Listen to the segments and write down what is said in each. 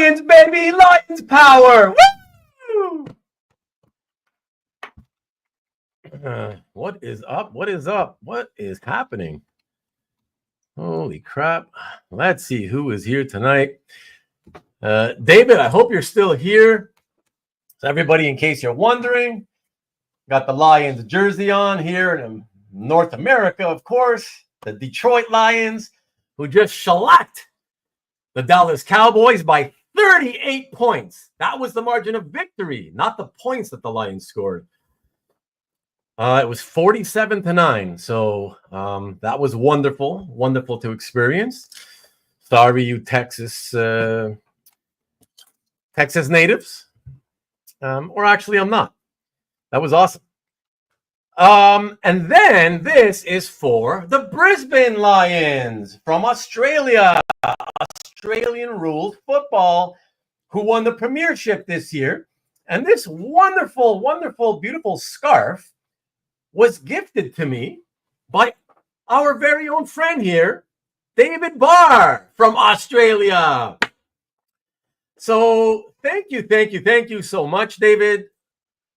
Lions, baby! Lions power! Woo! What is up? What is up? What is happening? Holy crap. Let's see who is here tonight. David, I hope you're still here. So everybody, in case you're wondering, got the Lions jersey on here in North America, of course. The Detroit Lions, who just shellacked the Dallas Cowboys by 38 points. That was the margin of victory, not the points that the Lions scored. It was 47-9. So that was wonderful, wonderful to experience. Sorry, you Texas natives. Or actually, I'm not. That was awesome. And then this is for the Brisbane Lions from Australia. Australian ruled football, who won the premiership this year. And this wonderful, wonderful, beautiful scarf was gifted to me by our very own friend here, David Barr from Australia. So thank you so much, David.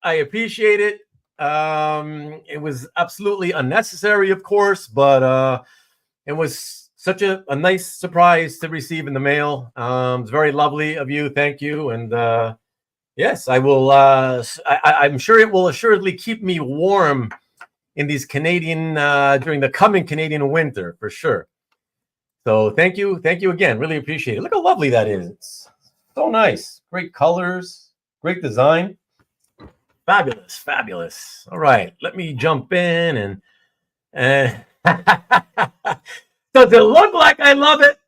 I appreciate it. It was absolutely unnecessary, of course, but it was such a nice surprise to receive in the mail. It's very lovely of you. Thank you. And yes, I will. I'm sure it will assuredly keep me warm in these Canadian during the coming Canadian winter for sure. So thank you again. Really appreciate it. Look how lovely that is. It's so nice. Great colors. Great design. Fabulous. All right, let me jump in and does it look like I love it?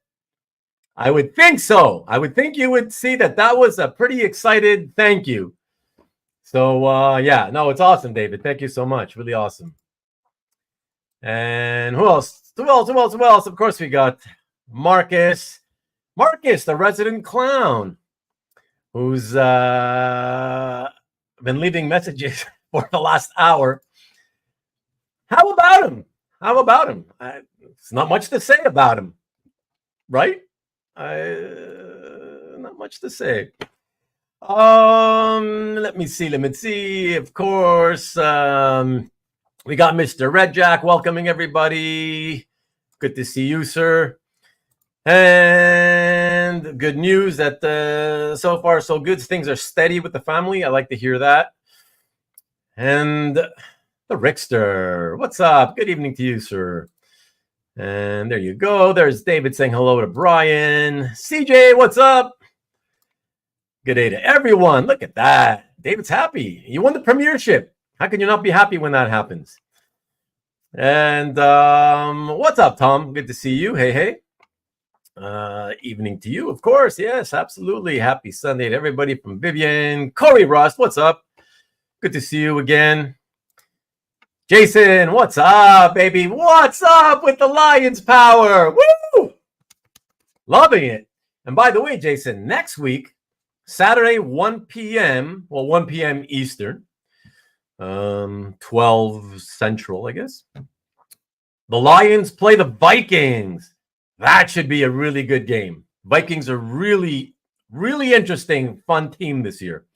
I would think so. I would think you would see that was a pretty excited thank you. So yeah, no, it's awesome, David. Thank you so much. Really awesome. And who else? Who else? Of course, we got Marcus, the resident clown, who's been leaving messages for the last hour. How about him? It's not much to say about him, right? Not much to say. Let me see. Of course, we got Mr. Red Jack welcoming everybody. Good to see you, sir. And good news that so far so good. Things are steady with the family. I like to hear that. And the Rickster, what's up? Good evening to you, sir. And there you go. There's David saying hello to Brian. CJ, what's up? Good day to everyone. Look at that. David's happy. You won the premiership. How can you not be happy when that happens? And what's up, Tom? Good to see you. Hey. Evening to you, of course. Yes, absolutely. Happy Sunday to everybody from Vivian. Corey Ross, what's up? Good to see you again. Jason, what's up, baby? What's up with the Lions power? Woo! Loving it. And by the way, Jason, next week, Saturday, 1 p.m. Well, 1 p.m. Eastern, 12 Central, I guess. The Lions play the Vikings. That should be a really good game. Vikings are really, really interesting, fun team this year.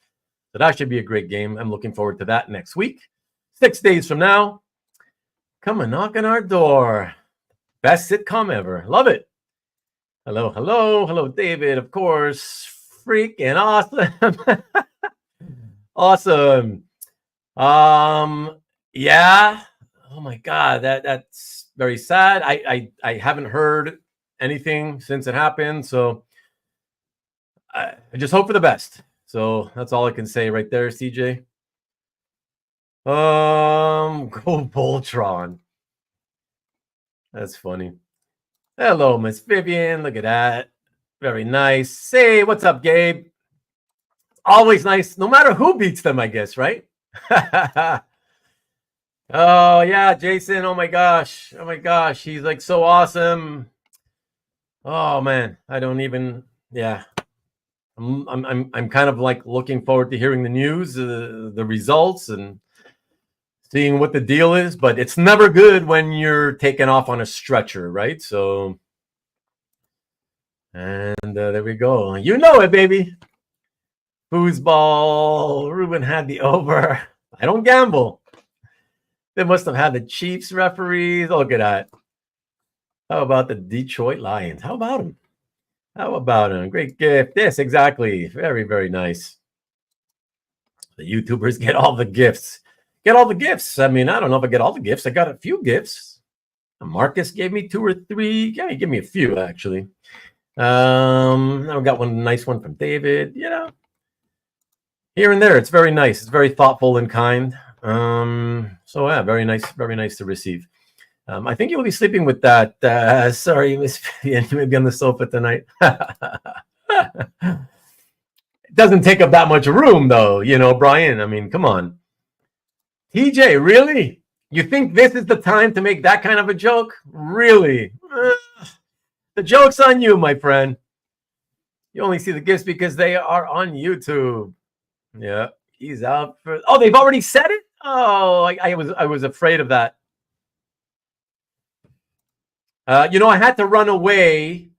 So that should be a great game. I'm looking forward to that next week. 6 days from now, come and knock on our door. Best sitcom ever. Love it. Hello, David, of course. Freaking awesome. Awesome. Yeah. Oh my God, that's very sad. I haven't heard anything since it happened, so I just hope for the best. So that's all I can say right there, CJ. Go Voltron. That's funny. Hello, Miss Vivian. Look at that. Very nice. Say, what's up, Gabe? Always nice, no matter who beats them, I guess, right? Oh yeah, Jason. Oh my gosh. He's like so awesome. Oh man, I don't even. Yeah, I'm kind of like looking forward to hearing the news, the results, and seeing what the deal is. But it's never good when you're taken off on a stretcher, right? So And there we go. You know it, baby. Foosball. Ruben had the over. I don't gamble. They must have had the Chiefs referees. Look at that. How about the Detroit Lions? How about them? How about them? Great gift. Yes, exactly. Very, very nice. The YouTubers get all the gifts. Get all the gifts. I mean, I don't know if I get all the gifts. I got a few gifts. Marcus gave me 2 or 3. Yeah, he gave me a few, actually. I got one nice one from David. You know, here and there. It's very nice. It's very thoughtful and kind. So yeah, very nice to receive. I think you'll be sleeping with that. Sorry, Miss Vivian, you may be on the sofa tonight. It doesn't take up that much room, though, you know, Brian. I mean, come on. TJ, really? You think this is the time to make that kind of a joke? Really? The joke's on you, my friend. You only see the gifts because they are on YouTube. Yeah, he's out for. Oh, they've already said it. Oh, I was afraid of that. You know, I had to run away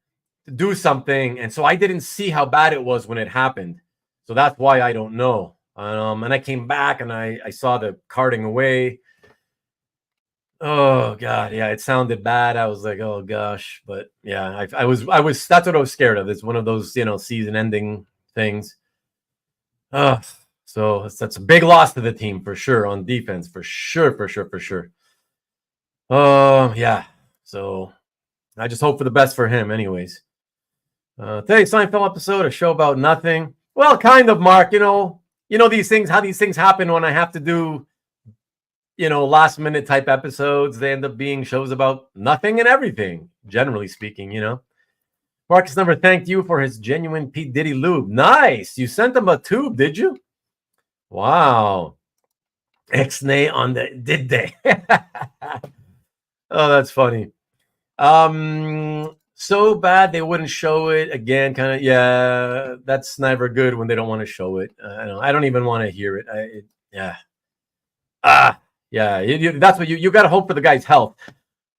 to do something, and so I didn't see how bad it was when it happened. So that's why I don't know. And I came back and I saw the carting away. Oh God, yeah, it sounded bad. I was like, oh gosh, but yeah, I was. That's what I was scared of. It's one of those, you know, season-ending things. So that's a big loss to the team for sure on defense, for sure. Yeah. So I just hope for the best for him, anyways. Today's Seinfeld episode, a show about nothing. Well, kind of, Mark. You know these things. How these things happen when I have to do, you know, last minute type episodes. They end up being shows about nothing and everything, generally speaking, you know. Marcus Number thanked you for his genuine P. Diddy lube. Nice. You sent him a tube, did you? Wow. Ixnay on the did they? Oh, that's funny. So bad they wouldn't show it again. Kind of, yeah. That's never good when they don't want to show it. I don't even want to hear it. Yeah. Yeah, that's what you got to hope for the guy's health.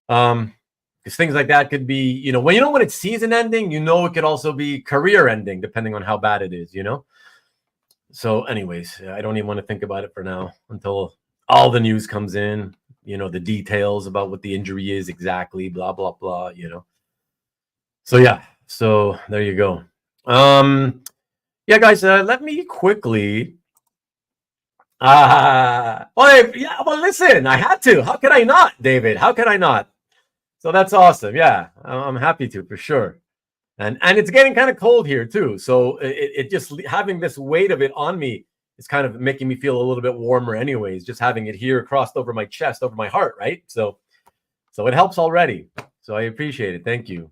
Because things like that could be, you know, when it's season ending, you know, it could also be career ending, depending on how bad it is, you know. So, anyways, I don't even want to think about it for now until all the news comes in, you know, the details about what the injury is exactly, blah blah blah, you know. So yeah, so there you go. Yeah, guys, let me quickly. Well, yeah. Well, listen, I had to. How could I not, David? How could I not? So that's awesome. Yeah, I'm happy to for sure. And it's getting kind of cold here too. So it just having this weight of it on me is kind of making me feel a little bit warmer, anyways. Just having it here crossed over my chest, over my heart, right? So it helps already. So I appreciate it. Thank you.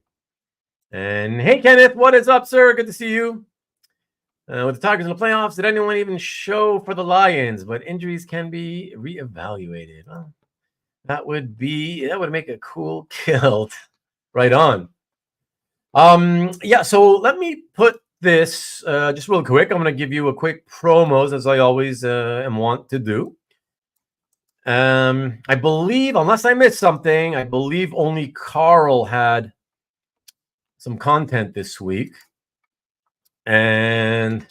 And hey, Kenneth, what is up, sir? Good to see you. With the Tigers in the playoffs, did anyone even show for the Lions? But injuries can be reevaluated. Well, that would make a cool kill. Right on. Yeah, so let me put this just real quick. I'm going to give you a quick promos, as I always am want to do. I believe, unless I missed something, I believe only Carl had some content this week. And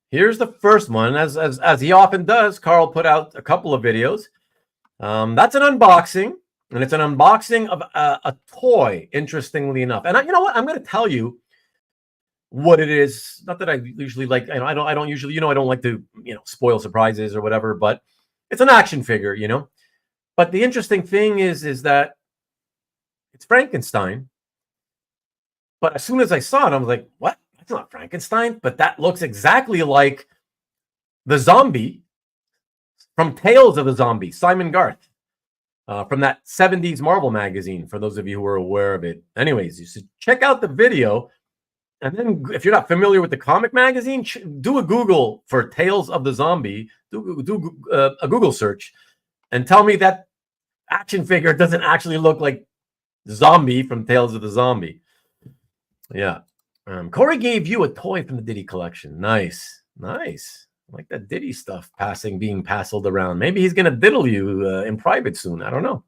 here's the first one. As he often does, Carl put out a couple of videos. That's an unboxing, and it's an unboxing of a toy, interestingly enough. And you know what? I'm going to tell you what it is. Not that I usually like, I don't usually, I don't like to, spoil surprises or whatever, but it's an action figure, But the interesting thing is that it's Frankenstein. But as soon as I saw it, I was like, what? That's not Frankenstein, but that looks exactly like the zombie from Tales of the Zombie, Simon Garth, from that 70s Marvel magazine, for those of you who are aware of it. Anyways, you should check out the video. And then if you're not familiar with the comic magazine, do a Google for Tales of the Zombie, do a Google search, and tell me that action figure doesn't actually look like Zombie from Tales of the Zombie. Yeah. Corey gave you a toy from the Diddy collection. Nice. I like that Diddy stuff being passed around. Maybe he's going to diddle you in private soon. I don't know.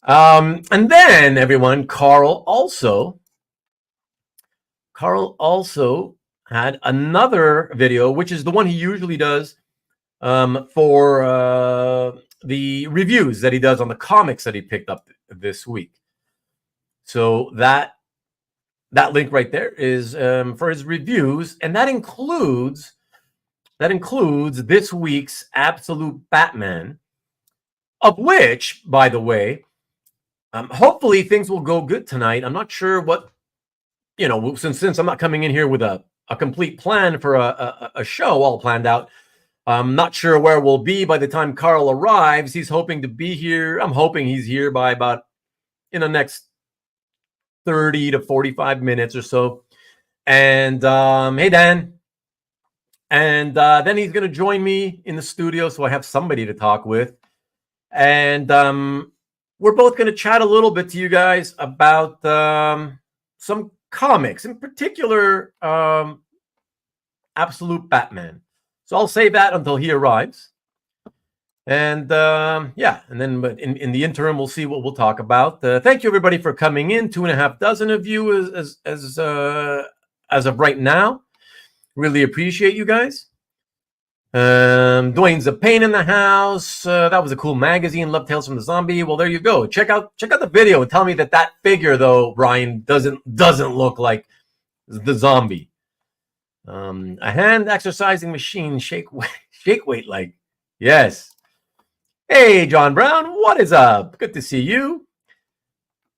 And then, everyone, Carl also Carl also had another video, which is the one he usually does for the reviews that he does on the comics that he picked up this week. So that link right there is for his reviews, and that includes this week's Absolute Batman, of which, by the way, hopefully things will go good tonight. I'm not sure what, since I'm not coming in here with a complete plan for a show all planned out. I'm not sure where we'll be by the time Carl arrives. He's hoping to be here. I'm hoping he's here by about in the next 30 to 45 minutes or so. And hey, Dan. And then he's going to join me in the studio, so I have somebody to talk with. And we're both going to chat a little bit to you guys about some comics, in particular, Absolute Batman. So I'll save that until he arrives. And and then in the interim, we'll see what we'll talk about. Thank you, everybody, for coming in. 2.5 dozen of you as of right now. Really appreciate you guys. Dwayne's a pain in the house. That was a cool magazine. Love Tales from the Zombie. Well, there you go. Check out the video and tell me that figure, though, Brian, doesn't look like the zombie. A hand exercising machine, shake weight like. Yes. Hey, John Brown, what is up? Good to see you.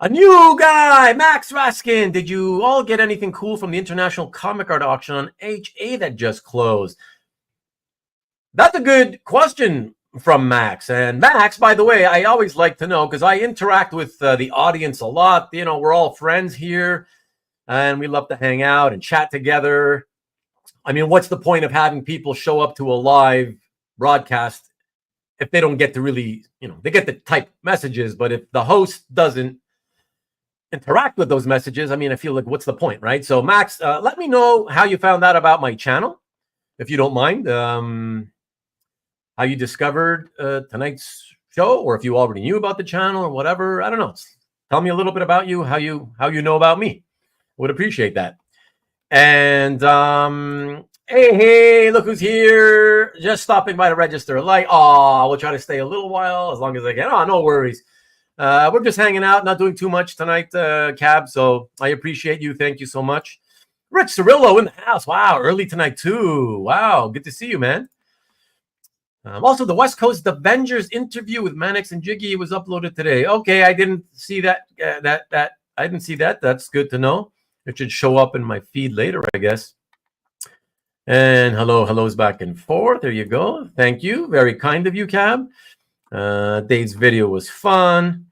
A new guy, Max Raskin. Did you all get anything cool from the International Comic Art Auction on HA that just closed? That's a good question from Max. And Max, by the way, I always like to know, because I interact with the audience a lot. We're all friends here, and we love to hang out and chat together. I mean, what's the point of having people show up to a live broadcast if they don't get to really, they get to type messages, but if the host doesn't interact with those messages, I mean, I feel like, what's the point, right? So Max, let me know how you found out about my channel, if you don't mind, how you discovered tonight's show, or if you already knew about the channel or whatever. I don't know. Tell me a little bit about you, how you know about me. Would appreciate that. And hey, look who's here. Just stopping by to register a light. We'll try to stay a little while, as long as I can. No worries. We're just hanging out, not doing too much tonight, Cab. So I appreciate you. Thank you so much. Rich Cirillo in the house. Wow, early tonight too. Wow, good to see you, man. Also, the West Coast Avengers interview with Mannix and Jiggy was uploaded today. Okay, I didn't see that. I didn't see that. That's good to know. It should show up in my feed later, I guess. And hellos back and forth. There you go. Thank you. Very kind of you, Cab. Dave's video was fun.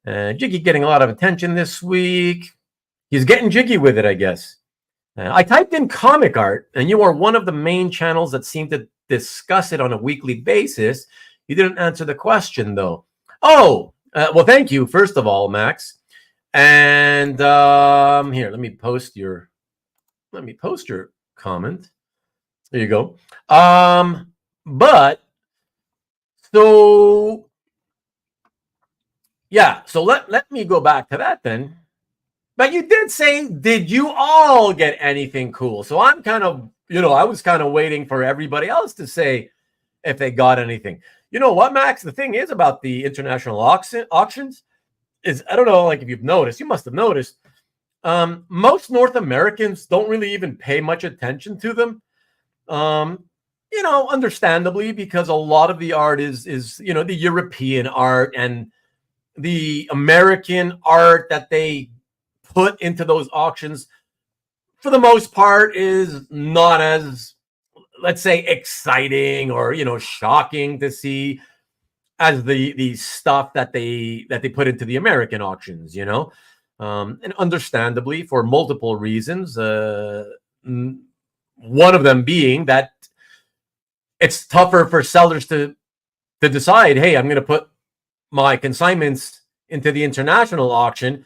Jiggy getting a lot of attention this week. He's getting jiggy with it, I guess. I typed in comic art, and you are one of the main channels that seem to discuss it on a weekly basis. You didn't answer the question, though. Well, thank you, first of all, Max. And here, let me post your comment. There you go. So let me go back to that then. But you did say, did you all get anything cool? So I'm kind of, I was kind of waiting for everybody else to say if they got anything. You know what, Max? The thing is about the international auctions is, I don't know, like if you've noticed, you must have noticed, most North Americans don't really even pay much attention to them. Understandably, because a lot of the art is the European art, and the American art that they put into those auctions, for the most part, is not as, let's say, exciting or shocking to see as the stuff that they put into the American auctions, and understandably for multiple reasons. One of them being that it's tougher for sellers to decide, hey, I'm going to put my consignments into the international auction,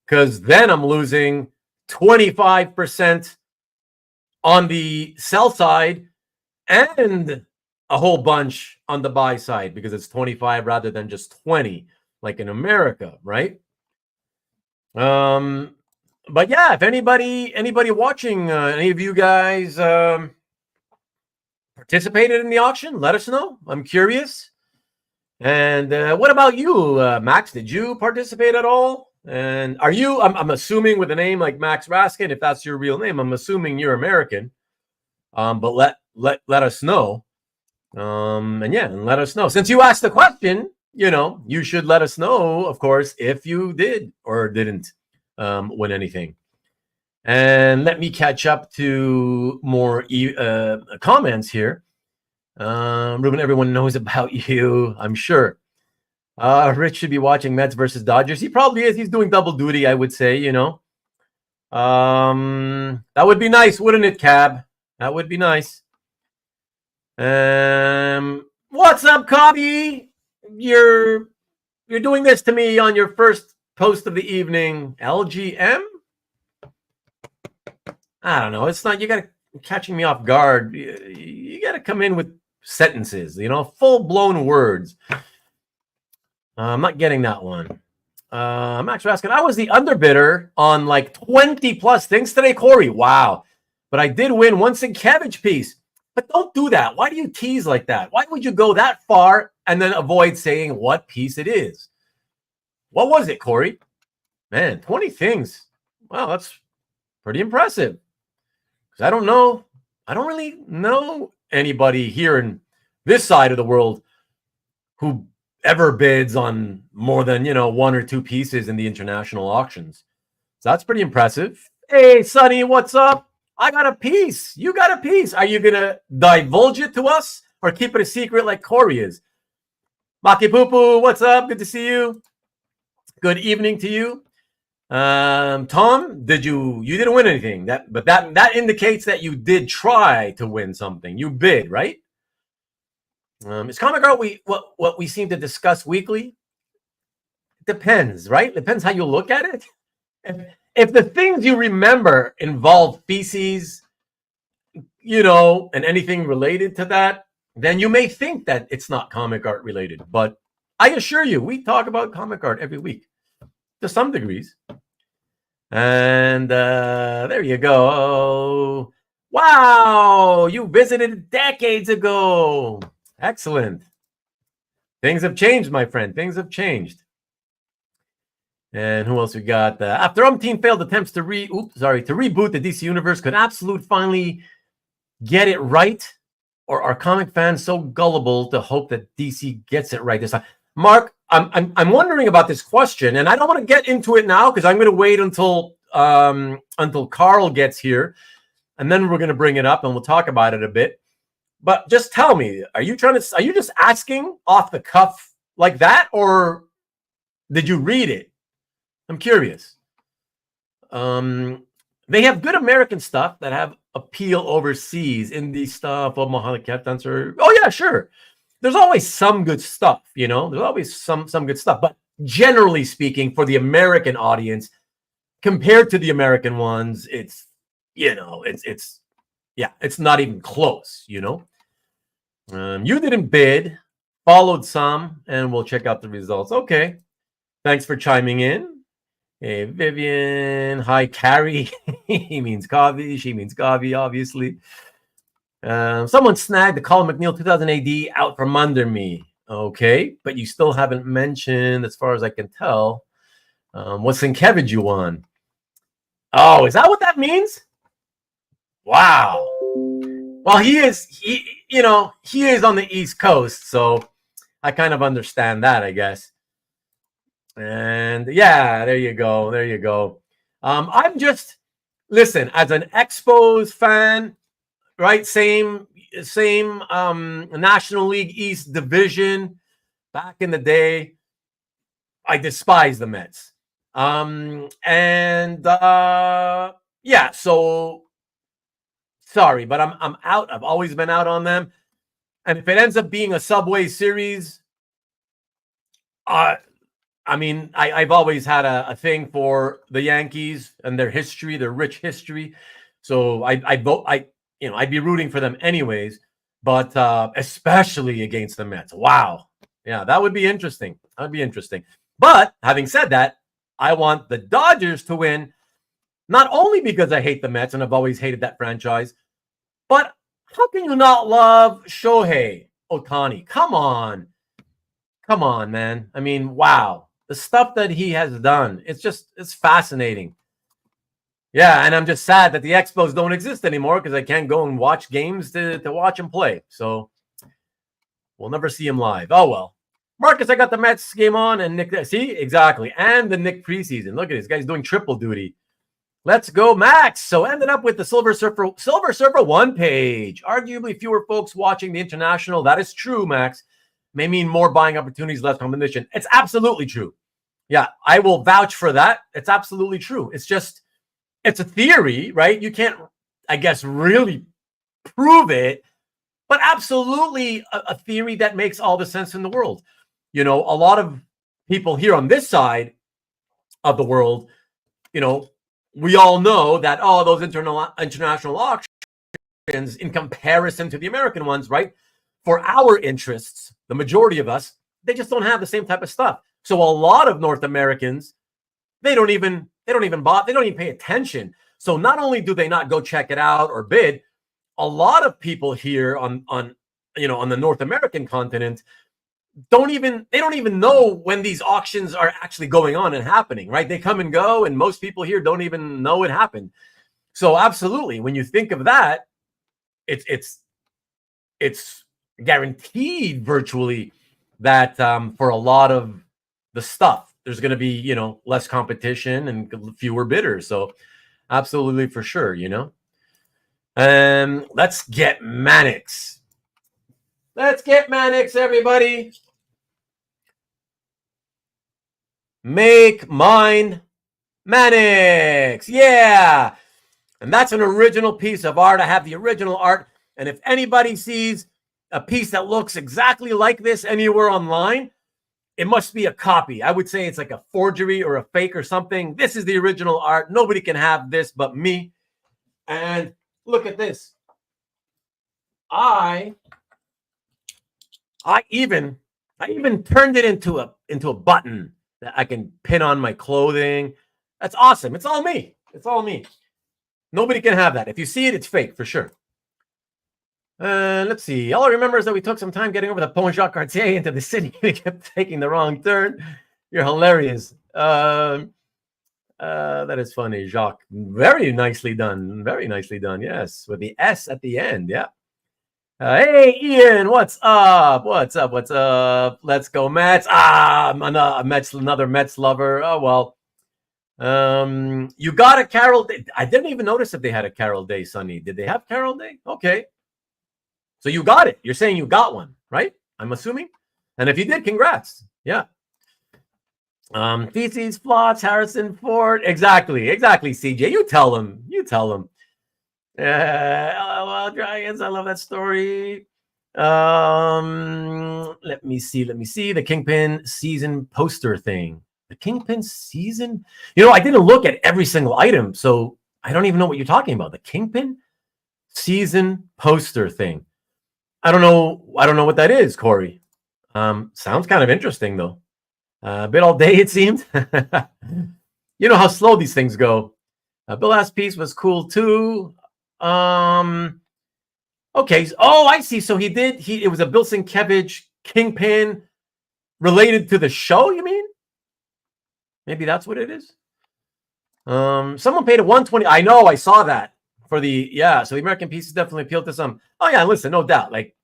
because then I'm losing 25% on the sell side and a whole bunch on the buy side, because it's 25 rather than just 20, like in America, right? But yeah, if anybody watching, any of you guys participated in the auction, let us know. I'm curious. And what about you, Max? Did you participate at all? And are you? I'm assuming with a name like Max Raskin, if that's your real name, I'm assuming you're American. But let us know. And let us know. Since you asked the question, you should let us know, of course, if you did or didn't win anything. And let me catch up to more comments here. Ruben, everyone knows about you, I'm sure. Rich should be watching Mets versus Dodgers. He probably is. He's doing double duty, I would say, That would be nice, wouldn't it, Cab? That would be nice. What's up, Cobby? You're doing this to me on your first post of the evening. LGM? I don't know. It's not, you got to catching me off guard. You got to come in with sentences, full blown words. I'm not getting that one. Max Raskin, I was the underbidder on like 20 plus things today, Corey. Wow. But I did win one Sienkiewicz piece. But don't do that. Why do you tease like that? Why would you go that far and then avoid saying what piece it is? What was it, Corey? Man, 20 things. Wow, that's pretty impressive. Because I don't know. I don't really know anybody here in this side of the world who ever bids on more than, one or two pieces in the international auctions. So that's pretty impressive. Hey, Sonny, what's up? I got a piece. You got a piece. Are you going to divulge it to us or keep it a secret like Corey is? Maki Poo, what's up? Good to see you. Good evening to you. Tom, you didn't win anything. That indicates that you did try to win something. You bid, right? Is comic art what we seem to discuss weekly? Depends, right? Depends how you look at it. If the things you remember involve feces, and anything related to that, then you may think that it's not comic art related. But I assure you, we talk about comic art every week to some degrees. And there you go. Wow, you visited decades ago. Excellent. Things have changed, my friend. Things have changed. And who else we got? After umpteen failed attempts to reboot the DC universe, could Absolute finally get it right? Or are comic fans so gullible to hope that DC gets it right this time? Mark, I'm wondering about this question, and I don't want to get into it now because I'm going to wait until Carl gets here, and then we're going to bring it up and we'll talk about it a bit. But just tell me, are you just asking off the cuff like that, or did you read it? I'm curious. They have good American stuff that have appeal overseas. Indie stuff, Omaha Cat Dancer. Oh yeah, sure. There's always some good stuff, There's always some good stuff. But generally speaking, for the American audience, compared to the American ones, it's not even close, You didn't bid, followed some, and we'll check out the results. Okay. Thanks for chiming in. Hey, Vivian. Hi, Carrie. He means coffee. She means coffee, obviously. Someone snagged the Colin McNeil 2000 AD out from under me. Okay, but you still haven't mentioned, as far as I can tell, what Sienkiewicz you won. Oh, is that what that means? Wow. Well, he is on the East Coast, so I kind of understand that, I guess. And yeah, there you go. I'm just, listen, as an Expos fan, right? Same National League East division back in the day. I despise the Mets. So sorry, but I'm out. I've always been out on them. And if it ends up being a Subway Series, I've always had a thing for the Yankees and their history, their rich history. So I'd be rooting for them anyways, but especially against the Mets. Wow. Yeah, that would be interesting. But having said that, I want the Dodgers to win Not only because I hate the Mets and I've always hated that franchise, but how can you not love Shohei Ohtani? Come on. Come on, man. I mean, wow. The stuff that he has done, it's fascinating. Yeah, and I'm just sad that the Expos don't exist anymore because I can't go and watch games to watch him play. So we'll never see him live. Oh, well. Marcus, I got the Mets game on, and Nick, see? Exactly. And the Nick preseason. Look at this guy's doing triple duty. Let's go, Max. So ended up with the Silver Surfer 1 page. Arguably fewer folks watching the international. That is true, Max. May mean more buying opportunities, less competition. It's absolutely true. Yeah, I will vouch for that. It's absolutely true. It's just, it's a theory, right? You can't, I guess, really prove it, but absolutely a theory that makes all the sense in the world. You know, a lot of people here on this side of the world, you know, we all know that, oh, those international auctions in comparison to the American ones, right? For our interests, the majority of us, they just don't have the same type of stuff. So a lot of North Americans, they don't even pay attention. So not only do they not go check it out or bid, a lot of people here on the North American continent don't even know when these auctions are actually going on and happening, right? They come and go, and most people here don't even know it happened. So absolutely, when you think of that, it's guaranteed virtually that for a lot of the stuff, there's going to be, you know, less competition and fewer bidders. So absolutely, for sure, you know. Let's get Mannix. Let's get Mannix, everybody. Make mine Mannix. Yeah. And that's an original piece of art. I have the original art. And if anybody sees a piece that looks exactly like this anywhere online, it must be a copy. I would say it's like a forgery or a fake or something. This is the original art. Nobody can have this but me. And look at this. I even turned it into a button that I can pin on my clothing. That's awesome. It's all me. It's all me. Nobody can have that. If you see it, it's fake for sure. Let's see. All I remember is that we took some time getting over the Pont Jacques Cartier into the city. We kept taking the wrong turn. You're hilarious. That is funny, Jacques. Very nicely done. Very nicely done. Yes, with the S at the end. Yeah. Hey, Ian. What's up? What's up? What's up? Let's go, Mets. I'm another Mets lover. Oh well. You got a Carol Day. I didn't even notice if they had a Carol Day, Sonny. Did they have Carol Day? Okay. So you got it. You're saying you got one, right? I'm assuming. And if you did, congrats. Yeah. Feces, Flots, Harrison Ford. Exactly, CJ. You tell them. Well, Dragons, I love that story. Let me see. The Kingpin season poster thing. The Kingpin season? You know, I didn't look at every single item, so I don't even know what you're talking about. The Kingpin season poster thing. I don't know what that is, Corey. Sounds kind of interesting though. A bit all day, it seemed. You know how slow these things go. Bill last piece was cool too. Okay. Oh, I see. So it was a Bill Sienkiewicz Kingpin related to the show, you mean? Maybe that's what it is. Someone paid a $120. I know, I saw that. So the American pieces definitely appealed to some. Oh yeah, listen, no doubt. Like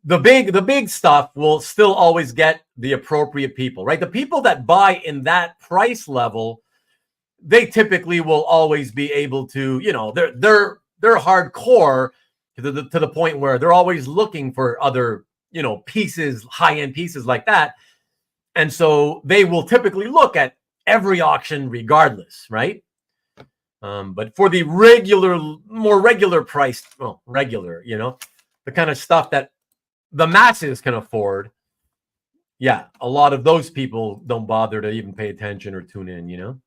the big stuff will still always get the appropriate people, right? The people that buy in that price level, they typically will always be able to, you know, they're hardcore to the point where they're always looking for other, you know, pieces, high-end pieces like that. And so they will typically look at every auction regardless, right? But for the more regular priced, you know, the kind of stuff that the masses can afford, yeah, a lot of those people don't bother to even pay attention or tune in, you know.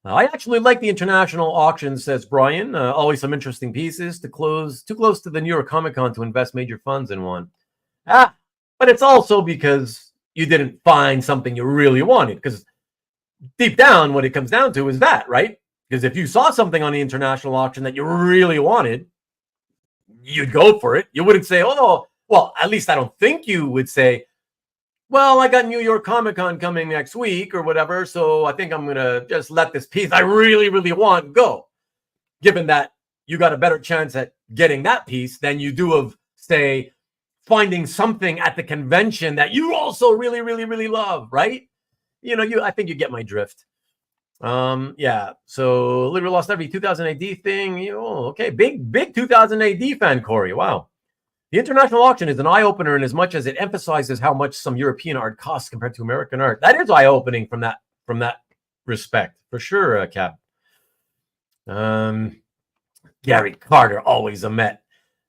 I actually like the international auctions, says Brian. Always some interesting pieces. Too close to the New York Comic Con to invest major funds in one. But it's also because you didn't find something you really wanted, because deep down, what it comes down to is that, right? Because if you saw something on the international auction that you really wanted, you'd go for it. You wouldn't say, oh, well, at least I don't think you would say, well, I got New York Comic Con coming next week or whatever, so I think I'm going to just let this piece I really, really want go. Given that you got a better chance at getting that piece than you do of, say, finding something at the convention that you also really, really, really love, right? I think you get my drift. Yeah. So literally lost every 2000 AD thing. Okay. Big 2000 AD fan, Corey. Wow. The international auction is an eye-opener in as much as it emphasizes how much some European art costs compared to American art. That is eye-opening from that respect, for sure, Cap. Gary Carter, always a Met.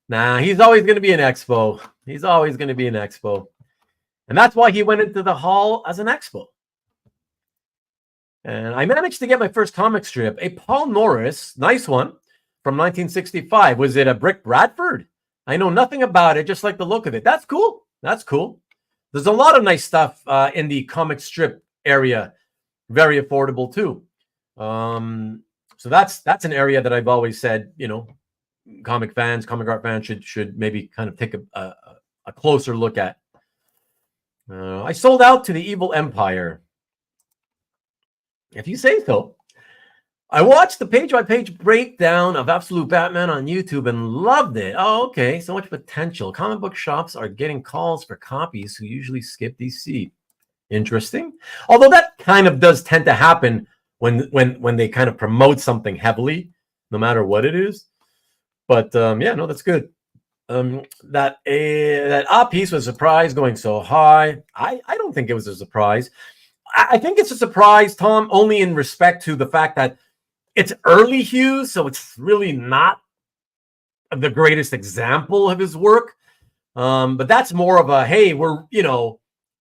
Nah, he's always going to be an Expo. He's always going to be an Expo. And that's why he went into the hall as an Expo. And I managed to get my first comic strip, a Paul Norris, nice one, from 1965. Was it a Brick Bradford? I know nothing about it, just like the look of it. That's cool. That's cool. There's a lot of nice stuff in the comic strip area. Very affordable, too. So that's an area that I've always said, comic art fans should maybe kind of take a closer look at. I sold out to the Evil Empire. If you say so. I watched the page-by-page breakdown of Absolute Batman on YouTube and loved it. Oh, okay. So much potential. Comic book shops are getting calls for copies who usually skip DC. Interesting. Although that kind of does tend to happen when they kind of promote something heavily, no matter what it is. But yeah, no, that's good. That piece was a surprise going so high. I don't think it was a surprise. I think it's a surprise, Tom, only in respect to the fact that it's early Hughes, so it's really not the greatest example of his work. But that's more of a, hey,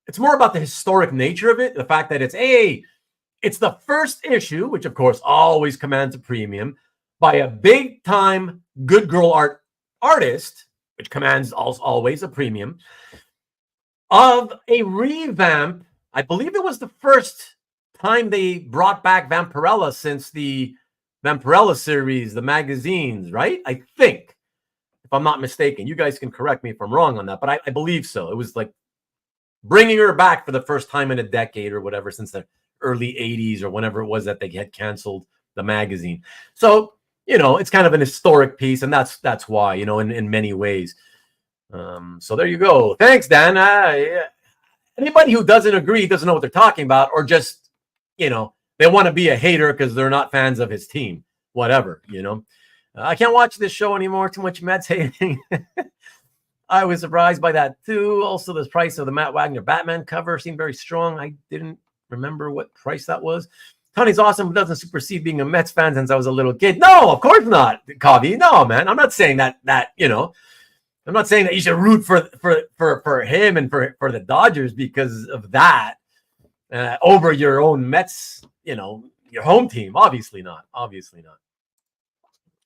it's more about the historic nature of it. The fact that it's the first issue, which of course always commands a premium, by a big time good girl artist, which commands always a premium, of a revamp. I believe it was the first time they brought back Vampirella since the Vampirella series, the magazines, right? I think, if I'm not mistaken. You guys can correct me if I'm wrong on that, but I believe so. It was like bringing her back for the first time in a decade or whatever, since the early 80s or whenever it was that they had canceled the magazine. So, it's kind of an historic piece, and that's why, in many ways. So there you go. Thanks, Dan. Anybody who doesn't agree doesn't know what they're talking about, or just, they want to be a hater because they're not fans of his team. Whatever, I can't watch this show anymore. Too much Mets hating. I was surprised by that too. Also, the price of the Matt Wagner Batman cover seemed very strong. I didn't remember what price that was. Tony's awesome, but doesn't supersede being a Mets fan since I was a little kid. No, of course not, Kavi. No, man. I'm not saying that I'm not saying that you should root for him and for the Dodgers because of that over your own Mets, your home team. Obviously not. Obviously not.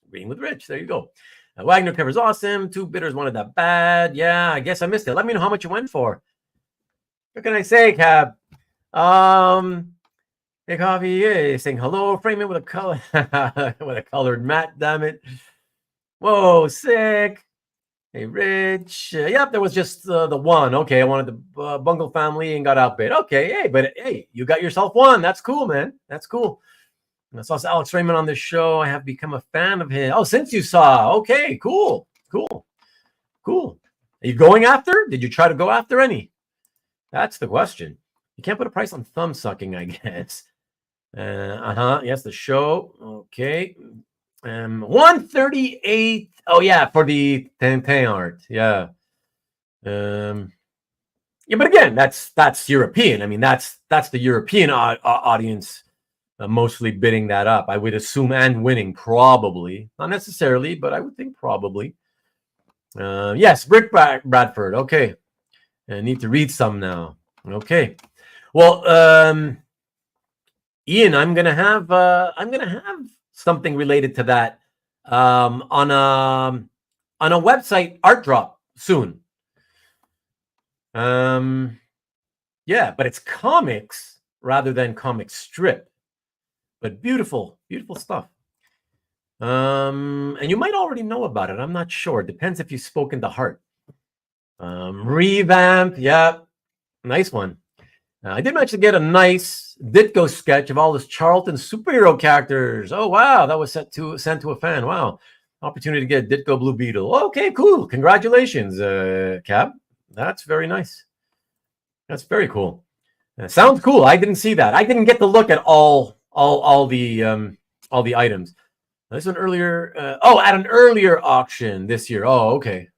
Green with Rich. There you go. Wagner cover's awesome. Two bidders wanted that bad. Yeah, I guess I missed it. Let me know how much you went for. What can I say, Cab? Hey, Coffee, saying hello. Frame it with a color with a colored mat. Damn it. Whoa, sick. Hey, Rich. Yep, there was just the one. Okay, I wanted the Bungle family and got outbid. Okay, hey, you got yourself one. That's cool, man. That's cool. I saw Alex Raymond on this show. I have become a fan of him. Oh, since you saw. Okay, cool. Are you going after? Did you try to go after any? That's the question. You can't put a price on thumb sucking, I guess. Yes, the show. Okay. 138. Oh yeah, for the Tintin art. Yeah. Yeah, but again, that's European. I mean, that's the European audience mostly bidding that up. I would assume, and winning probably, not necessarily, but I would think probably. Yes, Brick Bradford. Okay, I need to read some now. Okay, well, Ian, I'm gonna have something related to that on a website art drop soon. Yeah, but it's comics rather than comic strip. but beautiful, beautiful stuff. And you might already know about it. I'm not sure. It depends if you've spoken to Heart. Revamp, yeah, nice one. I did manage to get a nice Ditko sketch of all this Charlton superhero characters. Oh wow, that was sent to a fan. Wow, opportunity to get Ditko Blue Beetle. Okay, cool. Congratulations, Cab. That's very nice. That's very cool. Sounds cool. I didn't see that. I didn't get to look at all the items. This one earlier. At an earlier auction this year. Oh, okay.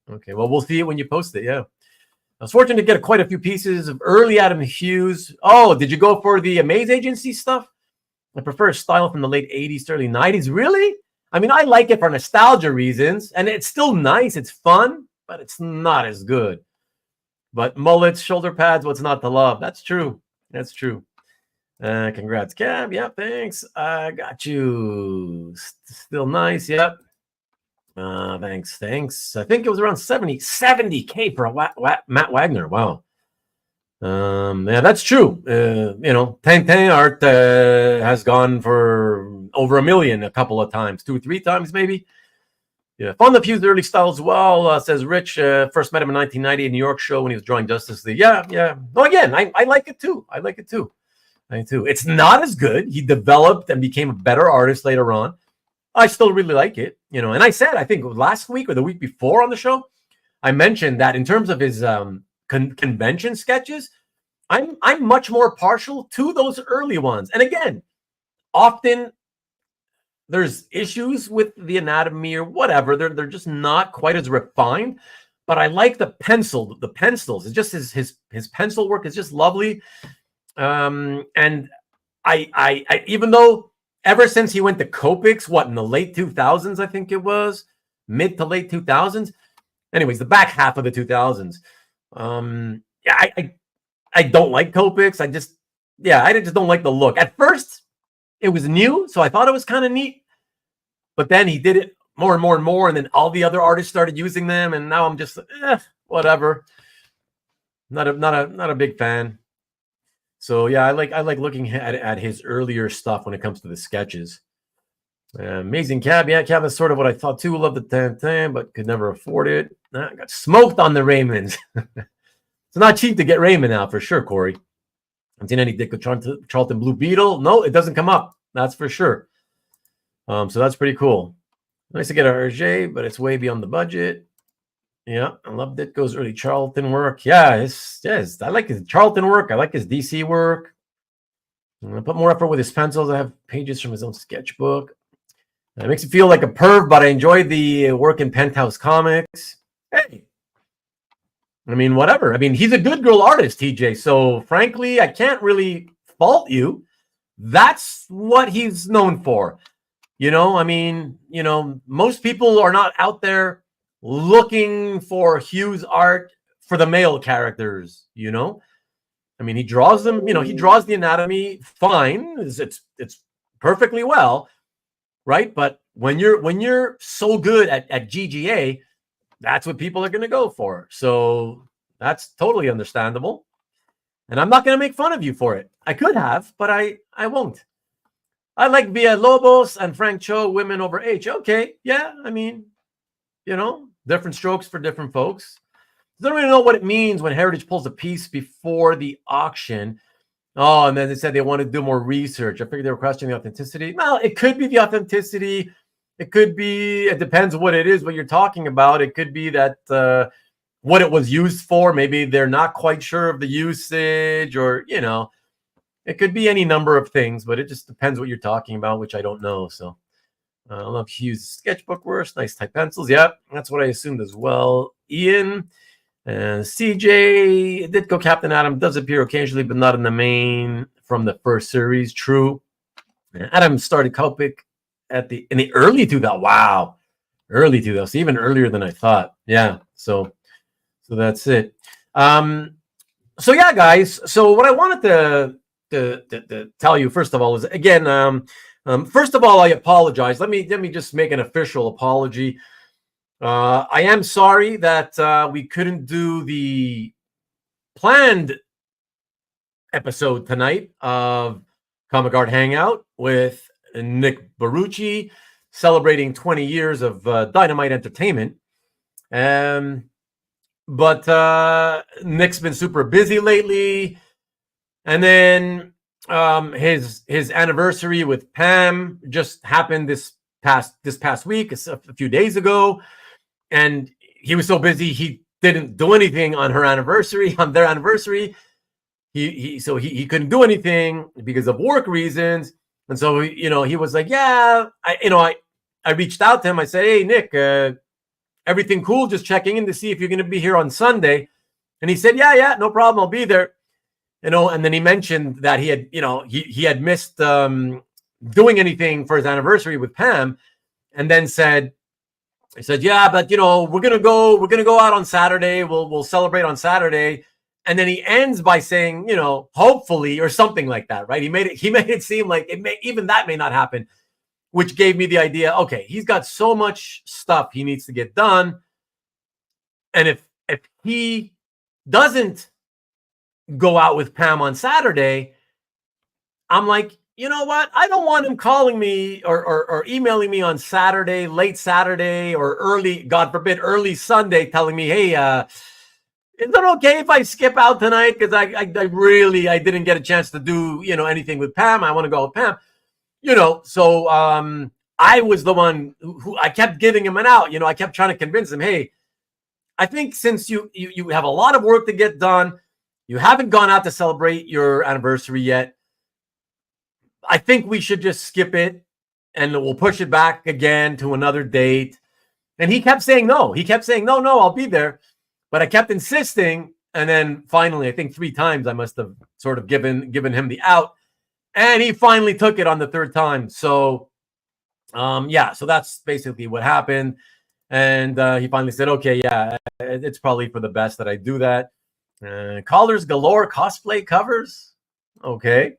Okay. Well, we'll see it when you post it. Yeah. I was fortunate to get quite a few pieces of early Adam Hughes. Oh, did you go for the Maze Agency stuff? I prefer style from the late 80s to early 90s. Really? I mean, I like it for nostalgia reasons, and it's still nice. It's fun, but it's not as good. But mullets, shoulder pads, what's not to love? That's true. That's true. Congrats, Cab. Yep, thanks. I got you. Still nice. Yep. Thanks. I think it was around 70K for Matt Wagner. Wow. Yeah, that's true. Tintin art has gone for over $1 million a couple of times, 2 or 3 times maybe. Yeah, fond of Hughes' early style as well. Says Rich. First met him in 1990 at New York show when he was drawing Justice League. Yeah. No, again, I like it too. I too. It's not as good. He developed and became a better artist later on. I still really like it, and I said, I think last week or the week before on the show, I mentioned that in terms of his convention sketches, I'm much more partial to those early ones. And again, often there's issues with the anatomy or whatever. They're just not quite as refined. But I like the pencils. It's just his pencil work is just lovely. And I even though ever since he went to Copics, in the late 2000s, I think it was mid to late 2000s. Anyways, the back half of the 2000s. I don't like Copics. I just don't like the look. At first, it was new, so I thought it was kind of neat. But then he did it more and more and more, and then all the other artists started using them, and now I'm just whatever. Not a big fan. So yeah, I like looking at his earlier stuff when it comes to the sketches. Amazing Cab. Yeah, Cab is sort of what I thought too. Love the Tintin, but could never afford it. I got smoked on the Raymonds. It's not cheap to get Raymond now for sure, Corey. I've seen any Dick Charlton Blue Beetle. No, it doesn't come up. That's for sure. So that's pretty cool. Nice to get a Hergé, but it's way beyond the budget. Yeah, I love Ditko's early Charlton work. Yeah, I like his Charlton work. I like his DC work. I put more effort with his pencils. I have pages from his own sketchbook. It makes me feel like a perv, but I enjoy the work in Penthouse Comics. Hey, I mean, whatever. I mean, he's a good girl artist, TJ. So frankly, I can't really fault you. That's what he's known for. I mean, most people are not out there looking for Hughes art for the male characters, I mean, he draws them, he draws the anatomy fine. It's perfectly well, right? But when you're so good at GGA, that's what people are going to go for. So that's totally understandable. And I'm not going to make fun of you for it. I could have, but I won't. I like Villalobos and Frank Cho, women over H. Okay, yeah, I mean, different strokes for different folks. They don't really know what it means when Heritage pulls a piece before the auction. Oh, and then they said they want to do more research. I figured they were questioning the authenticity. Well, it could be the authenticity. It could be, it depends what it is, what you're talking about. It could be that what it was used for. Maybe they're not quite sure of the usage or, it could be any number of things, but it just depends what you're talking about, which I don't know. So I love Hughes' sketchbook works. Nice type pencils. Yep, that's what I assumed as well. Ian and CJ Ditko Captain Adam does appear occasionally, but not in the main from the first series. True. Adam started Copic in the early 2000s. Wow, early 2000s, even earlier than I thought. Yeah. So that's it. So yeah, guys. So what I wanted to tell you first of all is, again, first of all, I apologize. Let me just make an official apology. I am sorry that we couldn't do the planned episode tonight of Comic Art Hangout with Nick Barucci, celebrating 20 years of Dynamite Entertainment. But Nick's been super busy lately. And then his anniversary with Pam just happened this past week, a few days ago. And he was so busy, he didn't do anything on their anniversary. He couldn't do anything because of work reasons. And so, he was like, yeah, I reached out to him. I said, hey, Nick, everything cool? Just checking in to see if you're going to be here on Sunday. And he said, yeah, no problem. I'll be there. And then he mentioned that he had, he had missed doing anything for his anniversary with Pam, and then he said, yeah, but we're gonna go out on Saturday. We'll celebrate on Saturday. And then he ends by saying, hopefully, or something like that, right? He made it seem like even that may not happen, which gave me the idea, okay, he's got so much stuff he needs to get done. And if he doesn't go out with Pam on Saturday, I'm like, you know what? I don't want him calling me or emailing me on Saturday, late Saturday, or early, God forbid, early Sunday, telling me, hey, is it okay if I skip out tonight? Because I didn't get a chance to do, anything with Pam. I want to go with Pam, So I was the one who I kept giving him an out. I kept trying to convince him, hey, I think since you have a lot of work to get done, you haven't gone out to celebrate your anniversary yet, I think we should just skip it and we'll push it back again to another date. And he kept saying no. No, I'll be there. But I kept insisting. And then finally, I think 3 times I must have sort of given him the out. And he finally took it on the 3rd time. So, so that's basically what happened. And he finally said, okay, yeah, it's probably for the best that I do that. Callers galore, cosplay covers. Okay.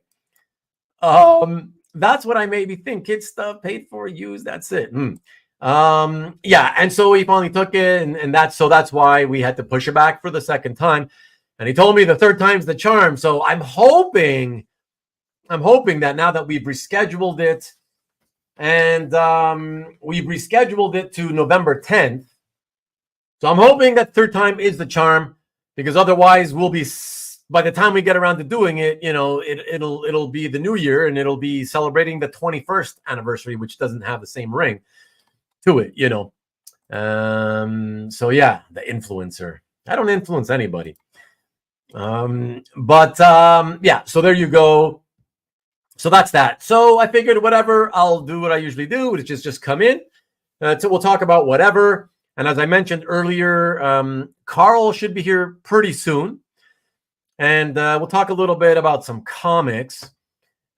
That's what I maybe think. Kid stuff, paid for, used. That's it. And so he finally took it, and that's why we had to push it back for the 2nd time. And he told me the 3rd time's the charm. So I'm hoping that now that we've rescheduled it, and we've rescheduled it to November 10th. So I'm hoping that 3rd time is the charm, because otherwise we'll be, by the time we get around to doing it, it'll be the new year, and it'll be celebrating the 21st anniversary, which doesn't have the same ring to it, So yeah, the influencer. I don't influence anybody. So there you go. So that's that. So I figured whatever, I'll do what I usually do, which is just come in. So we'll talk about whatever. And as I mentioned earlier, Carl should be here pretty soon. And we'll talk a little bit about some comics.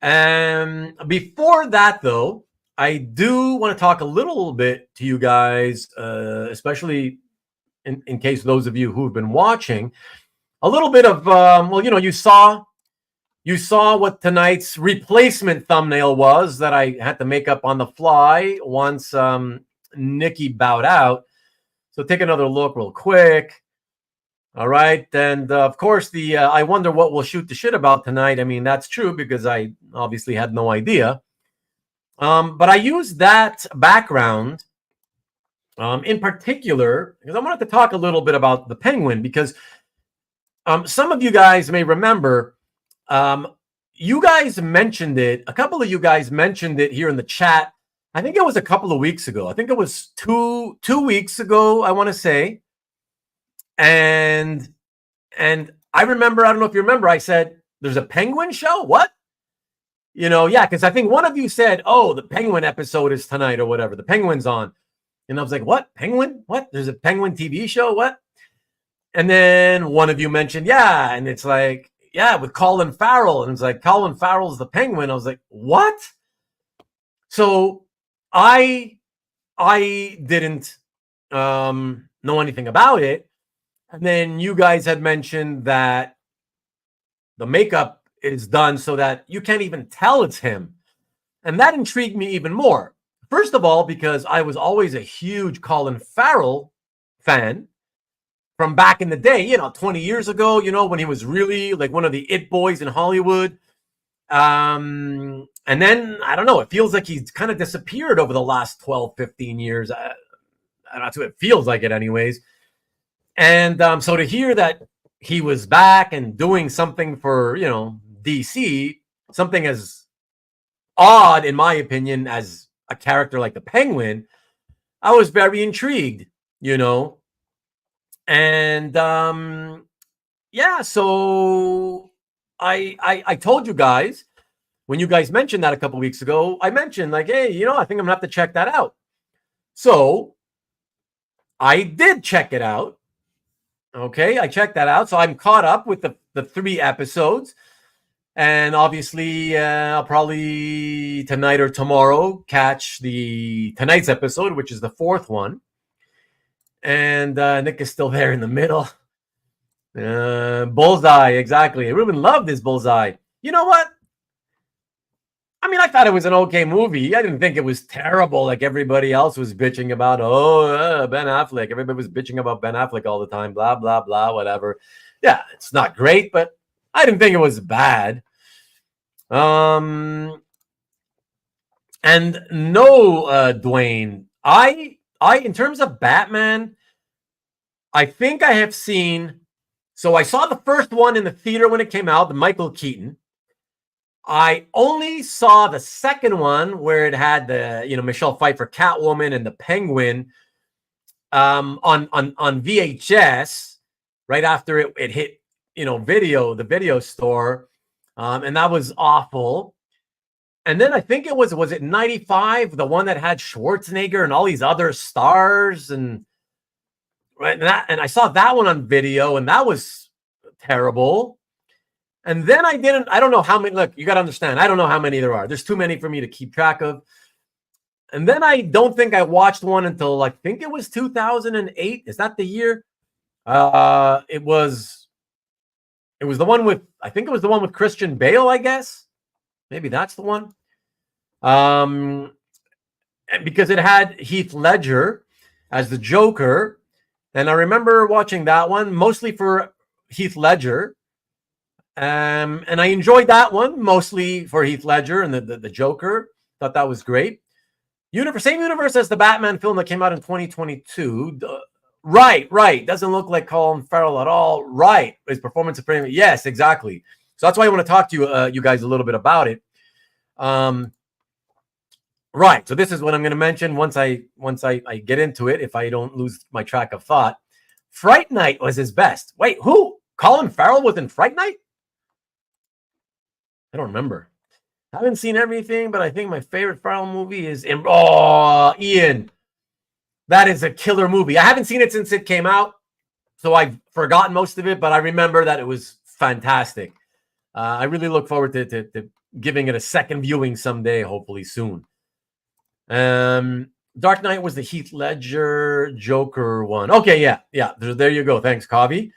And before that, though, I do want to talk a little bit to you guys, especially in case those of you who've been watching, a little bit of, you saw what tonight's replacement thumbnail was that I had to make up on the fly once Nicky bowed out. So take another look real quick. All right. And of course, the I wonder what we'll shoot the shit about tonight. I mean, that's true because I obviously had no idea. But I used that background in particular because I wanted to talk a little bit about the Penguin, because some of you guys may remember, you guys mentioned it. A couple of you guys mentioned it here in the chat. I think it was a couple of weeks ago. I think it was two weeks ago, I want to say. And I remember, I don't know if you remember, I said, there's a Penguin show? What? Because I think one of you said, oh, the Penguin episode is tonight or whatever. The Penguin's on. And I was like, what? Penguin? What? There's a Penguin TV show? What? And then one of you mentioned, yeah. And it's like, yeah, with Colin Farrell. And it's like, Colin Farrell's the Penguin. I was like, what? So I didn't know anything about it. And then you guys had mentioned that the makeup is done so that you can't even tell it's him. And that intrigued me even more. First of all, because I was always a huge Colin Farrell fan from back in the day, 20 years ago, when he was really like one of the it boys in Hollywood. And then, I don't know, it feels like he's kind of disappeared over the last 12, 15 years. That's what it feels like it anyways. And so to hear that he was back and doing something for, DC, something as odd, in my opinion, as a character like the Penguin, I was very intrigued, And yeah, so I told you guys, when you guys mentioned that a couple weeks ago, I mentioned like, hey, I think I'm gonna have to check that out. So I did check it out. Okay, I checked that out. So I'm caught up with the 3 episodes. And obviously, I'll probably tonight or tomorrow catch tonight's episode, which is the 4th one. And Nick is still there in the middle. Bullseye, exactly. Ruben loved his Bullseye. You know what? I mean, I thought it was an okay movie. I didn't think it was terrible like everybody else was bitching about. Ben Affleck. Everybody was bitching about Ben Affleck all the time. Blah, blah, blah, whatever. Yeah, it's not great, but I didn't think it was bad. And no, Dwayne, I in terms of Batman, I think I have seen. So I saw the first one in the theater when it came out, the Michael Keaton. I only saw the second one where it had the Michelle Pfeiffer Catwoman and the Penguin on VHS right after it hit the video store, and that was awful. And then I think it was it 95, the one that had Schwarzenegger and all these other stars, and right, and I saw that one on video, and that was terrible. And then I don't know how many. Look, you got to understand, I don't know how many there are. There's too many for me to keep track of. And then I don't think I watched one until I think it was 2008. Is that the year? It was the one with, I think it was the one with Christian Bale, I guess. Maybe that's the one. Because it had Heath Ledger as the Joker. And I remember watching that one mostly for Heath Ledger. And I enjoyed that one mostly for Heath Ledger and the Joker. Thought that was great. Same universe as the Batman film that came out in 2022. Right. Doesn't look like Colin Farrell at all. Right. His performance is pretty. Yes, exactly. So that's why I want to talk to you guys a little bit about it. Right. So this is what I'm going to mention once I get into it, if I don't lose my track of thought. Fright Night was his best. Wait, who? Colin Farrell was in Fright Night? I don't remember. I haven't seen everything, but I think my favorite Farrell movie is Ian. That is a killer movie. I haven't seen it since it came out, so I've forgotten most of it, but I remember that it was fantastic. I really look forward to giving it a second viewing someday, hopefully soon. Dark Knight was the Heath Ledger Joker one. Okay, yeah. There you go. Thanks, Kavi.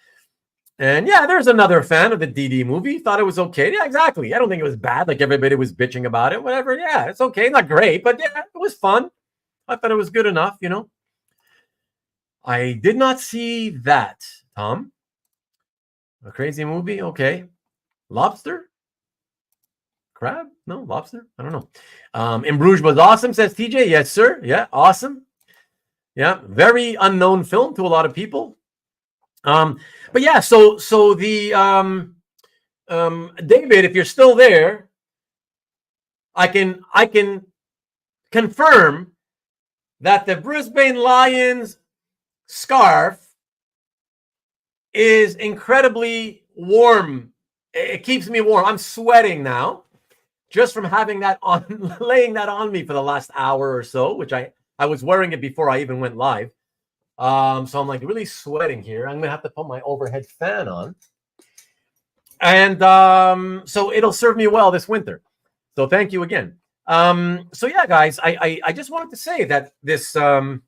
And yeah, there's another fan of the DD movie. Thought it was okay. Yeah, exactly. I don't think it was bad. Like everybody was bitching about it. Whatever. Yeah, it's okay. Not great, but yeah, it was fun. I thought it was good enough, I did not see that, Tom. A crazy movie? Okay. Lobster? Crab? No, lobster? I don't know. In Bruges was awesome, says TJ. Yes, sir. Yeah, awesome. Yeah, very unknown film to a lot of people. But yeah, so the David, if you're still there, I can confirm that the Brisbane Lions scarf is incredibly warm. It keeps me warm. I'm sweating now just from having that on, laying that on me for the last hour or so, which I was wearing it before I even went live. So I'm like really sweating here. I'm gonna have to put my overhead fan on, and so it'll serve me well this winter. So thank you again. So yeah, guys, I just wanted to say that this the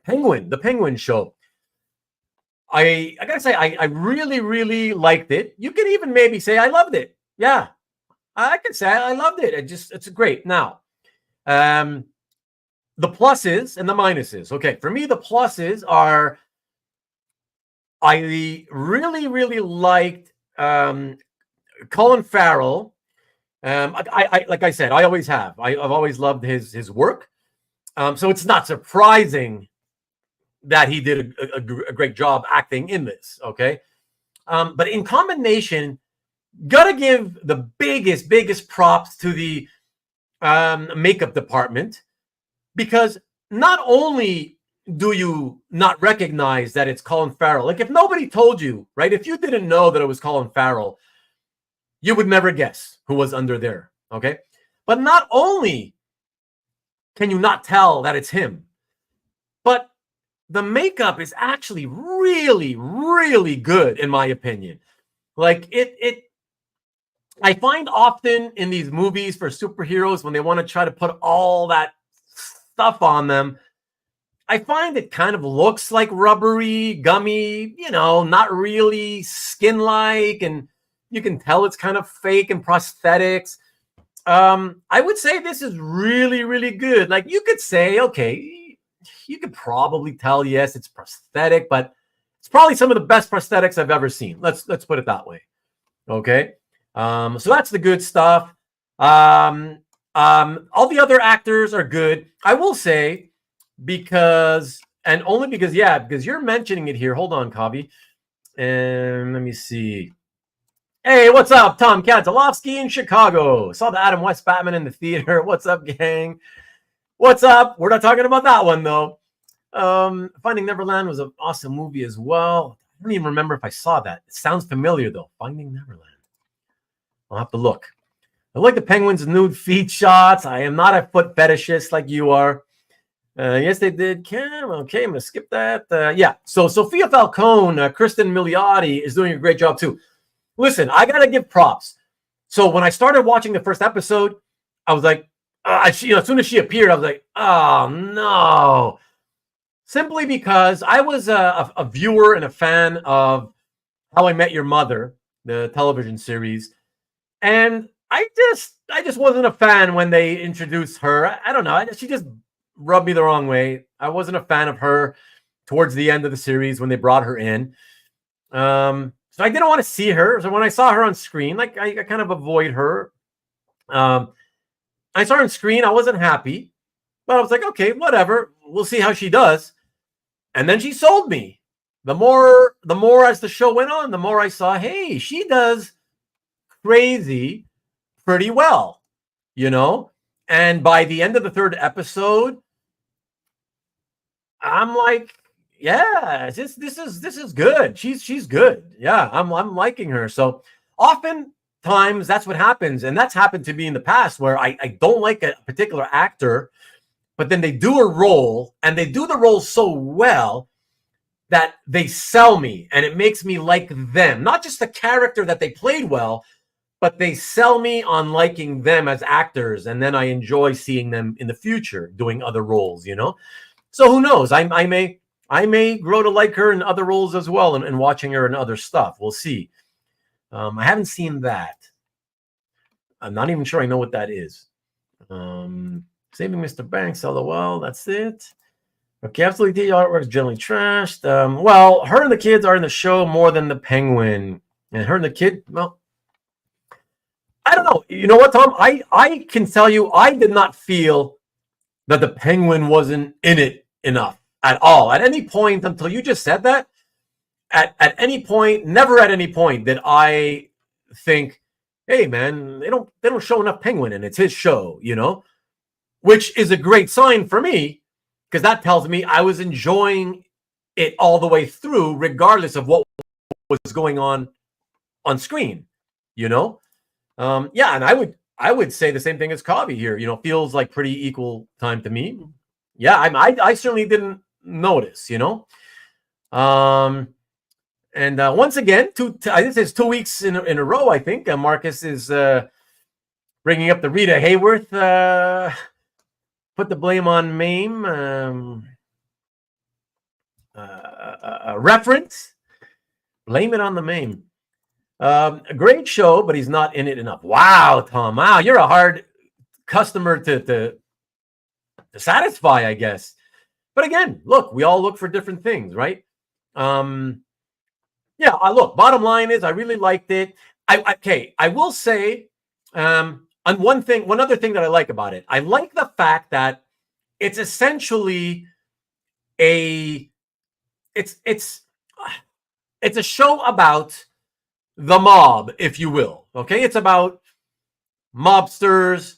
Penguin show, I gotta say I really liked it. You can even maybe say I loved it. Yeah, I can say I loved it. It's great. Now, the pluses and the minuses. Okay, for me, the pluses are I really liked Colin Farrell Like I said, I always have. I've always loved his work. So it's not surprising that he did a great job acting in this. Okay, but in combination, gotta give the biggest props to the makeup department, because not only do you not recognize that it's Colin Farrell, like if nobody told you, right? If you didn't know that it was Colin Farrell, you would never guess who was under there. Okay, but not only can you not tell that it's him, but the makeup is actually really good, in my opinion. Like I find often in these movies for superheroes, when they want to try to put all that stuff on them, I find it kind of looks like rubbery, gummy, not really skin-like, and you can tell it's kind of fake and prosthetics. I would say this is really good. Like, you could say, okay, you could probably tell, yes, it's prosthetic, but it's probably some of the best prosthetics I've ever seen. Let's put it that way. Okay. So that's the good stuff. All the other actors are good, I will say, because you're mentioning it here. Hold on, Kavi. And let me see. Hey, what's up? Tom Katalowski in Chicago. Saw the Adam West Batman in the theater. What's up, gang? What's up? We're not talking about that one, though. Finding Neverland was an awesome movie as well. I don't even remember if I saw that. It sounds familiar, though. Finding Neverland. I'll have to look. I like the Penguins' nude feet shots. I am not a foot fetishist like you are. Yes, they did. Cam. Okay, I'm going to skip that. Yeah. So Sophia Falcone, Kristen Milioti is doing a great job, too. Listen, I got to give props. So when I started watching the first episode, I was like, as soon as she appeared, I was like, oh, no. Simply because I was a viewer and a fan of How I Met Your Mother, the television series. And I just wasn't a fan when they introduced her. I don't know. She just rubbed me the wrong way. I wasn't a fan of her towards the end of the series when they brought her in. So I didn't want to see her. So when I saw her on screen, like I kind of avoid her. I saw her on screen. I wasn't happy, but I was like, okay, whatever. We'll see how she does. And then she sold me. The more as the show went on, the more I saw, hey, she does crazy pretty well, And by the end of the third episode, I'm like, yeah, this is good. She's good. Yeah, I'm liking her. So oftentimes that's what happens, and that's happened to me in the past where I don't like a particular actor, but then they do a role and they do the role so well that they sell me, and it makes me like them. Not just the character that they played well, but they sell me on liking them as actors, and then I enjoy seeing them in the future doing other roles, So who knows? I may grow to like her in other roles as well, and watching her in other stuff. We'll see. I haven't seen that. I'm not even sure I know what that is. Saving Mr. Banks, LOL. That's it. Okay, absolutely. The artwork is generally trashed. Well, her and the kids are in the show more than the Penguin. And her and the kid, well, I don't know. You know what, Tom? I can tell you, I did not feel that the Penguin wasn't in it enough at all. At any point, until you just said that, at any point, never at any point did I think, hey, man, they don't show enough Penguin, and it's his show, which is a great sign for me, because that tells me I was enjoying it all the way through, regardless of what was going on screen, Yeah, and I would say the same thing as Kavi here. Feels like pretty equal time to me. Yeah, I certainly didn't notice. And once again, I think it's 2 weeks in a row. I think Marcus is bringing up the Rita Hayworth. Put the blame on Mame. Reference. Blame it on the Mame. A great show, but he's not in it enough. Wow, Tom. Wow, you're a hard customer to satisfy, I guess. But again, look, we all look for different things, right? Look, bottom line is I really liked it. I will say, And one other thing that I like about it, I like the fact that it's essentially it's a show about the mob, if you will. Okay, it's about mobsters,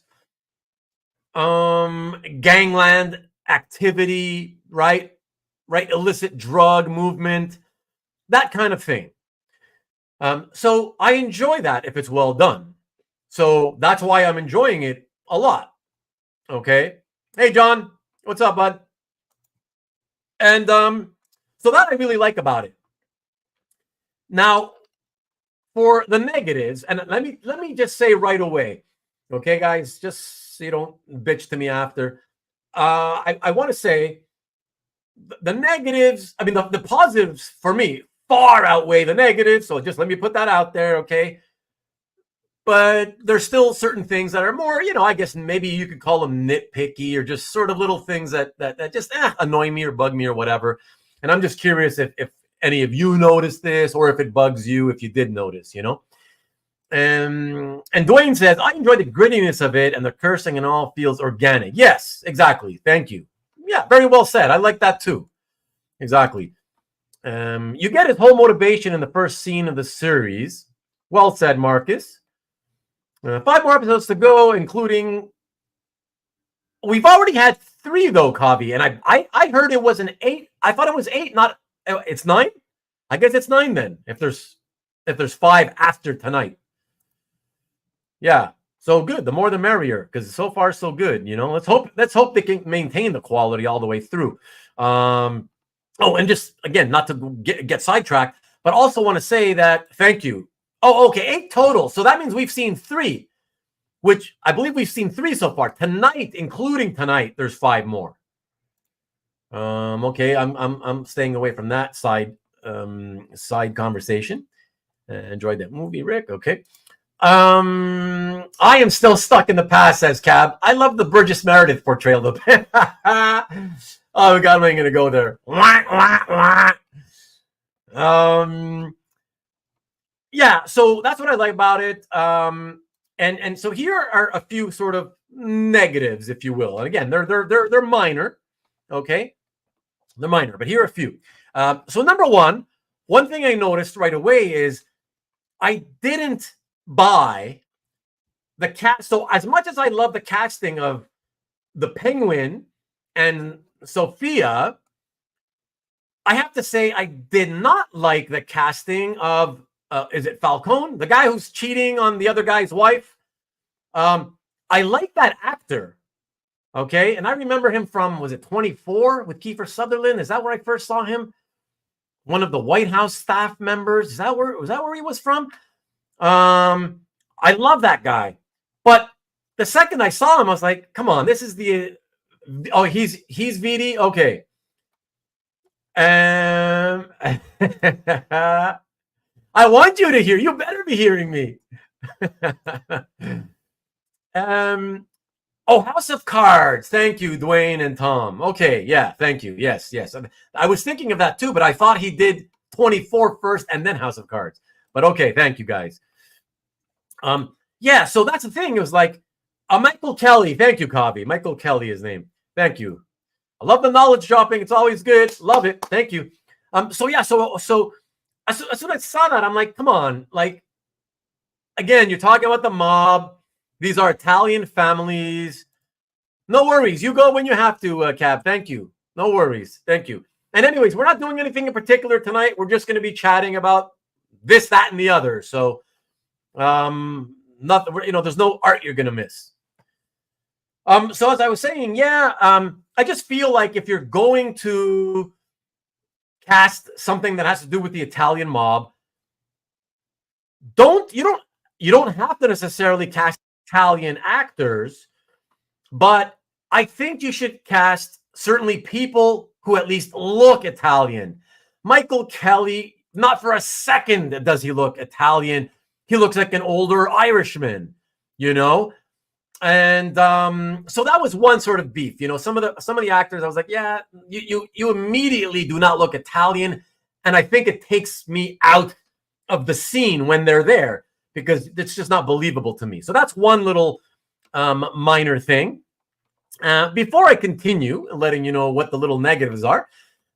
gangland activity, right, illicit drug movement, that kind of thing. So I enjoy that if it's well done. So that's why I'm enjoying it a lot. Okay. Hey, John, what's up, bud? And so that I really like about it. Now, for the negatives, and let me just say right away, okay, guys, just so you don't bitch to me after. I want to say the negatives. I mean, the positives for me far outweigh the negatives. So just let me put that out there, okay? But there's still certain things that are more, I guess maybe you could call them nitpicky or just sort of little things that just annoy me or bug me or whatever. And I'm just curious if any of you noticed this or if it bugs you, if you did notice, And Dwayne says, I enjoy the grittiness of it and the cursing and all feels organic. Yes, exactly. Thank you. Yeah, very well said. I like that too. Exactly. You get his whole motivation in the first scene of the series. Well said, Marcus. 5 more episodes to go, including... We've already had 3, though, Kavi. And I heard it was an 8. I thought it was 8, not... It's 9? I guess it's 9 then, if there's 5 after tonight. Yeah, so good. The more the merrier, because so far so good. Let's hope they can maintain the quality all the way through. And just again, not to get sidetracked, but also want to say that thank you. Oh, okay, 8 total. So that means we've seen 3, which I believe we've seen 3 so far tonight, including tonight. There's 5 more. Okay, I'm staying away from that side conversation. Enjoyed that movie, Rick. Okay. I am still stuck in the past, says Cab. I love the Burgess Meredith portrayal of oh God, I'm gonna go there. Yeah, so that's what I like about it. And so here are a few sort of negatives, if you will. And again, they're minor, okay? They're minor, but here are a few. So number one thing I noticed right away is I didn't buy the cast. So as much as I love the casting of the Penguin and Sophia, I have to say I did not like the casting of is it Falcone, the guy who's cheating on the other guy's wife. I like that actor, okay, and I remember him from, was it 24 with Kiefer Sutherland? Is that where I first saw him? One of the White House staff members. Is that where he was from? I love that guy, but the second I saw him, I was like, "Come on, this is the he's VD, okay." I want you to hear. You better be hearing me. House of Cards. Thank you, Dwayne and Tom. Okay, yeah, thank you. Yes. I was thinking of that too, but I thought he did 24 first and then House of Cards. But okay, thank you guys. Yeah, so that's the thing. It was like Michael Kelly. Thank you, Kavi. Michael Kelly, his name. Thank you. I love the knowledge dropping. It's always good. Love it. Thank you. So as soon as I saw that, I'm like, come on. Like, again, you're talking about the mob. These are Italian families. No worries. You go when you have to, Cab. Thank you. No worries. Thank you. And anyways, we're not doing anything in particular tonight. We're just going to be chatting about this, that, and the other. So, nothing. There's no art you're going to miss. So as I was saying, yeah, I just feel like if you're going to cast something that has to do with the Italian mob, you don't have to necessarily cast Italian actors, but I think you should cast certainly people who at least look Italian. Michael Kelly, not for a second does he look Italian. He looks like an older Irishman, And so that was one sort of beef. Some of the actors, I was like, yeah, you immediately do not look Italian, and I think it takes me out of the scene when they're there because it's just not believable to me. So that's one little minor thing. Before I continue, letting you know what the little negatives are,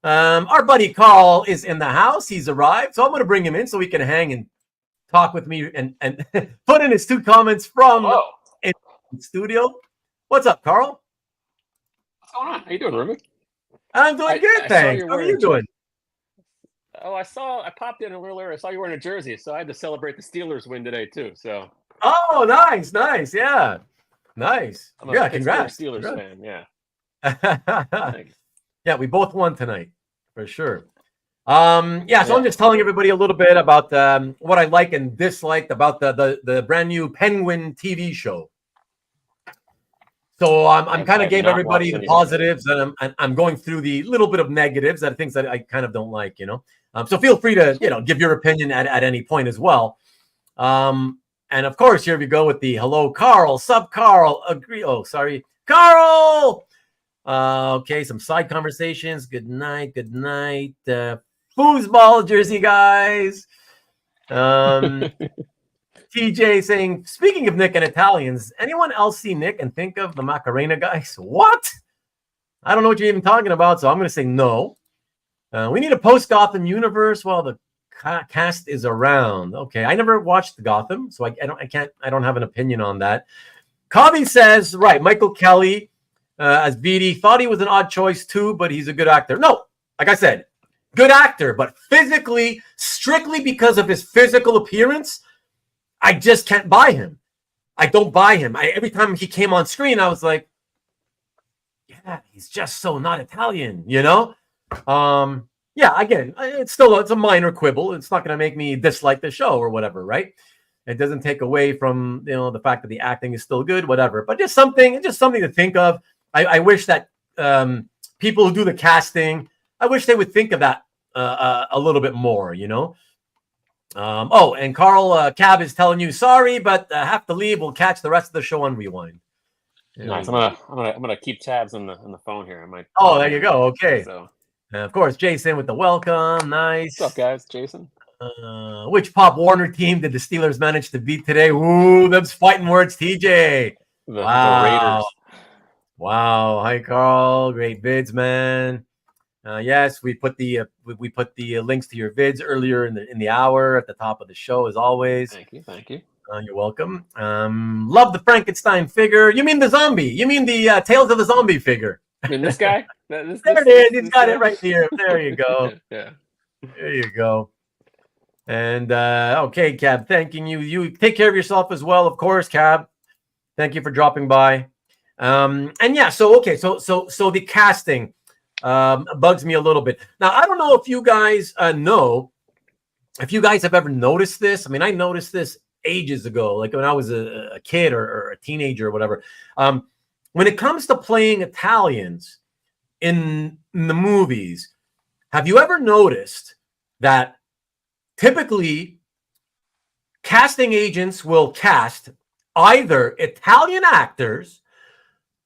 our buddy Carl is in the house. He's arrived, so I'm going to bring him in so he can hang and talk with me and put in his 2 comments from in the studio. What's up, Carl? What's going on? How you doing, Ruben? I'm doing good, thanks. How are you doing? Oh, I popped in a little earlier. I saw you wearing a jersey, so I had to celebrate the Steelers win today too. So. Oh, nice, yeah, nice. I'm congrats. Steelers fan. Yeah. Yeah, we both won tonight for sure. So I'm just telling everybody a little bit about what I like and disliked about the brand new Penguin TV show. So I'm kind of gave everybody the positives, and I'm going through the little bit of negatives, that things that I kind of don't like, So feel free to give your opinion at any point as well. And of course, here we go with the hello, Carl. Sup, Carl? Agree. Oh, sorry, Carl. Okay, some side conversations. Good night. Foosball jersey, guys. TJ saying, speaking of Nick and Italians, anyone else see Nick and think of the Macarena guys? What? I don't know what you're even talking about, so I'm going to say no. We need a post-Gotham universe while the cast is around. Okay, I never watched the Gotham, so I don't have an opinion on that. Covey says, right, Michael Kelly as Beatty, thought he was an odd choice too, but he's a good actor. No, like I said, good actor, but physically, strictly because of his physical appearance, I just can't buy him. I don't buy him. Every time he came on screen, I was like, yeah, he's just so not Italian, Again, it's a minor quibble. It's not going to make me dislike the show or whatever, right? It doesn't take away from, the fact that the acting is still good, whatever. But just something to think of. I wish that people who do the casting, I wish they would think of that a little bit more, and Carl Cab is telling you, sorry, but have to leave. We'll catch the rest of the show on Rewind. Nice. I'm gonna keep tabs on the phone here. I might. Oh, there you go. Okay. So, of course, Jason with the welcome. Nice. What's up, guys? Jason. Which Pop Warner team did the Steelers manage to beat today? Ooh, them's fighting words, TJ. The Raiders. Wow. Hi, Carl. Great vids, man. Yes, we put the links to your vids earlier in the hour at the top of the show, as always. Thank you. You're welcome. Love the Frankenstein figure. You mean the zombie? You mean the Tales of the Zombie figure? I mean this guy? There it is. He's got it right here. There you go. Yeah. There you go. And okay, Cab, thanking you. You take care of yourself as well, of course, Cab. Thank you for dropping by. So the casting bugs me a little bit. Now, I don't know if you guys if you guys have ever noticed this. I mean, I noticed this ages ago, like when I was a kid or a teenager or whatever. When it comes to playing Italians in the movies, have you ever noticed that typically casting agents will cast either Italian actors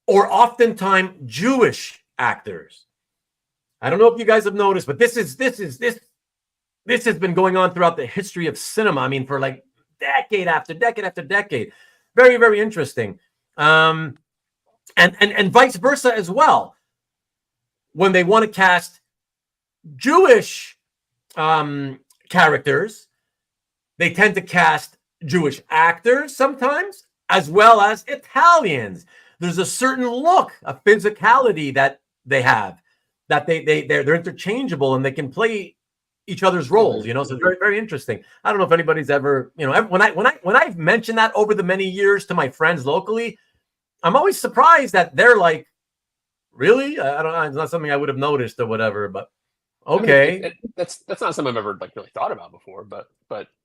or oftentimes Jewish actors? I don't know if you guys have noticed, but this has been going on throughout the history of cinema. I mean, for like decade after decade. Very, very interesting. And vice versa as well. When they want to cast Jewish characters, they tend to cast Jewish actors sometimes, as well as Italians. There's a certain look, a physicality that they have, that they're interchangeable and they can play each other's roles, so it's very, very interesting. I don't know if anybody's ever, when I've mentioned that over the many years to my friends locally, I'm always surprised that they're like, really? I don't know. It's not something I would have noticed or whatever, but okay. I mean, that's not something I've ever really thought about before, but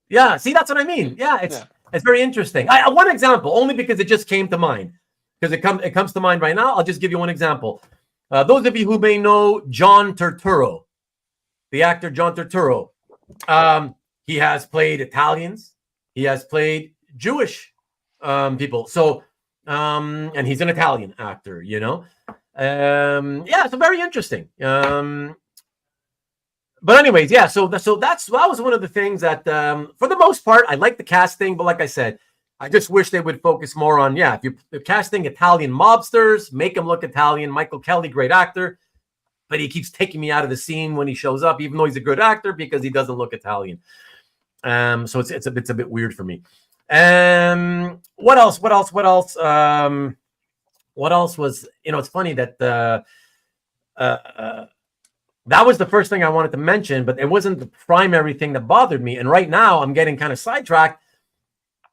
yeah, see, that's what I mean. Yeah, it's very interesting. One example, only because it just came to mind, because it comes to mind right now. I'll just give you one example. Those of you who may know John Turturro, the actor John Turturro, he has played Italians. He has played Jewish people. So, and he's an Italian actor, so very interesting. But anyways, yeah. So that was one of the things that, for the most part, I like the casting. But like I said, I just wish they would focus more on, if you're casting Italian mobsters, make them look Italian. Michael Kelly, great actor, but he keeps taking me out of the scene when he shows up, even though he's a good actor, because he doesn't look Italian. So it's a bit weird for me. What else? What else was, it's funny that that was the first thing I wanted to mention, but it wasn't the primary thing that bothered me. And right now I'm getting kind of sidetracked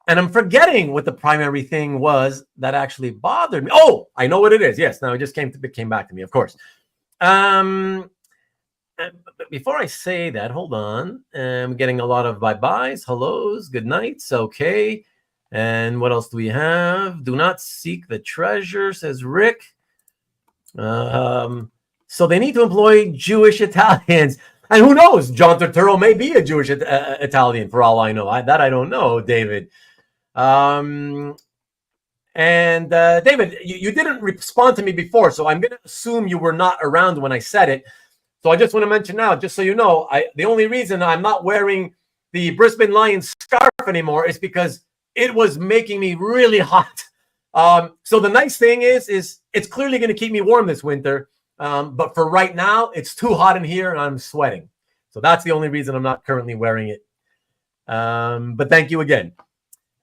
and I'm forgetting what the primary thing was that actually bothered me. Oh, I know what it is. Yes. Now it just came back to me, of course. But before I say that, hold on. I'm getting a lot of bye-byes, hellos, good nights. Okay. And what else do we have? Do not seek the treasure, says Rick. So they need to employ Jewish Italians. And who knows? John Turturro may be a Jewish Italian for all I know. I don't know, David. And David, you didn't respond to me before, so I'm going to assume you were not around when I said it. So I just want to mention now, just so you know, the only reason I'm not wearing the Brisbane Lions scarf anymore is because it was making me really hot. So the nice thing is it's clearly going to keep me warm this winter. But for right now, it's too hot in here and I'm sweating. So that's the only reason I'm not currently wearing it. But thank you again.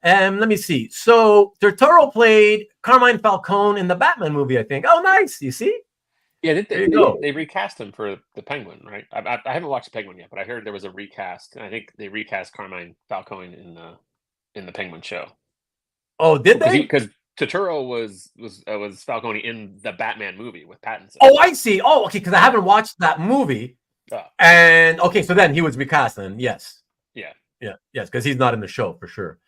Let me see. So Turturro played Carmine Falcone in the Batman movie, I think. Oh, nice. You see? Yeah, they recast him for the Penguin, right? I haven't watched the Penguin yet, but I heard there was a recast. And I think they recast Carmine Falcone in the Penguin show. Oh, did they? Because Turturro was Falcone in the Batman movie with Pattinson. Oh, I see. Oh, okay, because I haven't watched that movie. And okay, so then he was recast then. Yes. Yeah. Yes, because he's not in the show for sure.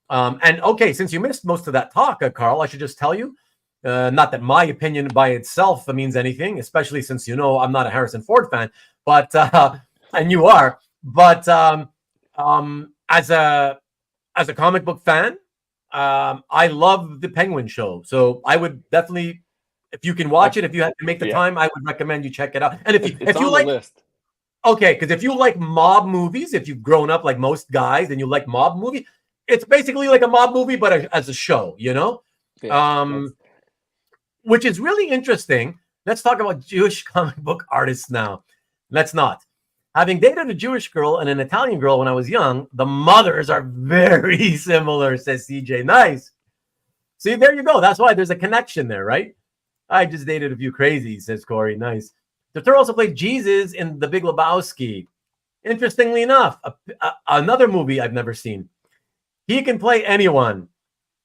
And okay, since you missed most of that talk, Carl, I should just tell you, not that my opinion by itself means anything, especially since I'm not a Harrison Ford fan, but and you are. But as a comic book fan, I love the Penguin show. So I would definitely, if you can watch it, if you have to make the time, I would recommend you check it out. And if you like, okay, because if you like mob movies, if you've grown up like most guys and you like mob movies, it's basically like a mob movie, but as a show, which is really interesting. Let's talk about Jewish comic book artists now. Let's not. Having dated a Jewish girl and an Italian girl when I was young, the mothers are very similar, says CJ. Nice. See, there you go. That's why there's a connection there, right? I just dated a few crazies, says Corey. Nice. Turturro also played Jesus in The Big Lebowski. Interestingly enough, another movie I've never seen. He can play anyone.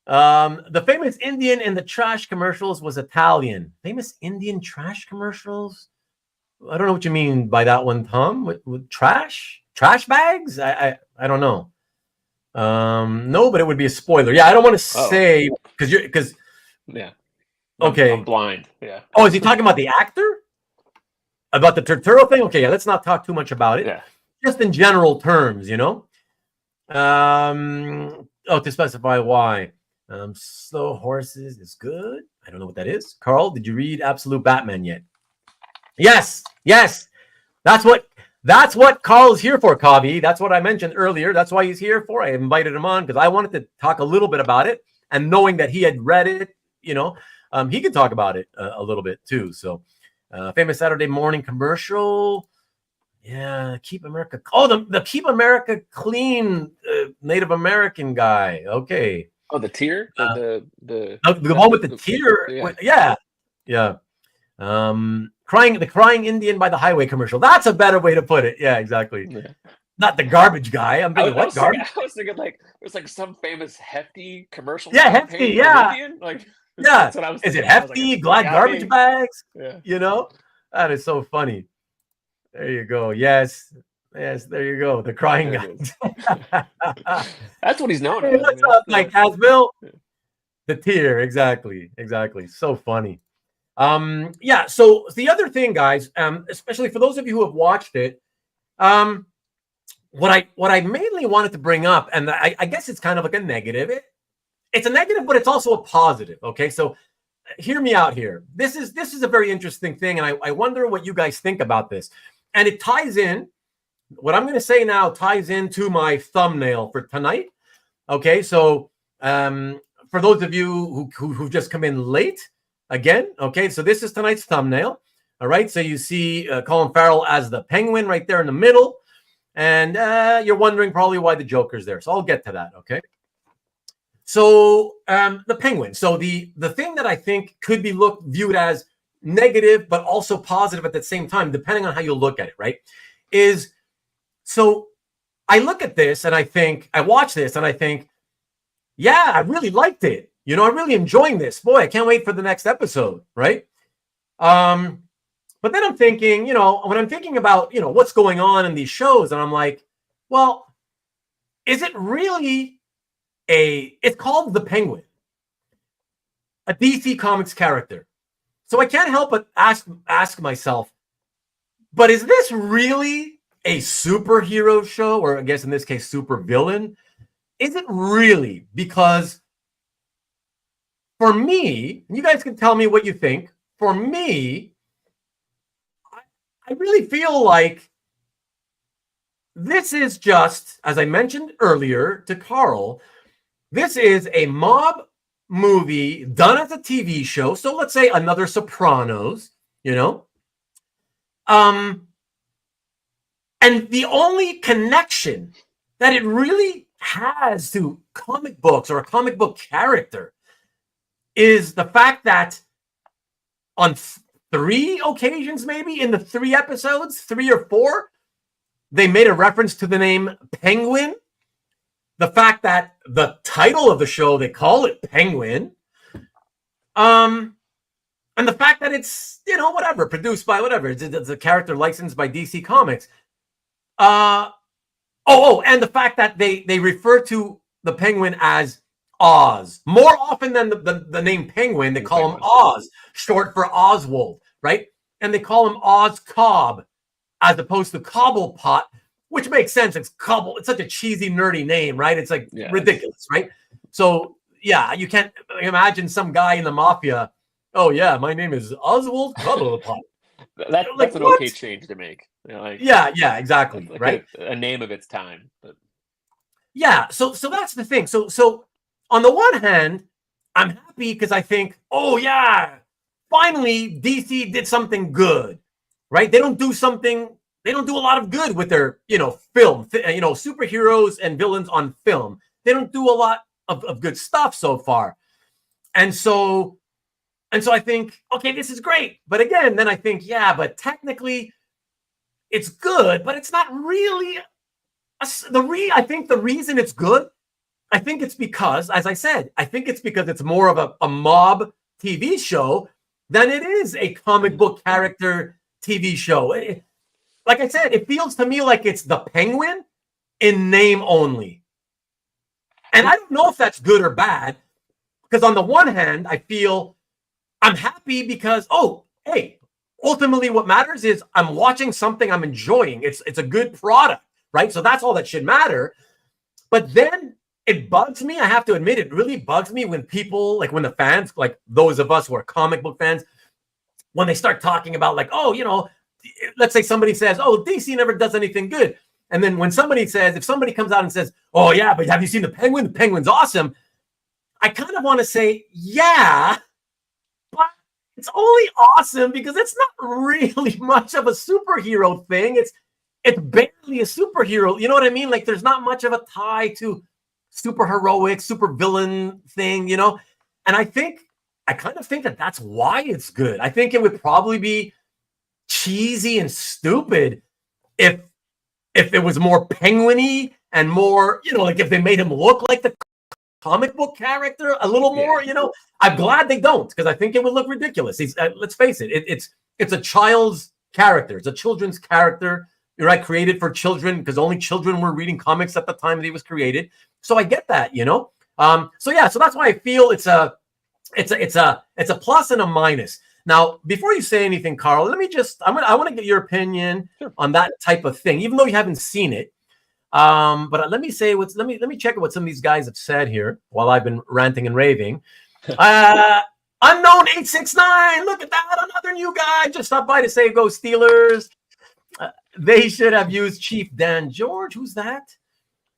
The famous Indian in the trash commercials was Italian. Famous Indian trash commercials? I don't know what you mean by that one, Tom. With trash bags? I don't know. No, but it would be a spoiler. Yeah, I don't want to say because yeah. Okay, I'm blind. Yeah. Oh, is he talking about the actor? About the Turturro thing? Okay, yeah. Let's not talk too much about it. Yeah. Just in general terms, to specify why. Slow horses is good. I don't know what that is. Carl, did you read Absolute Batman yet? Yes. That's what Carl is here for, Kavi. That's what I mentioned earlier. That's why he's here for. I invited him on because I wanted to talk a little bit about it, and knowing that he had read it, he could talk about it a little bit too. So, famous Saturday morning commercial. Yeah, Keep America. Oh, the Keep America Clean Native American guy. Okay. Oh, the tear. The one with the tear. Yeah. The crying Indian by the highway commercial. That's a better way to put it. Yeah, exactly. Yeah. Not the garbage guy. I'm thinking, what garbage? I was thinking like there's like some famous Hefty commercial. Yeah, Hefty. Yeah. Indian? Like, yeah. That's what I was thinking. Is it Hefty? Like, Glad garbage bags? Yeah. That is so funny. There you go. Yes. There you go. The crying guy. That's what he's known as. What's up, Mike Hasbill? The tear. Exactly. So funny. So the other thing, guys, especially for those of you who have watched it, what I mainly wanted to bring up, and I guess it's kind of like a negative. It's a negative, but it's also a positive. Okay, so hear me out here. This is a very interesting thing, and I wonder what you guys think about this. And it ties in. What I'm going to say now ties into my thumbnail for tonight. Okay, so For those of you who've just come in late, again, okay, so this is tonight's thumbnail. All right, so you see Colin Farrell as the Penguin right there in the middle. And you're wondering probably why the Joker's there. So I'll get to that, okay? So the Penguin. So the thing that I think could be viewed as negative, but also positive at the same time, depending on how you look at it, right? Is so I look at this and I watch this and I think, yeah, I really liked it. You know, I'm really enjoying this. Boy, I can't wait for the next episode, right? But then I'm thinking, you know, when I'm thinking about, you know, what's going on in these shows, and I'm like, well, is it really it's called the Penguin, a DC Comics character. So I can't help but ask myself, but is this really a superhero show, or I guess in this case, supervillain? Is it really? Because for me, and you guys can tell me what you think, for me, I really feel like this is just, as I mentioned earlier to Carl, this is a mob movie done as a TV show. So let's say another Sopranos, you know. And the only connection that it really has to comic books or a comic book character is the fact that on 3 occasions, maybe in the 3 episodes, 3 or 4, they made a reference to the name Penguin. The fact that the title of the show, they call it Penguin. And the fact that it's, you know, whatever, produced by whatever. It's a character licensed by DC Comics. And the fact that they refer to the Penguin as Oz. More often than the name Penguin, they call him Oz, short for Oswald, right? And they call him Oz Cobb as opposed to Cobblepot, which makes sense. It's Cobble. It's such a cheesy, nerdy name, right? It's like ridiculous, right? So, yeah, you can't imagine some guy in the mafia, oh, yeah, my name is Oswald Cobblepot. That's an okay change to make. You know, like, yeah, exactly, like right? A name of its time. But yeah, so that's the thing. So on the one hand, I'm happy because I think, oh yeah, finally DC did something good, right? They don't do a lot of good with their, you know, film, you know, superheroes and villains on film. They don't do a lot of good stuff so far. And so I think, okay, this is great. But again, then I think, yeah, but technically it's good, but it's not really I think the reason it's good, I think it's because, as I said, I think it's because it's more of a mob TV show than it is a comic book character TV show. Like I said, it feels to me like it's the Penguin in name only. And I don't know if that's good or bad, because on the one hand, I feel I'm happy because, oh, hey, ultimately what matters is I'm watching something I'm enjoying. It's a good product, right? So that's all that should matter. But then it bugs me. I have to admit, it really bugs me when people, like when the fans, like those of us who are comic book fans, when they start talking about like, oh, you know, let's say somebody says, oh, DC never does anything good. And then when somebody says, if somebody comes out and says, oh, yeah, but have you seen the Penguin? The Penguin's awesome. I kind of want to say, yeah, but it's only awesome because it's not really much of a superhero thing. It's barely a superhero. You know what I mean? Like there's not much of a tie to super heroic, super villain thing, you know? And I kind of think that that's why it's good. I think it would probably be cheesy and stupid if it was more penguin-y and more, you know, like if they made him look like the comic book character a little more, you know. I'm glad they don't, because I think it would look ridiculous. He's let's face it, it's a child's character. It's a children's character, right? Created for children, because only children were reading comics at the time that he was created. So I get that, you know. So that's why I feel it's a plus and a minus. Now, before you say anything, Carl, let me I want to get your opinion on that type of thing, even though you haven't seen it. But let me check what some of these guys have said here while I've been ranting and raving. Unknown 869, look at that, another new guy just stopped by to say go Steelers. They should have used Chief Dan George. Who's that?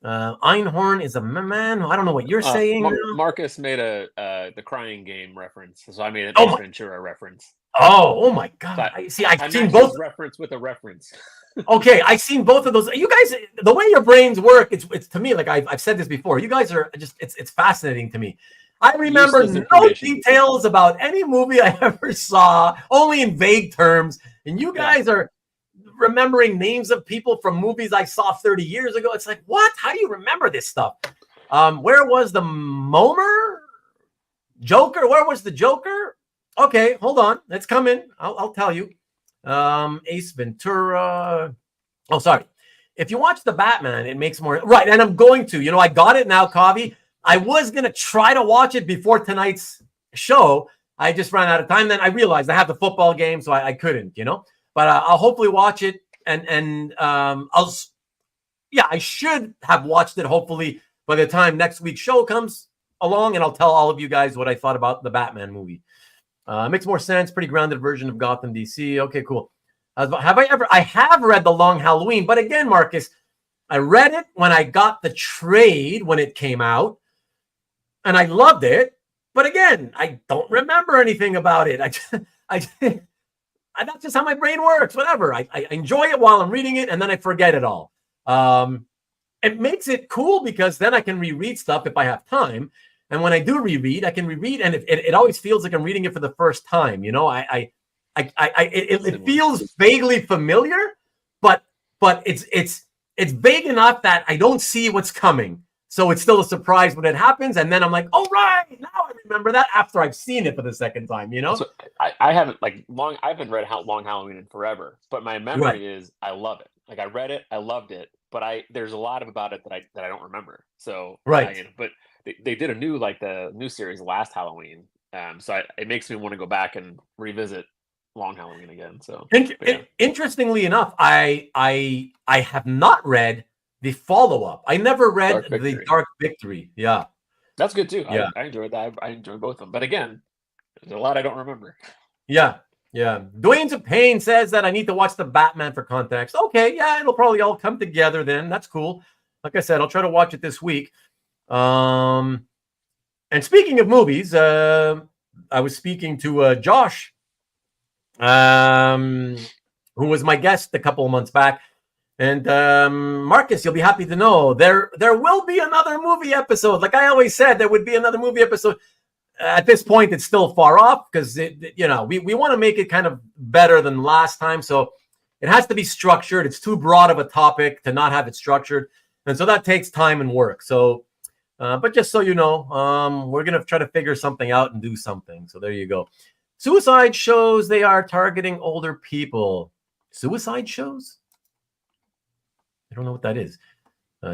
Einhorn is a man. I don't know what you're saying. Marcus made the Crying Game reference, so I made an Ace Ventura reference. Oh my God! So I've seen both. Reference with a reference. Okay, I've seen both of those. You guys, the way your brains work, it's to me like I've said this before. You guys are just it's fascinating to me. I remember no details about any movie I ever saw, only in vague terms. And you guys are remembering names of people from movies I saw 30 years ago. It's like, what? How do you remember this stuff? Where was the Momer? Joker? Where was the Joker? Okay, hold on. Let's come in. I'll tell you. Ace Ventura. Oh, sorry. If you watch the Batman, it makes more right. And I'm going to, I got it now, Kavi. I was going to try to watch it before tonight's show. I just ran out of time. Then I realized I have the football game, so I couldn't, but I'll hopefully watch it. And I should have watched it hopefully by the time next week's show comes along. And I'll tell all of you guys what I thought about the Batman movie. Makes more sense. Pretty grounded version of Gotham DC. Okay, cool. I have read The Long Halloween, but again, Marcus, I read it when I got the trade when it came out, and I loved it. But again, I don't remember anything about it. That's just how my brain works. Whatever. I enjoy it while I'm reading it, and then I forget it all. It makes it cool because then I can reread stuff if I have time. And when I do reread, I can reread, and it always feels like I'm reading it for the first time. It feels vaguely familiar, but it's vague enough that I don't see what's coming. So it's still a surprise when it happens, and then I'm like, oh right, now I remember that after I've seen it for the second time. So I haven't I haven't read Long Halloween in forever, but my memory is I love it. Like I read it, I loved it, but there's a lot about it that I don't remember. So but they did the new series last Halloween, so it makes me want to go back and revisit Long Halloween again. So interestingly enough, I have not read the follow-up. I never read the Dark Victory. Yeah, that's good too. Yeah. I enjoyed that. I enjoyed both of them, but again, there's a lot I don't remember. Yeah. Dwayne's of Pain says that I need to watch the Batman for context. Okay, yeah, it'll probably all come together then. That's cool. Like I said, I'll try to watch it this week. And speaking of movies, I was speaking to Josh, who was my guest a couple of months back. And Marcus, you'll be happy to know there will be another movie episode. Like I always said, there would be another movie episode. At this point, it's still far off because we want to make it kind of better than last time. So it has to be structured. It's too broad of a topic to not have it structured, and so that takes time and work. So, but just so you know, we're gonna try to figure something out and do something. So there you go. Suicide shows, they are targeting older people. Suicide shows? I don't know what that is.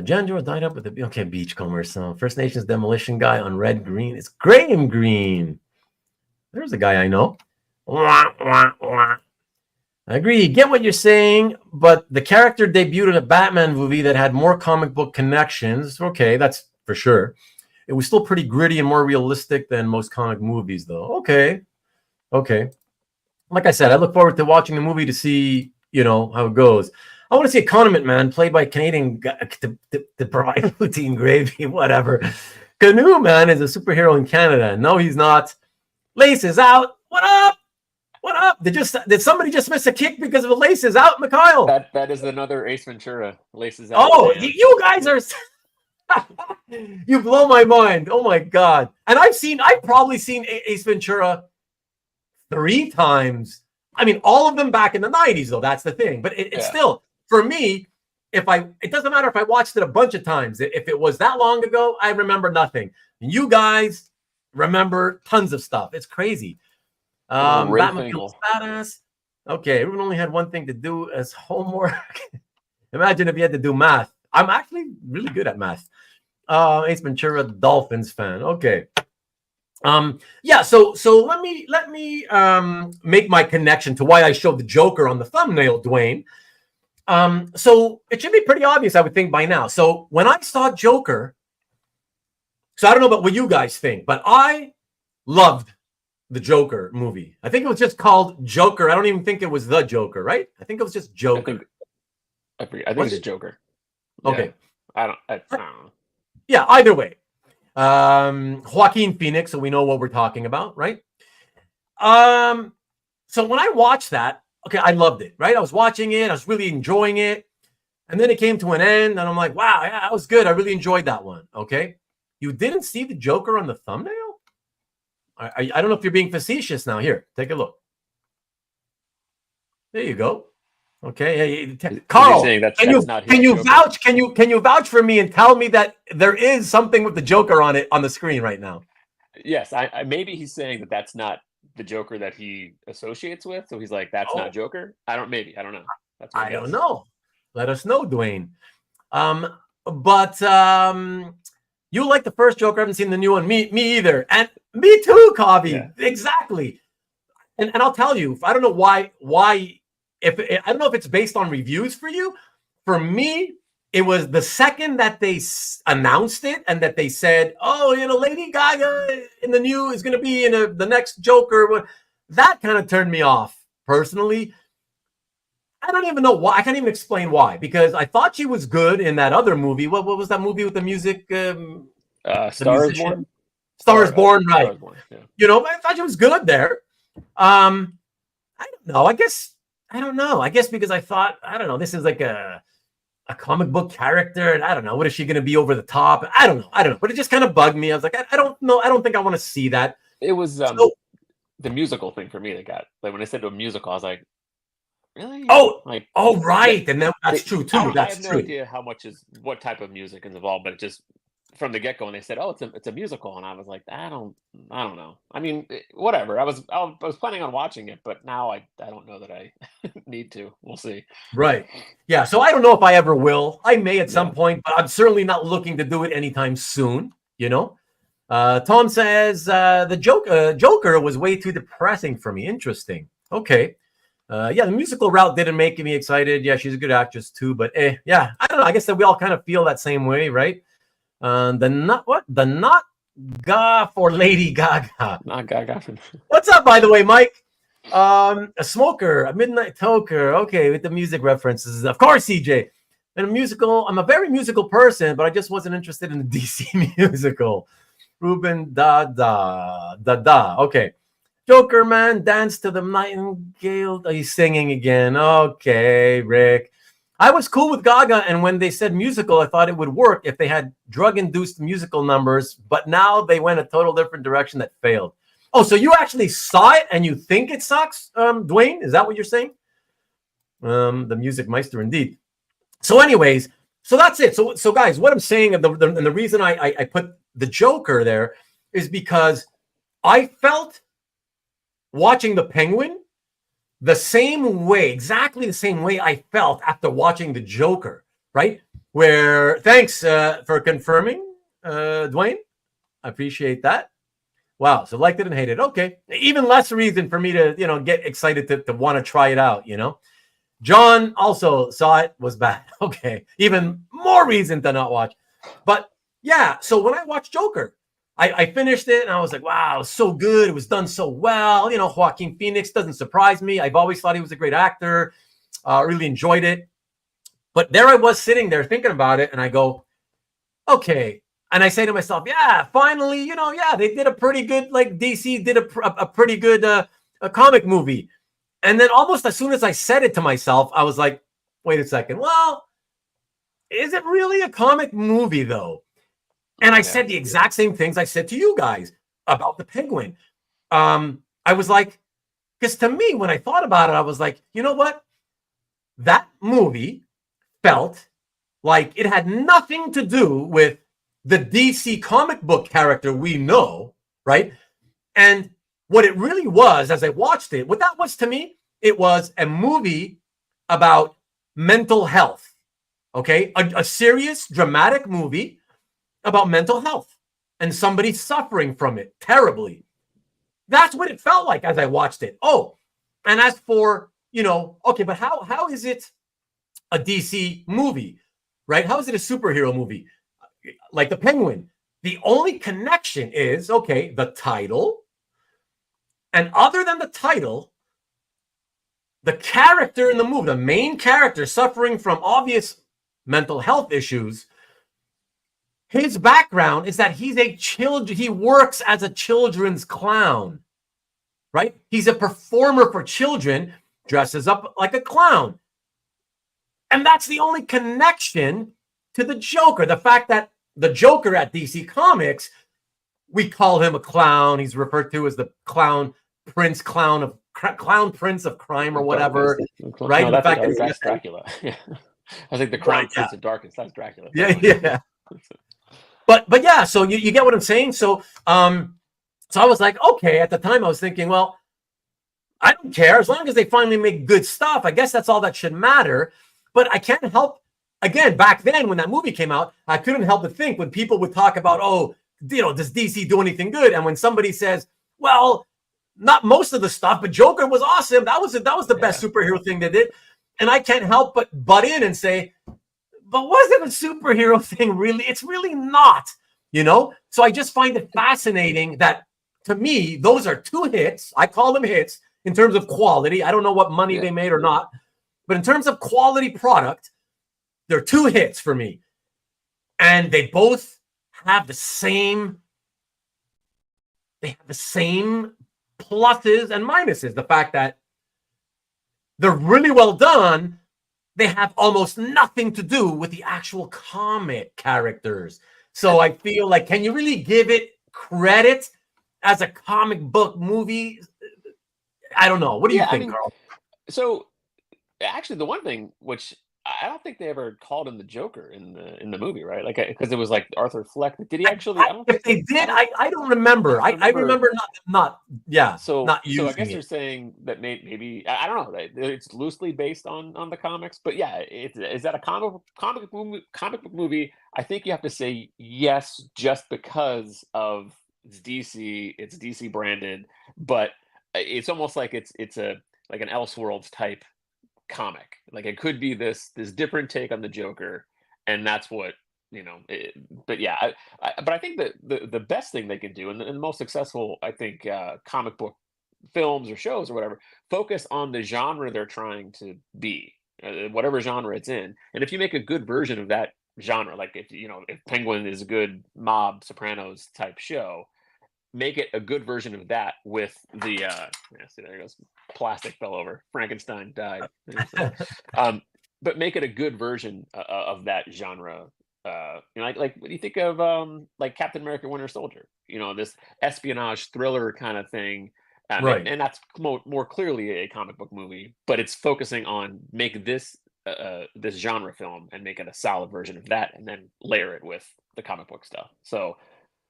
Jan George died up with the Beachcomber. So First Nations demolition guy on Red Green. It's Graham Greene. There's a guy I know. Wah, wah, wah. I agree. Get what you're saying, but the character debuted in a Batman movie that had more comic book connections. Okay, that's for sure. It was still pretty gritty and more realistic than most comic movies, though. Okay. Like I said, I look forward to watching the movie to see, how it goes. I want to see a condiment man played by a Canadian guy to provide poutine gravy, whatever. Canoe Man is a superhero in Canada. No, he's not. Laces out. What up? Did somebody just miss a kick because of the laces out, Mikhail? That is another Ace Ventura. Laces out. Oh, you guys are. You blow my mind. Oh my God. And I've probably seen Ace Ventura 3 times. I mean, all of them back in the 90s, though. That's the thing. But it's still, for me, it doesn't matter if I watched it a bunch of times. If it was that long ago, I remember nothing. You guys remember tons of stuff. It's crazy. Batman feels badass. Okay, everyone only had one thing to do as homework. Imagine if you had to do math. I'm actually really good at math. Ace Ventura, Dolphins fan. Okay. So let me make my connection to why I showed the Joker on the thumbnail, Dwayne. So it should be pretty obvious, I would think, by now. So when I saw Joker, so I don't know about what you guys think, but I loved the Joker movie. I think it was just called Joker. I don't even think it was the Joker, right? I think it was just Joker. I think it's Joker. Okay. I don't know. Yeah, either way. Joaquin Phoenix, so we know what we're talking about, right? So when I watched that, okay, I loved it, right? I was watching it, I was really enjoying it. And then it came to an end, and I'm like, wow, yeah, that was good. I really enjoyed that one. Okay. You didn't see the Joker on the thumbnail? I don't know if you're being facetious now. Here, take a look. There you go. Okay. Carl, can you vouch? Can you vouch for me and tell me that there is something with the Joker on it on the screen right now? Yes, I maybe he's saying that that's not the Joker that he associates with. So he's like, that's not Joker. I don't know. I don't know. Let us know, Dwayne. But you like the first Joker. I haven't seen the new one. Me either. And me too, Kavi. Yeah. Exactly. And I'll tell you, I don't know why. I don't know if it's based on reviews for you. For me, it was the second that they announced it and that they said, "Oh, Lady Gaga in the new is going to be in the next Joker." That kind of turned me off personally. I don't even know why. I can't even explain why, because I thought she was good in that other movie. What was that movie with the music? Star is Born. Star is Born, right? Star is Born, yeah. I thought she was good there. I don't know. I guess because I thought, this is like a comic book character, and I don't know. What is she going to be over the top? I don't know. But it just kind of bugged me. I was like, I don't know. I don't think I want to see that. It was the musical thing for me that got, like, when I said to a musical, I was like, really? Right. And that's true too. I have no idea what type of music is involved, but it just from the get go, and they said, "Oh, it's a musical," and I was like, I don't know. I mean, whatever. I was planning on watching it, but now I don't know that I need to. We'll see. Right. Yeah. So I don't know if I ever will. I may at some point, but I'm certainly not looking to do it anytime soon. Tom says the Joker was way too depressing for me. Interesting. Okay. The musical route didn't make me excited. Yeah, she's a good actress too, but I don't know. I guess that we all kind of feel that same way, right? The not ga for Lady Gaga. Not Gaga. What's up, by the way, Mike? A smoker, a midnight toker. Okay, with the music references, of course, CJ. And a musical. I'm a very musical person, but I just wasn't interested in the DC musical. Ruben da. Okay. Joker man, dance to the nightingale. Oh, he's singing again. Okay, Rick. I was cool with Gaga, and when they said musical, I thought it would work if they had drug-induced musical numbers, but now they went a total different direction that failed. Oh, so you actually saw it and you think it sucks, Dwayne? Is that what you're saying? The Music Meister, indeed. So anyways, so that's it. So guys, what I'm saying, and the reason I put the Joker there is because I felt watching the Penguin exactly the same way I felt after watching the Joker, right? Where, thanks for confirming, Dwayne. I appreciate that. Wow, so liked it and hated it. Okay, even less reason for me to, get excited to want to try it out, John also saw it, was bad. Okay, even more reason to not watch. But yeah, so when I watched Joker, I finished it and I was like, wow, it was so good. It was done so well. Joaquin Phoenix doesn't surprise me. I've always thought he was a great actor. Really enjoyed it. But there I was sitting there thinking about it, and I go, okay. And I say to myself, yeah, finally, they did a pretty good, like DC did a pretty good a comic movie. And then almost as soon as I said it to myself, I was like, wait a second. Well, is it really a comic movie though? And I said the exact same things I said to you guys about the Penguin. I was like, because to me, when I thought about it, I was like, you know what? That movie felt like it had nothing to do with the DC comic book character we know, right? And what it really was, as I watched it, what that was to me, it was a movie about mental health, okay? A serious, dramatic movie about mental health and somebody suffering from it terribly. That's what it felt like as I watched it. Oh, and as for, okay, but how is it a DC movie, right? How is it a superhero movie? Like the Penguin. The only connection is, okay, the title. And other than the title, the character in the movie, the main character suffering from obvious mental health issues, his background is that he works as a children's clown, right? He's a performer for children, dresses up like a clown. And that's the only connection to the Joker. The fact that the Joker at DC Comics, we call him a clown. He's referred to as the clown prince of crime or whatever, right? No, that's Dracula. Yeah. I think the crown prince of darkness. That's Dracula. Yeah. But yeah, so you get what I'm saying. So I was like, okay. At the time, I was thinking, well, I don't care as long as they finally make good stuff. I guess that's all that should matter. But I can't help. Again, back then when that movie came out, I couldn't help but think when people would talk about, oh, does DC do anything good? And when somebody says, well, not most of the stuff, but Joker was awesome. That was the best superhero thing they did. And I can't help but butt in and say, but was it a superhero thing really? It's really not, So I just find it fascinating that, to me, those are two hits. I call them hits in terms of quality. I don't know what money they made or not, but in terms of quality product, they're two hits for me. And they both have the same pluses and minuses. The fact that they're really well done, they have almost nothing to do with the actual comic characters. So I feel like, can you really give it credit as a comic book movie? I don't know. What do you think, Carl? So actually, the one thing which I don't think they ever called him the Joker in the movie, right? Like, because it was like Arthur Fleck. Did he actually? If they did, I don't remember. I remember not. Yeah. So not I guess you're saying that maybe I don't know. It's loosely based on the comics, but yeah, is that a comic book movie? I think you have to say yes, just because of it's DC branded, but it's almost like it's like an Elseworlds type comic. Like, it could be this different take on the Joker, and that's what but yeah, but I think that the best thing they can do, and the most successful, I think, comic book films or shows or whatever, focus on the genre they're trying to be, whatever genre it's in. And if you make a good version of that genre, like if Penguin is a good mob Sopranos type show, make it a good version of that with the see, there goes, plastic fell over, Frankenstein died. But make it a good version of that genre. Like what do you think of like Captain America Winter Soldier, this espionage thriller kind of thing, right? And that's more clearly a comic book movie, but it's focusing on make this genre film and make it a solid version of that, and then layer it with the comic book stuff. So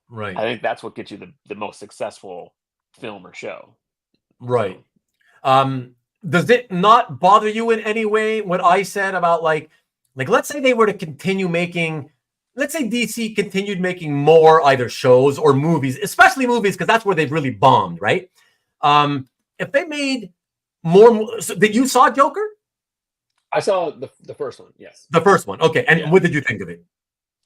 right, I think that's what gets you the most successful film or show. Right. Does it not bother you in any way what I said about like let's say they were to continue making, let's say DC continued making more either shows or movies, especially movies, because that's where they've really bombed, right? If they made more, so that you saw Joker? I saw the first one, yes. The first one, okay. And what did you think of it?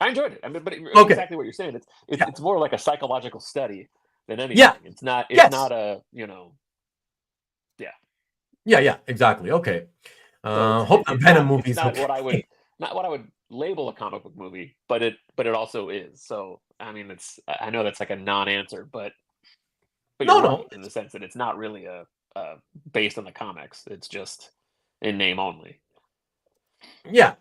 I enjoyed it. I mean, but exactly what you're saying. It's more like a psychological study than anything. Yeah. It's not a Yeah, exactly. Okay. Hope the Venom movies. Not what I would label a comic book movie, but it also is. So I mean, I know that's like a non-answer, but you're right, in the sense that it's not really a based on the comics. It's just in name only. Yeah.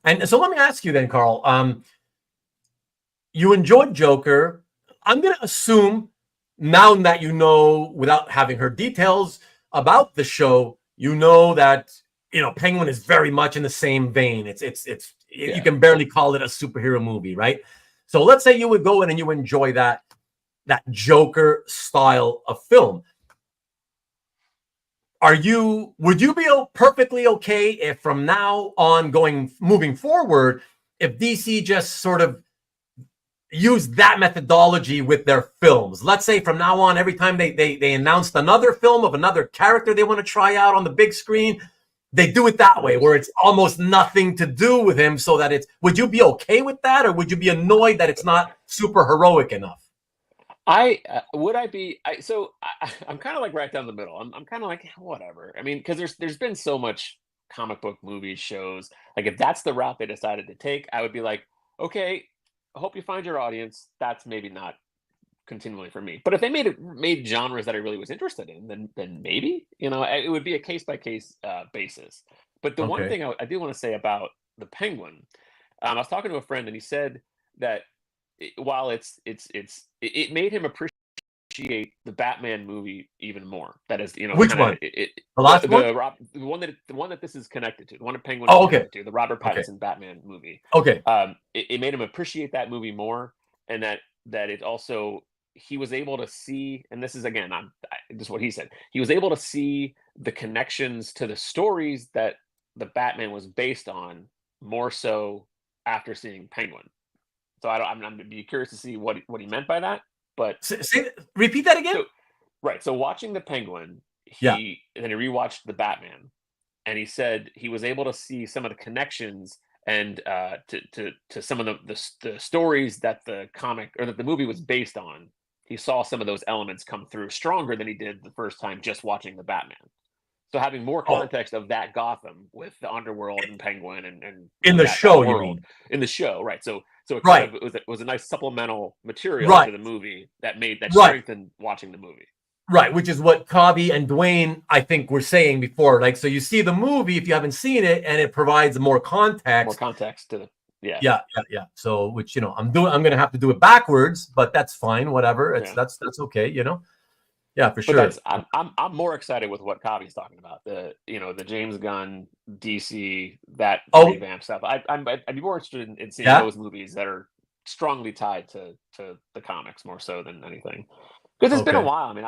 And so let me ask you then, Carl. You enjoyed Joker. I'm going to assume, now that you know, without having heard details about the show, that Penguin is very much in the same vein. You can barely call it a superhero movie, right? So let's say you would go in and you enjoy that Joker style of film. Would you be perfectly okay if from now on moving forward, if DC just sort of use that methodology with their films? Let's say from now on, every time they announced another film of another character they want to try out on the big screen, they do it that way, where it's almost nothing to do with him, so that would you be okay with that, or would you be annoyed that it's not super heroic enough? I'm kind of like right down the middle. I'm kind of like, whatever. I mean, because there's been so much comic book movies, shows. Like, if that's the route they decided to take, I would be like, okay, hope you find your audience. That's maybe not continually for me. But if they made genres that I really was interested in, then maybe, it would be a case by case basis. But the one thing I do want to say about the Penguin, I was talking to a friend and he said that while it made him appreciate the Batman movie even more. That is, which one? The last one? The one that this is connected to, the one that Penguin is connected to, the Robert Pattinson Batman movie. Okay. It made him appreciate that movie more, and that it also, he was able to see, and this is again, this is what he said. He was able to see the connections to the stories that the Batman was based on more so after seeing Penguin. So I'm gonna be curious to see what he meant by that. But repeat that again. So watching the Penguin, and then he rewatched the Batman, and he said he was able to see some of the connections and to some of the stories that the comic or that the movie was based on. He saw some of those elements come through stronger than he did the first time just watching the Batman. So having more context of that Gotham with the underworld and Penguin and in the show, you mean? In the show, right? So it kind of was a nice supplemental material to the movie that strengthened watching the movie. Right, which is what Kavi and Dwayne, I think, were saying before. Like, so you see the movie if you haven't seen it, and it provides more context. More context to the yeah. So, which I'm gonna have to do it backwards, but that's fine. Whatever. That's okay. Yeah, for sure. I'm more excited with what Kavi's talking about. The James Gunn DC that revamp stuff. I'd be more interested in seeing those movies that are strongly tied to the comics more so than anything. Because it's been a while. I mean,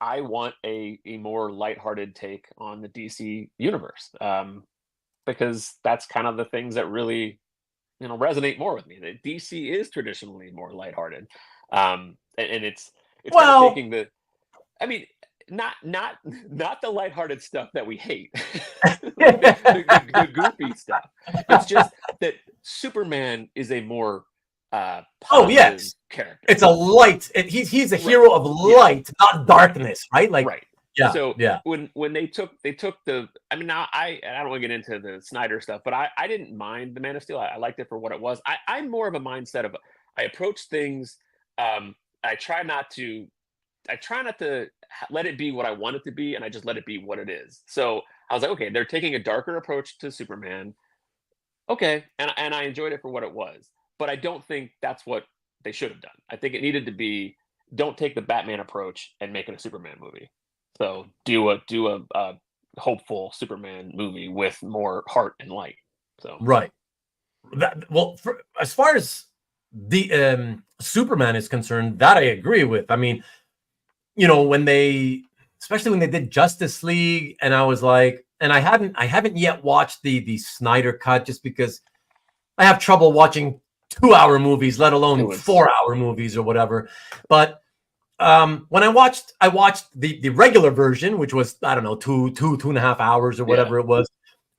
I want a more lighthearted take on the DC universe. Because that's kind of the things that really resonate more with me. That DC is traditionally more lighthearted. And it's kind of taking the, I mean, not the lighthearted stuff that we hate, the goofy stuff. It's just that Superman is a more positive character. It's a light. He's a hero of light, not darkness, right? Like, yeah. So when they took the, I mean, now I don't want to get into the Snyder stuff, but I didn't mind the Man of Steel. I liked it for what it was. I'm more of a mindset of I approach things. I try not to let it be what I want it to be, and I just let it be what it is. So I was like, okay, they're taking a darker approach to Superman. Okay, and I enjoyed it for what it was. But I don't think that's what they should have done. I think it needed to be, don't take the Batman approach and make it a Superman movie. So do a hopeful Superman movie with more heart and light. So as far as the Superman is concerned, that I agree with. I mean, especially when they did Justice League, and I was like, and I haven't yet watched the Snyder cut just because I have trouble watching 2-hour movies, let alone 4-hour movies or whatever. But when I watched the regular version, which was, I don't know, 2.5 hours or whatever it was,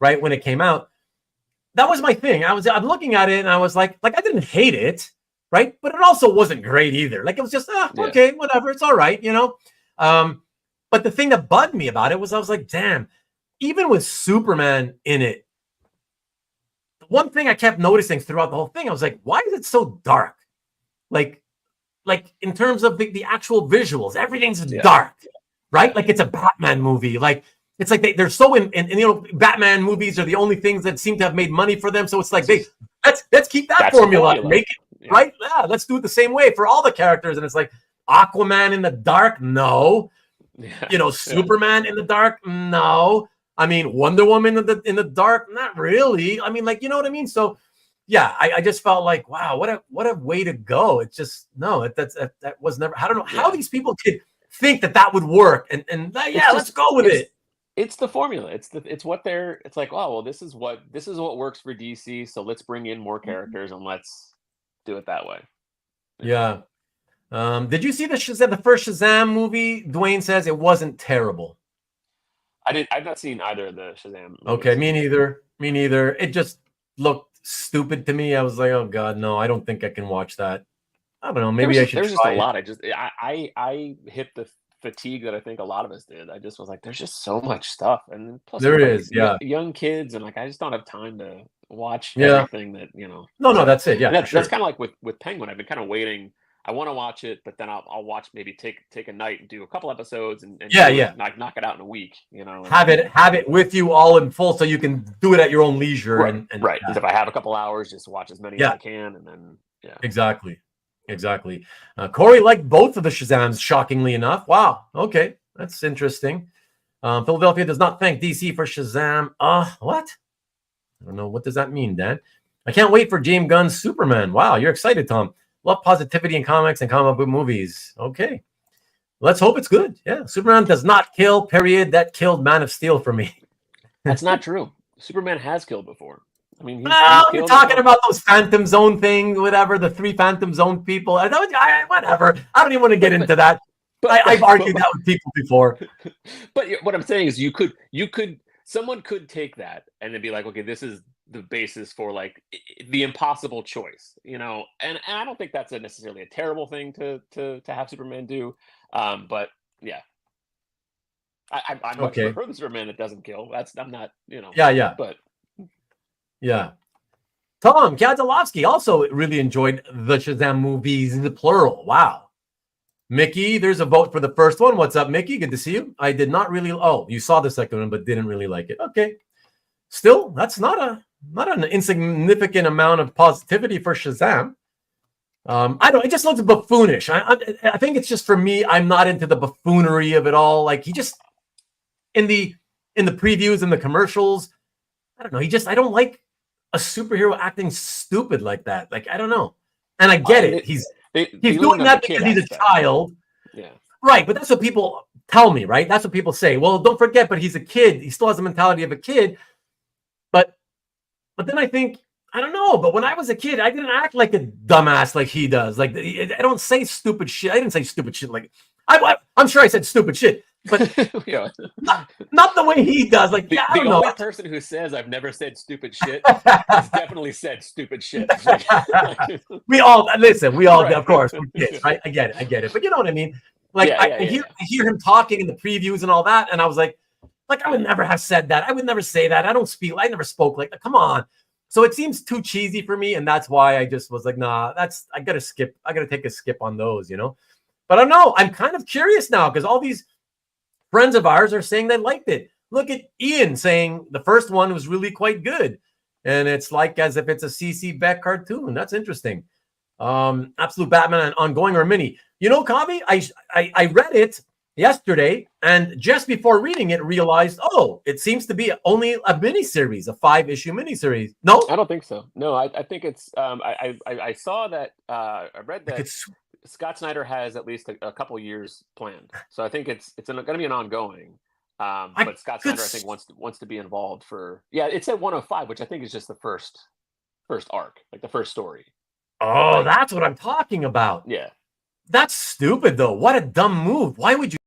right when it came out. That was my thing. I'm looking at it and I was like I didn't hate it, right? But it also wasn't great either. Like, it was just okay, whatever, it's all right, But the thing that bugged me about it was I was like, damn, even with Superman in it, one thing I kept noticing throughout the whole thing, I was like, why is it so dark? Like in terms of the actual visuals, everything's dark, right? Like, it's a Batman movie. Like, it's like they're so in Batman movies are the only things that seem to have made money for them. So it's like, let's keep that formula, make it right. Yeah, let's do it the same way for all the characters. And it's like, Aquaman in the dark, no. Superman in the dark, no. I mean, Wonder Woman in the dark, not really. I mean, like, you know what I mean? So, yeah, I just felt like, wow, what a way to go. It's just that was never. I don't know how these people could think that would work. And let's go with it. It's the formula. It's like, oh well, this is what works for DC. So let's bring in more characters and let's do it that way. Yeah. Did you see the first Shazam movie? Dwayne says it wasn't terrible. I've not seen either of the Shazam movies. Okay, me neither. It just looked stupid to me. I was like, oh god, no, I don't think I can watch that. I don't know. Maybe I should. There's just a lot. I hit the fatigue that I think a lot of us did. I just was like, there's just so much stuff, and plus there is, yeah, young kids, and like I just don't have time to watch yeah. everything that No, So, that's it. Yeah, and for sure. that's kind of like with Penguin. I've been kind of waiting. I want to watch it, but then I'll watch, maybe take a night and do a couple episodes, and Yeah. knock it out in a week. And, have it with you all in full, so you can do it at your own leisure. Right, and right. And if I have a couple hours, just watch as many as I can, and then exactly. Corey liked both of the Shazams, shockingly enough. Wow. Okay, that's interesting. Philadelphia does not thank DC for Shazam. What? I don't know. What does that mean, Dan? I can't wait for James Gunn's Superman. Wow, you're excited, Tom. Love positivity in comics and comic book movies. Okay. Let's hope it's good. Yeah. Superman does not kill, period. That killed Man of Steel for me. That's not true. Superman has killed before. I mean, you're talking about those Phantom Zone thing, whatever, the 3 Phantom Zone people. Whatever. I don't even want to get into that. I've argued that with people before. But what I'm saying is someone could take that and then be like, okay, this is the basis for like the impossible choice, and I don't think that's necessarily a terrible thing to have Superman do. But yeah, I much prefer the Superman that doesn't kill. I'm not, Yeah. But yeah. Tom Kadzalowski also really enjoyed the Shazam movies, the plural. Wow. Mickey, there's a vote for the first one. What's up, Mickey? Good to see you. I did not really. Oh, you saw the second one, but didn't really like it. Okay. Still, that's not an insignificant amount of positivity for Shazam. I don't. It just looks buffoonish. I think it's just for me. I'm not into the buffoonery of it all. Like he just in the previews and the commercials. I don't know. I don't like a superhero acting stupid like that. Like I don't know. And I get it. He's doing that because he's a child. Yeah. Right, but that's what people tell me, right? That's what people say. Well, don't forget, but he's a kid. He still has the mentality of a kid. But then I think, I don't know, but when I was a kid, I didn't act like a dumbass like he does. Like, I don't say stupid shit. I didn't say stupid shit. Like, I'm sure I said stupid shit, but not the way he does. Like, I don't know. The only person who says I've never said stupid shit has definitely said stupid shit. We all, right. Of course, we're kids, right? I get it. But you know what I mean? Like, I hear him talking in the previews and all that, and I was like, I would never have said that. I would never say that. I never spoke like that. Come on. So it seems too cheesy for me, and that's why I just was like, nah, I gotta skip. I gotta take a skip on those, But I don't know. I'm kind of curious now because all these friends of ours are saying they liked it. Look at Ian saying the first one was really quite good, and it's like as if it's a CC Beck cartoon. That's interesting. Absolute Batman ongoing or mini. Kavi, I read it yesterday, and just before reading it, realized, it seems to be only a miniseries, a 5-issue miniseries. No, I don't think so. No, I think it's. I saw that. I read that Scott Snyder has at least a couple years planned, so I think it's going to be an ongoing. But Scott Snyder, I think, wants to be involved for. Yeah, it said 105, which I think is just the first arc, like the first story. Oh, that's what I'm talking about. Yeah. That's stupid, though. What a dumb move. Why would you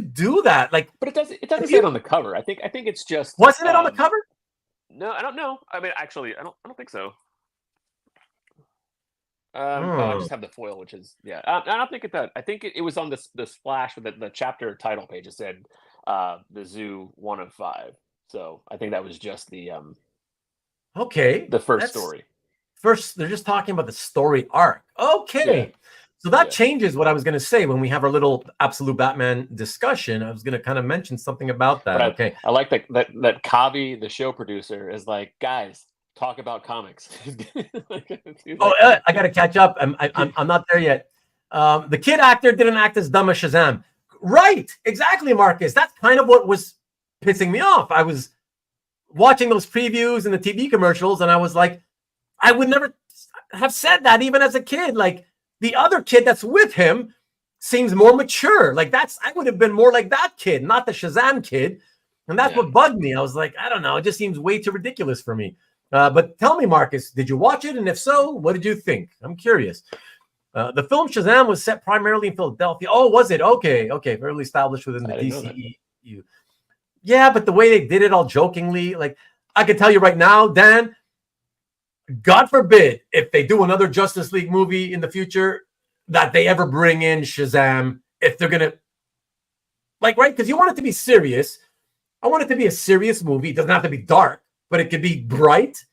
do that? Like, but it doesn't say it on the cover. I think it's just. Wasn't it on the cover? No, I don't know. I mean, actually, I don't think so. I just have the foil, which is I don't think it does. I think it was on the splash with the chapter title page. It said the Zoo 1 of 5. So I think that was just the the first story. First, they're just talking about the story arc. Okay. Yeah. So that changes what I was going to say when we have our little Absolute Batman discussion. I was going to kind of mention something about that. Okay. I like that Kavi, the show producer, is like, guys, talk about comics. I got to catch up. I'm not there yet. The kid actor didn't act as dumb as Shazam. Right. Exactly, Marcus. That's kind of what was pissing me off. I was watching those previews and the TV commercials, and I was like, I would never have said that even as a kid. Like the other kid that's with him seems more mature. Like I would have been more like that kid, not the Shazam kid. And that's what bugged me. I was like, I don't know. It just seems way too ridiculous for me. But tell me, Marcus, did you watch it? And if so, what did you think? I'm curious. The film Shazam was set primarily in Philadelphia. Oh, was it? Okay. Fairly established within the DCEU. Yeah, but the way they did it all jokingly, like I can tell you right now, Dan, God forbid if they do another Justice League movie in the future, that they ever bring in Shazam if they're gonna right? Because you want it to be serious. I want it to be a serious movie. It doesn't have to be dark, but it could be bright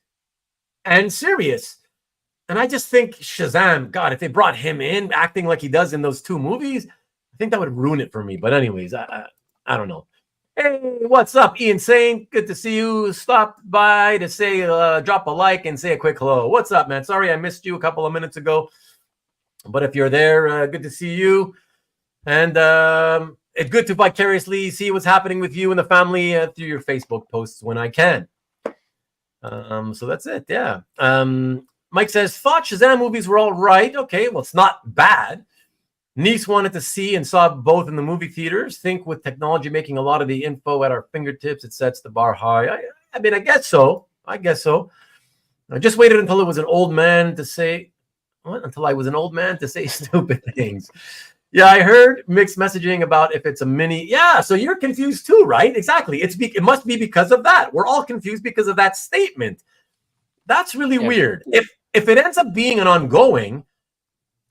and serious. And I just think Shazam, God, if they brought him in acting like he does in those 2 movies, I think that would ruin it for me. But anyways, I don't know. Hey, what's up, Ian Sane? Good to see you. Stopped by to say, drop a like and say a quick hello. What's up, man? Sorry I missed you a couple of minutes ago. But if you're there, good to see you. And it's good to vicariously see what's happening with you and the family through your Facebook posts when I can. So that's it. Yeah. Mike says, thought Shazam movies were all right. Okay, well, it's not bad. Niece wanted to see and saw both in the movie theaters. Think with technology making a lot of the info at our fingertips, it sets the bar high. I mean, I guess so. I just waited until it was an old man to say, what? Until I was an old man to say stupid things. Yeah, I heard mixed messaging about if it's a mini. Yeah, so you're confused too, right? Exactly. It must be because of that. We're all confused because of that statement. That's really weird. If it ends up being an ongoing,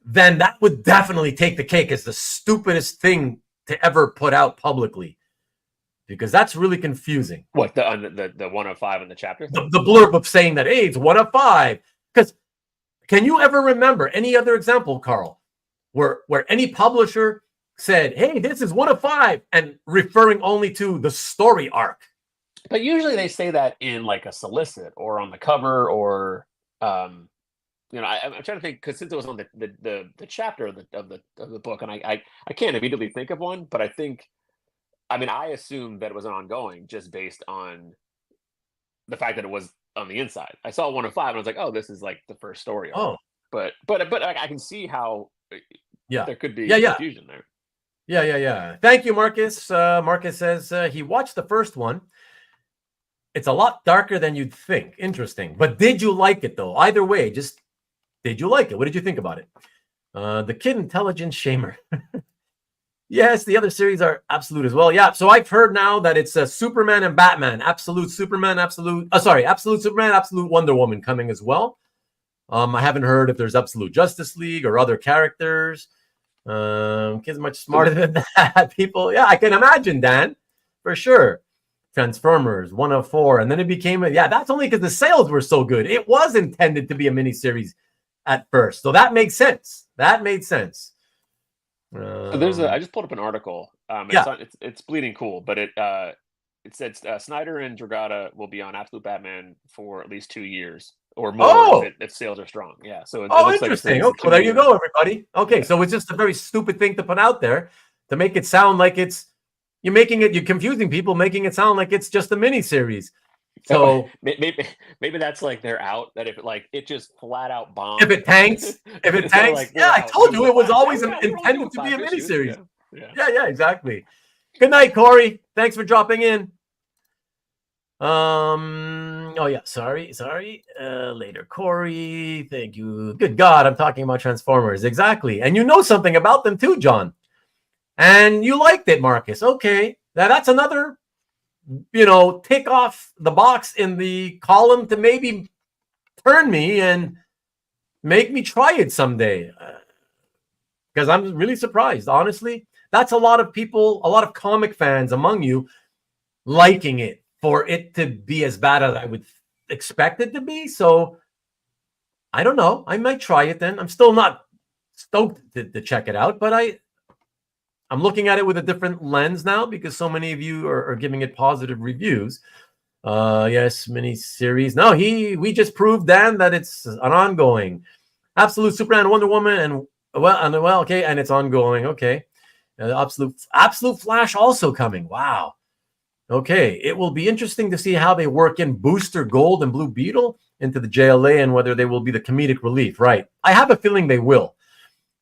then that would definitely take the cake as the stupidest thing to ever put out publicly, because that's really confusing. What, the 1 of 5 in the chapter? The blurb of saying that, hey, it's 1 of 5. Because can you ever remember any other example, Carl, where any publisher said, hey, this is 1 of 5, and referring only to the story arc? But usually they say that in like a solicit or on the cover, or I'm trying to think, because since it was on the chapter of the book, and I can't immediately think of one, but I assumed that it was an ongoing just based on the fact that it was on the inside. I saw 1 of 5 and I was like, oh, this is like the first story. Oh, but I can see how there could be confusion there. Yeah. Thank you, Marcus. Marcus says he watched the first one. It's a lot darker than you'd think. Interesting. But did you like it, though? Either way, just did you like it? What did you think about it? The Kid Intelligence Shamer. Yes, the other series are absolute as well. Yeah, so I've heard now that it's Superman and Batman. Absolute Superman, Absolute Superman, Absolute Wonder Woman coming as well. I haven't heard if there's Absolute Justice League or other characters. Kids much smarter than that, people. Yeah, I can imagine, Dan, for sure. Transformers, 1 of 4, and then it became that's only because the sales were so good. It was intended to be a miniseries at first, so that makes sense. So I just pulled up an article. It's bleeding cool, but it said Snyder and Dragotta will be on Absolute Batman for at least 2 years or more if sales are strong. Yeah, so it looks interesting. Like well, there you go, everybody. Okay, so it's just a very stupid thing to put out there to make it sound like you're confusing people, making it sound like it's just a mini series. So maybe that's like they're out, that if it just flat out bombs. If it tanks, I told you it was always intended to be a mini series. Yeah, exactly. Good night, Corey. Thanks for dropping in. Sorry. Later, Corey. Thank you. Good God, I'm talking about Transformers. Exactly. And you know something about them too, John. And you liked it, Marcus. Okay. Now that's another, tick off the box in the column to maybe turn me and make me try it someday. Because I'm really surprised, honestly. That's a lot of people, a lot of comic fans among you liking it for it to be as bad as I would expect it to be. So I don't know. I might try it then. I'm still not stoked to check it out, but I'm looking at it with a different lens now because so many of you are giving it positive reviews. Yes, mini-series. No, we just proved, Dan, that it's an ongoing. Absolute Superman, Wonder Woman, and okay, and it's ongoing. Okay. Absolute Flash also coming. Wow. Okay. It will be interesting to see how they work in Booster Gold and Blue Beetle into the JLA and whether they will be the comedic relief. Right. I have a feeling they will.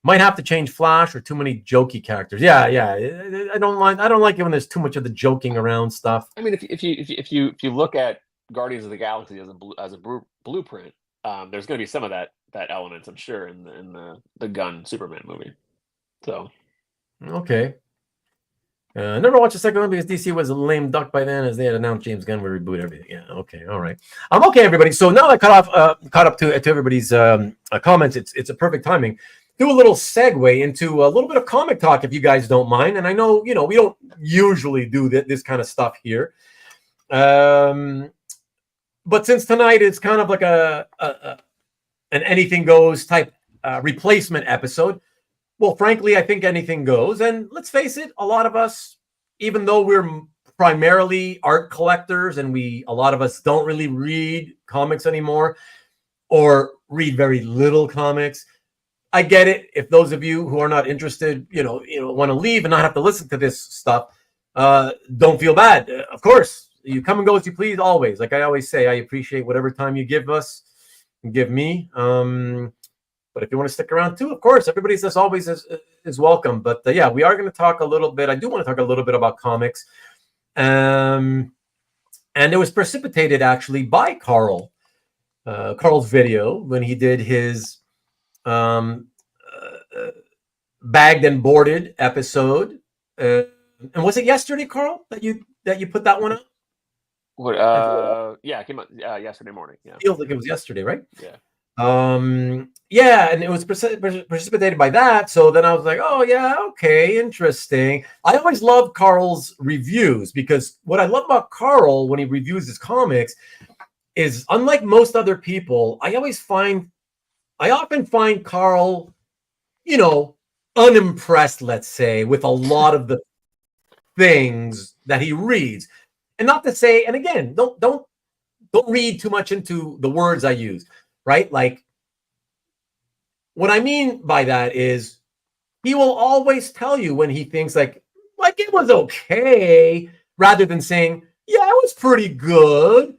Might have to change Flash or too many jokey characters. Yeah. I don't like it when there's too much of the joking around stuff. I mean, if you look at Guardians of the Galaxy as a blueprint, there's going to be some of that elements, I'm sure, in the Gunn Superman movie. So, okay. Never watched the second one because DC was a lame duck by then, as they had announced James Gunn would reboot everything. Yeah. Okay. All right. I'm okay, everybody. So now I caught up to everybody's comments. It's a perfect timing. do a little segue into a little bit of comic talk, if you guys don't mind. And I know, we don't usually do this kind of stuff here. But since tonight is kind of like an anything goes type replacement episode, well, frankly, I think anything goes. And let's face it, a lot of us, even though we're primarily art collectors and a lot of us don't really read comics anymore or read very little comics. I get it. If those of you who are not interested, want to leave and not have to listen to this stuff, don't feel bad. Of course, you come and go as you please always. Like I always say, I appreciate whatever time you give us and give me. But if you want to stick around too, of course, everybody's as always is welcome. But yeah, we are going to talk a little bit. I do want to talk a little bit about comics. And it was precipitated actually by Carl's video when he did his bagged and boarded episode. And was it yesterday, Carl, that you put that one up? What? Yeah, it came out yesterday morning. Yeah, feels like it was yesterday, right? Yeah. Yeah, and it was precipitated by that. So then I was like, oh yeah, okay, interesting. I always love Carl's reviews because what I love about Carl when he reviews his comics is, unlike most other people, I often find Carl, unimpressed, let's say, with a lot of the things that he reads. And not to say, and again, don't read too much into the words I use, right? Like, what I mean by that is he will always tell you when he thinks like it was okay, rather than saying, yeah, it was pretty good.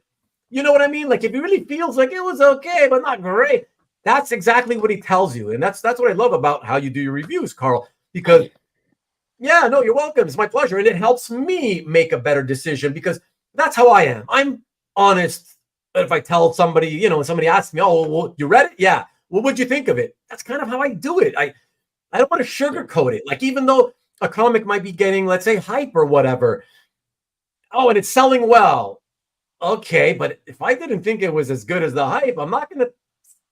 You know what I mean? Like if he really feels like it was okay, but not great, that's exactly what he tells you. And that's what I love about how you do your reviews, Carl, because yeah, no, you're welcome. It's my pleasure. And it helps me make a better decision because that's how I am. I'm honest. If I tell somebody, somebody asks me, oh, well, you read it? Yeah. Well, what'd you think of it? That's kind of how I do it. I don't want to sugarcoat it. Like, even though a comic might be getting, let's say, hype or whatever. Oh, and it's selling well. Okay, but if I didn't think it was as good as the hype, I'm not going to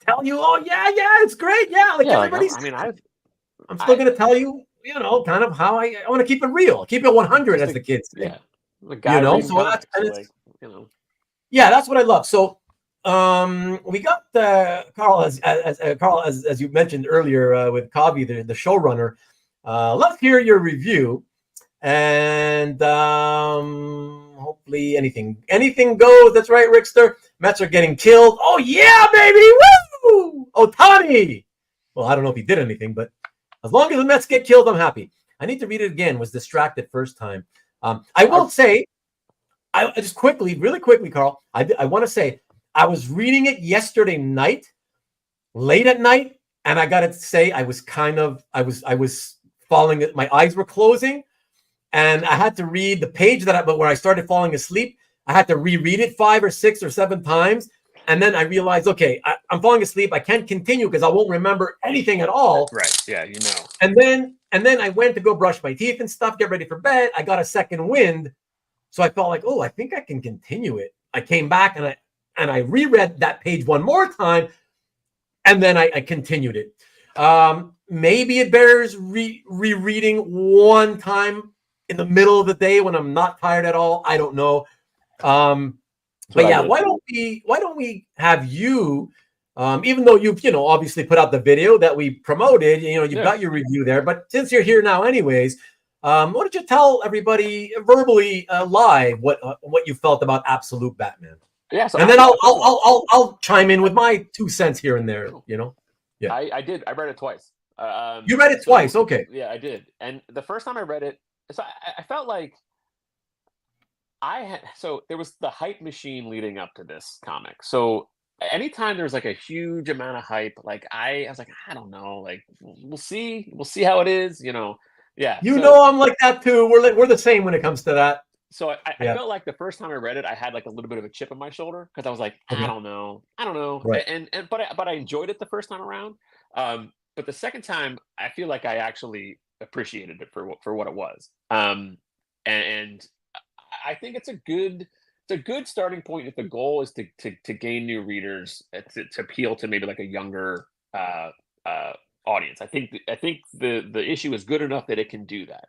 tell you, oh, yeah, it's great. Yeah, like everybody's. I'm still going to tell you, kind of how I want to keep it real. Keep it 100, as the kids say. Yeah. The guy so that's kind of, yeah, that's what I love. So we got Carl, as you mentioned earlier, with Kavi, the showrunner. Let's hear your review, and hopefully anything goes. That's right, Rickster. Mets are getting killed. Oh yeah, baby! Woo! Ohtani. Well, I don't know if he did anything, but as long as the Mets get killed, I'm happy. I need to read it again. Was distracted first time. I will say, I just really quickly, Carl. I want to say, I was reading it yesterday night, late at night, and I got to say, I was falling. My eyes were closing, and I had to read the page where I started falling asleep. I had to reread it 5 or 6 or 7 times, and then I realized, okay, I'm falling asleep. I can't continue because I won't remember anything at all. Right? Yeah, And then I went to go brush my teeth and stuff, get ready for bed. I got a second wind, so I felt like, oh, I think I can continue it. I came back and I reread that page one more time, and then I continued it. Maybe it bears rereading one time in the middle of the day when I'm not tired at all. I don't know. But yeah, why don't we have you? Even though you've obviously put out the video that we promoted, you've got your review there. But since you're here now, anyways, why don't you tell everybody verbally live what you felt about Absolute Batman? Yeah, so and then I'll chime in with my 2 cents here and there. Yeah, I did. I read it twice. You read it twice, okay? Yeah, I did. And the first time I read it, so I felt like so there was the hype machine leading up to this comic. So anytime there's like a huge amount of hype, like I was like, I don't know, like we'll see how it is, Yeah. I'm like that too. We're the same when it comes to that. So I felt like the first time I read it, I had like a little bit of a chip on my shoulder because I was like, I don't know. Right. But I enjoyed it the first time around. But the second time, I feel like I actually appreciated it for what it was. And I think it's a good starting point if the goal is to gain new readers, to appeal to maybe like a younger audience. I think the issue is good enough that it can do that.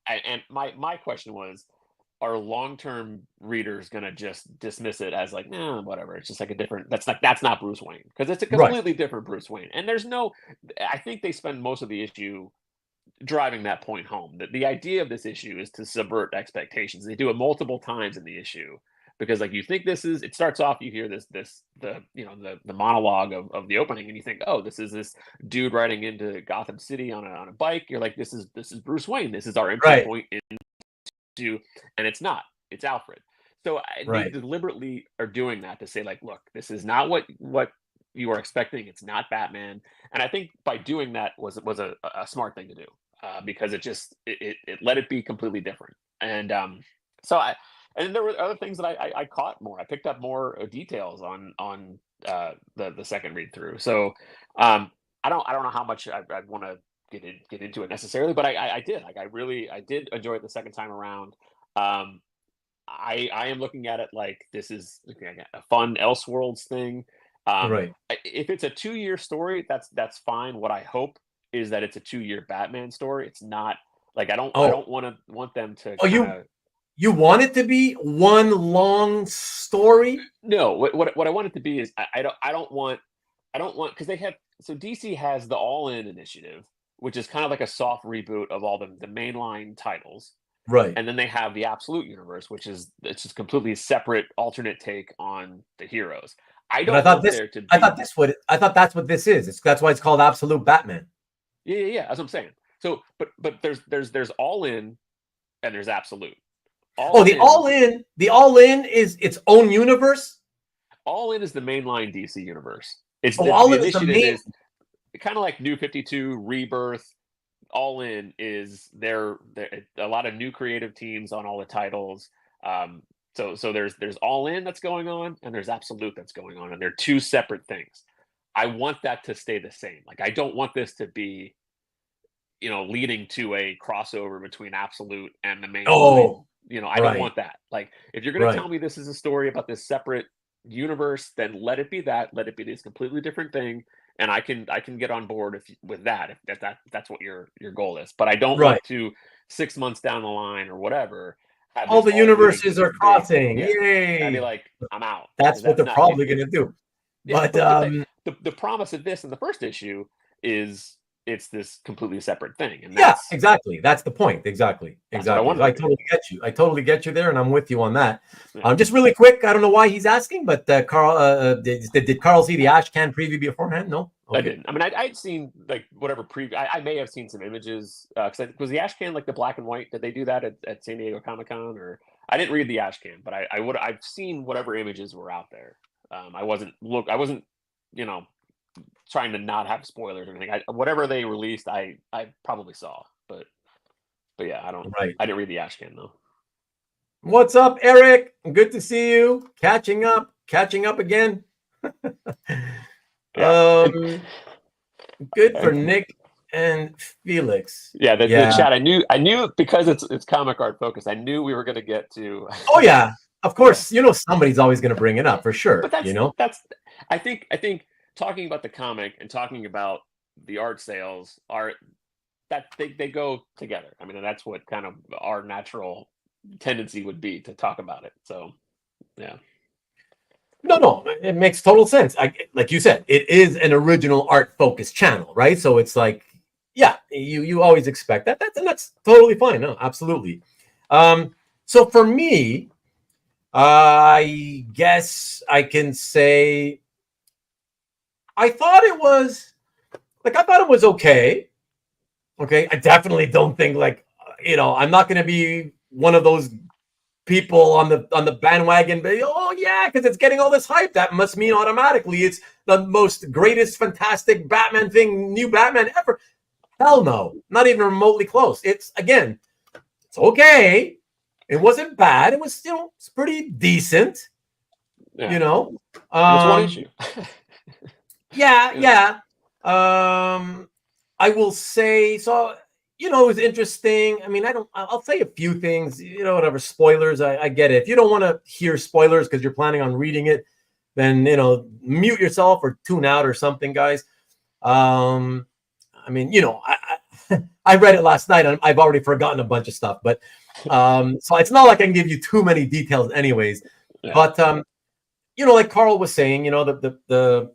And my question was, are long-term readers gonna just dismiss it as like, nah, whatever? It's just like a different. That's not Bruce Wayne, because it's a Right. completely different Bruce Wayne. And there's no. I think they spend most of the issue driving that point home. That the idea of this issue is to subvert expectations. They do it multiple times in the issue, because like you think this is. It starts off, you hear the monologue of the opening, and you think, oh, this is this dude riding into Gotham City on a bike. You're like, this is Bruce Wayne. This is our entry Right. point into, and it's not. It's Alfred. So they Right. deliberately are doing that to say like, look, this is not what you are expecting. It's not Batman. And I think by doing that was a smart thing to do, because it let it be completely different. And so I and there were other things that I caught more. I picked up more details on the second read through. So I don't know how much I want to get into it necessarily, but I did. Like I did enjoy it the second time around. Um, I am looking at it like this is a fun Elseworlds thing. Right. If it's a 2-year story, that's fine. What I hope is that it's a 2-year Batman story. It's not like I Oh. don't want them to Oh, kind of. you want it to be one long story? No, what I want it to be is I don't want, because they have, so DC has the All In initiative, which is kind of like a soft reboot of all the mainline titles. Right. And then they have the Absolute Universe, which is it's just completely separate alternate take on the heroes. I But I don't thought want this. there to I thought be. that's what this is. That's why it's called Absolute Batman. Yeah, that's what I'm saying. So, but there's All In and there's Absolute. Oh, the All In is its own universe. All In is the mainline DC universe. It's Oh, All the In is the initiative main. is kind of like New 52, Rebirth. All In is there a lot of new creative teams on all the titles. So there's All In that's going on, and there's Absolute that's going on, and they're two separate things. I want that to stay the same. Like I don't want this to be, leading to a crossover between Absolute and the main line. Oh, I don't right. want that. Like if you're going to Right. tell me this is a story about this separate universe, then let it be that. Let it be this completely different thing, and I can get on board with that if that's what your goal is. But I don't Right. want to 6 months down the line or whatever have All this the all leading to universes this are big, crossing. yeah. I'd be Yay. like, I'm out, because That's what that's they're not probably it. going to do. Yeah, But but the promise of this in the first issue is it's this completely separate thing, and yeah, that's exactly. That's the point. Exactly. that's what I Exactly. wanted I to be. totally get you. I totally get you there, and I'm with you on that. Yeah. Just really quick. I don't know why he's asking, but Carl, did Carl see the Ashcan preview beforehand? No. I Okay. didn't. I mean, I'd seen like whatever preview. I may have seen some images, because was the Ashcan like the black and white? Did they do that at San Diego Comic Con? Or I didn't read the Ashcan, but I've seen whatever images were out there. I wasn't you know trying to not have spoilers or anything. Whatever they released, I probably saw, but yeah, Right. I didn't read the Ashcan though. What's up, Eric? Good to see you. Catching up again. Yeah. Good for Nick and Felix. Yeah, the Yeah. chat. I knew because it's comic art focused. I knew we were going to get to. Oh yeah, of Yeah. course. Somebody's always going to bring it up for sure. But that's I think talking about the comic and talking about the art sales are that they go together. I mean, that's what kind of our natural tendency would be to talk about it. So yeah. No, it makes total sense. Like you said, it is an original art focused channel, right? So it's like, yeah, you always expect that. That's totally fine. No, absolutely. So for me, I guess I can say I thought it was okay. Okay, I definitely don't think I'm not going to be one of those people on the bandwagon, but oh yeah, because it's getting all this hype. That must mean automatically it's the most greatest, fantastic Batman thing, new Batman ever. Hell no, not even remotely close. It's okay. It wasn't bad. It was it's pretty decent. Yeah. And it's one issue. yeah. I will say so. It was interesting. I mean, I'll say a few things, whatever spoilers. I get it. If you don't want to hear spoilers because you're planning on reading it, then, mute yourself or tune out or something, guys. I mean, you know, I read it last night and I've already forgotten a bunch of stuff, but so it's not like I can give you too many details anyways. Yeah. But you know, like Carl was saying, you know, the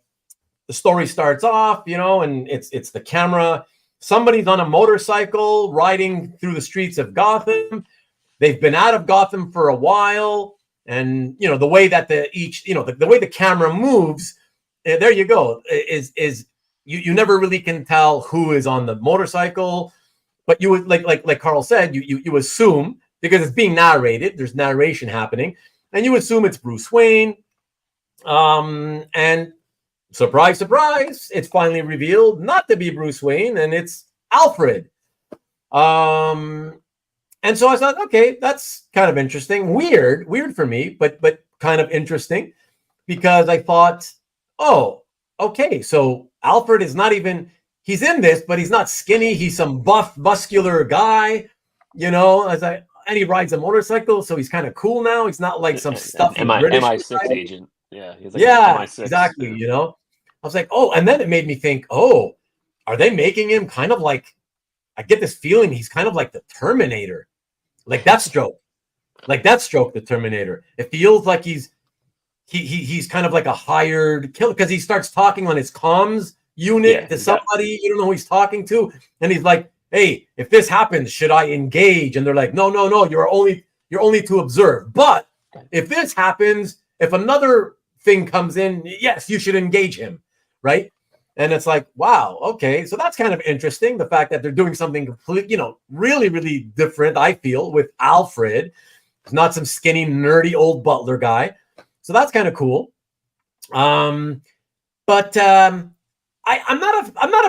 story starts off, you know, and it's the camera. Somebody's on a motorcycle riding through the streets of Gotham. They've been out of Gotham for a while, and you know the way that the way the camera moves. There you go. Is you never really can tell who is on the motorcycle, but you would like Carl said, you assume because it's being narrated. There's narration happening, and you assume it's Bruce Wayne. And surprise, surprise, it's finally revealed not to be Bruce Wayne, and it's Alfred. And so I thought, okay, that's kind of interesting. Weird for me, but kind of interesting because I thought, oh, okay, so Alfred is not even, he's in this, but he's not skinny. He's some buff, muscular guy, you know, and he rides a motorcycle, so he's kind of cool now. He's not like some stuffy MI6 agent. Yeah, he's like MI6. Exactly, you know. I was like, oh, and then it made me think, oh, are they making him kind of like, I get this feeling he's kind of like the Terminator. Like Deathstroke, the Terminator. It feels like he's kind of like a hired killer because he starts talking on his comms unit to somebody you don't know who he's talking to, and he's like, "Hey, if this happens, should I engage?" And they're like, "No, you're only to observe. But if this happens, if another thing comes in, yes, you should engage him, right?" And it's like, wow, okay. So that's kind of interesting. The fact that they're doing something complete, you know, really, really different, I feel, with Alfred. He's not some skinny, nerdy old butler guy. So that's kind of cool. I'm not a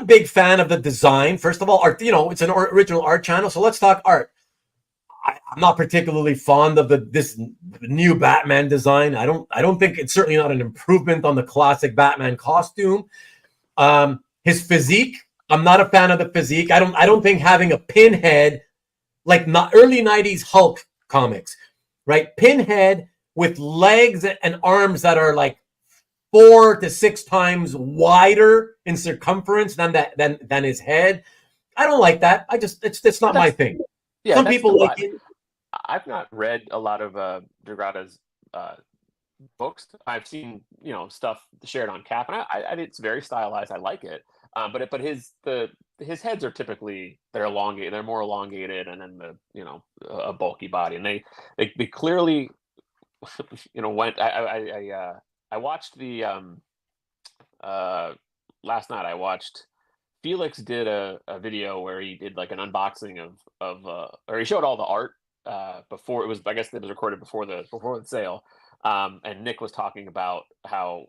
big fan of the design. First of all, art, you know, it's an original art channel. So let's talk art. I'm not particularly fond of this new Batman design. I don't think it's certainly not an improvement on the classic Batman costume. His physique, I'm not a fan of the physique. I don't think having a pinhead like early 90s Hulk comics, right? Pinhead with legs and arms that are like 4 to 6 times wider in circumference than his head. I don't like that. It's not my thing. Yeah, some people like it. I've not read a lot of Degrada's books. I've seen, you know, stuff shared on Cap, and it's very stylized. I like it, but his heads are typically they're elongated. They're more elongated, and then a bulky body, and they clearly, you know, went. I watched the last night. I watched Felix did a video where he did like an unboxing or he showed all the art before it was. I guess it was recorded before the sale. And Nick was talking about how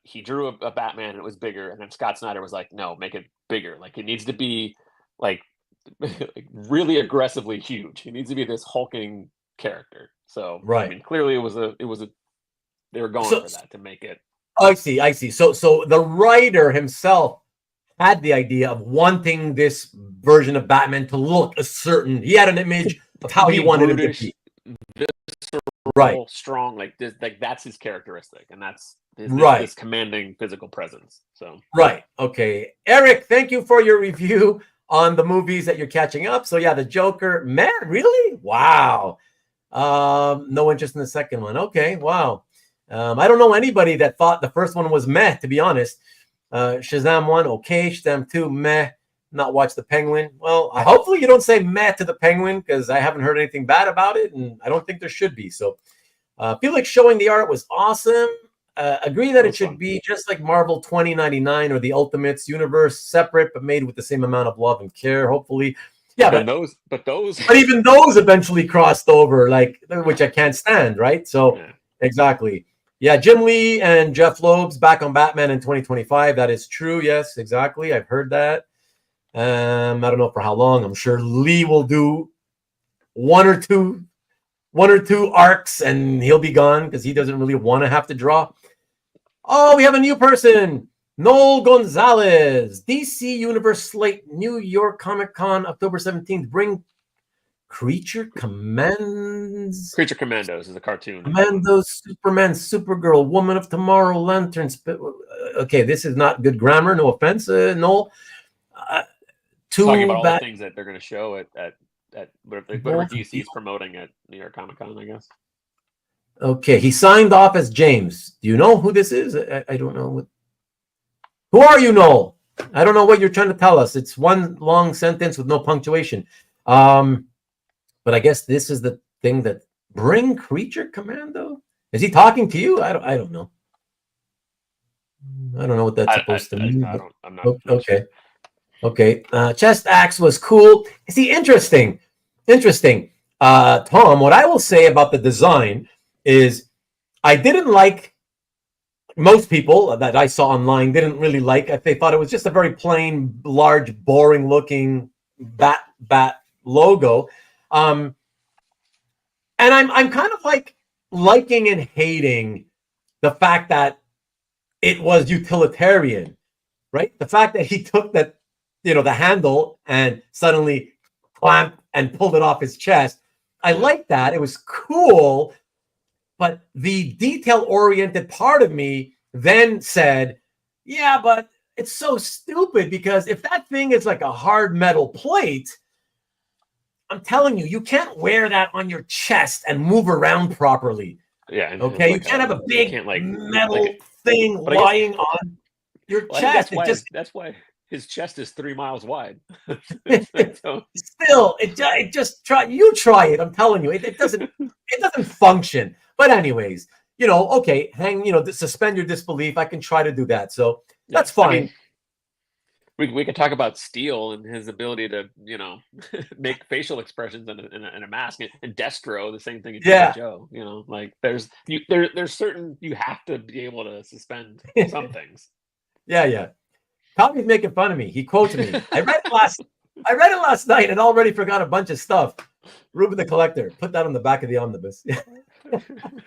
he drew a Batman and it was bigger, and then Scott Snyder was like, "No, make it bigger. Like it needs to be like really aggressively huge. It needs to be this hulking character." So right. I mean, clearly it was a they were going for that to make it. I see. So the writer himself had the idea of wanting this version of Batman to look a certain. He had an image of how he wanted British, it to be. Right, strong, like this, like that's his characteristic, and that's his commanding physical presence. So right, okay, Eric, thank you for your review on the movies that you're catching up. So yeah, the Joker, man, really? Wow. No interest in the second one. Okay, wow. I don't know anybody that thought the first one was meh, to be honest. Shazam 1, okay. Shazam 2, meh. Not watch the Penguin. Well, hopefully you don't say meh to the Penguin because I haven't heard anything bad about it, and I don't think there should be. So Felix showing the art was awesome. Agree that it should be just like Marvel 2099 or the Ultimates universe, separate but made with the same amount of love and care, hopefully. Yeah, but even those eventually crossed over, like, which I can't stand, right? So yeah. Exactly. Yeah, Jim Lee and Jeff Loeb's back on Batman in 2025. That is true. Yes, exactly. I've heard that. I don't know for how long. I'm sure Lee will do one or two arcs and he'll be gone because he doesn't really want to have to draw. Oh, we have a new person. Noel Gonzalez, DC Universe slate, New York Comic Con, October 17th. Bring Creature Commandos. Creature Commandos is a cartoon. Commandos, Superman, Supergirl, Woman of Tomorrow, Lanterns. Okay, this is not good grammar. No offense, Noel. Talking about all the things that they're going to show at whatever DC is promoting at New York Comic Con, I guess. Okay, he signed off as James. Do you know who this is? I don't know. Who are you, Noel? I don't know what you're trying to tell us. It's one long sentence with no punctuation. But I guess this is the thing that bring Creature Commando. Is he talking to you? I don't know. I don't know what that's supposed to mean. I'm not. Okay. Sure. Okay. Chest Axe was cool. See, interesting. Tom, what I will say about the design is I didn't like, most people that I saw online didn't really like. They thought it was just a very plain, large, boring looking bat logo. And I'm kind of like liking and hating the fact that it was utilitarian, right? The fact that he took that, the handle and suddenly clamped and pulled it off his chest. I like that. It was cool. But the detail-oriented part of me then said, yeah, but it's so stupid because if that thing is like a hard metal plate, I'm telling you, you can't wear that on your chest and move around properly. Yeah. Okay. You can't have a big metal thing lying on your chest. That's why his chest is 3 miles wide. Still, you try it. I'm telling you, it doesn't function. But anyways, okay, suspend your disbelief. I can try to do that. So that's fine. We could talk about Steel and his ability to, make facial expressions in a mask, and Destro, the same thing. Yeah. Joe, there's certain, you have to be able to suspend some things. Yeah. Tommy's making fun of me. He quotes me. I read it last night and already forgot a bunch of stuff. Ruben the Collector. Put that on the back of the omnibus.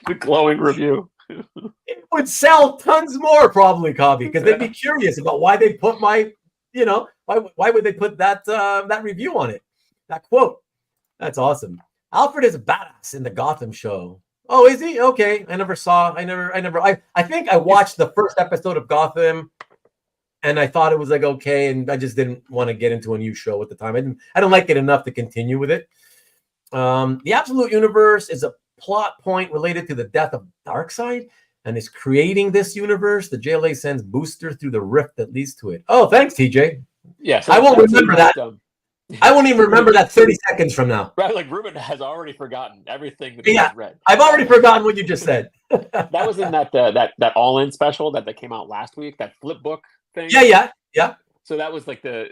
The glowing review. It would sell tons more, probably, Cobby, because they'd be curious about why they put my, why would they put that review on it? That quote. That's awesome. Alfred is a badass in the Gotham show. Oh, is he? Okay. I think I watched the first episode of Gotham and I thought it was like, okay. And I just didn't want to get into a new show at the time. I didn't like it enough to continue with it. The Absolute Universe is a plot point related to the death of Darkseid and is creating this universe. The JLA sends Booster through the rift that leads to it. Oh, thanks, TJ. Yeah. So I won't remember that. I won't even remember that 30 seconds from now. Right, like Ruben has already forgotten everything that he has read. I've already forgotten what you just said. That was in that all-in special that came out last week, that flip book thing. Yeah. So that was like to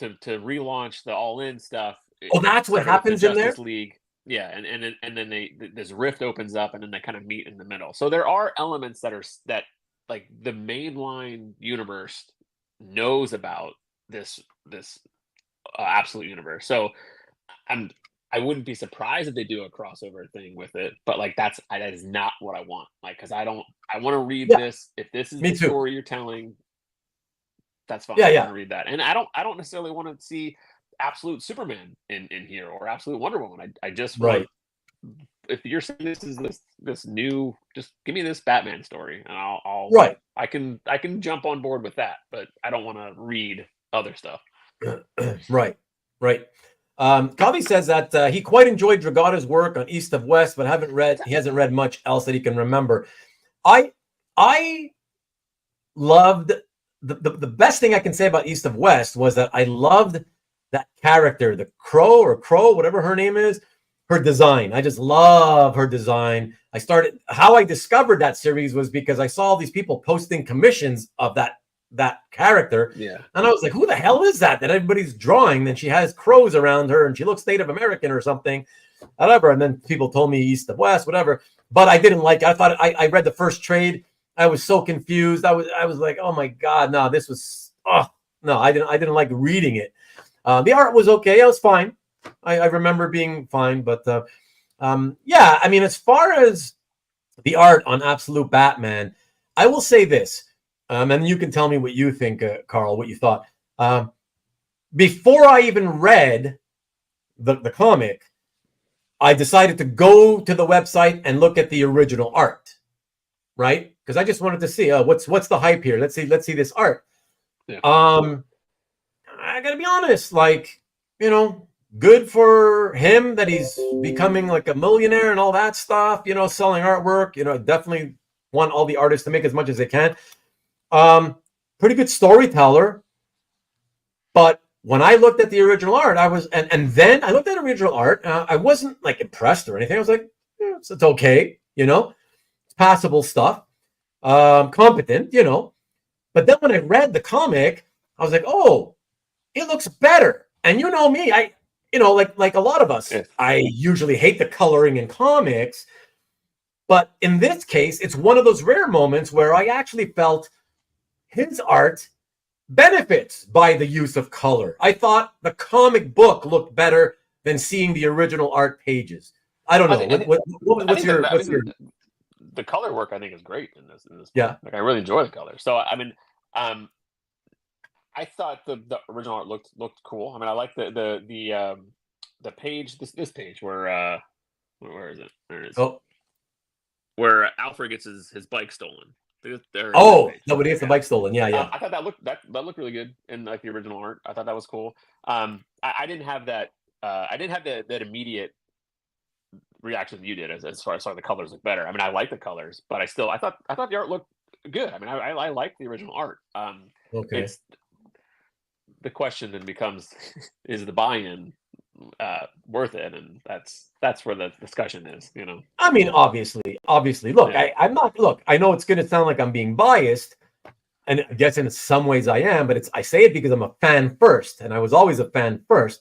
relaunch the all-in stuff. Oh, that's what happens in there? League. Yeah, and then this rift opens up and then they kind of meet in the middle. So there are elements that like the mainline universe knows about this Absolute Universe. So I wouldn't be surprised if they do a crossover thing with it, but like that is not what I want. Like, because I want to read this. If this is the story you're telling, that's fine. I want to read that. And I don't necessarily want to see Absolute Superman in here or Absolute Wonder Woman. I just want, if you're saying this is this new, just give me this Batman story and I'll I can jump on board with that, but I don't want to read other stuff. Right. Covey says that he quite enjoyed Dragata's work on East of West, but he hasn't read much else that he can remember. I loved the best thing I can say about East of West was that I loved that character, the Crow, whatever her name is, her design. I just love her design. How I discovered that series was because I saw all these people posting commissions of that character. Yeah. And I was like, who the hell is that everybody's drawing? Then she has crows around her and she looks Native American or something, whatever. And then people told me East of West, whatever. But I didn't like it. I thought I read the first trade. I was so confused. I was like, oh my God, no, this was, no, I didn't like reading it. The art was okay. It was fine. I remember being fine, but yeah, I mean, as far as the art on Absolute Batman, I will say this. And you can tell me what you think, Carl, what you thought. Before I even read the comic, I decided to go to the website and look at the original art, right? Because I just wanted to see what's the hype here. Let's see this art. Yeah. I gotta be honest, like, you know, good for him that he's becoming like a millionaire and all that stuff, you know, selling artwork. You know, definitely want all the artists to make as much as they can. Pretty good storyteller. But when I looked at the original art, I was, and then I looked at original art. I wasn't like impressed or anything. I was like, it's okay, you know, it's passable stuff, competent, you know. But then when I read the comic, I was like, oh, it looks better. And you know me, like a lot of us, I usually hate the coloring in comics. But in this case, it's one of those rare moments where I actually felt his art benefits by the use of color. I thought the comic book looked better than seeing the original art pages. I don't know. What's your the color work? I think is great in this. Yeah, like I really enjoy the color. So I mean, I thought the original art looked cool. I mean, I like the page this page where is it? There it is. Oh, where Alfred gets his bike stolen. Nobody gets the bike stolen. Yeah. I thought that looked really good in like the original art. I thought that was cool. I didn't have that. I didn't have that immediate reaction that you did as far as the colors look better. I mean, I like the colors, but I thought the art looked good. I mean, I like the original art. Okay. The question then becomes, is the buy-in worth it? And that's where the discussion is, you know. I mean, obviously look, yeah. I know it's going to sound like I'm being biased, and I guess in some ways I am, but I say it because I'm a fan first, and I was always a fan first.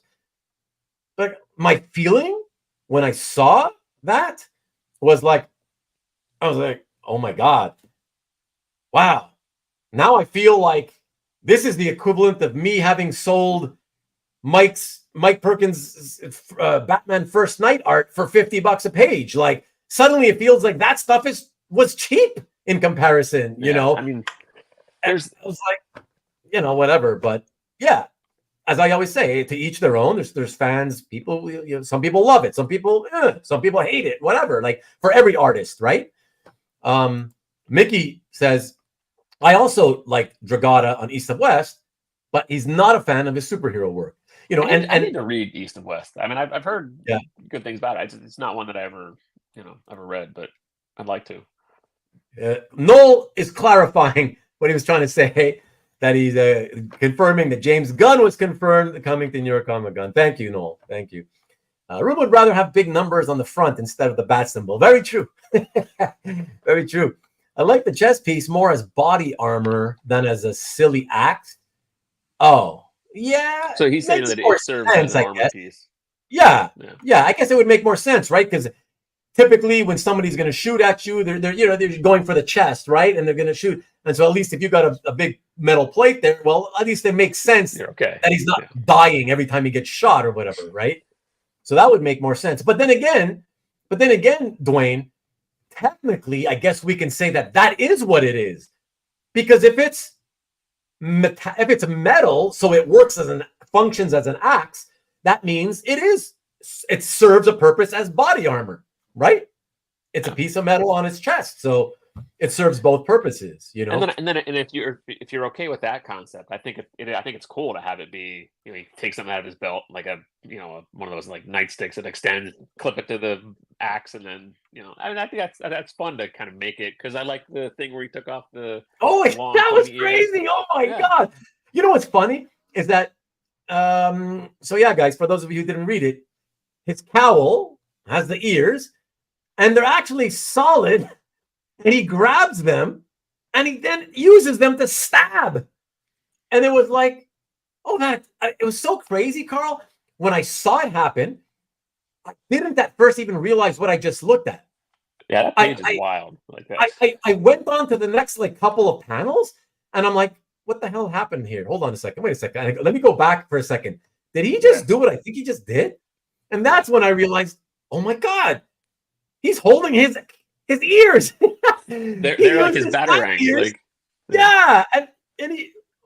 But my feeling when I saw that was like, oh my God, wow. Now I feel like this is the equivalent of me having sold Mike Perkins' Batman First Night art for $50 a page. Like, suddenly it feels like that stuff was cheap in comparison, you know? I mean, I was like, you know, whatever. But yeah, as I always say, to each their own. There's fans, people, you know, some people love it, some people hate it, whatever. Like, for every artist, right? Mickey says, I also like Dragata on East of West, but he's not a fan of his superhero work. You know, I need to read East of West. I mean, I've heard good things about it. It's not one that I ever read, but I'd like to. Noel is clarifying what he was trying to say, that he's confirming that James Gunn was confirmed coming to New York Comic Con. Thank you, Noel. Thank you. Ruben would rather have big numbers on the front instead of the bat symbol. Very true. Very true. I like the chest piece more as body armor than as a silly act. Oh, yeah. So he's saying that it serves as an armor piece. Yeah. I guess it would make more sense, right? Because typically when somebody's going to shoot at you, they're going for the chest, right? And they're going to shoot. And so at least if you got a big metal plate there, well, at least it makes sense that he's not dying every time he gets shot or whatever, right? So that would make more sense. But then again, Dwayne, technically, I guess we can say that is what it is, because if it's metal, so it functions as an axe, that means it serves a purpose as body armor, right? It's a piece of metal on his chest, so it serves both purposes, you know. And then if you're okay with that concept, I think it's cool to have it be, you know, he takes something out of his belt, like one of those like nightsticks that extends, clip it to the axe, and then, you know, I mean, I think that's fun to kind of make it, because I like the thing where he took off the that was crazy ears. Oh my God. You know what's funny is that so yeah, guys, for those of you who didn't read it, his cowl has the ears and they're actually solid. And he grabs them and he then uses them to stab. And it was like, it was so crazy, Carl. When I saw it happen, I didn't at first even realize what I just looked at. Yeah, that page is wild. Like that. I went on to the next couple of panels and I'm like, what the hell happened here? Hold on a second. Wait a second. Let me go back for a second. Did he just do what I think he just did? And that's when I realized, oh my God, he's holding his ears. they're like his batarang. Yeah, and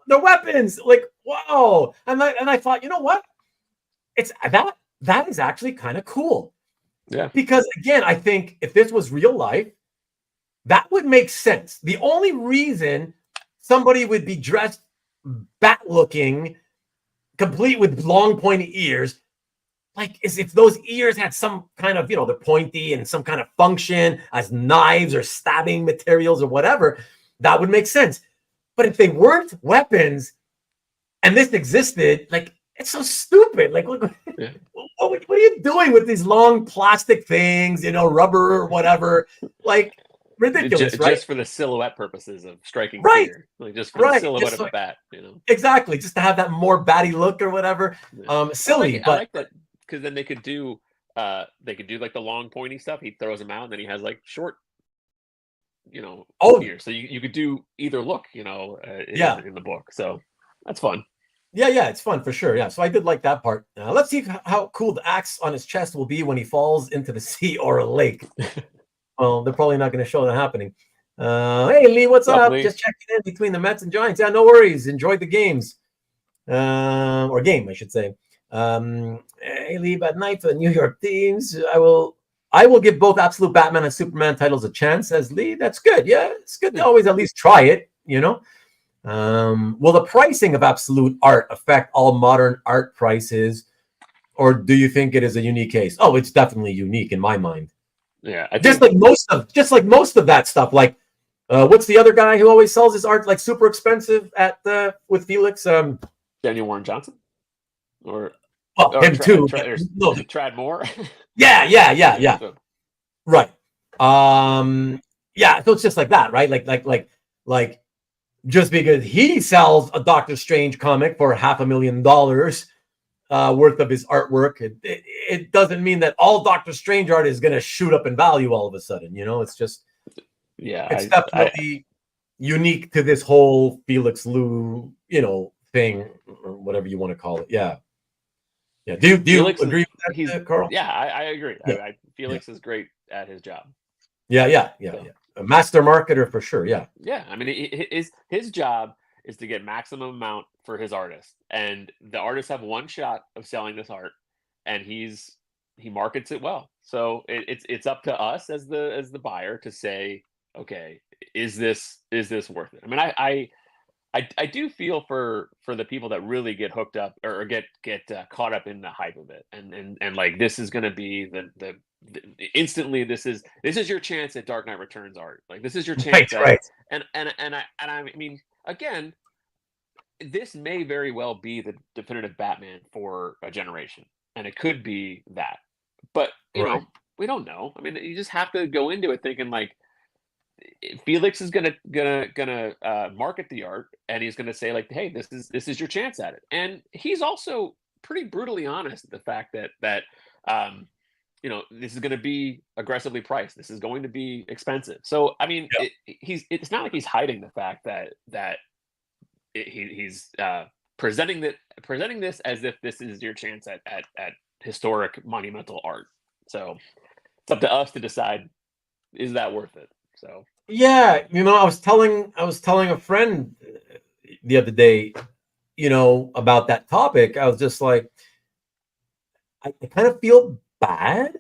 the weapons, like, whoa. And I thought, you know what? It's that is actually kind of cool. Yeah. Because again, I think if this was real life, that would make sense. The only reason somebody would be dressed bat looking, complete with long pointy ears, like is if those ears had some kind of, they're pointy and some kind of function as knives or stabbing materials or whatever, that would make sense. But if they weren't weapons and this existed, like, it's so stupid. Like, look, yeah. what are you doing with these long plastic things, rubber or whatever? Like, ridiculous, right? Just for the silhouette purposes of striking fear. Like, just for the silhouette of a bat, Exactly, just to have that more batty look or whatever. Yeah. Silly, I like that, because then they could do like the long pointy stuff. He throws them out, and then he has like short, ears. So you could do either look, in the book. So that's fun. Yeah, it's fun for sure. Yeah, so I did like that part. Let's see how cool the axe on his chest will be when he falls into the sea or a lake. Well, they're probably not going to show that happening. Hey, Lee, what's up? Lee? Just checking in between the Mets and Giants. Yeah, no worries. Enjoyed the games. Or game, I should say. Hey, Lee, bad night for the New York teams. I will give both Absolute Batman and Superman titles a chance, says Lee. That's good. Yeah, it's good to always at least try it, Will the pricing of Absolute art affect all modern art prices, or do you think it is a unique case? Oh, it's definitely unique in my mind. Yeah, just like most of that stuff. Like, what's the other guy who always sells his art like super expensive with Felix? Daniel Warren Johnson, or him too. No, Trad Moore. Yeah. Right. Yeah. So it's just like that, right? Like. Just because he sells a Doctor Strange comic for $500,000 worth of his artwork, it doesn't mean that all Doctor Strange art is going to shoot up in value all of a sudden. It's just, it's definitely unique to this whole Felix Liu, thing, or whatever you want to call it. Yeah. Do you agree with that, Carl? Yeah, I agree. Yeah. Felix is great at his job. Yeah. A master marketer for sure. Yeah. I mean, his job is to get maximum amount for his artist, and the artists have one shot of selling this art, and he markets it well. So it's up to us as the buyer to say, okay, is this worth it? I mean, I do feel for the people that really get hooked up or get caught up in the hype of it, and like, this is going to be the instantly, this is your chance at Dark Knight Returns art. Like, this is your chance right. And I mean, again, this may very well be the definitive Batman for a generation, and it could be that, but we don't know. I mean, you just have to go into it thinking like, Felix is gonna market the art, and he's gonna say like, hey, this is your chance at it. And he's also pretty brutally honest at the fact that this is going to be aggressively priced. This is going to be expensive. So, I mean, it's not like he's hiding the fact that he's presenting this as if this is your chance at historic monumental art. So it's up to us to decide, is that worth it? So yeah, I was telling a friend the other day, about that topic. I was just like, I kind of feel bad,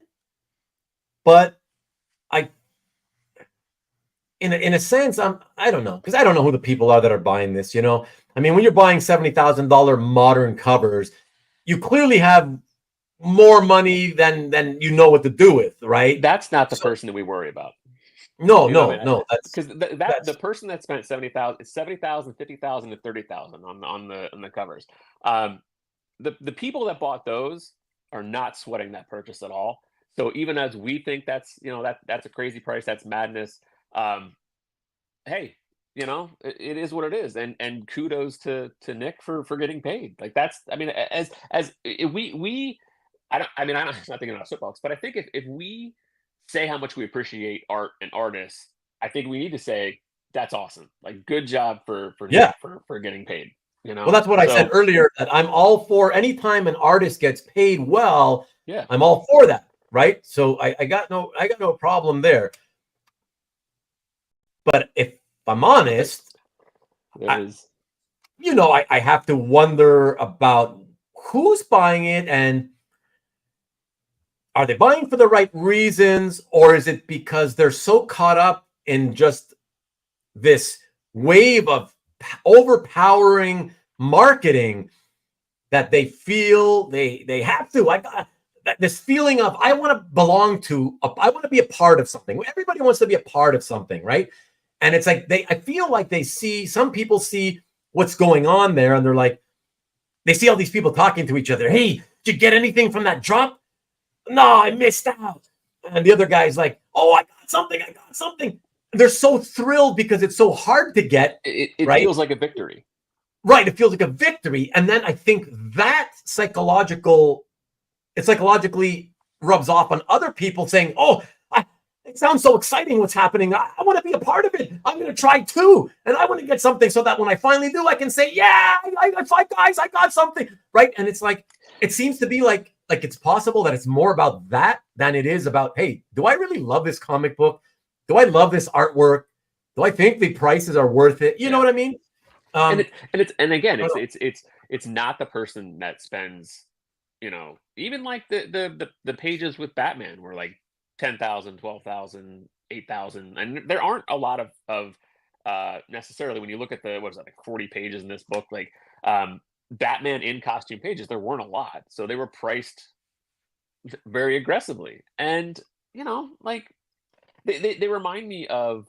but in a sense, I don't know, because I don't know who the people are that are buying this. I mean, when you're buying $70,000 modern covers, you clearly have more money than you know what to do with, right? That's not the person that we worry about. No. That's because the person that spent 70,000, 50,000, and 30,000 on the covers. The people that bought those are not sweating that purchase at all. So even as we think that's that's a crazy price, that's madness. Hey, it is what it is, and kudos to Nick for getting paid. Like, that's, I mean, as we I'm not thinking about soapbox, but I think if we say how much we appreciate art and artists, I think we need to say that's awesome. Like, good job for Nick for getting paid. Well, that's what I said earlier, that I'm all for anytime an artist gets paid well. Yeah, I'm all for that, right? So I got no problem there. But if I'm honest, I have to wonder about who's buying it, and are they buying for the right reasons, or is it because they're so caught up in just this wave of overpowering marketing that they feel they have to? I got this feeling of I want to belong to, I want to be a part of something. Everybody wants to be a part of something, right? And it's like I feel like some people see what's going on there, and they're like, they see all these people talking to each other. Hey, did you get anything from that drop? No, I missed out. And the other guy's like, oh, I got something. They're so thrilled because it's so hard to get. It right? feels like a victory. Right. It feels like a victory. And then I think that psychologically rubs off on other people saying, oh, it sounds so exciting what's happening. I want to be a part of it. I'm going to try too. And I want to get something so that when I finally do, I can say, yeah, guys, I got something. Right. And it's like, it seems to be like it's possible that it's more about that than it is about, hey, do I really love this comic book? Do I love this artwork? Do I think the prices are worth it? You know what I mean? And it's not the person that spends, even like the pages with Batman were like 10,000, 12,000, 8,000, and there aren't a lot of necessarily when you look at what is that, like 40 pages in this book, like Batman in costume pages, there weren't a lot, so they were priced very aggressively, and like they remind me of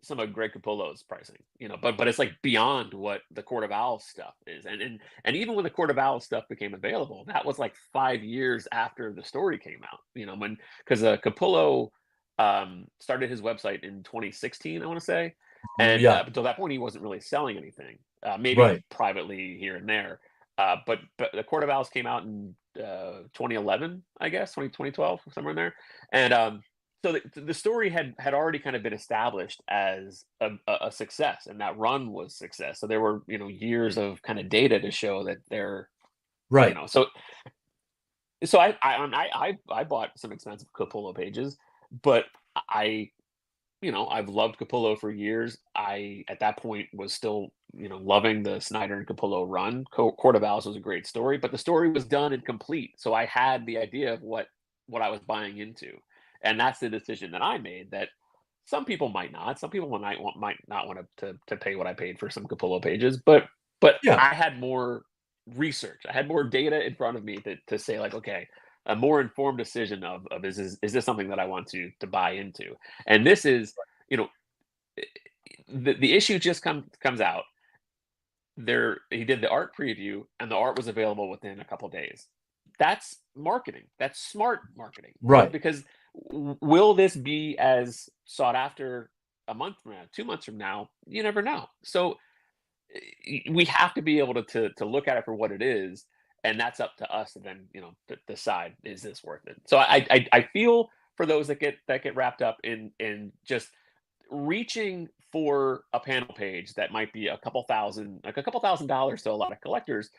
some of Greg Capullo's pricing, but it's like beyond what the Court of Owls stuff is, and even when the Court of Owls stuff became available, that was like 5 years after the story came out, because Capullo started his website in 2016, I want to say, and until that point he wasn't really selling anything, maybe privately here and there, but the Court of Owls came out in 2011, I guess, 2012, somewhere in there, and so the story had already kind of been established as a success, and that run was success. So there were years of kind of data to show that they're right. So I bought some expensive Capullo pages, but I've loved Capullo for years. I at that point was still loving the Snyder and Capullo run. Court of Owls was a great story, but the story was done and complete. So I had the idea of what I was buying into. And that's the decision that I made, that some people might not. Some people might not want to pay what I paid for some Capullo pages. But I had more research. I had more data in front of me to say, like, okay, a more informed decision of is this something that I want to buy into? And this is, the issue just comes out. He did the art preview, and the art was available within a couple days. That's marketing. That's smart marketing, right? Because will this be as sought after a month from now, 2 months from now? You never know. So we have to be able to look at it for what it is, and that's up to us to then to decide, is this worth it? So I feel for those that get wrapped up in just reaching for a panel page that might be a couple thousand dollars to a lot of collectors.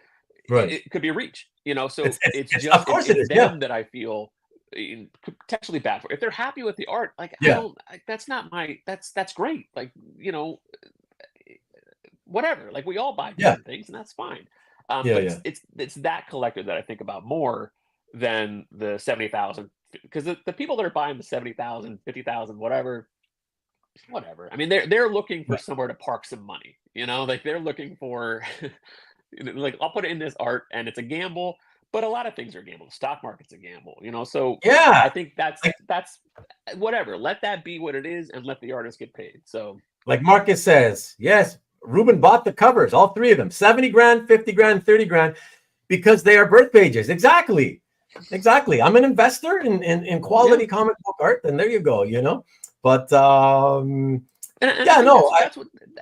Right. It could be a reach, so it's just, of course it is them that I feel potentially bad for. If they're happy with the art, like, that's not that's great. Like, whatever, like, we all buy different things, and that's fine. But it's that collector that I think about more than the 70,000, because the people that are buying the 70,000, 50,000, whatever. I mean, they're looking for somewhere to park some money, like they're looking for like, I'll put it in this art, and it's a gamble, but a lot of things are a gamble. The stock market's a gamble, so I think that's whatever. Let that be what it is, and let the artist get paid. So, like Marcus says, yes, Ruben bought the covers, all three of them, 70 grand, 50 grand, 30 grand, because they are birth pages. Exactly. I'm an investor in quality comic book art, and there you go, but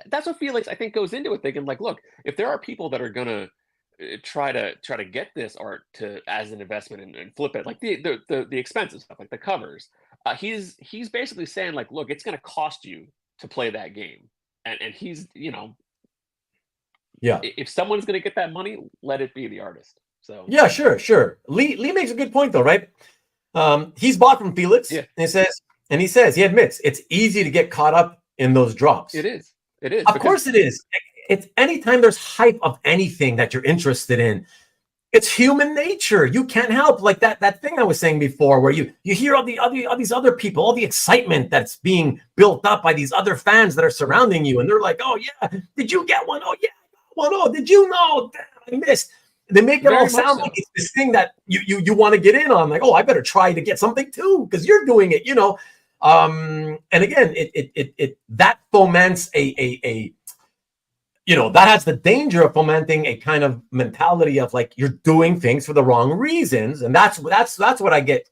that's what Felix, I think, goes into it, thinking, like, look, if there are people that are gonna try to get this art as an investment and flip it, like the expensive stuff, like the covers, he's basically saying, like, look, it's gonna cost you to play that game, and he's if someone's gonna get that money, let it be the artist. So sure. Lee makes a good point, though, right? He's bought from Felix, and he says he admits it's easy to get caught up in those drops. It is. Of course it is. It's anytime there's hype of anything that you're interested in, it's human nature. You can't help, like that thing I was saying before, where you hear all these other people, all the excitement that's being built up by these other fans that are surrounding you, and they're like, "Oh yeah, did you get one? Oh yeah, one. Oh, did you know? Damn, I missed." They make it all sound like it's this thing that you want to get in on. Like, oh, I better try to get something too because you're doing it, And again, it that foments a that has the danger of fomenting a kind of mentality of like you're doing things for the wrong reasons, and that's what I get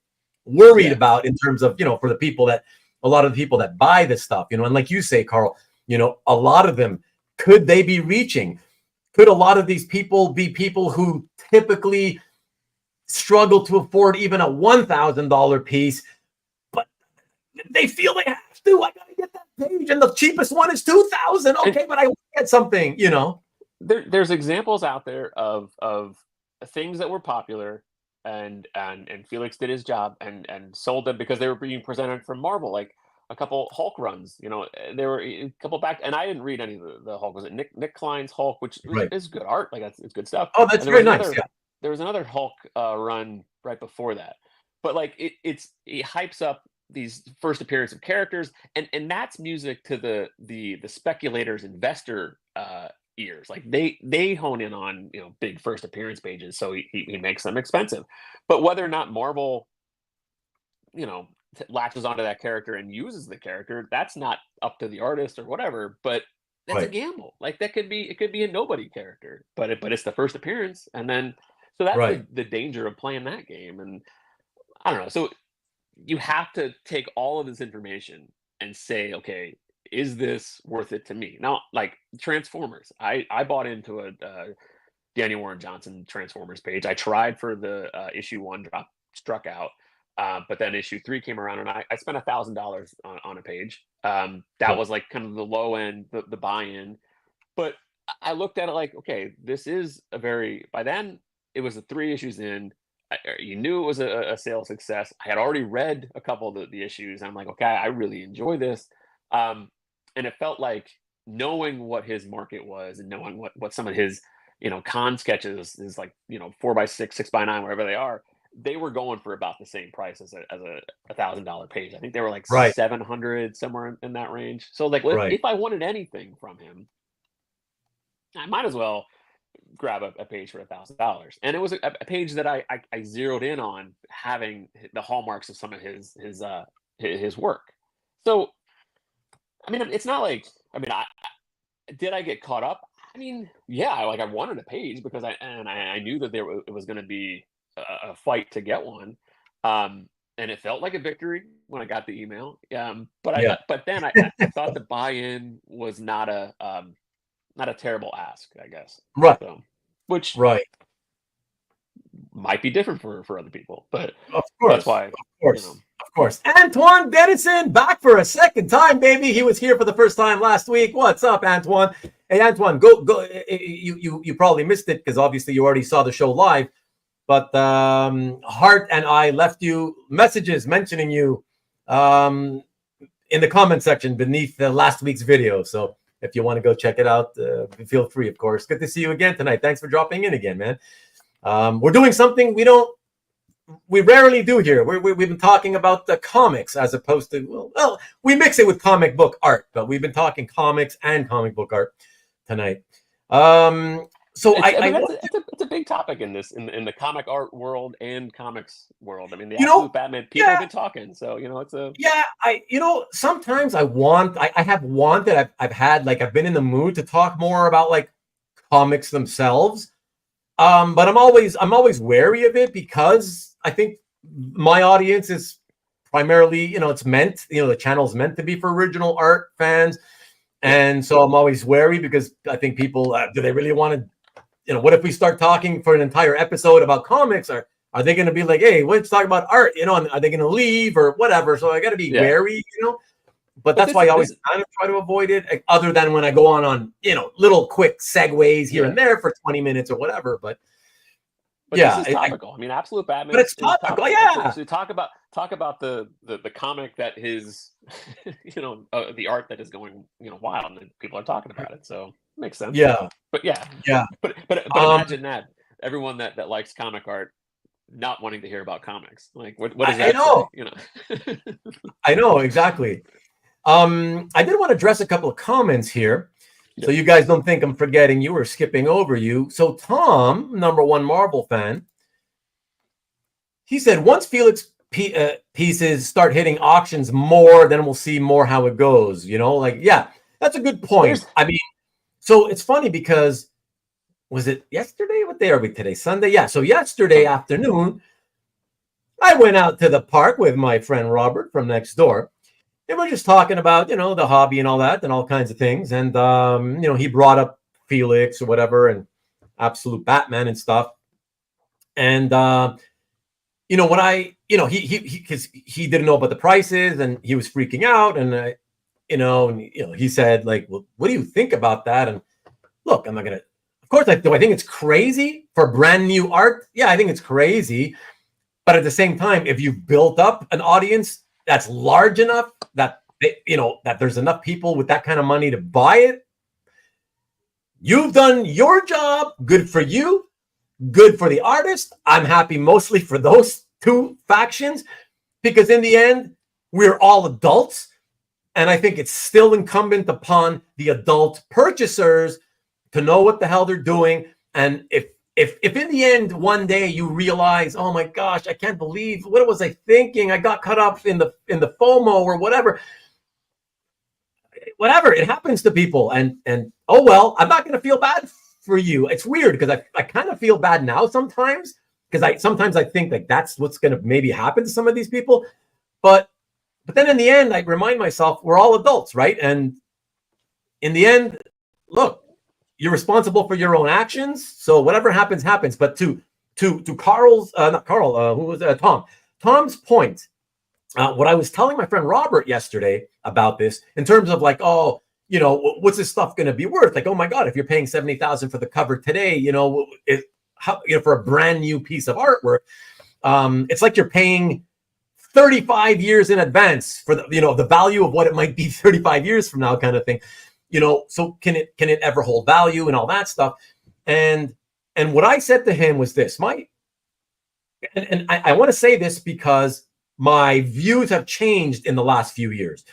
worried about in terms of for the people that a lot of the people that buy this stuff, and like you say, Carl, a lot of them, could they be reaching? Could a lot of these people be people who typically struggle to afford even a $1,000 piece, but they feel they have to? I gotta get that page, and the cheapest one is $2,000. Okay, but I want to get something. There's examples out there of things that were popular, and Felix did his job and sold them because they were being presented from Marvel, like a couple Hulk runs. There were a couple back, and I didn't read any of the Hulk. Was it Nick Klein's Hulk, which is good art, like it's good stuff. Oh, that's very nice. There was another Hulk run right before that, but like it hypes up these first appearance of characters, and that's music to the speculators, investor ears. Like they hone in on big first appearance pages, so he makes them expensive. But whether or not Marvel latches onto that character and uses the character, that's not up to the artist or whatever, but that's a gamble. Like it could be a nobody character, but it's the first appearance, and then so that's the danger of playing that game. And I don't know, so you have to take all of this information and say, okay, is this worth it to me? Now, like Transformers, I bought into a Danny Warren Johnson Transformers page. I tried for the issue 1, struck out. But then issue 3 came around, and I spent $1,000 on a page. That was like kind of the low end, the buy-in. But I looked at it like, okay, this is by then it was the 3 issues in. You knew it was a sales success. I had already read a couple of the issues, and I'm like, okay, I really enjoy this. And it felt like, knowing what his market was and knowing what some of his con sketches is, like 4x6, 6x9, wherever they are, they were going for about the same price as a $1,000 page. I think they were like 700, somewhere in that range. So like, if I wanted anything from him, I might as well grab a page for $1,000. And it was a page that I zeroed in on, having the hallmarks of some of his work. So I mean, it's not like, did I get caught up? I mean, yeah, I wanted a page because I knew that it was going to be a fight to get one, and it felt like a victory when I got the email. But then I thought the buy-in was not a terrible ask, I guess. Right. So, which might be different for other people, but of course, that's why. Of course. Antoine Dennison back for a second time, baby. He was here for the first time last week. What's up, Antoine? Hey, Antoine, go. You probably missed it because obviously you already saw the show live. But Hart and I left you messages mentioning you in the comment section beneath last week's video. So if you want to go check it out, feel free, of course. Good to see you again tonight. Thanks for dropping in again, man. We're doing something we rarely do here. We've been talking about the comics as opposed to, well, we mix it with comic book art, but we've been talking comics and comic book art tonight. So it's a big topic in the comic art world and comics world. I mean, the absolute Batman people have been talking, so it's sometimes I have wanted, I've had, like, I've been in the mood to talk more about like comics themselves, but I'm always wary of it because I think my audience is primarily, it's meant, the channel's meant to be for original art fans. And so I'm always wary because I think people, do they really want to, what if we start talking for an entire episode about comics? Or are they going to be like, hey, let's talk about art, and are they going to leave or whatever? So I got to be wary, but that's why I always kind of try to avoid it, other than when I go on, little quick segues here and there for 20 minutes or whatever. But this is topical. Absolute Batman. But it's topical, yeah. So talk about the comic that his, the art that is going, wild, and people are talking about it. So it makes sense. Yeah. But But imagine that everyone that likes comic art not wanting to hear about comics. Like, what does that I know. say? You know. I know, exactly. I did want to address a couple of comments here. So you guys don't think I'm forgetting you or skipping over you. So Tom, #1 Marvel fan, he said, once Felix pieces start hitting auctions more, then we'll see more how it goes. You know, like, yeah, that's a good point. I mean, so it's funny because, was it yesterday? What day are we today? Sunday? Yeah. So yesterday afternoon, I went out to the park with my friend Robert from next door. And we're just talking about, you know, the hobby and all that and all kinds of things. And, you know, he brought up Felix or whatever and Absolute Batman and stuff. And, you know, when he didn't know about the prices and he was freaking out. And, he said, like, well, what do you think about that? And look, I'm not going to, of course, do I think it's crazy for brand new art? Yeah, I think it's crazy. But at the same time, if you've built up an audience that's large enough that that there's enough people with that kind of money to buy it, you've done your job. Good for you. Good for the artist. I'm happy mostly for those two factions, because in the end, we're all adults. And I think it's still incumbent upon the adult purchasers to know what the hell they're doing. And if in the end, one day you realize, oh my gosh, I can't believe, what was I thinking? I got caught up in the FOMO or whatever. Whatever, it happens to people. And oh well, I'm not going to feel bad for you. It's weird because I kind of feel bad now sometimes, because sometimes I think like that's what's going to maybe happen to some of these people. But then in the end, I remind myself we're all adults, right? And in the end, look, you're responsible for your own actions. So whatever happens, happens. But to Carl's, not Carl, who was Tom's point, what I was telling my friend Robert yesterday about this, in terms of like, oh, you know, what's this stuff going to be worth? Like, oh my God, if you're paying $70,000 for the cover today, you know, for a brand new piece of artwork, it's like you're paying 35 years in advance for the value of what it might be 35 years from now, kind of thing. You know, so can it ever hold value and all that stuff? And what I said to him was this: I want to say this because my views have changed in the last few years.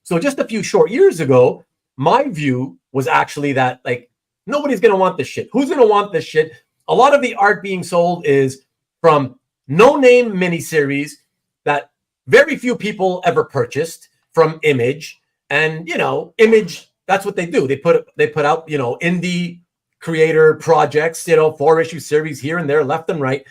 So just a few short years ago, my view was actually that, like, nobody's going to want this shit. Who's going to want this shit? A lot of the art being sold is from no-name miniseries that very few people ever purchased from Image. And, you know, Image, that's what they do. They put out, you know, indie creator projects, you know, 4-issue series here and there, left and right.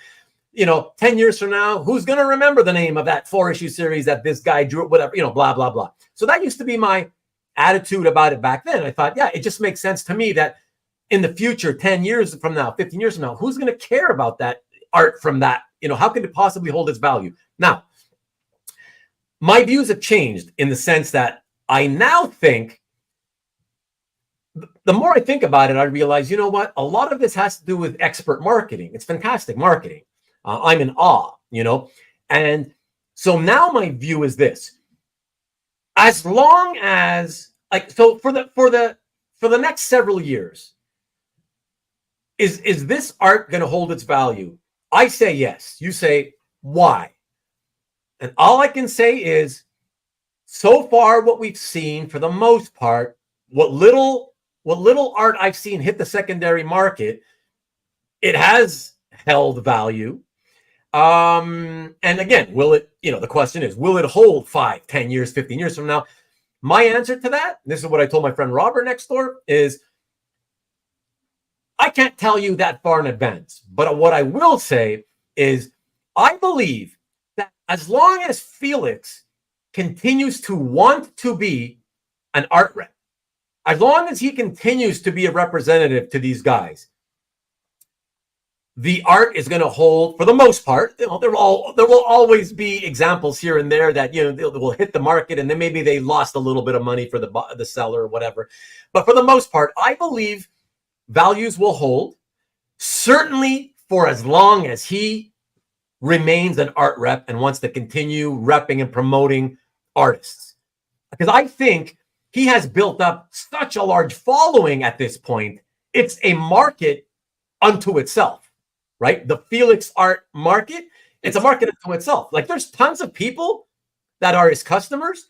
You know, 10 years from now, who's going to remember the name of that 4-issue series that this guy drew, whatever, you know, blah, blah, blah. So that used to be my attitude about it back then. I thought, yeah, it just makes sense to me that in the future, 10 years from now, 15 years from now, who's going to care about that art from that? You know, how could it possibly hold its value? Now, my views have changed in the sense that I now think, the more I think about it, I realize, you know what? A lot of this has to do with expert marketing. It's fantastic marketing. I'm in awe, you know? And so now my view is this: as long as, like, so for the next several years, is this art going to hold its value? I say yes. You say why? And all I can say is, so far what we've seen, for the most part, what little art I've seen hit the secondary market, it has held value. And again, will it, you know, the question is, will it hold 5, 10 years, 15 years from now? My answer to that, this is what I told my friend Robert next door, is I can't tell you that far in advance. But what I will say is, I believe that as long as Felix continues to want to be an art rep, as long as he continues to be a representative to these guys, the art is going to hold for the most part. You know, there will always be examples here and there that, you know, will hit the market and then maybe they lost a little bit of money for the seller or whatever. But for the most part, I believe values will hold, certainly for as long as he remains an art rep and wants to continue repping and promoting artists. Because I think he has built up such a large following at this point. It's a market unto itself. right? The Felix art market, it's a market unto itself. Like there's tons of people that are his customers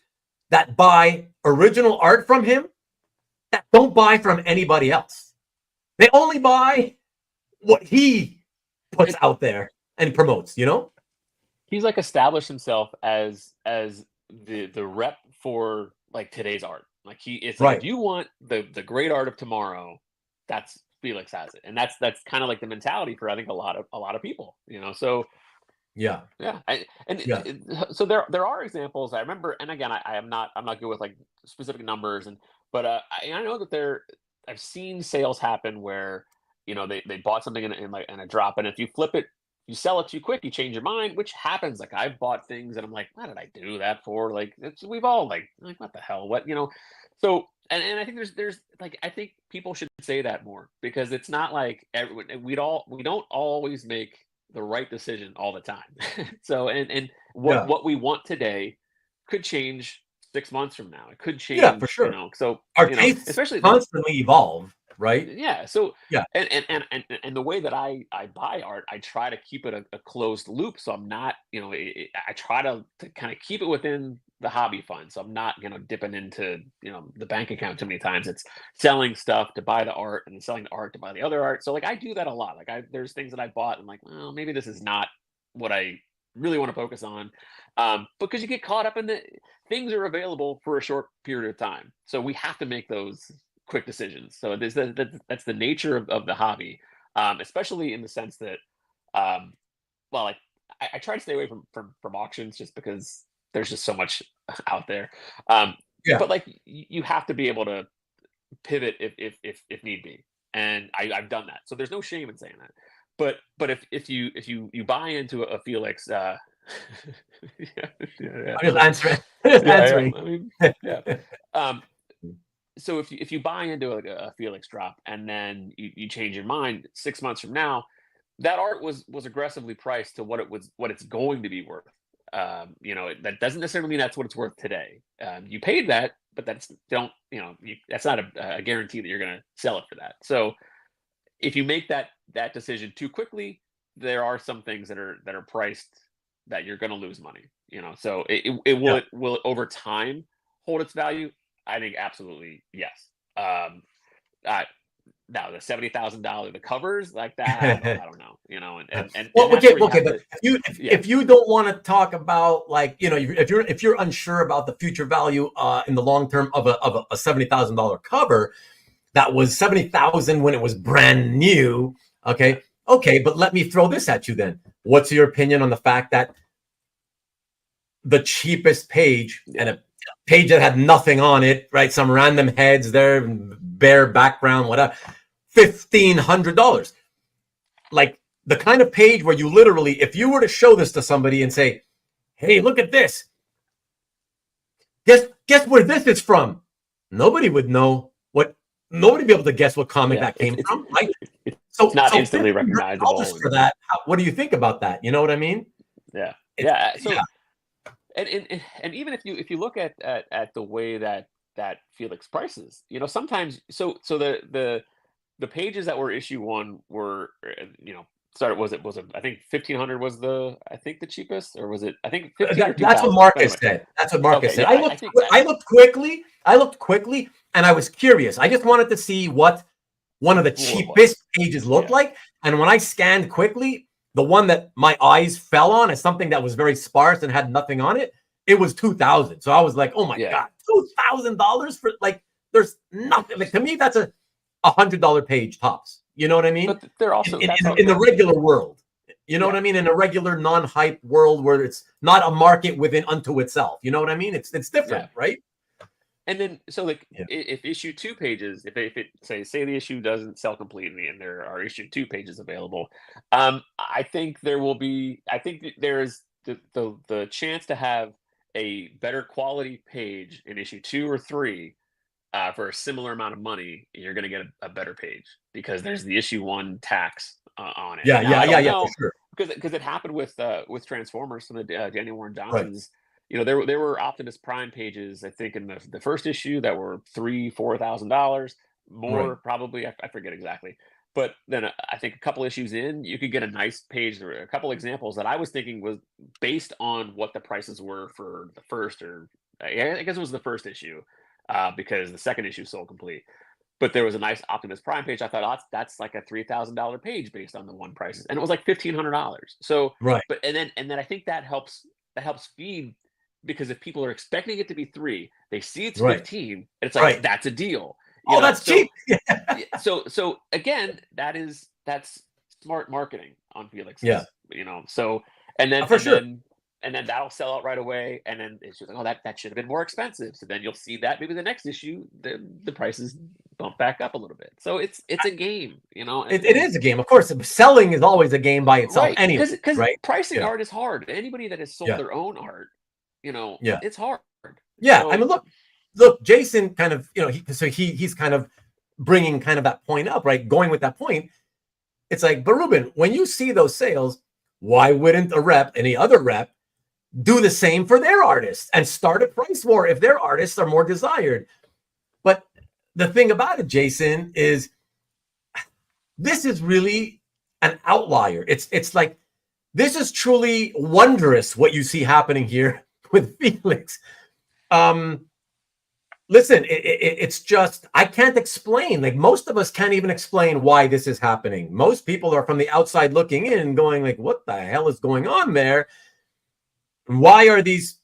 that buy original art from him that don't buy from anybody else. They only buy what he puts out there and promotes, you know? He's like established himself as the rep for like today's art. Like it's like if you want the great art of tomorrow, that's Felix has it. And that's kind of like the mentality for I think a lot of people, you know. So yeah. So there are examples. I remember, and again, I'm not good with like specific numbers, but I know that I've seen sales happen where they bought something in a drop, and if you flip it, you sell it too quick, you change your mind, which happens. Like I've bought things and I'm like, what did I do that for? Like we've all like what the hell, what So and I think there's like I think people should say that more because it's not like we don't always make the right decision all the time. So and what we want today could change 6 months from now. It could change, yeah, for sure. So our tastes especially constantly evolve, right? Yeah. So yeah, and the way that I buy art, I try to keep it a closed loop. So I'm not, I try to kind of keep it within the hobby fund. So I'm not, dipping into, the bank account too many times. It's selling stuff to buy the art and then selling the art to buy the other art. So like I do that a lot. Like there's things that I bought and like, well, maybe this is not what I really want to focus on. Because you get caught up in the things are available for a short period of time. So we have to make those quick decisions. So that's the nature of the hobby, especially in the sense that, well, like I try to stay away from auctions just because there's just so much out there. But like you have to be able to pivot if need be, and I've done that. So there's no shame in saying that. But if you buy into a Felix, I'm just answering. Answering. I mean, so if you buy into a Felix drop and then you change your mind 6 months from now, that art was aggressively priced to what it's going to be worth. That doesn't necessarily mean that's what it's worth today. You paid that, but that's not a guarantee that you're going to sell it for that. So if you make that decision too quickly, there are some things that are priced that you're going to lose money. So will it over time hold its value? I think absolutely yes. Now the $70,000, the covers like that, I don't know. But if you don't want to talk about like if you're unsure about the future value in the long term of a $70,000 cover that was $70,000 when it was brand new, okay, but let me throw this at you then. What's your opinion on the fact that the cheapest page and a page that had nothing on it, right? Some random heads there, bare background, whatever, $1,500. Like the kind of page where you literally, if you were to show this to somebody and say, "Hey, look at this. Guess where this is from?" Nobody would know what. Nobody would be able to guess what comic that came from, right? So not instantly recognizable for that. What do you think about that? You know what I mean? Yeah. So. And even if you look at the way that Felix prices, sometimes so the pages that were issue one were started was it I think 1,500 was the cheapest, or was it I think 15 or 2,000? That's what Marcus said. That's what Marcus said. I looked quickly, and I was curious. I just wanted to see what one of the cheapest pages looked like, and when I scanned quickly, the one that my eyes fell on is something that was very sparse and had nothing on it. It was 2,000. So I was like, oh my God, $2,000 for like, there's nothing. Like, to me, that's a $100 page tops. You know what I mean? But they're also in the regular world. You know what I mean? In a regular non-hype world where it's not a market within unto itself. You know what I mean? It's different, right? And then, so like, if issue 2 pages, if it say the issue doesn't sell completely, and there are issue 2 pages available, I think there will be. I think there is the chance to have a better quality page in issue 2 or 3 for a similar amount of money. You're going to get a better page because there's the issue 1 tax on it. Yeah, for sure. Because it happened with Transformers, some of the Daniel Warren Johnson's. Right. There were Optimus Prime pages, I think, in the first issue that were $3,000-$4,000 more, probably. I forget exactly, But then I think a couple issues in, you could get a nice page or a couple examples that I was thinking was based on what the prices were for the first, or I guess it was the first issue, because the second issue sold complete. But there was a nice Optimus Prime page. I thought, oh, that's like a $3,000 page based on the one prices, and it was like $1,500. So, right. But and then I think that helps feed, because if people are expecting it to be 3, they see it's 15, and it's like that's a deal. Oh, that's cheap. So again, that's smart marketing on Felix. Yeah. So and then for sure. And then that'll sell out right away. And then it's just like, oh, that should have been more expensive. So then you'll see that maybe the next issue, the prices bump back up a little bit. So it's a game, It is a game, of course. Selling is always a game by itself, right? Anyway, because pricing art is hard. Anybody that has sold their own art, it's hard. Yeah, so, I mean, look, Jason kind of, he's kind of bringing kind of that point up, right? Going with that point, it's like, but Ruben, when you see those sales, why wouldn't any other rep, do the same for their artists and start a price war if their artists are more desired? But the thing about it, Jason, is this is really an outlier. It's like, this is truly wondrous what you see happening here with Felix. Listen, it's just, I can't explain. Like, most of us can't even explain why this is happening. Most people are from the outside looking in going like, what the hell is going on there? Why are these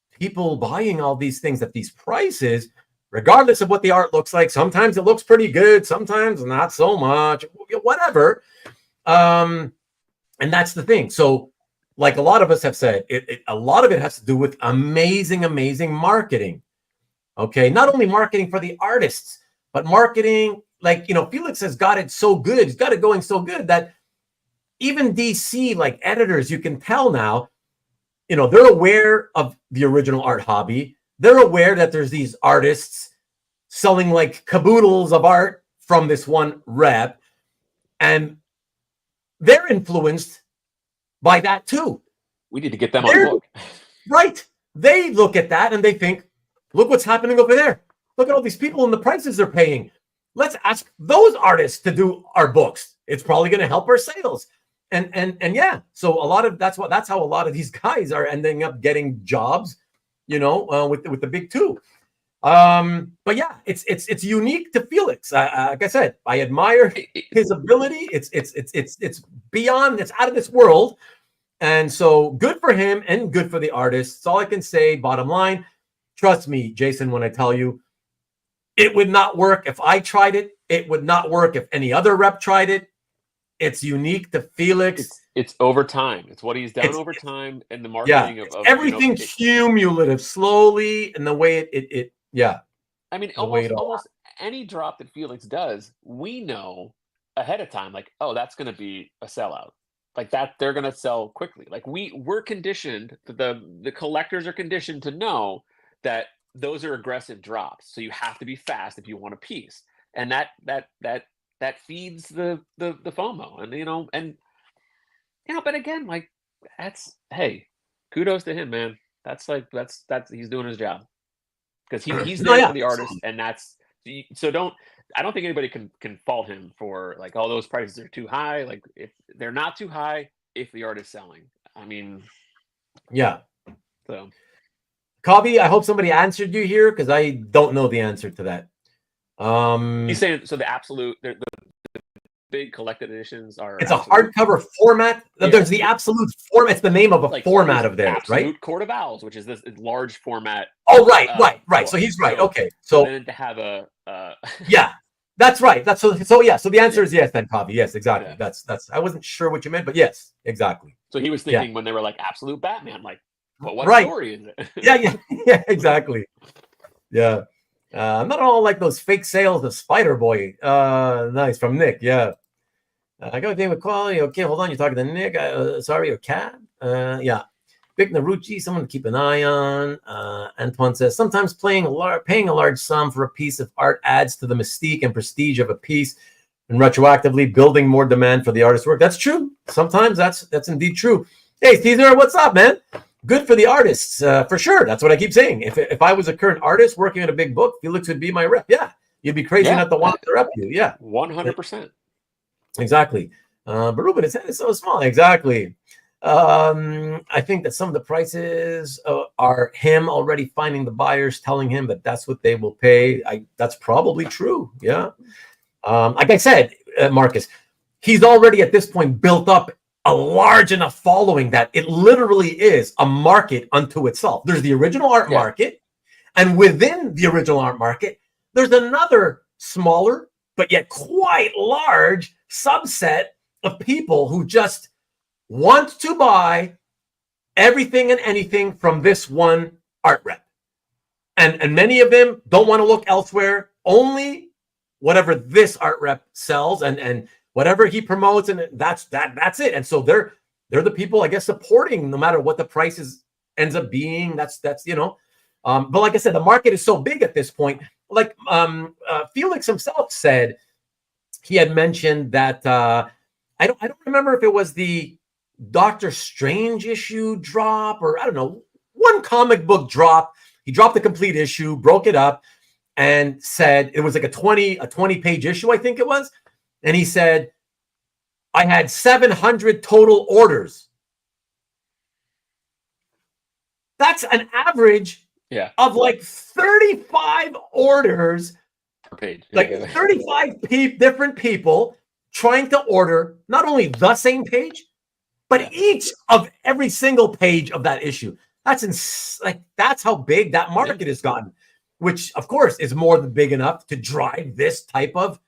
people buying all these things at these prices, regardless of what the art looks like? Sometimes it looks pretty good, sometimes not so much, whatever. And that's the thing. So, like a lot of us have said, a lot of it has to do with amazing, amazing marketing. Okay, not only marketing for the artists, but marketing, like, Felix has got it so good. He's got it going so good that even DC, like editors, you can tell now, they're aware of the original art hobby. They're aware that there's these artists selling like caboodles of art from this one rep, and they're influenced by that too. We need to get them on book. Right. They look at that and they think, look what's happening over there. Look at all these people and the prices they're paying. Let's ask those artists to do our books. It's probably going to help our sales. And yeah, so that's how a lot of these guys are ending up getting jobs, with the big two. But yeah, it's unique to Felix. Like I said, I admire his ability. It's beyond, it's out of this world. And so good for him and good for the artists. That's all I can say. Bottom line, trust me, Jason, when I tell you, it would not work if I tried it. It would not work if any other rep tried it. It's unique to Felix. It's over time. It's what he's done over time, and the marketing of everything cumulative, slowly, and the way it. I mean, almost any drop that Felix does, we know ahead of time, like, oh, that's going to be a sellout. Like that, they're going to sell quickly. Like we're conditioned. The collectors are conditioned to know that those are aggressive drops. So you have to be fast if you want a piece, and that feeds the FOMO, and but again, like, that's, hey, kudos to him, man. That's he's doing his job, because he's there for the artist, and that's, so I don't think anybody can fault him for like, oh, those prices are too high. Like, if they're not too high, if the art is selling, I mean, yeah. So, Cobby, I hope somebody answered you here, because I don't know the answer to that. He's saying, so the absolute, the big collected editions are. It's absolute, a hardcover format. Yeah. There's the absolute format. It's the name of a like, format of theirs, right? Absolute Court of Owls, which is this large format. Oh, right. So he's right. Okay. So then to have a. Yeah, that's right. That's so yeah. So the answer is yes, then, Cobby. Yes, exactly. Yeah. That's. I wasn't sure what you meant, but yes, exactly. So he was thinking when they were like absolute Batman, like, but what story is it? yeah, exactly. Yeah. Not all like those fake sales of Spider-Boy. Nice, from Nick. Yeah. I got a thing with quality. Okay, hold on. You're talking to Nick. Sorry, or Cat. Yeah. Vic Narucci, someone to keep an eye on. Antoine says, sometimes paying a large sum for a piece of art adds to the mystique and prestige of a piece, and retroactively building more demand for the artist's work. That's true. Sometimes that's indeed true. Hey, Caesar, what's up, man? Good for the artists, for sure. That's what I keep saying. If I was a current artist working on a big book, Felix would be my rep. Yeah, you'd be crazy not to want to rep you. Yeah, 100%. Exactly. But Ruben, his head is so small. Exactly. I think that some of the prices are him already finding the buyers, telling him that that's what they will pay. That's probably true. Yeah. Like I said, Marcus, he's already at this point built up a large enough following that it literally is a market unto itself. There's the original art market, and within the original art market, there's another smaller but yet quite large subset of people who just want to buy everything and anything from this one art rep. And many of them don't want to look elsewhere, only whatever this art rep sells and whatever he promotes, and that's it. And so they're the people, I guess, supporting no matter what the price ends up being. That's but like I said, the market is so big at this point. Like Felix himself said, he had mentioned that I don't remember if it was the Doctor Strange issue drop or I don't know, one comic book drop. He dropped the complete issue, broke it up, and said it was like a 20 page issue, I think it was. And he said, I had 700 total orders. That's an average of like 35 orders per page. Like 35 different people trying to order not only the same page, but each of every single page of that issue. That's how big that market has gotten, which of course is more than big enough to drive this type of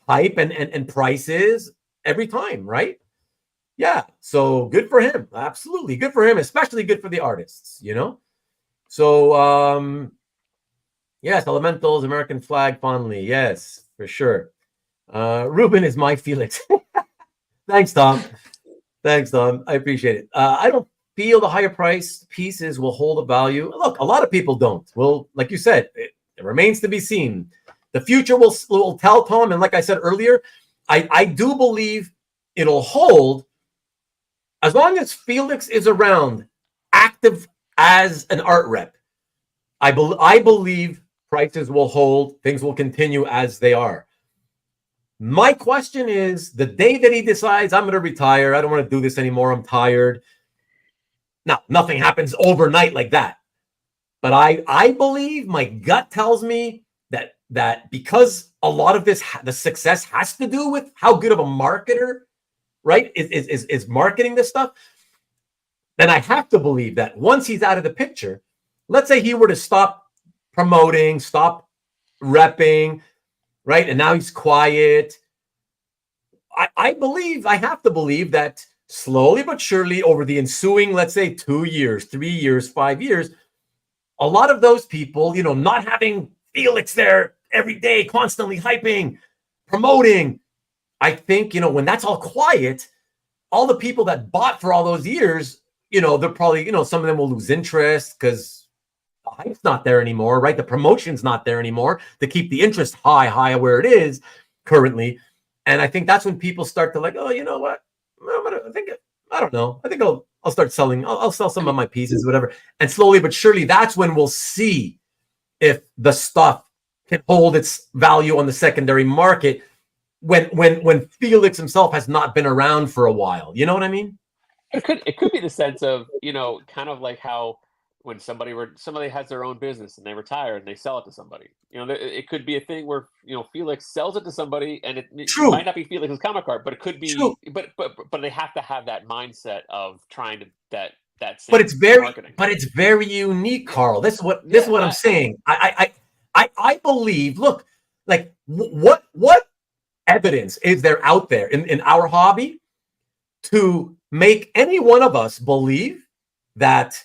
hype and prices every time, right? Yeah. So good for him. Absolutely good for him, especially good for the artists, So yes, Elementals, American flag fondly. Yes, for sure. Ruben is my Felix. Thanks, Tom. I appreciate it. I don't feel the higher price pieces will hold a value. Look, a lot of people don't. Well, like you said, it remains to be seen. The future will tell, Tom. And like I said earlier, I do believe it'll hold as long as Felix is around, active as an art rep. I believe prices will hold. Things will continue as they are. My question is, the day that he decides, I'm going to retire, I don't want to do this anymore, I'm tired. Now, nothing happens overnight like that. But I believe, my gut tells me that because a lot of this, the success has to do with how good of a marketer, right, is marketing this stuff, then I have to believe that once he's out of the picture, let's say he were to stop promoting, stop repping, right? And now he's quiet. I have to believe that slowly but surely over the ensuing, let's say 2 years, 3 years, 5 years, a lot of those people, not having Felix there every day, constantly hyping, promoting, I think, when that's all quiet, all the people that bought for all those years, they're probably, some of them will lose interest because the hype's not there anymore, right? The promotion's not there anymore to keep the interest high where it is currently. And I think that's when people start to like, oh, you know what? I don't know. I think I'll start selling. I'll sell some of my pieces, whatever. And slowly but surely, that's when we'll see if the stuff can hold its value on the secondary market when Felix himself has not been around for a while. You know what I mean? It could be the sense of, kind of like how when somebody has their own business and they retire and they sell it to somebody. It could be a thing where Felix sells it to somebody, and it might not be Felix's comic art, but it could be. True. But they have to have that mindset of trying to that. But it's very unique, Carl. This is what I'm saying. I believe. Look, like what evidence is there out there in our hobby to make any one of us believe that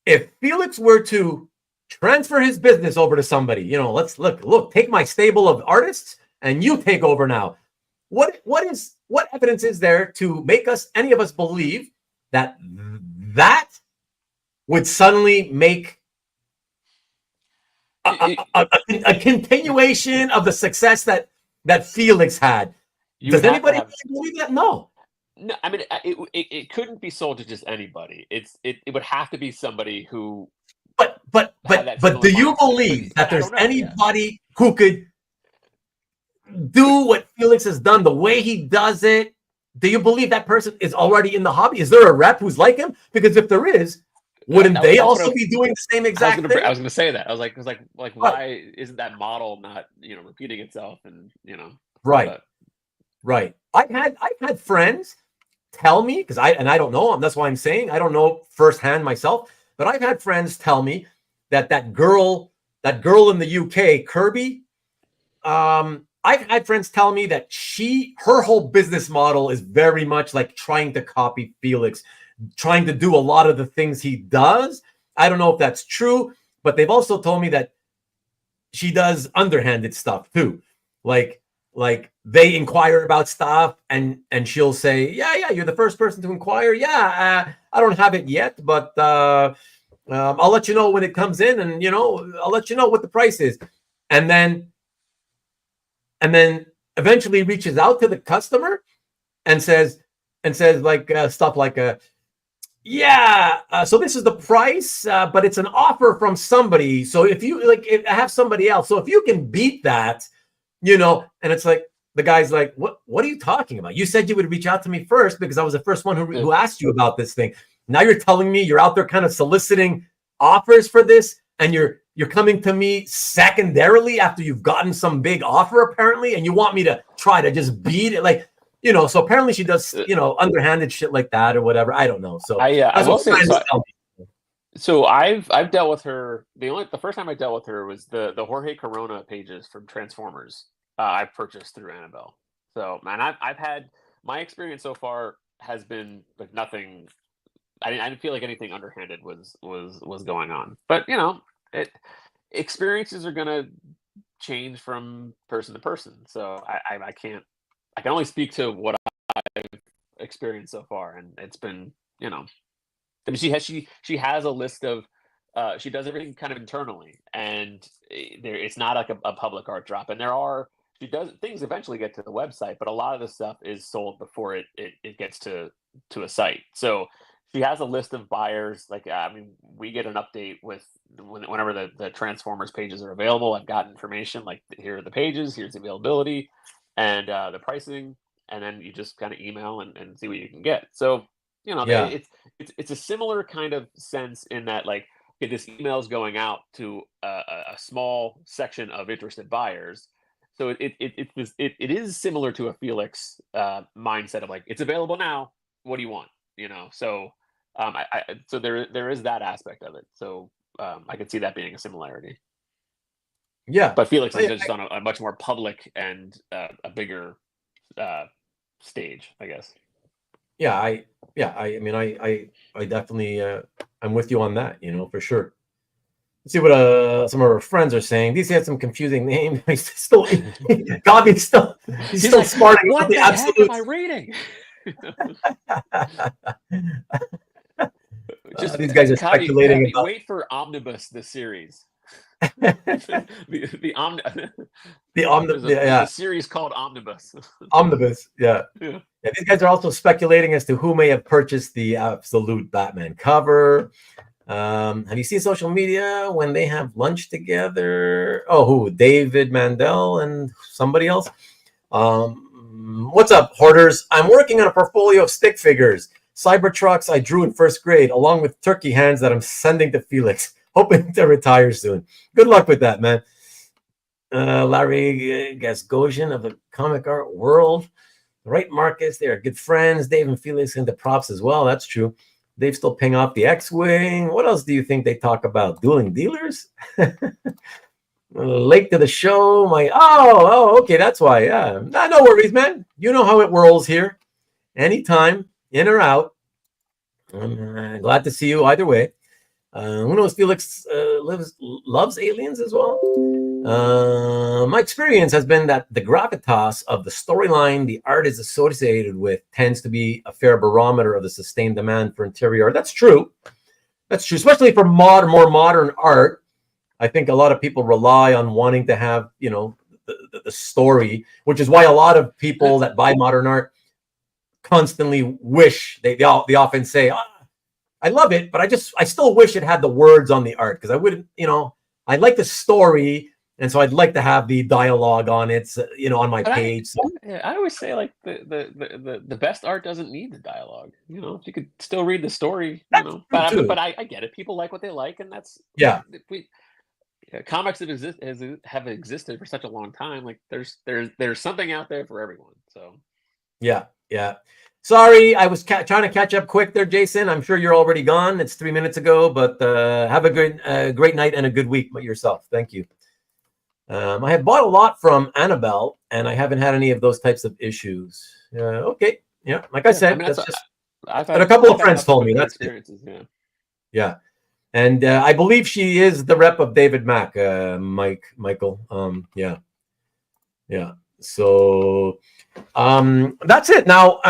if Felix were to transfer his business over to somebody, let's look, take my stable of artists and you take over now. What evidence is there to make any of us believe that would suddenly make a continuation of the success that Felix had? Does anybody believe that? No. No, I mean, it couldn't be sold to just anybody. It would have to be somebody who. But do you believe that there's anybody who could do what Felix has done, the way he does it, do you believe that person is already in the hobby? Is there a rep who's like him? Because if there is, wouldn't they also be doing the same exact thing? I was going to say that. I was like, why isn't that model not, repeating itself? And right. I've had friends tell me, because I don't know them. That's why I'm saying I don't know firsthand myself. But I've had friends tell me that girl in the UK, Kirby. I've had friends tell me that her whole business model is very much like trying to copy Felix, trying to do a lot of the things he does. I don't know if that's true, but they've also told me that she does underhanded stuff too. Like they inquire about stuff and she'll say, yeah, you're the first person to inquire. Yeah, I don't have it yet, but I'll let you know when it comes in, and I'll let you know what the price is. And then eventually reaches out to the customer and says like stuff like so this is the price, but it's an offer from somebody. So if you I have somebody else. So if you can beat that, and it's like the guy's like, what are you talking about? You said you would reach out to me first because I was the first one who asked you about this thing. Now you're telling me you're out there kind of soliciting offers for this, and you're coming to me secondarily after you've gotten some big offer apparently, and you want me to try to just beat it, so apparently she does underhanded shit like that or whatever. I don't know. So I will say, so I've dealt with her. The first time I dealt with her was the Jorge Corona pages from Transformers. I purchased through Annabelle. So, man, I've had my experience so far has been like nothing. I didn't feel like anything underhanded was going on. But experiences are gonna change from person to person. So I can only speak to what I've experienced so far, and it's been I mean she has a list of she does everything kind of internally, and it's not like a public art drop, and she does things eventually get to the website, but a lot of the stuff is sold before it gets to a site. So she has a list of buyers. We get an update with whenever the Transformers pages are available. I've got information like, here are the pages, here's the availability, and the pricing, and then you just kind of email and see what you can get. So it's a similar kind of sense in that this email is going out to a small section of interested buyers. So it is similar to a Felix mindset of it's available now. What do you want? So. So there is that aspect of it. So I could see that being a similarity. Yeah, but Felix is just on a much more public and a bigger stage, I guess. Yeah, I mean, I definitely I'm with you on that. For sure. Let's see what some of our friends are saying. These had some confusing names. He's still Gabi's still he's still smarting. What the heck am I reading? These guys are speculating. Wait for Omnibus, the series. the series called Omnibus. Omnibus, yeah. These guys are also speculating as to who may have purchased the Absolute Batman cover. Have you seen social media when they have lunch together? Oh, who? David Mandel and somebody else. What's up, hoarders? I'm working on a portfolio of stick figures. Cybertrucks I drew in first grade, along with turkey hands that I'm sending to Felix, hoping to retire soon. Good luck with that, man. Larry Gasgosian of the comic art world. Right, Marcus, they are good friends. Dave and Felix into props as well. That's true. Dave still ping off the X-Wing. What else do you think they talk about? Dueling dealers? Late to the show. Okay, that's why. Yeah, no worries, man. You know how it whirls here. Anytime. In or out. I'm glad to see you either way. Who knows? Felix loves aliens as well. My experience has been that the gravitas of the storyline the art is associated with tends to be a fair barometer of the sustained demand for interior art. That's true. Especially for more modern art. I think a lot of people rely on wanting to have, the story, which is why a lot of people that buy modern art constantly wish they often say, I love it, but I still wish it had the words on the art, because I wouldn't, I like the story, and so I'd like to have the dialogue on it, on my page. I always say like the best art doesn't need the dialogue. You could still read the story. But I get it. People like what they like, and that's comics have existed for such a long time. Like there's something out there for everyone. So yeah. Sorry, I was trying to catch up quick there, Jason. I'm sure you're already gone. It's 3 minutes ago, but have a great night and a good week yourself. Thank you. I have bought a lot from Annabelle, and I haven't had any of those types of issues. Okay, yeah, like I said, that's just. I've had a couple of friends told me that's experiences. Yeah, and I believe she is the rep of David Mack, Michael. Yeah. So, that's it. Now,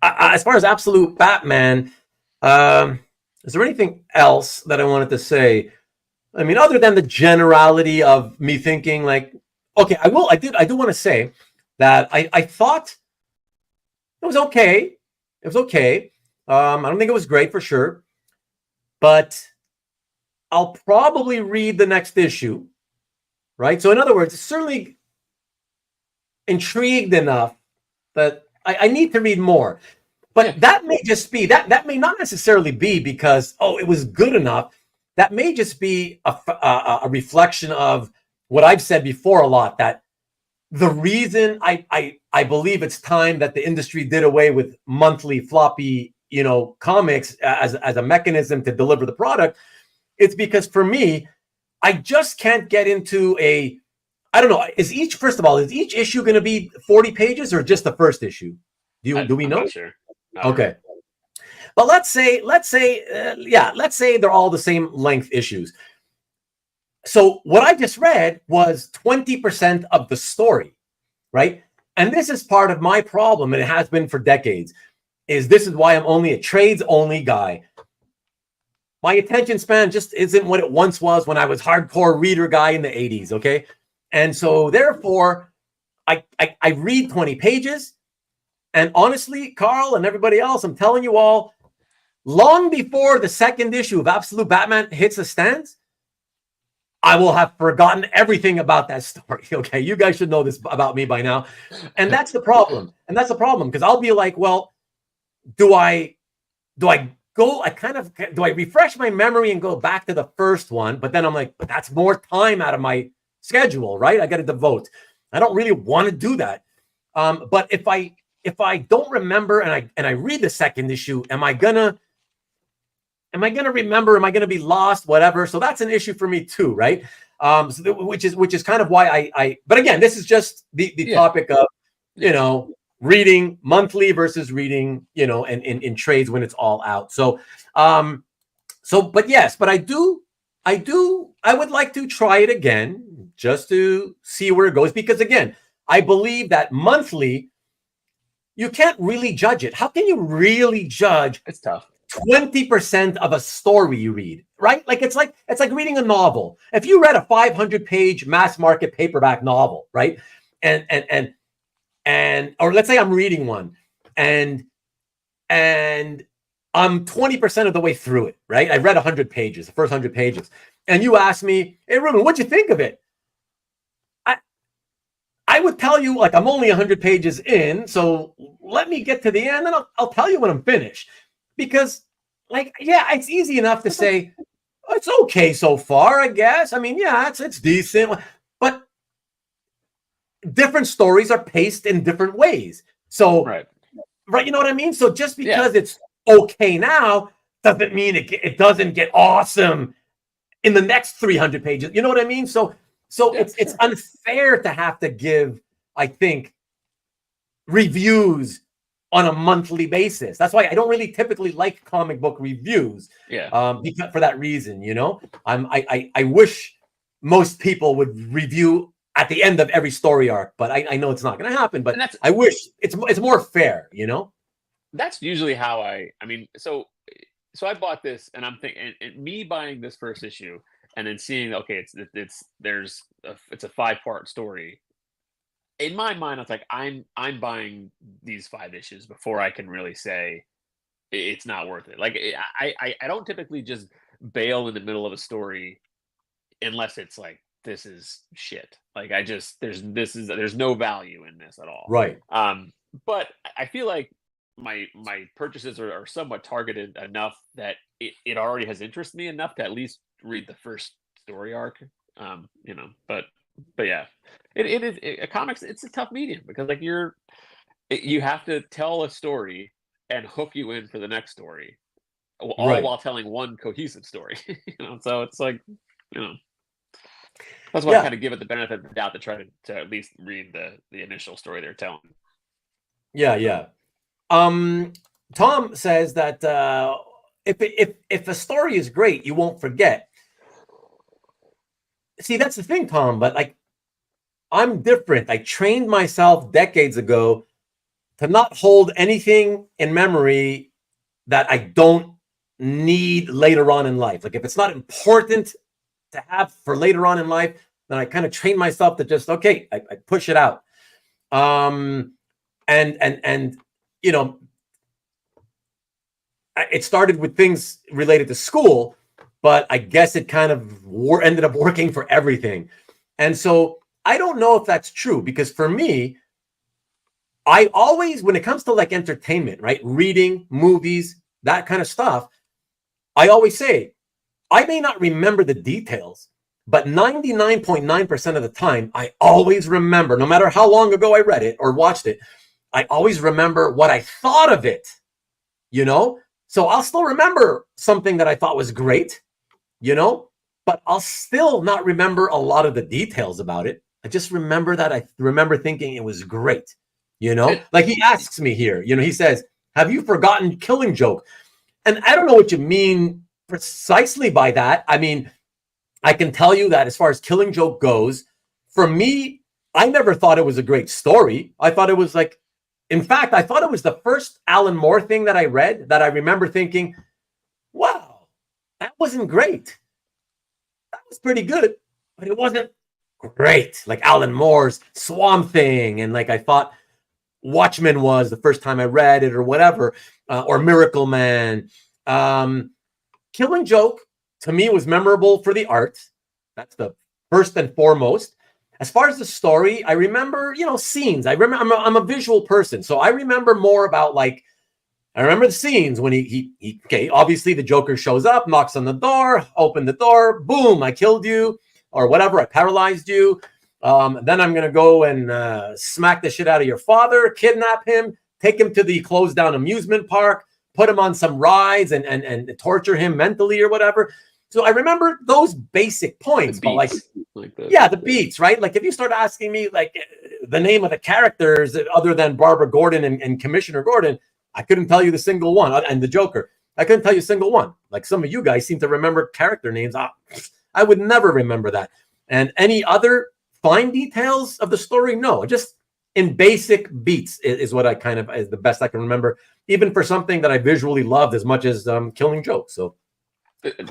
as far as Absolute Batman, is there anything else that I wanted to say? I mean, other than the generality of me thinking like, okay, I do want to say that I thought it was okay. It was okay. I don't think it was great for sure, but I'll probably read the next issue, right? So in other words, it's certainly intrigued enough that I need to read more. But that may just be, that may not necessarily be because, it was good enough. That may just be a reflection of what I've said before a lot, that the reason I believe it's time that the industry did away with monthly floppy, comics as a mechanism to deliver the product, it's because for me, I just can't get into I don't know, first of all, is each issue going to be 40 pages or just the first issue? Do we know? I'm not sure. Okay. But let's say they're all the same length issues. So what I just read was 20% of the story, right? And this is part of my problem, and it has been for decades, this is why I'm only a trades only guy. My attention span just isn't what it once was when I was hardcore reader guy in the 80s, okay? And so therefore, I read 20 pages, and honestly, Carl and everybody else, I'm telling you all, long before the second issue of Absolute Batman hits the stands, I will have forgotten everything about that story. Okay, you guys should know this about me by now. And that's the problem. Because I'll be like, well, do I refresh my memory and go back to the first one? But then I'm like, but that's more time out of my schedule, right? I got to devote. I don't really want to do that. But if I don't remember and I read the second issue, am I gonna remember? Am I gonna be lost? Whatever. So that's an issue for me too, right? Which is kind of why I. But again, this is just the topic of reading monthly versus reading and in trades when it's all out. So but I would like to try it again just to see where it goes, because again, I believe that monthly, you can't really judge it. How can you really judge? It's tough. 20% of a story you read, right? It's like reading a novel. If you read a 500-page mass market paperback novel, right? And or let's say I'm reading one and I'm 20% of the way through it, right? I read 100 pages, the first 100 pages. And you ask me, hey, Ruben, what'd you think of it? I would tell you, like, I'm only 100 pages in, so let me get to the end and I'll tell you when I'm finished. Because, it's easy enough to say, it's okay so far, I guess. I mean, yeah, it's decent. But different stories are paced in different ways. So, right, you know what I mean? So just because it's okay now doesn't mean it doesn't get awesome in the next 300 pages. You know what I mean? So it's unfair to have to give, I think, reviews on a monthly basis. That's why I don't really typically like comic book reviews. Because for that reason, I wish most people would review at the end of every story arc, but I know it's not going to happen. But I wish it's more fair. That's usually how I mean. So I bought this, and I'm thinking, and me buying this first issue. And then seeing, okay, it's a 5-part story. In my mind, I was like, I'm buying these 5 issues before I can really say it's not worth it. Like I don't typically just bail in the middle of a story unless it's like, this is shit. Like there's no value in this at all. Right. But I feel like my purchases are somewhat targeted enough that it already has interested me enough to at least read the first story arc. But yeah, it is comics. It's a tough medium because like you have to tell a story and hook you in for the next story, all while telling one cohesive story. So it's like, that's why I kind of give it the benefit of the doubt to try to at least read the initial story they're telling. Yeah. Tom says that if a story is great, you won't forget. See, that's the thing, Tom. But like, I'm different. I trained myself decades ago to not hold anything in memory that I don't need later on in life. Like, if it's not important to have for later on in life, then I kind of train myself to just, okay, I push it out. And it started with things related to school, but I guess it kind of ended up working for everything. And so I don't know if that's true, because for me, I always, when it comes to like entertainment, right, reading, movies, that kind of stuff, I always say, I may not remember the details, but 99.9% of the time, I always remember, no matter how long ago I read it or watched it, I always remember what I thought of it, So I'll still remember something that I thought was great, but I'll still not remember a lot of the details about it. I just remember that I remember thinking it was great, Like he asks me here, he says, have you forgotten Killing Joke? And I don't know what you mean precisely by that. I mean, I can tell you that as far as Killing Joke goes, for me, I never thought it was a great story. I thought it was like, in fact, I thought it was the first Alan Moore thing that I read that I remember thinking, wow, that wasn't great. That was pretty good, but it wasn't great. Like Alan Moore's Swamp Thing. And like I thought Watchmen was the first time I read it or whatever, or Miracle Man. Killing Joke, to me, was memorable for the art. That's the first and foremost. As far as the story, I remember, scenes. I remember I'm a visual person, so I remember more about I remember the scenes when he obviously the Joker shows up, knocks on the door, open the door, boom, I killed you, or whatever, I paralyzed you. Then I'm gonna go and smack the shit out of your father, kidnap him, take him to the closed down amusement park, put him on some rides and torture him mentally or whatever. So I remember those basic points, but the beats, right? Like if you start asking me like the name of the characters other than Barbara Gordon and Commissioner Gordon, I couldn't tell you the single one, and the Joker. I couldn't tell you a single one. Like some of you guys seem to remember character names. I would never remember that. And any other fine details of the story, no. Just in basic beats is what I kind of is the best I can remember, even for something that I visually loved as much as Killing Joke. So.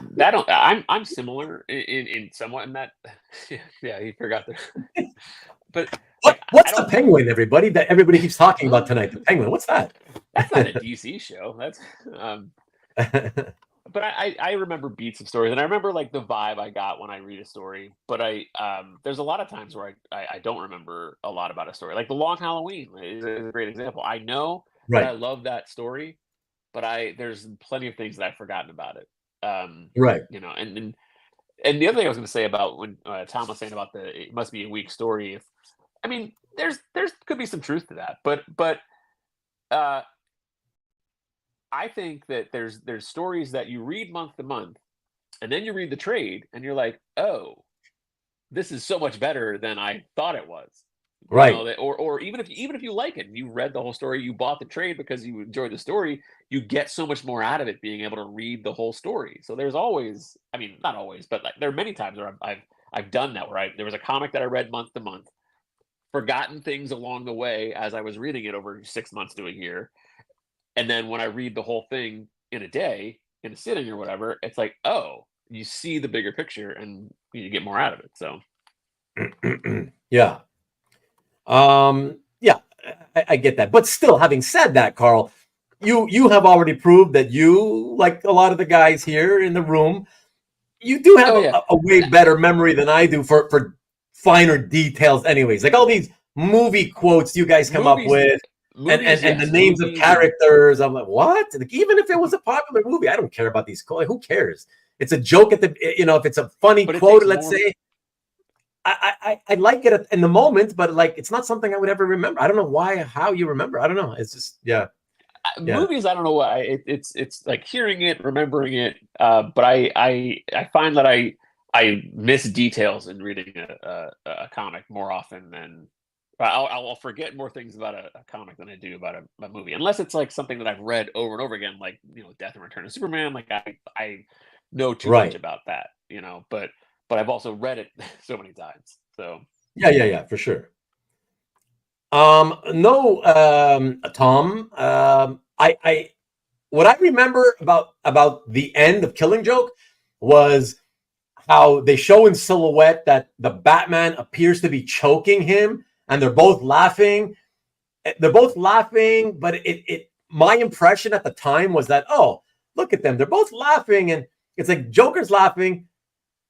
I'm similar in somewhat in that. Yeah, he forgot the. But what's the Penguin, everybody? That everybody keeps talking about tonight. The Penguin. What's that? That's not a DC show. That's. But I remember beats of stories, and I remember like the vibe I got when I read a story. But there's a lot of times where I don't remember a lot about a story. Like The Long Halloween is a great example. I know that I love that story, but there's plenty of things that I've forgotten about it. And the other thing I was going to say about when Tom was saying about it must be a weak story. I mean, there's could be some truth to that, but I think that there's stories that you read month to month, and then you read the trade, and you're like, oh, this is so much better than I thought it was. Right. Or even if you like it and you read the whole story, you bought the trade because you enjoyed the story, you get so much more out of it being able to read the whole story. So there's always, I mean, not always, but like there are many times where I've done that, where there was a comic that I read month to month, forgotten things along the way as I was reading it over 6 months to a year. And then when I read the whole thing in a day, in a sitting or whatever, it's like, oh, you see the bigger picture and you get more out of it. So yeah. I get that. But still, having said that, Carl, you have already proved that you, like a lot of the guys here in the room, you do have a way better memory than I do for finer details anyways. Like all these movie quotes you guys come up with and the names of characters. I'm like, what? Like, even if it was a popular movie, I don't care about these quotes. Who cares? It's a joke at the, if it's a funny quote, let's say, I like it in the moment, but like, it's not something I would ever remember. I don't know how you remember. I don't know. It's just, movies, I don't know why. It's like hearing it, remembering it, but I find that I miss details in reading a comic more often than I'll forget more things about a comic than I do about a movie, unless it's like something that I've read over and over again, like Death and Return of Superman. Like I know too much about that, but I've also read it so many times. So yeah, for sure. No, Tom. I what I remember about the end of Killing Joke was how they show in silhouette that the Batman appears to be choking him, and they're both laughing. But my impression at the time was that, oh, look at them, they're both laughing, and it's like Joker's laughing,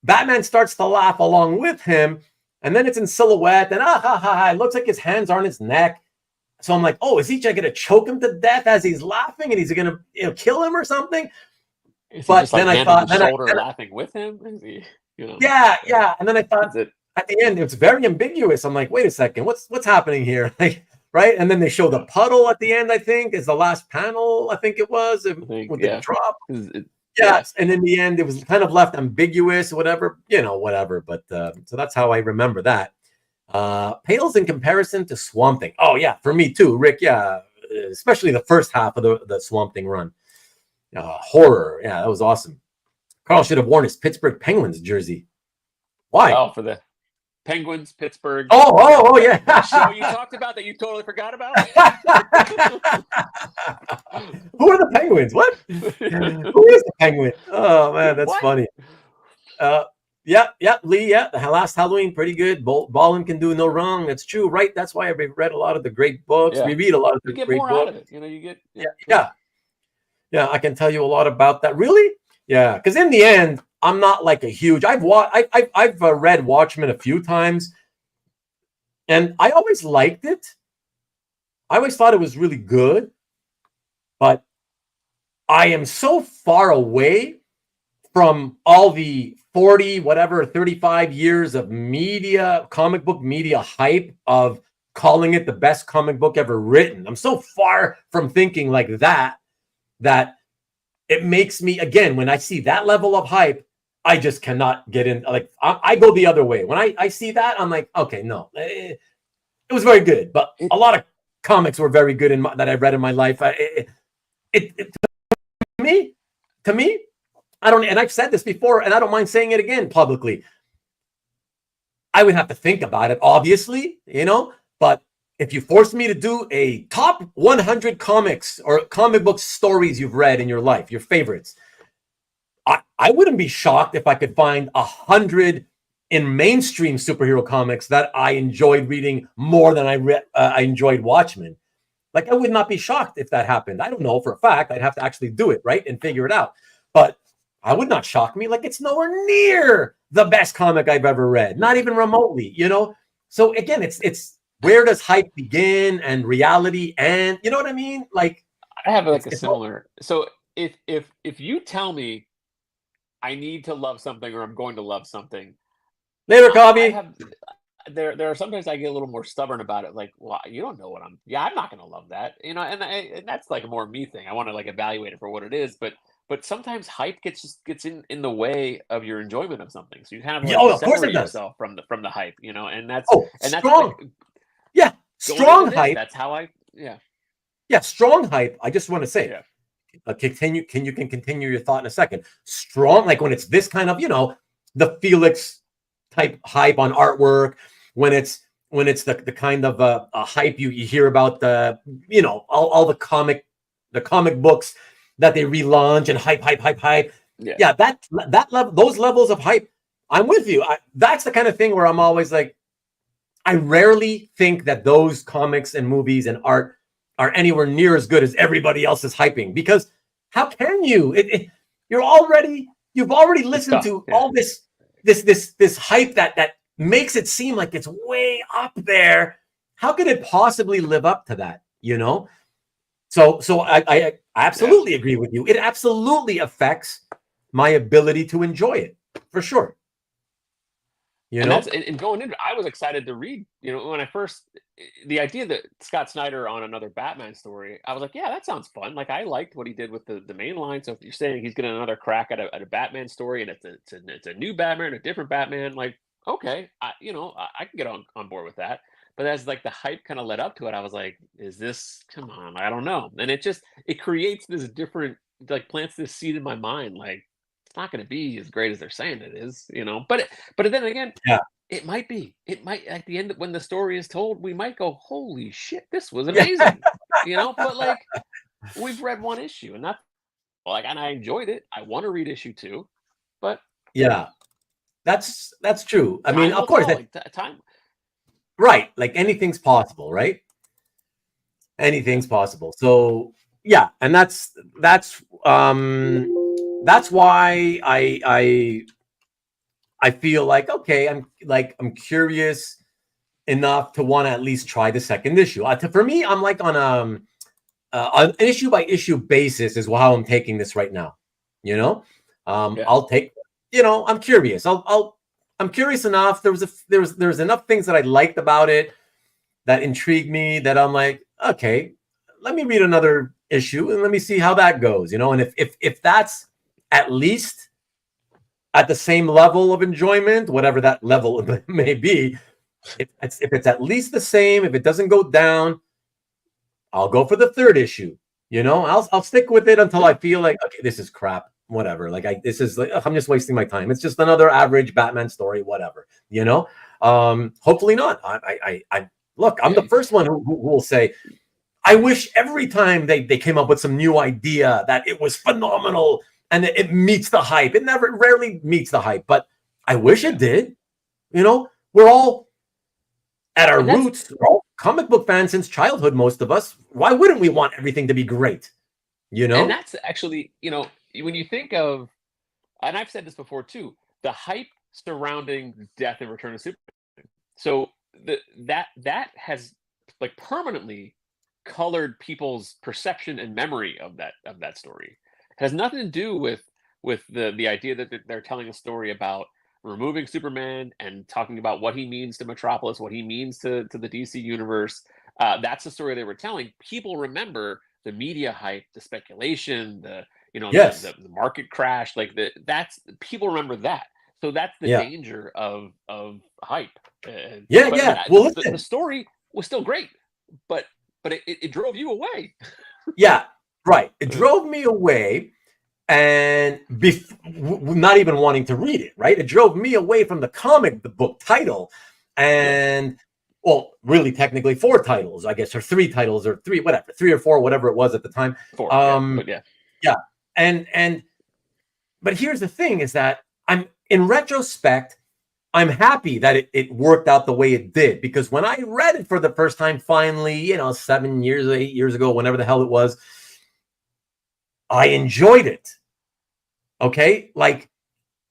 Batman starts to laugh along with him, and then it's in silhouette, and it looks like his hands are on his neck. So I'm like, oh, is he going to choke him to death as he's laughing, and he's going to kill him or something? But then I thought, laughing with him. Yeah. And then I thought at the end, it's very ambiguous. I'm like, wait a second, what's happening here? Like, right? And then they show the puddle at the end. I think is the last panel. I think it was with the drop. Yes, and in the end, it was kind of left ambiguous, whatever. But so that's how I remember that. Pales in comparison to Swamp Thing. Oh yeah, for me too, Rick. Yeah, especially the first half of the Swamp Thing run. Horror. Yeah, that was awesome. Carl should have worn his Pittsburgh Penguins jersey. Why? Oh, for the Penguins, Pittsburgh. Oh, yeah. Show you talked about that you totally forgot about. Who are the Penguins? What? Who is the Penguin? Oh man, that's funny. Yeah, Lee. Yeah, the last Halloween, pretty good. Ballin can do no wrong. That's true, right? That's why I read a lot of the great books. We read a lot of the great books. Out of it. You get. Yeah. I can tell you a lot about that. Really? Yeah, because in the end, I'm not like a huge. I've read Watchmen a few times, and I always liked it. I always thought it was really good, but I am so far away from all the 35 years of comic book media hype of calling it the best comic book ever written. I'm so far from thinking like that it makes me, again, when I see that level of hype, I just cannot get in. Like I go the other way. When I see that, I'm like, okay, no, it was very good, but a lot of comics were very good that I've read in my life. To me, I don't, and I've said this before, and I don't mind saying it again publicly. I would have to think about it, obviously, but if you forced me to do a top 100 comics or comic book stories you've read in your life, your favorites, I wouldn't be shocked if I could find 100 in mainstream superhero comics that I enjoyed reading more than I enjoyed Watchmen. Like, I would not be shocked if that happened. I don't know for a fact. I'd have to actually do it, right, and figure it out. But I would not shock me. Like, it's nowhere near the best comic I've ever read, not even remotely, So again, it's where does hype begin and reality end? You know what I mean? Like, I have like a similar. So if you tell me I need to love something or I'm going to love something, later, Cobby. There are sometimes I get a little more stubborn about it. Like, well, you don't know what I'm not going to love that, and that's like a more me thing. I want to like evaluate it for what it is, but sometimes hype gets in the way of your enjoyment of something. So you kind of separate yourself from the hype, and that's strong. Strong hype. That's how strong hype. I just want to say, continue your thought in a second. Strong, like when it's this kind of, the Felix type hype on artwork, when it's the kind of a hype you hear about the, all the comic books that they relaunch and hype. That level, those levels of hype, I'm with you. That's the kind of thing where I'm always like, I rarely think that those comics and movies and art are anywhere near as good as everybody else is hyping, because how can you? You're already You've already listened to all this hype that makes it seem like it's way up there. How could it possibly live up to that? You know? So I absolutely agree with you. It absolutely affects my ability to enjoy it, for sure. You know? And going into it, I was excited to read, when I first, the idea that Scott Snyder on another Batman story, I was like, yeah, that sounds fun. Like, I liked what he did with the main line. So if you're saying he's getting another crack at a Batman story, and it's a new Batman, a different Batman, like, okay, I can get on board with that. But as like the hype kind of led up to it, I was like, is this, come on, I don't know. And it creates this different, like, plants this seed in my mind, like, it's not going to be as great as they're saying it is, but then again, it might be. It might, at the end, when the story is told, we might go, holy shit, this was amazing. But like, we've read one issue, and that's like, and I enjoyed it. I want to read issue 2, but that's true. I mean, of course, time. Right, like anything's possible, right? Anything's possible. So yeah, and that's why I feel like, okay, I'm curious enough to want to at least try the second issue. For me, I'm like on an issue by issue basis is how I'm taking this right now. I'll take, I'm curious. I'm curious enough. There was enough things that I liked about it that intrigued me that I'm like, okay, let me read another issue and let me see how that goes. And if that's at least at the same level of enjoyment, whatever that level may be, if it's at least the same, if it doesn't go down, I'll go for the third issue. I'll stick with it until I feel like, okay, this is crap. Whatever. Like I'm just wasting my time. It's just another average Batman story. Whatever. Hopefully not. I look. I'm the first one who will say, I wish every time they came up with some new idea that it was phenomenal and it meets the hype. It rarely meets the hype, but I wish it did. We're all at our roots. We're all comic book fans since childhood. Most of us. Why wouldn't we want everything to be great? And that's actually, when you think of, and I've said this before too, the hype surrounding Death and Return of Superman. So that has like permanently colored people's perception and memory of that story. It has nothing to do with the idea that they're telling a story about removing Superman and talking about what he means to Metropolis, what he means to the DC universe. That's the story they were telling. People remember the media hype, the speculation, the market crash, like that's people remember that. So that's the danger of hype. Well, the story was still great, but it drove you away. Yeah, right. It drove me away, and not even wanting to read it. Right, it drove me away from the book title, and. Well, really, technically 4 titles, I guess, or 3 titles, or 3 or 4, whatever it was at the time. 4, but here's the thing: is that I'm in retrospect, I'm happy that it worked out the way it did, because when I read it for the first time, finally, 7 years, 8 years ago, whenever the hell it was, I enjoyed it. Okay, like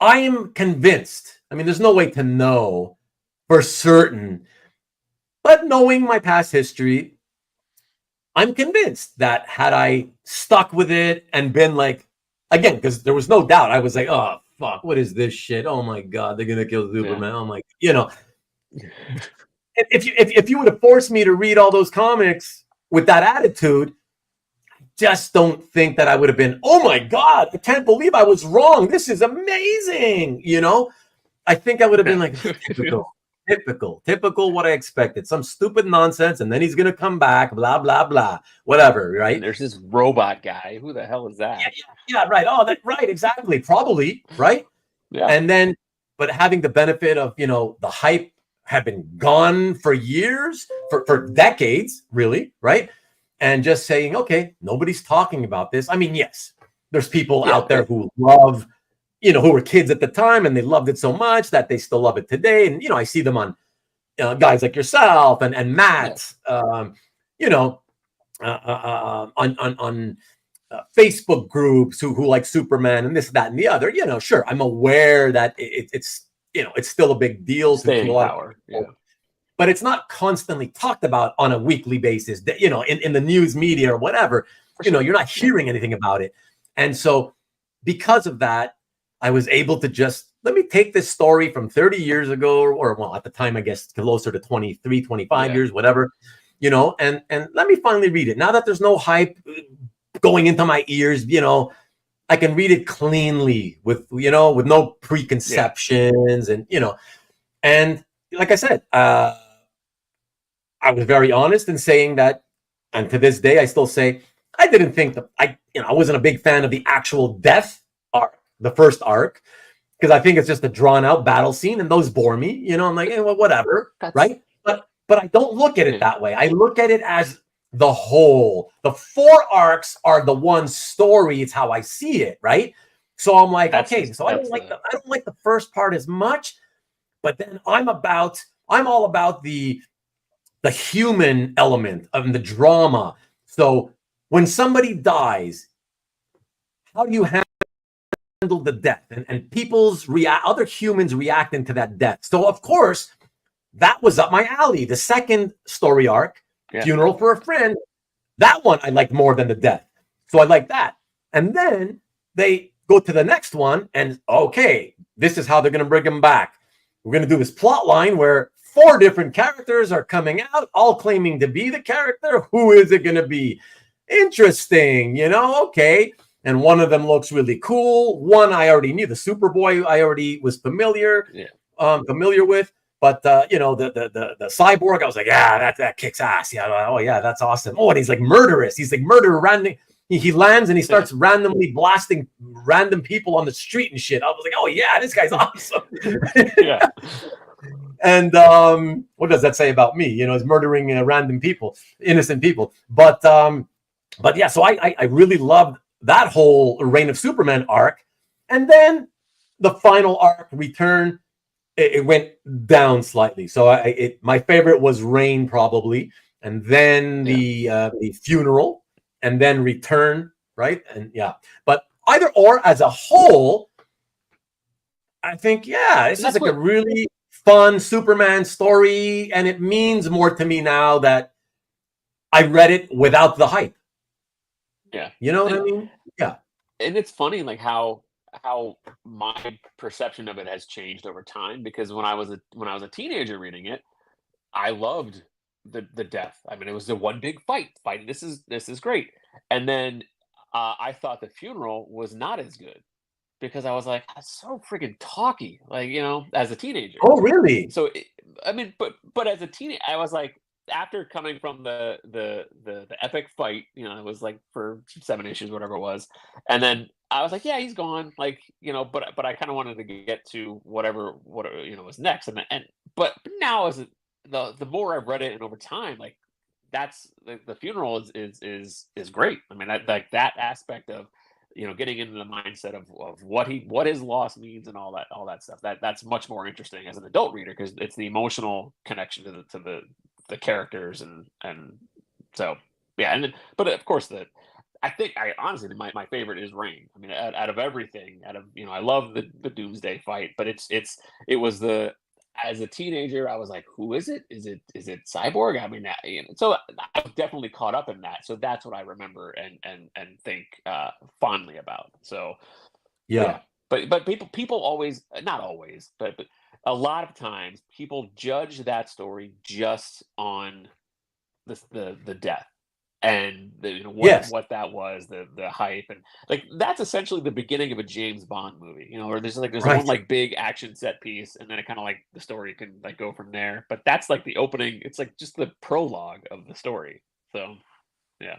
I am convinced. I mean, there's no way to know for certain. But knowing my past history, I'm convinced that had I stuck with it and been like, again, because there was no doubt, I was like, oh, fuck, what is this shit? Oh my God, they're going to kill Superman. Yeah. I'm like, if you would have forced me to read all those comics with that attitude, I just don't think that I would have been, oh my God, I can't believe I was wrong. This is amazing. I think I would have been like, typical what I expected. Some stupid nonsense, and then he's gonna come back, blah blah blah, whatever, right? And there's this robot guy. Who the hell is that? Yeah, right. Oh, right, exactly. Probably, right? Yeah. And then, but having the benefit of the hype had been gone for years, for decades, really, right? And just saying, okay, nobody's talking about this. I mean, yes, there's people out there who love. Who were kids at the time, and they loved it so much that they still love it today. And, I see them on guys like yourself and Matt, on Facebook groups who like Superman and this, that, and the other. Sure, I'm aware that it's it's still a big deal to a lot of people, but it's not constantly talked about on a weekly basis. In the news media or whatever. You're not hearing anything about it, and so because of that, I was able to just let me take this story from 30 years ago, or well, at the time, I guess closer to 23, 25 years, whatever, and let me finally read it. Now that there's no hype going into my ears, I can read it cleanly with no preconceptions, and and like I said, I was very honest in saying that, and to this day, I still say I didn't think that I wasn't a big fan of the actual death arc, the first arc, because I think it's just a drawn out battle scene, and those bore me. I'm like, well, whatever, right? But I don't look at it that way. I look at it as the whole. The 4 arcs are the one story. It's how I see it, right? So I'm like, okay, so I don't like the first part as much, but then I'm all about the human element of the drama. So when somebody dies, how do you handle the death and people's other humans reacting to that death? So of course, that was up my alley. The second story arc, Funeral for a Friend, that one I liked more than the death. So I like that. And then they go to the next one, and okay, this is how they're going to bring him back. We're going to do this plot line where 4 different characters are coming out, all claiming to be the character. Who is it going to be? Interesting, okay. And one of them looks really cool. One I already knew, the Superboy I already was familiar with. But the cyborg, I was like, yeah, that kicks ass. Yeah, oh yeah, that's awesome. Oh, and he's like murderous. He's like murderer. Random. He lands and he starts randomly blasting random people on the street and shit. I was like, oh yeah, this guy's awesome. Yeah. And what does that say about me? He's murdering random people, innocent people. But yeah, so I really loved that whole Reign of Superman arc, and then the final arc, Return. It went down slightly. So my favorite was Reign probably, and then the Funeral, and then Return, right? And but either or, as a whole, I think this is like a really fun Superman story, and it means more to me now that I read it without the hype. Yeah, what I mean? Yeah, and it's funny like how my perception of it has changed over time, because when I was a teenager reading it, I loved the death. I mean, it was the one big fight. This is great. And then I thought the Funeral was not as good, because I was like, that's so freaking talky, like, as a teenager. Oh, really? So but as a teenager, I was like, after coming from the epic fight, it was like for 7 issues, whatever it was, and then I was like, yeah, he's gone, like, but I kind of wanted to get to what was next, but now as the more I've read it, and over time, like, that's the Funeral is great. I mean, that aspect of getting into the mindset of what his loss means and all that stuff, that's much more interesting as an adult reader, because it's the emotional connection to the characters, and so but of course I honestly, my favorite is Reign. I mean, out of everything, I love the Doomsday fight, but it was as a teenager, I was like, who is it? Is it Cyborg? I mean, so I was definitely caught up in that. So that's what I remember and think fondly about. So yeah. But people always, not always, but a lot of times people judge that story just on the death and what that was, the hype, and like that's essentially the beginning of a James Bond movie, or there's one like big action set piece, and then it kind of like the story can like go from there. But that's like the opening; it's like just the prologue of the story. So yeah,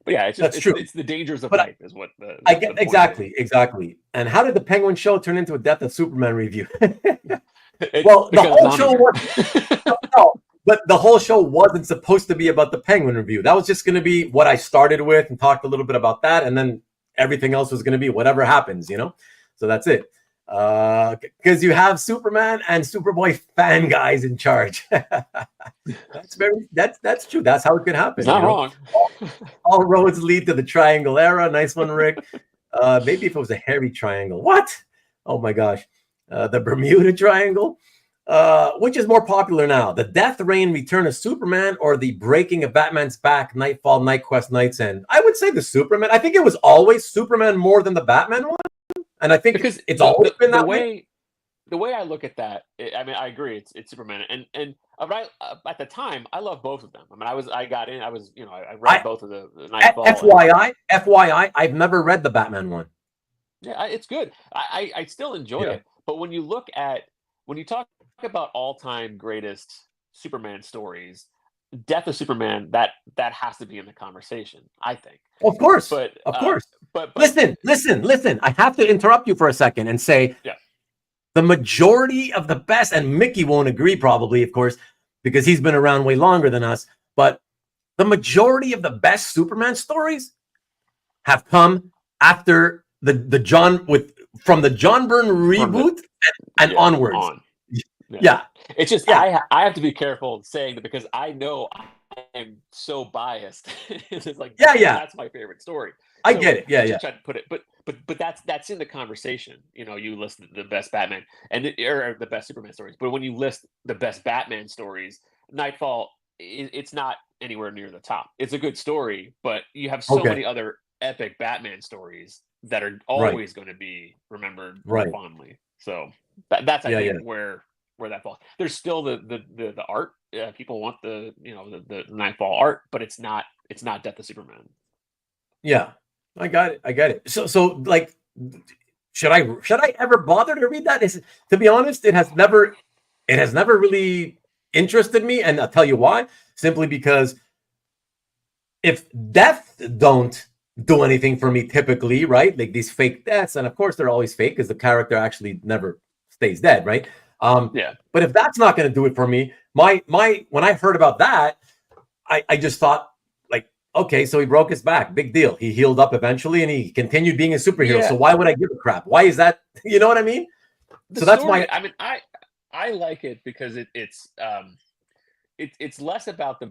but yeah, it's true. It's the dangers of hype, is what I get. Exactly. And how did the Penguin show turn into a Death of Superman review? Well, the whole show was. But the whole show wasn't supposed to be about the Penguin review. That was just going to be what I started with and talked a little bit about that. And then everything else was going to be whatever happens, So that's it. Because you have Superman and Superboy fan guys in charge. That's true. That's how it could happen. It's not wrong. All roads lead to the triangle era. Nice one, Rick. Maybe if it was a hairy triangle. What? Oh my gosh. The Bermuda Triangle. Which is more popular now? The Death Reign Return of Superman or the Breaking of Batman's Back, Nightfall, Night Quest, Night's End? I would say the Superman. I think it was always Superman more than the Batman one. And I think because it's always been that way. The way I look at that, I mean, I agree. It's Superman, and at the time, I loved both of them. I mean, I read both of the Nightfall. FYI, I've never read the Batman one. Yeah, it's good. I still enjoy it. But when you talk about all-time greatest Superman stories, Death of Superman, that has to be in the conversation, I think. Of course, but listen. I have to interrupt you for a second and say, the majority of the best, and Mickey won't agree probably, of course, because he's been around way longer than us, but the majority of the best Superman stories have come after from the John Byrne reboot and onwards. Yeah. It's just I have to be careful saying that because I know I am so biased. It's like that's my favorite story. I get it. Yeah. Try to put it, but that's in the conversation. You list the best Batman or the best Superman stories. But when you list the best Batman stories, Nightfall, it's not anywhere near the top. It's a good story, but you have so many other epic Batman stories that are always going to be remembered fondly. So that's I think where that falls. There's still the art. People want the Nightfall art, but it's not Death of Superman. Yeah, I got it. So like, should I ever bother to read that? To be honest, it has never really interested me, and I'll tell you why. Simply because if death don't do anything for me typically, right? Like these fake deaths, and of course they're always fake because the character actually never stays dead, right? But if that's not going to do it for me, my when I heard about that, I just thought, like, okay, so he broke his back, big deal. He healed up eventually, and he continued being a superhero. So why would I give a crap? Why is that? You know what I mean? That's why. I mean, I like it because it's less about the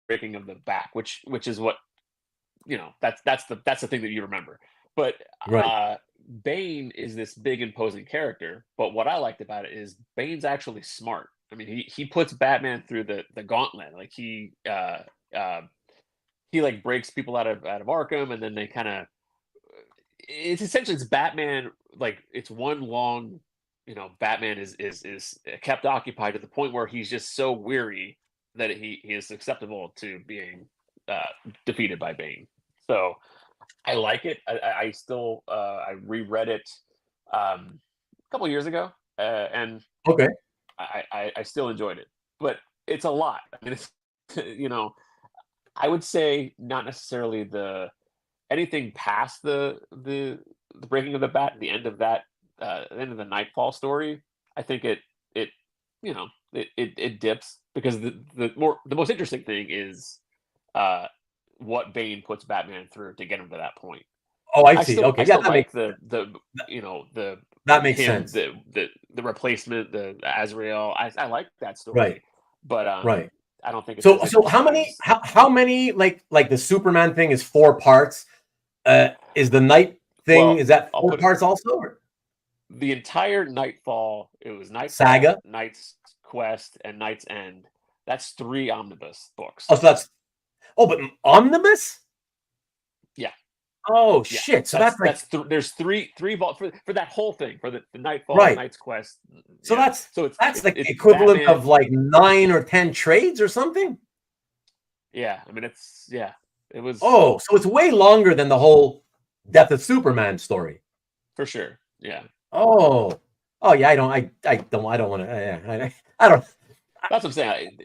breaking of the back, which is what that's the thing that you remember. But Bane is this big imposing character, but what I liked about it is Bane's actually smart. I mean, he puts Batman through the gauntlet. Like he like breaks people out of Arkham, and then they kind of it's Batman, like it's one long, Batman is kept occupied to the point where he's just so weary that he is acceptable to being defeated by Bane. So I like it. I still I reread it a couple years ago, and I still enjoyed it, but it's a lot. I mean, it's I would say not necessarily anything past the breaking of the bat, the end of that, the end of the Nightfall story. I think it dips because the most interesting thing is what Bane puts Batman through to get him to that point. Oh, I see. Okay, that makes that makes sense. The replacement, the Azrael. I like that story. Right. But right. I don't think it's so. How many like the Superman thing is 4 parts? Is the Night thing is that 4 parts also? Or? The entire Nightfall. It was Nightfall, Saga, Night's Quest, and Night's End. That's 3 omnibus books. Oh, so that's but omnibus. Yeah. Oh shit! So there's three vault for that whole thing for the Nightfall, Night's Quest. So that's like the equivalent Batman. Of like 9 or 10 trades or something. Yeah, I mean it was. Oh, so it's way longer than the whole Death of Superman story. For sure. Yeah. Oh yeah. I don't want to. I don't. That's what I'm saying.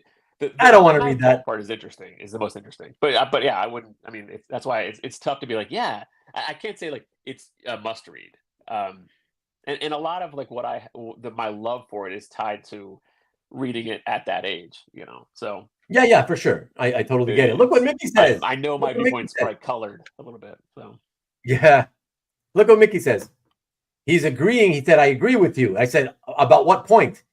I don't want to read that part. Is interesting. Is the most interesting. But yeah, I wouldn't. I mean, that's why it's tough to be like, yeah. I can't say like it's a must read. And a lot of like my love for it is tied to reading it at that age. So. Yeah, for sure. I totally get it. Look what Mickey says. I know my viewpoint's probably colored a little bit. So. Yeah. Look what Mickey says. He's agreeing. He said, I agree with you. I said, about what point?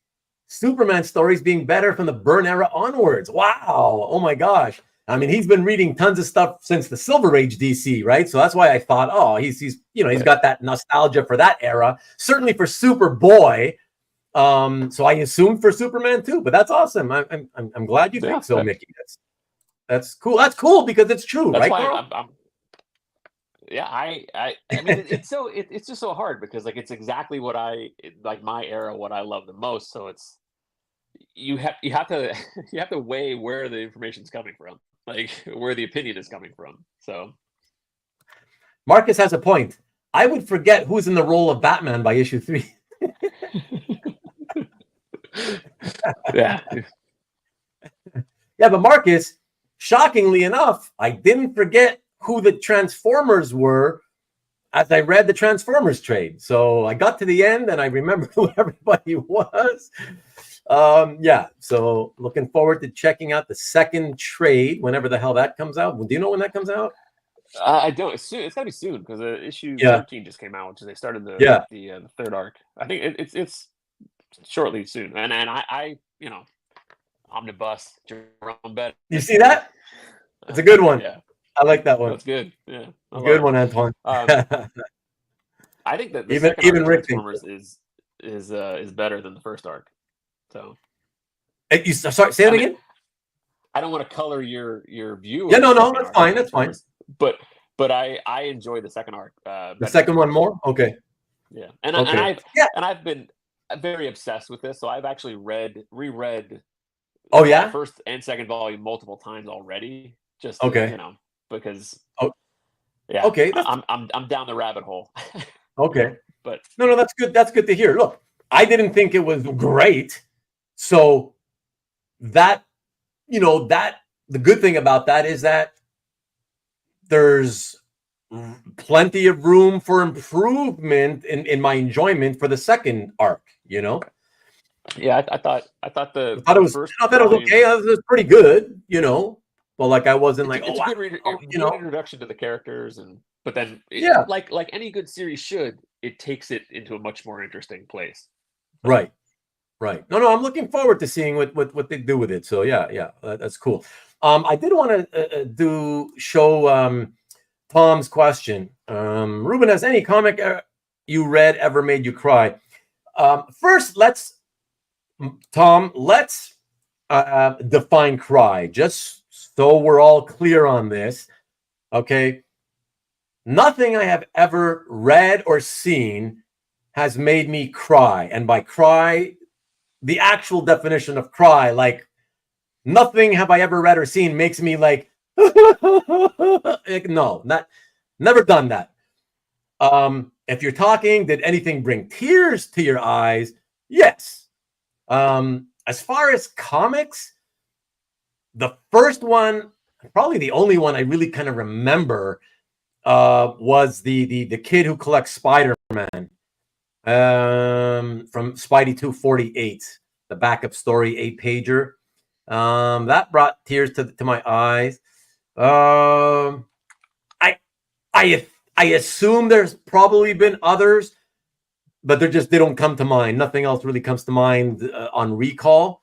Superman stories being better from the Byrne era onwards. Wow. Oh my gosh. I mean, he's been reading tons of stuff since the Silver Age DC, right? So that's why I thought, oh, he's got that nostalgia for that era. Certainly for Superboy. So I assumed for Superman too, but that's awesome. I'm glad you think so, Mickey. That's cool. That's cool because it's true, right, Carl? I mean, it's just so hard because like it's exactly what like my era, what I love the most. So it's you have to you have to weigh where the information's coming from, like where the opinion is coming from. So Marcus has a point. I would forget who's in the role of Batman by issue 3. Yeah. Yeah, but Marcus, shockingly enough, I didn't forget who the Transformers were as I read the Transformers trade. So I got to the end and I remember who everybody was. Yeah, so looking forward to checking out the second trade whenever the hell that comes out. Do you know when that comes out? I don't. It's soon. It's gotta be soon because issue 13 just came out, which is they started the third arc. I think it's shortly soon, and I omnibus Jerome Bettis. You see that? It's a good one. Yeah, I like that one. That's good. Yeah, good one, Antoine. I think that the second arc of Transformers is better than the first arc. So, sorry, say that again. I don't want to color your view. Yeah, no, that's fine. That's fine. But I enjoy the second arc. The second one more? Okay. Yeah, and I've been very obsessed with this, so I've actually reread. Oh yeah, first and second volume multiple times already. Just because. Oh, yeah. Okay. I'm down the rabbit hole. Okay. But no, that's good. That's good to hear. Look, I didn't think it was great, so that the good thing about that is that there's plenty of room for improvement in my enjoyment for the second arc. Yeah, I thought it was okay. It was pretty good, but like I wasn't it's a good introduction to the characters, but then like any good series should, it takes it into a much more interesting place. Right. No, I'm looking forward to seeing what they do with it. So yeah, that's cool. I did want to show Tom's question. Ruben, has any comic you read ever made you cry? First, let's define cry, just so we're all clear on this. Okay. Nothing I have ever read or seen has made me cry. And by cry, the actual definition of cry, like nothing have I ever read or seen makes me like, no, never done that. If you're talking, did anything bring tears to your eyes? Yes. As far as comics, the first one, probably the only one I really kind of remember, was the kid who collects Spider-Man, from Spidey 248, the backup story 8-pager. That brought tears to my eyes. I assume there's probably been others, but they don't come to mind. Nothing else really comes to mind on recall.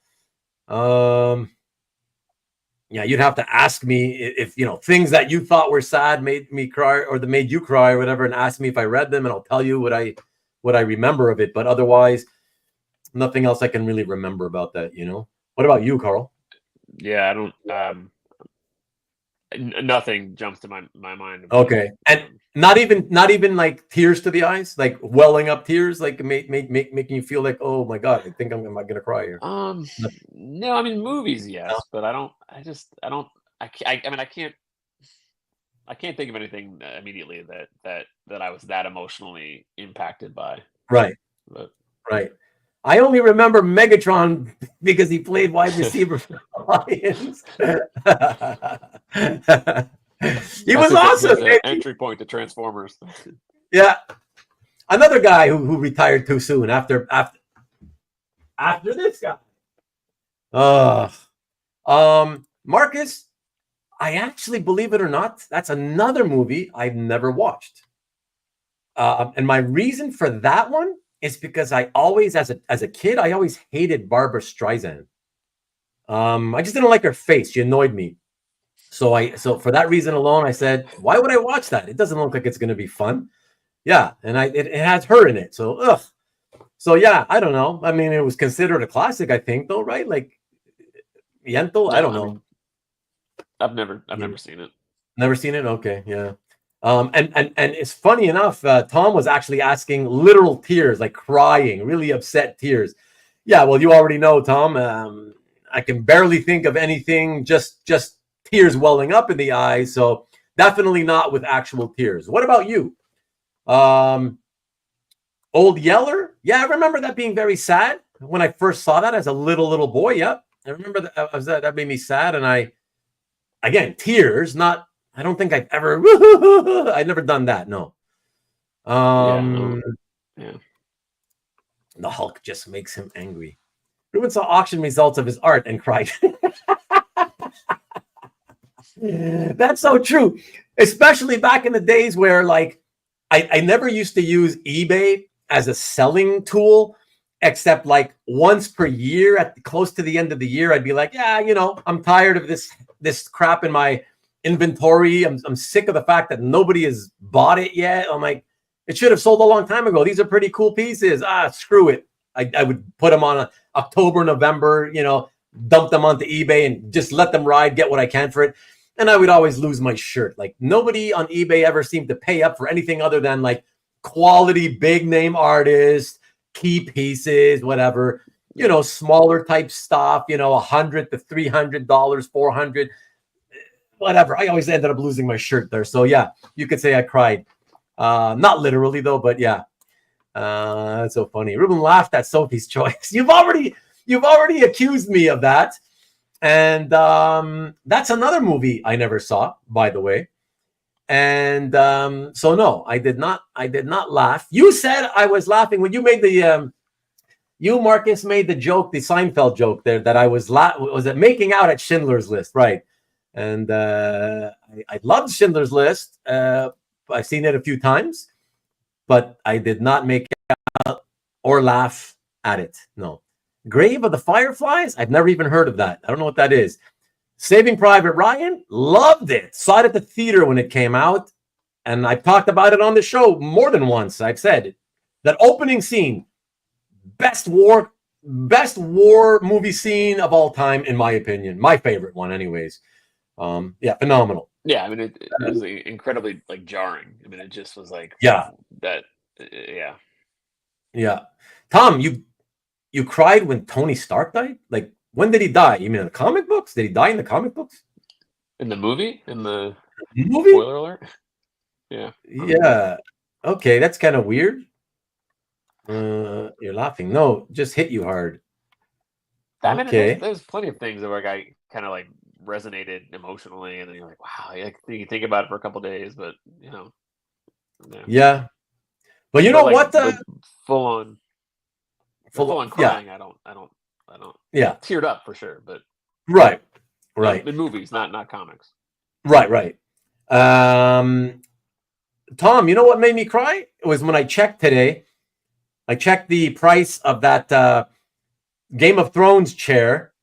Yeah, you'd have to ask me if things that you thought were sad made me cry, or that made you cry, or whatever, and ask me if I read them, and I'll tell you what I remember of it. But otherwise, nothing else I can really remember about that. What about you, Carl? Yeah, I don't. Nothing jumps to my mind. Okay, and not even like tears to the eyes, like welling up tears, like making you feel like, oh my god, I think I'm gonna cry here. No, I mean movies, yes, no. But I don't. I mean, I can't think of anything immediately that I was that emotionally impacted by. Right. But, right. I only remember Megatron because he played wide receiver for the Lions. He was awesome. Entry point to Transformers. Yeah. Another guy who retired too soon after this guy. Marcus, I actually, believe it or not, that's another movie I've never watched. And my reason for that one is because I always, as a kid, I always hated Barbara Streisand. I just didn't like her face. She annoyed me. So for that reason alone, I said, why would I watch that? It doesn't look like it's going to be fun. Yeah, and it has her in it. So ugh. So yeah, I don't know. I mean, it was considered a classic, I think, though, right? Like Yentl, I don't know. Mean, I've never seen it. Never seen it? Okay, yeah. And it's funny enough, Tom was actually asking literal tears, like crying, really upset tears. Yeah, well, you already know, Tom. I can barely think of anything, just tears welling up in the eyes. So definitely not with actual tears. What about you? Old Yeller? Yeah, I remember that being very sad when I first saw that as a little boy. Yep, I remember that made me sad, and again, tears. Not. I don't think I've ever. I've never done that. No. Yeah. The Hulk just makes him angry. Ruben saw auction results of his art and cried. That's so true, especially back in the days where, like, I never used to use eBay as a selling tool, except like once per year at close to the end of the year, I'd be like, yeah, I'm tired of this crap in my inventory. I'm sick of the fact that nobody has bought it yet. I'm like, it should have sold a long time ago. These are pretty cool pieces. Screw it. I would put them on October, November, dump them onto eBay and just let them ride, get what I can for it. And I would always lose my shirt. Like, nobody on eBay ever seemed to pay up for anything other than like quality big name artists, key pieces, whatever, smaller type stuff, $100 to $300, $400, whatever. I always ended up losing my shirt there. So yeah, you could say I cried. Not literally though, but yeah. That's so funny. Ruben laughed at Sophie's choice. You've already accused me of that. And that's another movie I never saw, by the way. And so no, I did not laugh. You said I was laughing when you made you, Marcus, made the joke, the Seinfeld joke there, that I was it making out at Schindler's List, right? And I loved Schindler's List. I've seen it a few times, but I did not make out or laugh at it. No. Grave of the Fireflies? I've never even heard of that. I don't know what that is. Saving Private Ryan? Loved it. Saw it at the theater when it came out. And I've talked about it on the show more than once. I've said that opening scene, best war movie scene of all time, in my opinion. My favorite one, anyways. Yeah, phenomenal. Yeah, I mean, it was incredibly like jarring. I mean, it just was like, yeah, that, yeah. Tom, you cried when Tony Stark died? Like, when did he die? You mean in the comic books? Did he die in the comic books? In the movie? In the movie? Spoiler alert? Yeah. Yeah. Okay, that's kind of weird. You're laughing. No, just hit you hard. I mean, there's plenty of things that where I kind of like resonated emotionally, and then you're like, wow, you think about it for a couple of days, but yeah. But you know what? Full on crying. Yeah. I don't. Yeah, teared up for sure, but right. In movies, not comics. Right. Tom, you know what made me cry? It was when I checked today. I checked the price of that Game of Thrones chair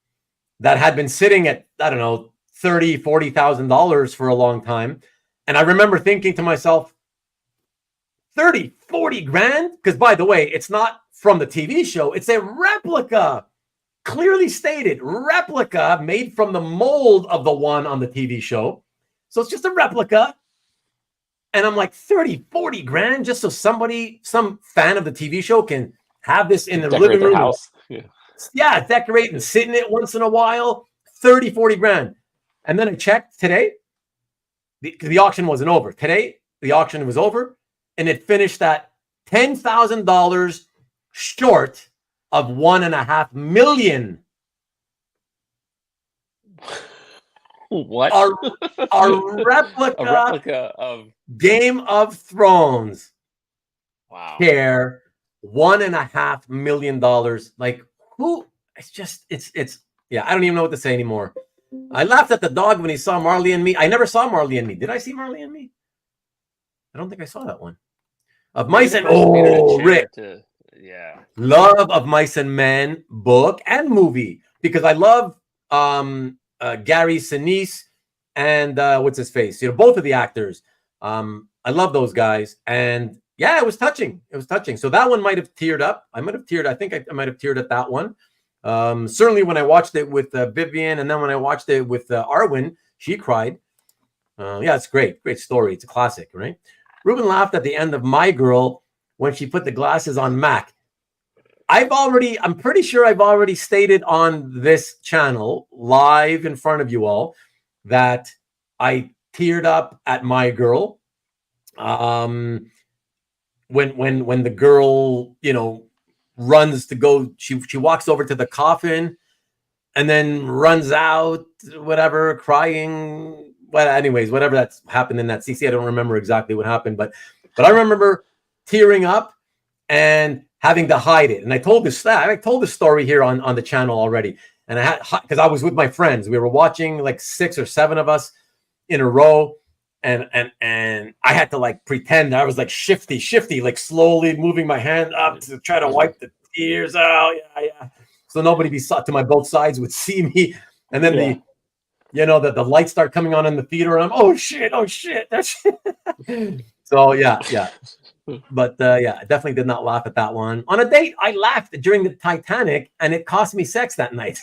that had been sitting at, I don't know, $30,000, $40,000 for a long time. And I remember thinking to myself, 30, 40 grand? Because by the way, it's not from the TV show. It's a replica, clearly stated replica made from the mold of the one on the TV show. So it's just a replica. And I'm like, 30, 40 grand just so some fan of the TV show can have this in their living room. House. Yeah, decorate and sit in it once in a while. 30, 40 grand. And then I checked today. The auction wasn't over. Today, the auction was over. And it finished at $10,000 short of $1.5 million. What? A replica of Game of Thrones. Wow. Chair, $1.5 million. Like, who? It's yeah, I don't even know what to say anymore. I laughed at the dog when he saw Marley and Me. I never saw Marley and Me. Did I see Marley and Me? I don't think I saw that one. Of Mice and Rick. Yeah. Love Of Mice and Men book and movie because I love Gary Sinise and what's his face? Both of the actors. I love those guys. And yeah, it was touching. It was touching. So that one might have teared up. I might have teared. I think I might have teared at that one. Certainly when I watched it with Vivian, and then when I watched it with Arwen, she cried. Yeah, it's great. Great story. It's a classic, right? Ruben laughed at the end of My Girl when she put the glasses on Mac. I'm pretty sure I've already stated on this channel, live in front of you all, that I teared up at My Girl. When the girl, runs to go, she walks over to the coffin and then runs out, whatever, crying. Well, anyways, whatever that's happened in that CC, I don't remember exactly what happened, but I remember tearing up and having to hide it. And I told this story here on the channel already. And I had, because I was with my friends, we were watching like 6 or 7 of us in a row. And I had to like pretend I was like shifty, like slowly moving my hand up to try to wipe the tears out. Yeah. So nobody to my both sides would see me. And then the lights start coming on in the theater, and I'm oh shit. That's so yeah. But I definitely did not laugh at that one. On a date, I laughed during the Titanic, and it cost me sex that night.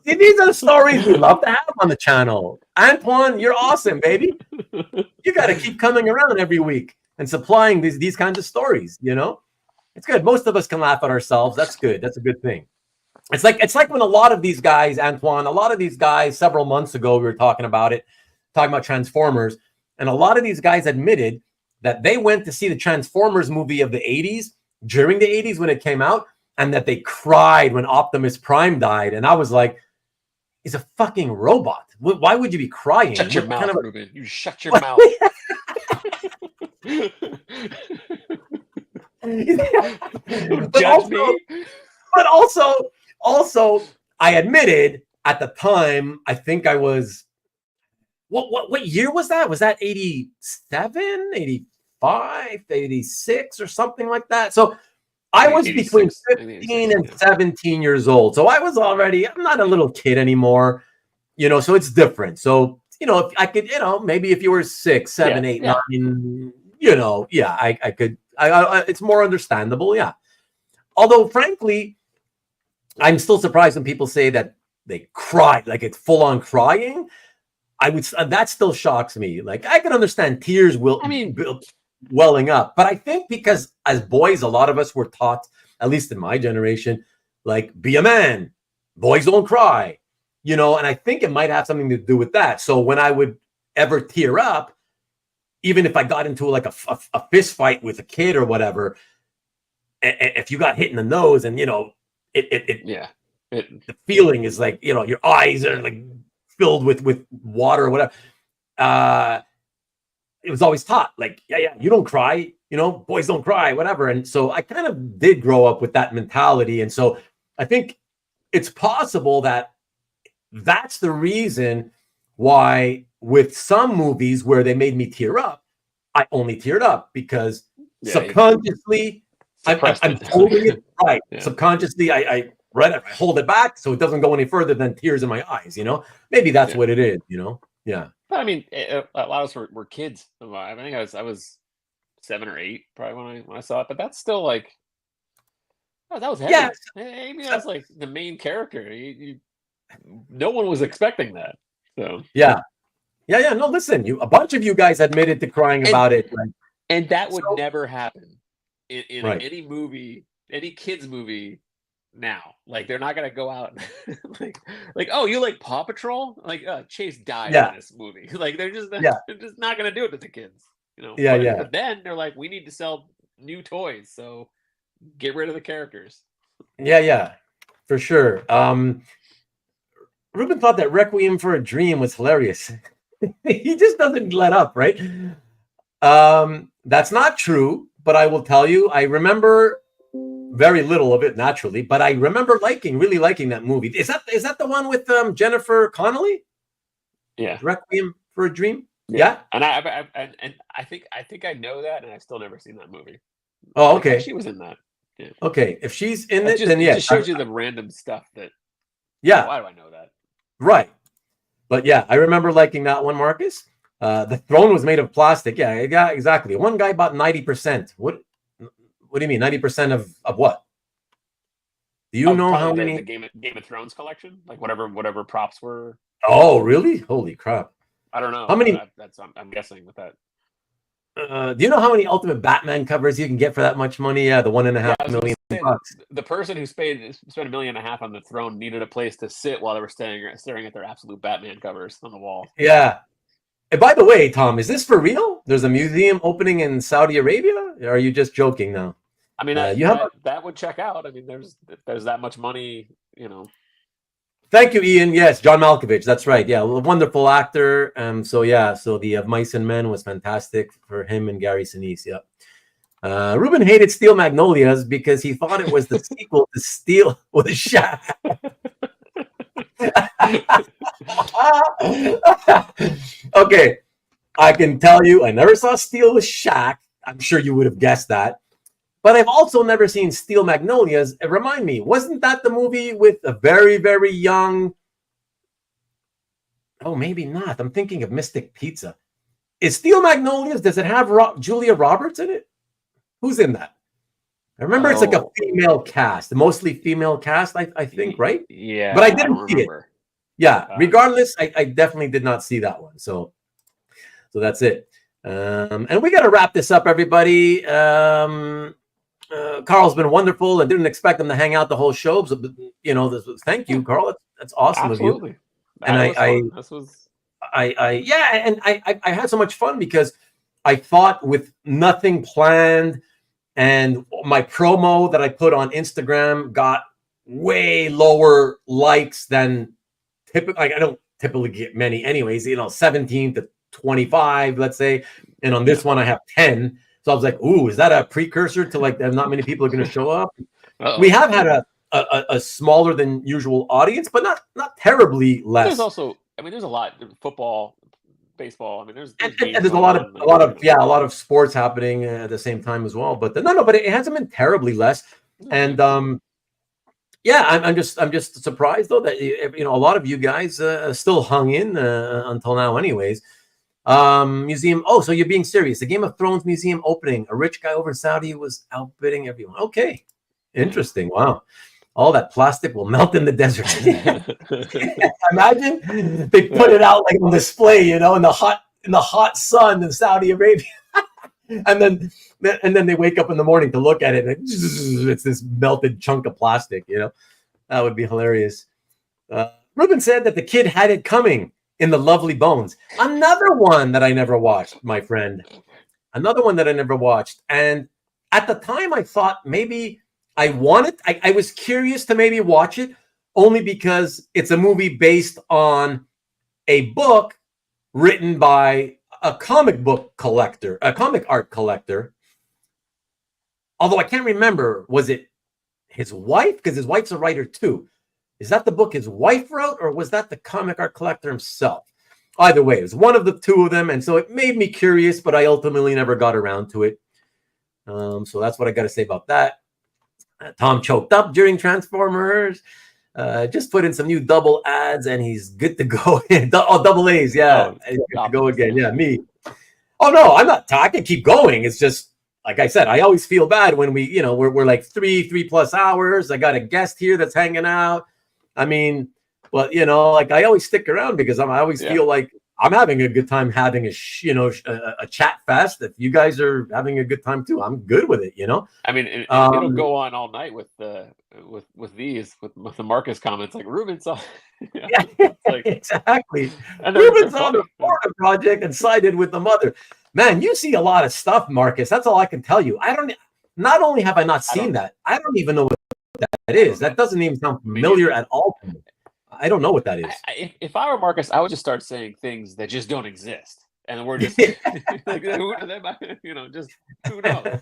See, these are the stories we love to have on the channel. Antoine, you're awesome, baby. You got to keep coming around every week and supplying these kinds of stories. It's good. Most of us can laugh at ourselves. That's good. That's a good thing. It's like when a lot of these guys, Antoine, several months ago, we were talking about Transformers, and a lot of these guys admitted that they went to see the Transformers movie of the 80s, during the 80s when it came out, and that they cried when Optimus Prime died. And I was like, he's a fucking robot. Why would you be crying? Shut your mouth, Ruben. You shut your mouth. But also, I admitted at the time, I think I was, what year was that? Was that 87, 85, 86 or something like that? So I was between 15 and 17 years old. So I was already, I'm not a little kid anymore, so it's different. So, if I could, maybe if you were 6, 7, 8, 9, I could, it's more understandable. Yeah. Although frankly, I'm still surprised when people say that they cried, like it's full on crying. That still shocks me. Like I can understand tears welling up, but I think because as boys, a lot of us were taught, at least in my generation, like be a man, boys don't cry, and I think it might have something to do with that. So when I would ever tear up, even if I got into like a fist fight with a kid or whatever, if you got hit in the nose and the feeling is like, your eyes are like filled with water or whatever. It was always taught like, you don't cry, boys don't cry, whatever. And so I kind of did grow up with that mentality. And so I think it's possible that that's the reason why with some movies where they made me tear up, I only teared up because subconsciously I'm holding it right. Yeah. Subconsciously, I hold it back so it doesn't go any further than tears in my eyes. Maybe that's what it is. Yeah. But I mean, a lot of us were kids. I think I was 7 or 8 probably when I saw it. But that's still like, that was heavy. Yeah. Amy was like the main character. No one was expecting that. So yeah. No, listen, a bunch of you guys admitted to crying about it, and that would never happen in any movie, any kids movie. Now, like they're not gonna go out like oh, you like Paw Patrol? Like Chase died in this movie. Like they're just not gonna do it to the kids, But then they're like, we need to sell new toys, so get rid of the characters. Yeah, for sure. Ruben thought that Requiem for a Dream was hilarious. He just doesn't let up, right? That's not true, but I will tell you, I remember very little of it naturally, but I remember really liking that movie. Is that the one with Jennifer Connelly? Yeah. Requiem for a Dream? Yeah. And I think I know that, and I've still never seen that movie. Oh, okay. She was in that. Yeah. Okay, if she's in it, then yeah, it just shows you the random stuff that. Yeah. Why do I know that? Right. But yeah, I remember liking that one, Marcus. The throne was made of plastic. Yeah, exactly. One guy bought 90%. What do you mean 90% of what? Do you know how many? The Game of Thrones collection, like whatever props were. Oh, really? Holy crap! I don't know how many. I'm guessing with that. Do you know how many Ultimate Batman covers you can get for that much money? Yeah, the $1.5 million bucks. The person who spent $1.5 million on the throne needed a place to sit while they were staring at their absolute Batman covers on the wall. Yeah. And by the way, Tom, is this for real? There's a museum opening in Saudi Arabia? Or are you just joking now? I mean, that would check out. I mean, there's that much money, Thank you, Ian. Yes, John Malkovich. That's right. Yeah, a wonderful actor. So the Mice and Men was fantastic for him and Gary Sinise. Yeah. Ruben hated Steel Magnolias because he thought it was the sequel to Steel with a Shaq. Okay, I can tell you, I never saw Steel with Shaq. I'm sure you would have guessed that. But I've also never seen Steel Magnolias. Remind me, wasn't that the movie with a very, very young... Oh, maybe not. I'm thinking of Mystic Pizza. Is Steel Magnolias, does it have Julia Roberts in it? Who's in that? I remember it's like a female cast, mostly female cast, I think, right? Yeah. But I didn't see it. Yeah, regardless, I definitely did not see that one. So that's it. And we got to wrap this up, everybody. Carl's been wonderful. I didn't expect him to hang out the whole show. So, thank you, Carl. That's awesome Absolutely. of you. And I had so much fun because I thought with nothing planned and my promo that I put on Instagram got way lower likes than typically. I don't typically get many anyways, 17 to 25, let's say. And on this one, I have 10. So I was like, ooh, is that a precursor to like not many people are going to show up? We have had a smaller than usual audience, but not terribly less. There's also, there's a lot football, baseball. There's a lot of sports happening at the same time as well. But but it hasn't been terribly less. And I'm just surprised though that a lot of you guys still hung in until now, anyways. Museum. Oh, so you're being serious. The Game of Thrones museum opening. A rich guy over in Saudi was outbidding everyone. Okay. Interesting. Wow. All that plastic will melt in the desert. Imagine they put it out like on display, in the hot sun in Saudi Arabia. and then they wake up in the morning to look at it and it's this melted chunk of plastic, That would be hilarious. Ruben said that the kid had it coming in The Lovely Bones. Another one that I never watched, my friend. Another one that I never watched. And at the time, I thought maybe I was curious to maybe watch it only because it's a movie based on a book written by a comic book collector, a comic art collector. Although I can't remember, was it his wife? Because his wife's a writer too. Is that the book his wife wrote, or was that the comic art collector himself? Either way, it was one of the two of them, and so it made me curious, but I ultimately never got around to it. So that's what I got to say about that. Tom choked up during Transformers. Just put in some new double ads, and he's good to go. Double A's, yeah. Good to go again, yeah, me. Oh, no, I'm not talking. Keep going. It's just, like I said, I always feel bad when we're like 3+ hours. I got a guest here that's hanging out. But like I always stick around because I always feel like I'm having a good time having a chat fest. If you guys are having a good time too, I'm good with it. It'll go on all night with the Marcus comments like Ruben's on. Exactly. And Ruben's on the Florida project and sided with the mother. Man, you see a lot of stuff, Marcus. That's all I can tell you. Not only have I not seen that, I don't even know what that is. That doesn't even sound familiar at all to me. I don't know what that is. If I were Marcus, I would just start saying things that just don't exist, and we're just just who knows.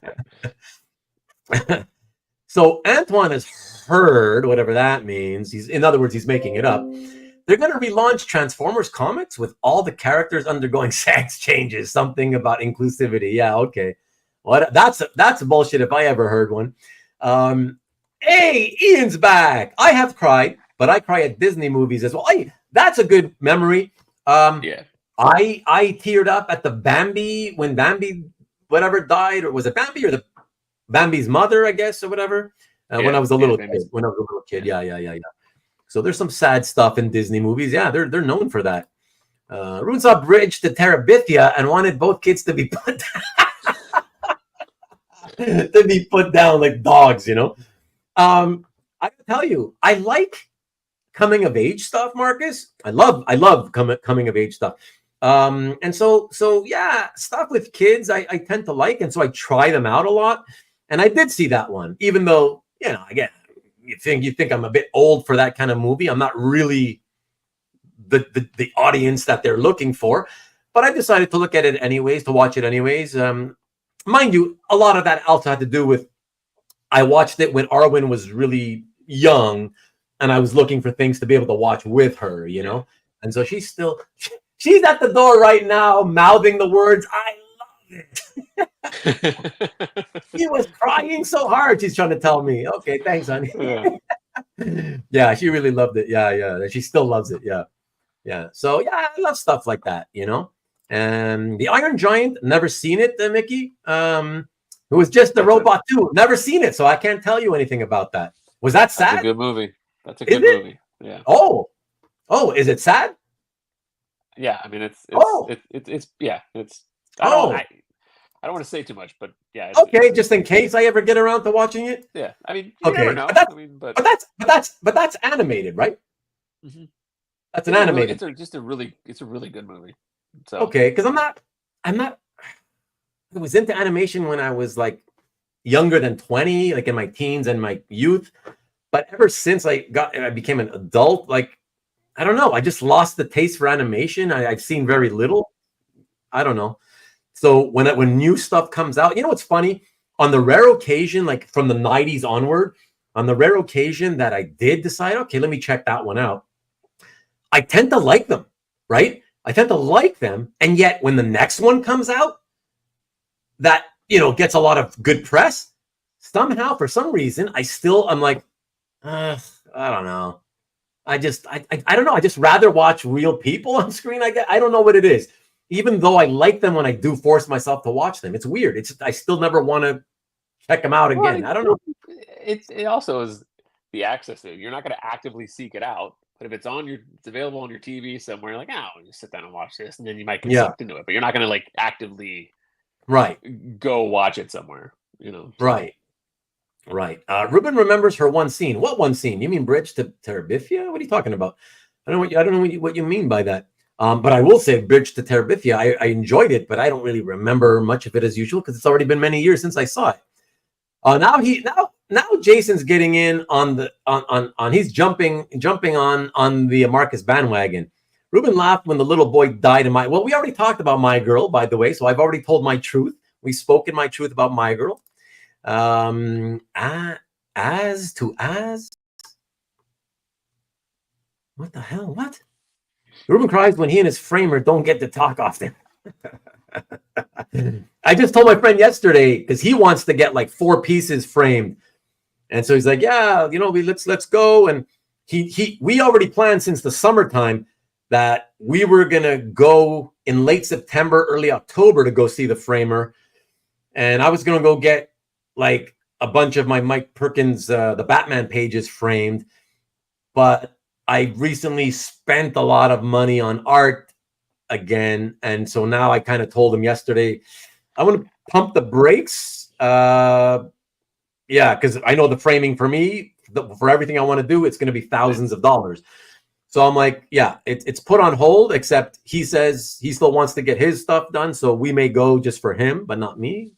So Antoine has heard, whatever that means. In other words, he's making it up, they're going to relaunch Transformers comics with all the characters undergoing sex changes. Something about inclusivity. Yeah, okay. What? That's bullshit if I ever heard one. Hey, Ian's back. I have cried, but I cry at Disney movies as well. Hey, that's a good memory. Yeah. I teared up at the Bambi when Bambi whatever died, or was it Bambi or the Bambi's mother, I guess, or whatever. When I was a little kid. Yeah. So there's some sad stuff in Disney movies. Yeah, they're known for that. Runes up bridge to Terabithia and wanted both kids to be put down like dogs, you know. I can tell you, I like coming of age stuff, Marcus. I love coming of age stuff. And so yeah, stuff with kids I tend to like, and so I try them out a lot. And I did see that one, even though, you know, again, you think I'm a bit old for that kind of movie. I'm not really the audience that they're looking for, but I decided to look at it anyways, to watch it anyways. Mind you, a lot of that also had to do with I watched it when Arwen was really young, and I was looking for things to be able to watch with her, you know. And so she's at the door right now, mouthing the words, "I love it." She was crying so hard. She's trying to tell me, "Okay, thanks, honey." Yeah, she really loved it. Yeah. She still loves it. Yeah. So yeah, I love stuff like that, you know. And the Iron Giant, never seen it, Mickey. Who was just a robot too. Never seen it, so I can't tell you anything about that. Was that sad? That's a good movie. That's a good movie. Yeah. Oh, is it sad? Yeah, I mean it's I don't want to say too much, but yeah. Okay, just in case I ever get around to watching it. Yeah, I mean, you never know. But that's animated, right? Mm-hmm. That's an animated. It's a really good movie. So okay, because I'm not. I was into animation when I was like younger than 20, like in my teens and my youth. But ever since I became an adult, like, I don't know, I just lost the taste for animation. I've seen very little. I don't know. So when new stuff comes out, you know what's funny? On the rare occasion, like from the 90s onward, on the rare occasion that I did decide, okay, let me check that one out, I tend to like them, right? I tend to like them. And yet when the next one comes out, that, you know, gets a lot of good press, somehow, for some reason, I'm like, I don't know. I don't know. I just rather watch real people on screen. I don't know what it is. Even though I like them when I do force myself to watch them. It's weird. I still never want to check them out again. I don't know. It also is the access to it. You're not going to actively seek it out. But if it's available on your TV somewhere, you're like, you sit down and watch this, and then you might get sucked into it. But you're not going to like actively go watch it somewhere, you know. Right. Ruben remembers her one scene. What one scene? You mean Bridge to Terabithia? What are you talking about? I don't know what you mean by that. But I will say Bridge to Terabithia, I enjoyed it, but I don't really remember much of it as usual because it's already been many years since I saw it. Now Jason's getting in on he's jumping on the Marcus bandwagon. Ruben laughed when the little boy died in well, we already talked about My Girl, by the way, so I've already told my truth. We spoken my truth about My Girl. As what the hell? What? Ruben cries when he and his framer don't get to talk often. I just told my friend yesterday because he wants to get like 4 pieces framed, and so he's like, "Yeah, you know, let's go." And we already planned since the summertime that we were gonna go in late September, early October to go see the framer, and I was gonna go get like a bunch of my Mike Perkins, the Batman pages framed, but I recently spent a lot of money on art again, and so now I kind of told him yesterday, I want to pump the brakes. Because I know the framing for me, for everything I want to do, it's going to be thousands of dollars. So I'm like, it's put on hold, except he says he still wants to get his stuff done, so we may go just for him, but not me.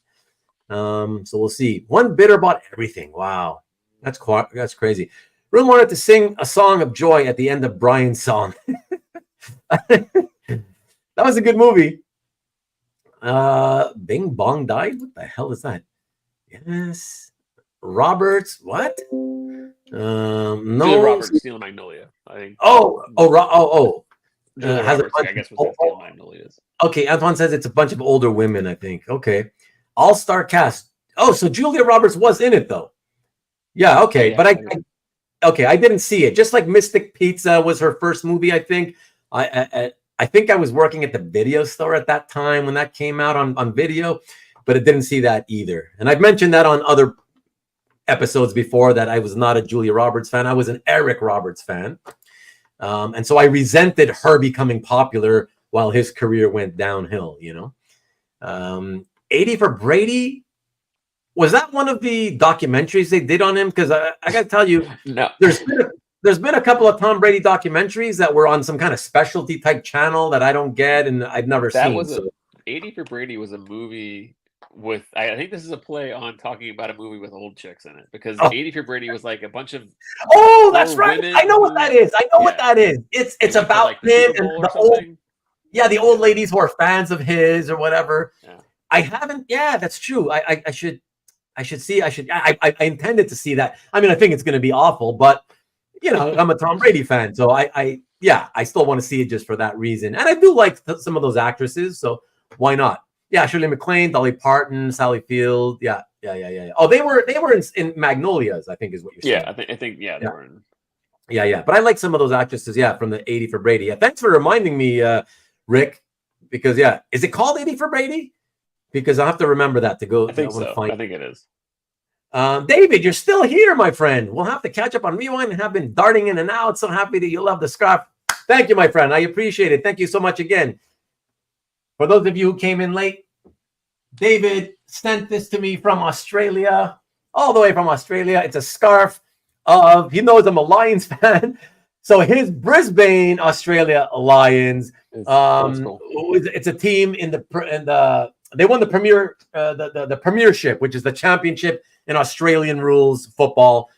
So we'll see. One bidder bought everything. Wow, that's crazy. Ruben wanted to sing a song of joy at the end of Brian's song. That was a good movie. Bing Bong died? What the hell is that? Yes. Roberts, what? No. Julia Roberts, Steel Magnolia. I think. Julia Roberts, I guess, was in Steel Magnolias. Okay, Antoine says it's a bunch of older women, I think. Okay. All-star cast. Oh, so Julia Roberts was in it, though. Yeah, okay. But I didn't see it. Just like Mystic Pizza was her first movie, I think. I think I was working at the video store at that time when that came out on video, but I didn't see that either. And I've mentioned that on other episodes before that I was not a Julia Roberts fan. I was an Eric Roberts fan. And so I resented her becoming popular while his career went downhill, 80 for Brady. Was that one of the documentaries they did on him? Because I got to tell you, no. There's been a couple of Tom Brady documentaries that were on some kind of specialty type channel that I don't get and I've never seen. 80 for Brady was a movie with, I think this is a play on talking about a movie with old chicks in it, because 80 for Brady was like a bunch of that's right. I know what that is. What that is. It's about like him and the old ladies who are fans of his or whatever. Yeah. I haven't. Yeah, that's true. I should see. I intended to see that. I mean, I think it's going to be awful, but I'm a Tom Brady fan, so I still want to see it just for that reason. And I do like some of those actresses, so why not? Yeah, Shirley MacLaine, Dolly Parton, Sally Field. Yeah. Oh, they were in Magnolias, I think is what you're saying. Yeah, I think they were in. Yeah. But I like some of those actresses, from the 80 for Brady. Yeah, thanks for reminding me, Rick, because is it called 80 for Brady? Because I'll have to remember that to go. I think so. I think it is. David, you're still here, my friend. We'll have to catch up on Rewind and have been darting in and out. So happy that you love the scarf. Thank you, my friend. I appreciate it. Thank you so much again. For those of you who came in late, David sent this to me from Australia, all the way from Australia. It's a scarf of, he knows I'm a Lions fan. So his Brisbane, Australia Lions. Cool. It's a team in the they won the premier the premiership, which is the championship in Australian rules football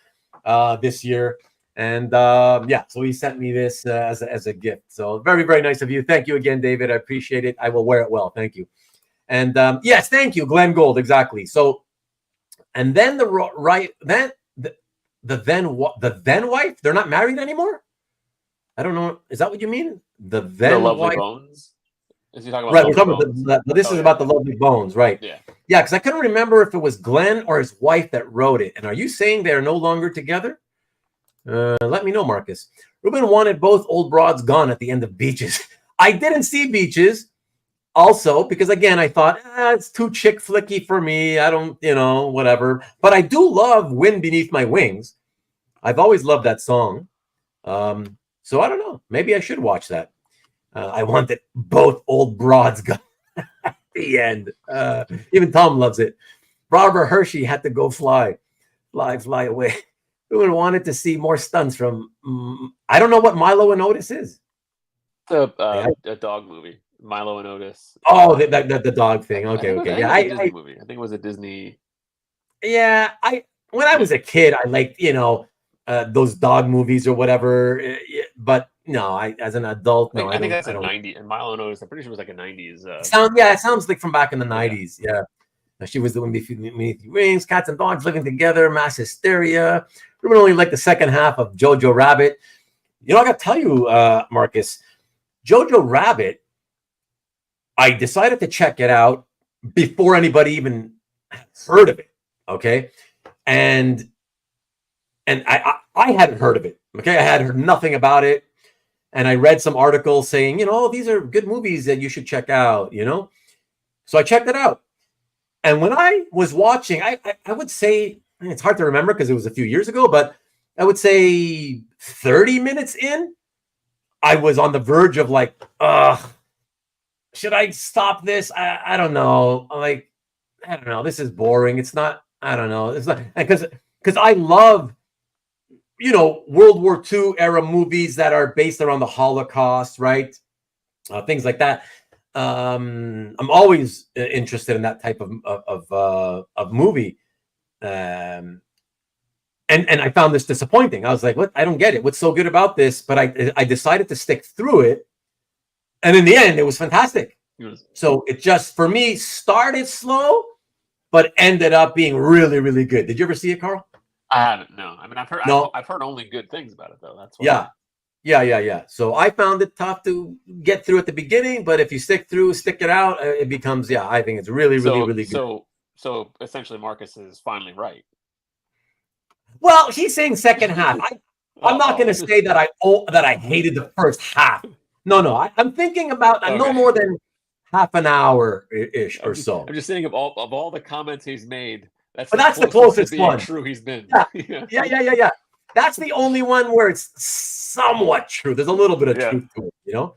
this year. And so he sent me this as a gift. So very, very nice of you. Thank you again, David. I appreciate it. I will wear it well. Thank you. And yes, thank you, Glenn Gold. Exactly. So, and then the then wife, they're not married anymore. I don't know. Is that what you mean? The Lovely wife? Bones. Is he talking about right? We're talking about this is about the Lovely Bones, right? Yeah. Yeah, because I couldn't remember if it was Glenn or his wife that wrote it. And are you saying they are no longer together? Let me know, Marcus. Ruben wanted both old broads gone at the end of Beaches. I didn't see Beaches also because, again, I thought it's too chick flicky for me. I don't, whatever. But I do love Wind Beneath My Wings. I've always loved that song. So I don't know. Maybe I should watch that. I wanted both old broads gone at the end. Even Tom loves it. Barbara Hershey had to go fly away. Who wanted to see more stunts from? I don't know what Milo and Otis is. A dog movie, Milo and Otis. Oh, the dog thing. Okay. Yeah, I think it was a Disney. Yeah, when I was a kid, I liked those dog movies or whatever. But no, as an adult, no. I think that's a 90s. And Milo and Otis, I'm pretty sure it was like a 90s. It sounds like from back in the 90s. Yeah. She was the one beneath Wings, Cats and Dogs Living Together, Mass Hysteria. Ruben only liked the second half of Jojo Rabbit. I got to tell you, Marcus, Jojo Rabbit, I decided to check it out before anybody even heard of it, okay? And I hadn't heard of it, okay? I had heard nothing about it. And I read some articles saying, these are good movies that you should check out, So I checked it out. And when I was watching, I would say, it's hard to remember because it was a few years ago, but I would say 30 minutes in, I was on the verge of like, should I stop this? I don't know. I don't know. This is boring. It's not, I don't know. It's not, because I love, World War II era movies that are based around the Holocaust, right? Things like that. I'm always interested in that type of movie. And I found this disappointing. I was like, what? I don't get it. What's so good about this? But I decided to stick through it. And in the end, it was fantastic. So it just, for me, started slow, but ended up being really, really good. Did you ever see it, Carl? I haven't. No, I mean I've heard only good things about it though. That's why. Yeah. So I found it tough to get through at the beginning, but if you stick it out, it becomes I think it's really good. So essentially, Marcus is finally right. Well, he's saying second half. I'm not going to say that I hated the first half. No. I'm thinking about no more than half an hour ish or so. I'm just saying of all the comments he's made, that's the closest one. True, he's been. Yeah. That's the only one where it's somewhat true. There's a little bit of truth to it,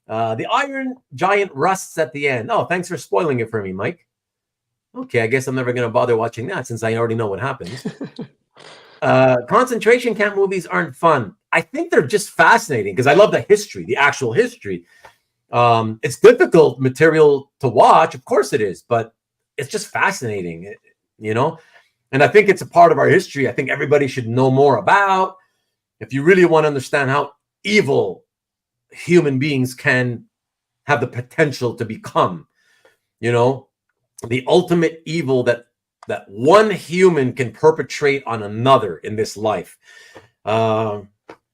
The Iron Giant rusts at the end. Oh, thanks for spoiling it for me, Mike. Okay, I guess I'm never going to bother watching that since I already know what happens. Concentration camp movies aren't fun. I think they're just fascinating because I love the history, the actual history. It's difficult material to watch, of course it is, but it's just fascinating, And I think it's a part of our history. I think everybody should know more about. If you really want to understand how evil human beings can have the potential to become, the ultimate evil that one human can perpetrate on another in this life.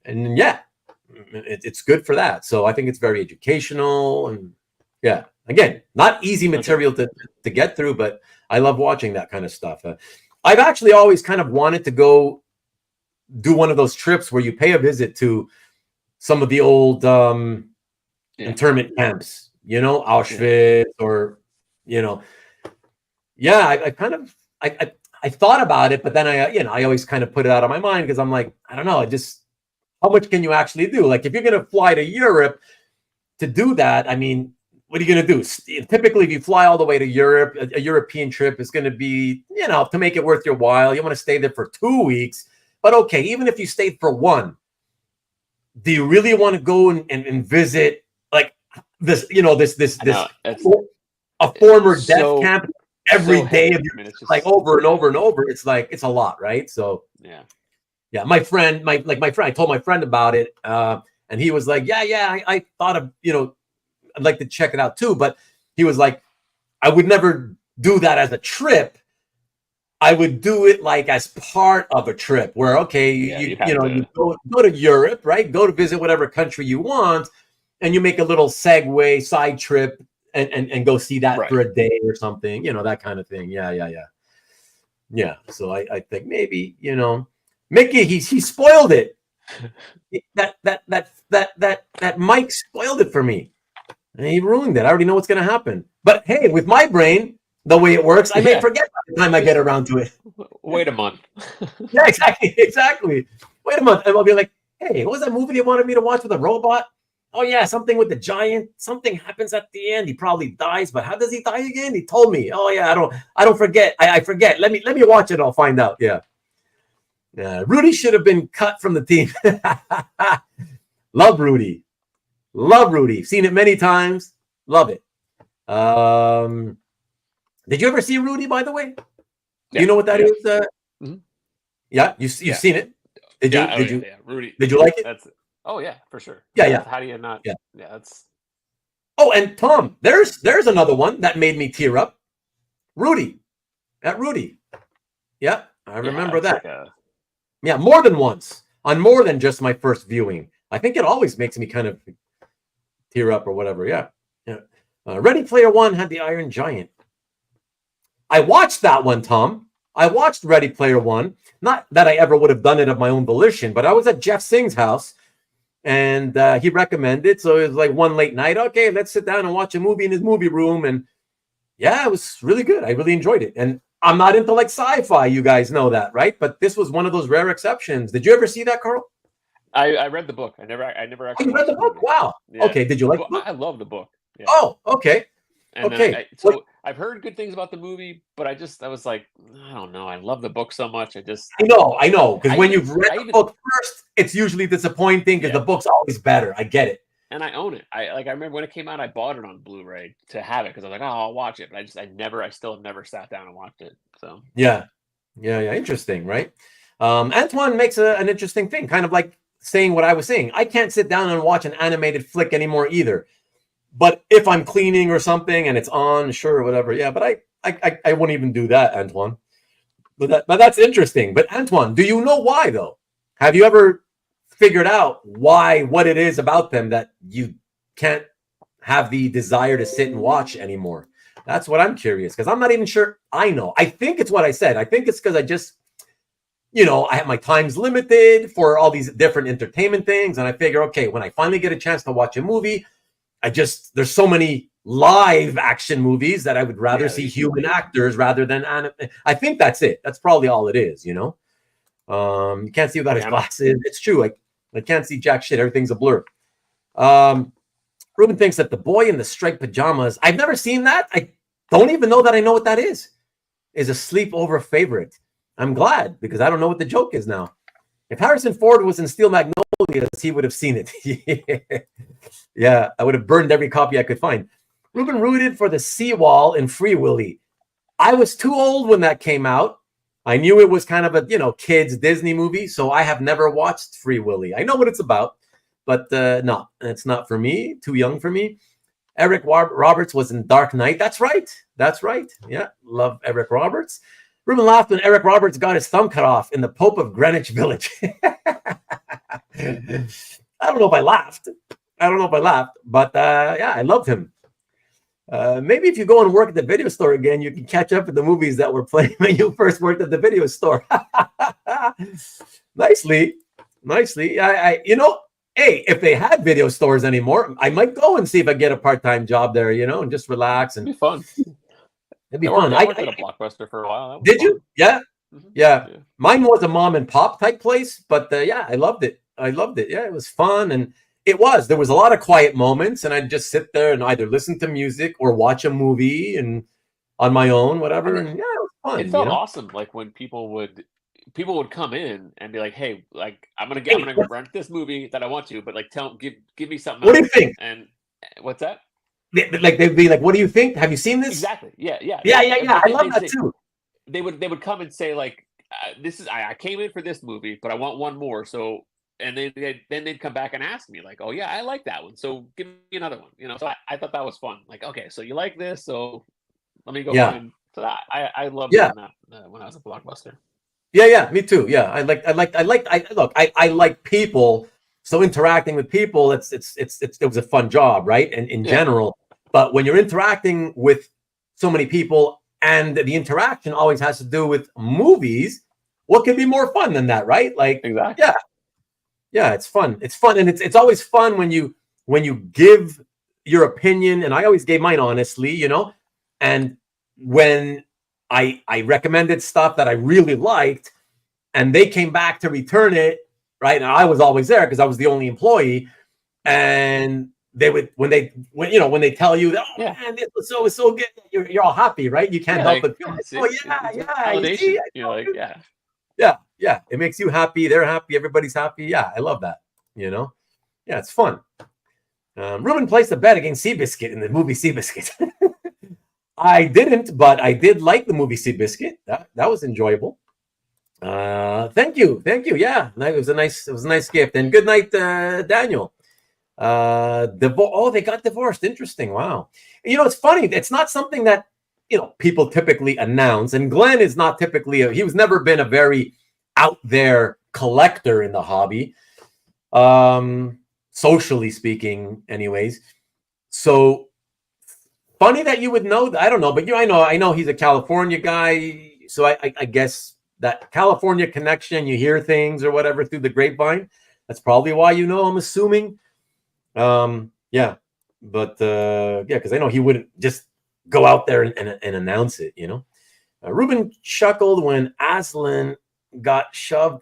It's good for that. So I think it's very educational and again, not easy material to get through, but I love watching that kind of stuff. I've actually always kind of wanted to go do one of those trips where you pay a visit to some of the old internment camps, Auschwitz or, I thought about it, but then I always kind of put it out of my mind because I'm like, I don't know, how much can you actually do? Like if you're going to fly to Europe to do that, I mean, what are you going to do? Typically, if you fly all the way to Europe, a European trip is going to be, to make it worth your while. You want to stay there for 2 weeks. But okay, even if you stayed for one, do you really want to go and visit like this, a former death camp every day? Like over and over and over. It's like, it's a lot, right? So yeah. My friend, I told my friend about it, and he was like, I thought of, I'd like to check it out too, but he was like, I would never do that as a trip. I would do it like as part of a trip where, you go to Europe, right? Go to visit whatever country you want, and you make a little segue side trip and go see that for a day or something, that kind of thing. Yeah. So I think maybe, Mickey, he spoiled it. That Mike spoiled it for me. And he ruined it. I already know what's going to happen. But hey, with my brain, the way it works, I may forget by the time I get around to it. Wait a month. Yeah, exactly. Wait a month. And I'll be like, hey, what was that movie you wanted me to watch with a robot? Oh, yeah, something with the giant. Something happens at the end. He probably dies. But how does he die again? He told me. Oh, yeah, I don't forget. I forget. Let me watch it. I'll find out. Yeah. Rudy should have been cut from the team. Love Rudy. Seen it many times. Love it. Did you ever see Rudy, by the way? Do you know what that is? Mm-hmm. Yeah, you've seen it. Did you? Yeah. Rudy. Did you like it? Oh yeah, for sure. Yeah. How do you not? Yeah. That's. Oh, and Tom, there's another one that made me tear up. Rudy. Yeah, I remember that. Yeah, more than once. On more than just my first viewing. I think it always makes me kind of tear up or whatever. Yeah. Ready Player One had the Iron Giant. I watched that one, Tom. I watched Ready Player One. Not that I ever would have done it of my own volition, but I was at Jeff Singh's house, and he recommended. So it was like one late night. Okay, let's sit down and watch a movie in his movie room. And yeah, it was really good. I really enjoyed it. And I'm not into like sci-fi. You guys know that, right? But this was one of those rare exceptions. Did you ever see that, Carl? I read the book. I never actually. You read the book? Wow. Yeah. Okay. Did you like the book? I love the book. Yeah. Oh, okay. And okay. So I've heard good things about the movie, but I was like, I don't know. I love the book so much. I know. Because when you've read the book first, it's usually disappointing because the book's always better. I get it. And I own it. I remember when it came out, I bought it on Blu-ray to have it because I was like, oh, I'll watch it. But I still have never sat down and watched it. So yeah. Interesting, right? Antoine makes an interesting thing, kind of like saying what I was saying. I can't sit down and watch an animated flick anymore either. But if I'm cleaning or something and it's on, sure, whatever. Yeah, but I wouldn't even do that, Antoine. But that's interesting. But Antoine, do you know why though? Have you ever figured out what it is about them that you can't have the desire to sit and watch anymore? That's what I'm curious, because I'm not even sure I know. I think it's what I said. I think it's because I just, I have my time's limited for all these different entertainment things. And I figure, okay, when I finally get a chance to watch a movie, there's so many live action movies that I would rather see human actors rather than I think that's it. That's probably all it is, You can't see without his glasses. It's true. I can't see jack shit. Everything's a blur. Ruben thinks that The Boy in the Striped Pajamas, I've never seen that. I don't even know that I know what that is a sleepover favorite. I'm glad, because I don't know what the joke is now. If Harrison Ford was in Steel Magnolias, he would have seen it. Yeah, I would have burned every copy I could find. Ruben rooted for the seawall in Free Willy. I was too old when that came out. I knew it was kind of a, kids Disney movie, so I have never watched Free Willy. I know what it's about, but no, it's not for me. Too young for me. Eric Roberts was in Dark Knight. That's right. Yeah, love Eric Roberts. Ruben laughed when Eric Roberts got his thumb cut off in The Pope of Greenwich Village. I don't know if I laughed, but yeah, I loved him. Maybe if you go and work at the video store again, you can catch up with the movies that were playing when you first worked at the video store. Nicely. Hey, if they had video stores anymore, I might go and see if I get a part-time job there, and just relax. And it'd be fun. It'd be fun. I worked at a Blockbuster for a while. Did you? Yeah. Mm-hmm. Yeah. Mine was a mom and pop type place, but yeah, I loved it. Yeah, it was fun. And there was a lot of quiet moments, and I'd just sit there and either listen to music or watch a movie and on my own, whatever. And yeah, it was fun. It felt awesome. Like when people would come in and be like, "Hey, like I'm gonna rent this movie that I want to, but like give me something." What do you think? And what's that? Like they'd be like, "What do you think? Have you seen this?" Exactly. Yeah. I love that too. They would come and say like, "This is I came in for this movie, but I want one more." So. And then they'd come back and ask me like, "Oh yeah, I like that one. So give me another one." So I thought that was fun. Like, okay, so you like this, so let me go find. So I loved that when I was at Blockbuster. Yeah, me too. Yeah, I like people. So interacting with people, it was a fun job, right? And in general, but when you're interacting with so many people, and the interaction always has to do with movies, what could be more fun than that, right? Like, exactly. Yeah, it's fun. It's fun, and it's always fun when you give your opinion, and I always gave mine honestly, And when I recommended stuff that I really liked, and they came back to return it, right? And I was always there because I was the only employee, and they would when they tell you that, man, this was so good, you're all happy, right? You can't help but feel validation. Yeah, it makes you happy. They're happy. Everybody's happy. Yeah, I love that. Yeah, it's fun. Ruben placed a bet against Seabiscuit in the movie Seabiscuit. I didn't, but I did like the movie Seabiscuit. That was enjoyable. Thank you. Yeah, it was a nice gift. And good night, Daniel. They got divorced. Interesting. Wow. It's funny. It's not something that people typically announce. And Glenn is not typically. He was never been a very out there collector in the hobby, socially speaking, anyways. So funny that you would know. I don't know, but I know he's a California guy. So I guess that California connection, you hear things or whatever through the grapevine. That's probably why I'm assuming. Yeah, but because I know he wouldn't just go out there and announce it. Ruben chuckled when Aslan got shoved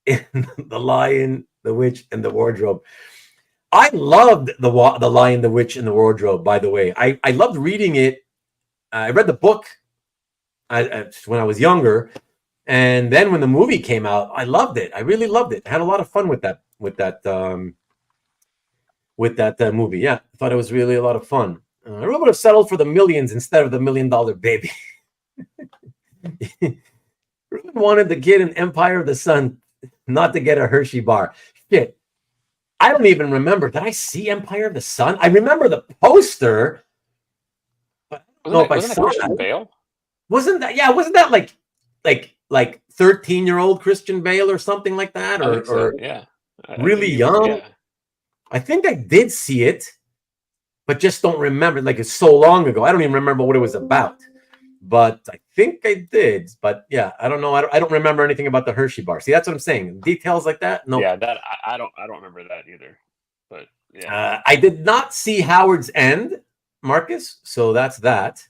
in The Lion, the Witch, and the Wardrobe. I loved the Lion, the Witch, and the Wardrobe. By the way, I loved reading it. I read the book when I was younger, and then when the movie came out, I loved it. I really loved it. I had a lot of fun with that movie. Yeah, I thought it was really a lot of fun. I would have settled for the millions instead of the $1 million baby. Ruben wanted the kid in Empire of the Sun not to get a Hershey bar. Shit. I don't even remember. Did I see Empire of the Sun? I remember the poster, but I don't know if I saw that. Bale? Wasn't that like like 13-year-old Christian Bale or something like that, or yeah, really young. I think I did see it, but just don't remember. Like, it's so long ago, I don't even remember what it was about. But I think I did. But yeah, I don't know. I don't remember anything about the Hershey bar. See, that's what I'm saying. Details like that. No. Yeah, that I don't remember that either. But yeah, I did not see Howard's End, Marcus. So that's that.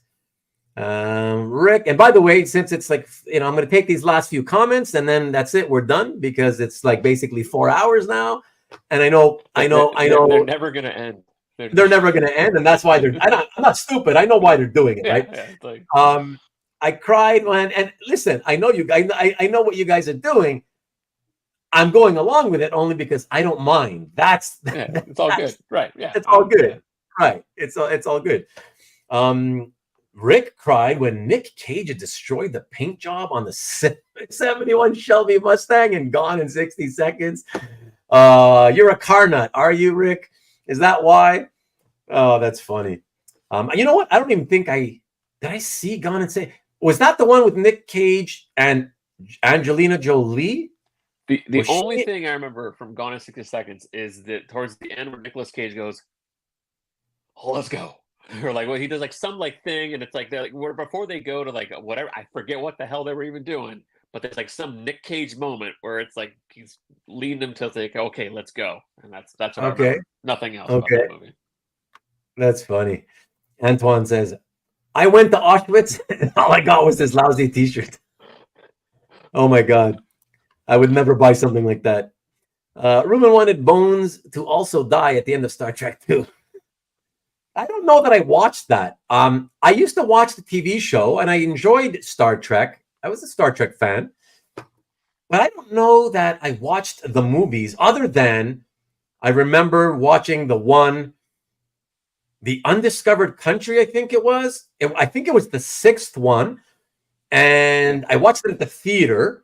Rick, and by the way, since it's like, I'm going to take these last few comments and then that's it. We're done because it's like basically 4 hours now. And I know. They're never going to end. They're never going to end, and that's why I'm not stupid. I know why they're doing it, right? Yeah, it's like... I cried and listen, I know you guys. I know what you guys are doing. I'm going along with it only because I don't mind. It's all good, right? Yeah, it's all good, right? It's all good. Rick cried when Nick Cage destroyed the paint job on the 71 Shelby Mustang and gone in 60 seconds. You're a car nut, are you, Rick? Is that why? Oh, that's funny. You know what? I don't even think did I see Gone and Say? Was that the one with Nick Cage and Angelina Jolie? The only thing I remember from Gone in 60 Seconds is that towards the end where Nicolas Cage goes, "Oh, let's go," or like, well, he does like some like thing, and it's like they're like before they go to like whatever, I forget what the hell they were even doing, but there's like some Nick Cage moment where it's like he's leading them to like, okay, let's go, and that's what I remember. Nothing else about that movie. That's funny. Antoine says, "I went to Auschwitz and all I got was this lousy T-shirt." Oh my God. I would never buy something like that. Ruben wanted Bones to also die at the end of Star Trek 2. I don't know that I watched that. I used to watch the TV show and I enjoyed Star Trek. I was a Star Trek fan. But I don't know that I watched the movies other than I remember watching The Undiscovered Country, I think it was. I think it was the 6th one. And I watched it at the theater.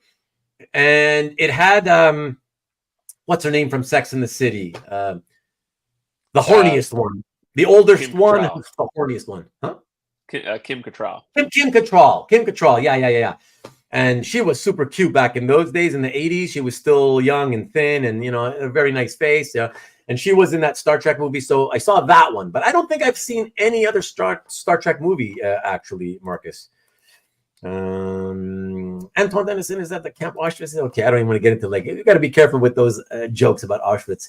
And it had, what's her name from Sex and the City? The horniest one. The oldest one. The horniest one. Huh? Kim Cattrall. Kim Cattrall. Yeah. And she was super cute back in those days in the 80s. She was still young and thin and, a very nice face. Yeah. And she was in that Star Trek movie. So I saw that one. But I don't think I've seen any other Star Trek movie, actually, Marcus. Antoine Dennison is at the Camp Auschwitz. Okay, I don't even want to get into you got to be careful with those jokes about Auschwitz.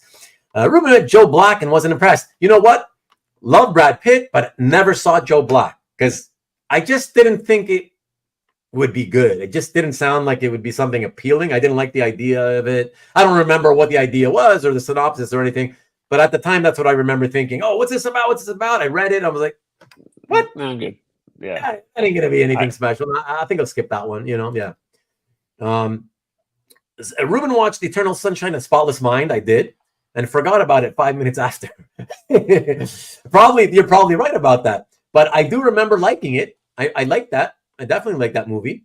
Ruben met Joe Black and wasn't impressed. You know what? Love Brad Pitt, but never saw Joe Black because I just didn't think it would be good. It just didn't sound like it would be something appealing. I didn't like the idea of it. I don't remember what the idea was or the synopsis or anything. But at the time, that's what I remember thinking. Oh, what's this about? I read it. I was like, what? No, I'm good. Yeah, that ain't gonna be anything special. I think I'll skip that one. Yeah. Ruben watched Eternal Sunshine of Spotless Mind. I did, and forgot about it 5 minutes after. You're probably right about that. But I do remember liking it. I like that. I definitely like that movie.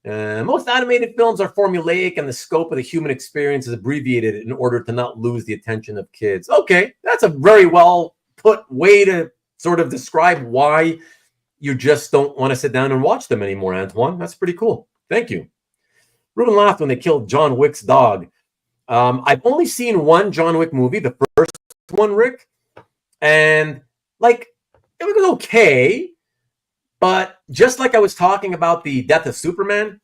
Most animated films are formulaic, and the scope of the human experience is abbreviated in order to not lose the attention of kids. Okay, that's a very well put way to sort of describe why you just don't want to sit down and watch them anymore, Antoine. That's pretty cool. Thank you. Ruben laughed when they killed John Wick's dog. I've only seen one John Wick movie, the first one, Rick. And, it was okay. But just like I was talking about the death of Superman,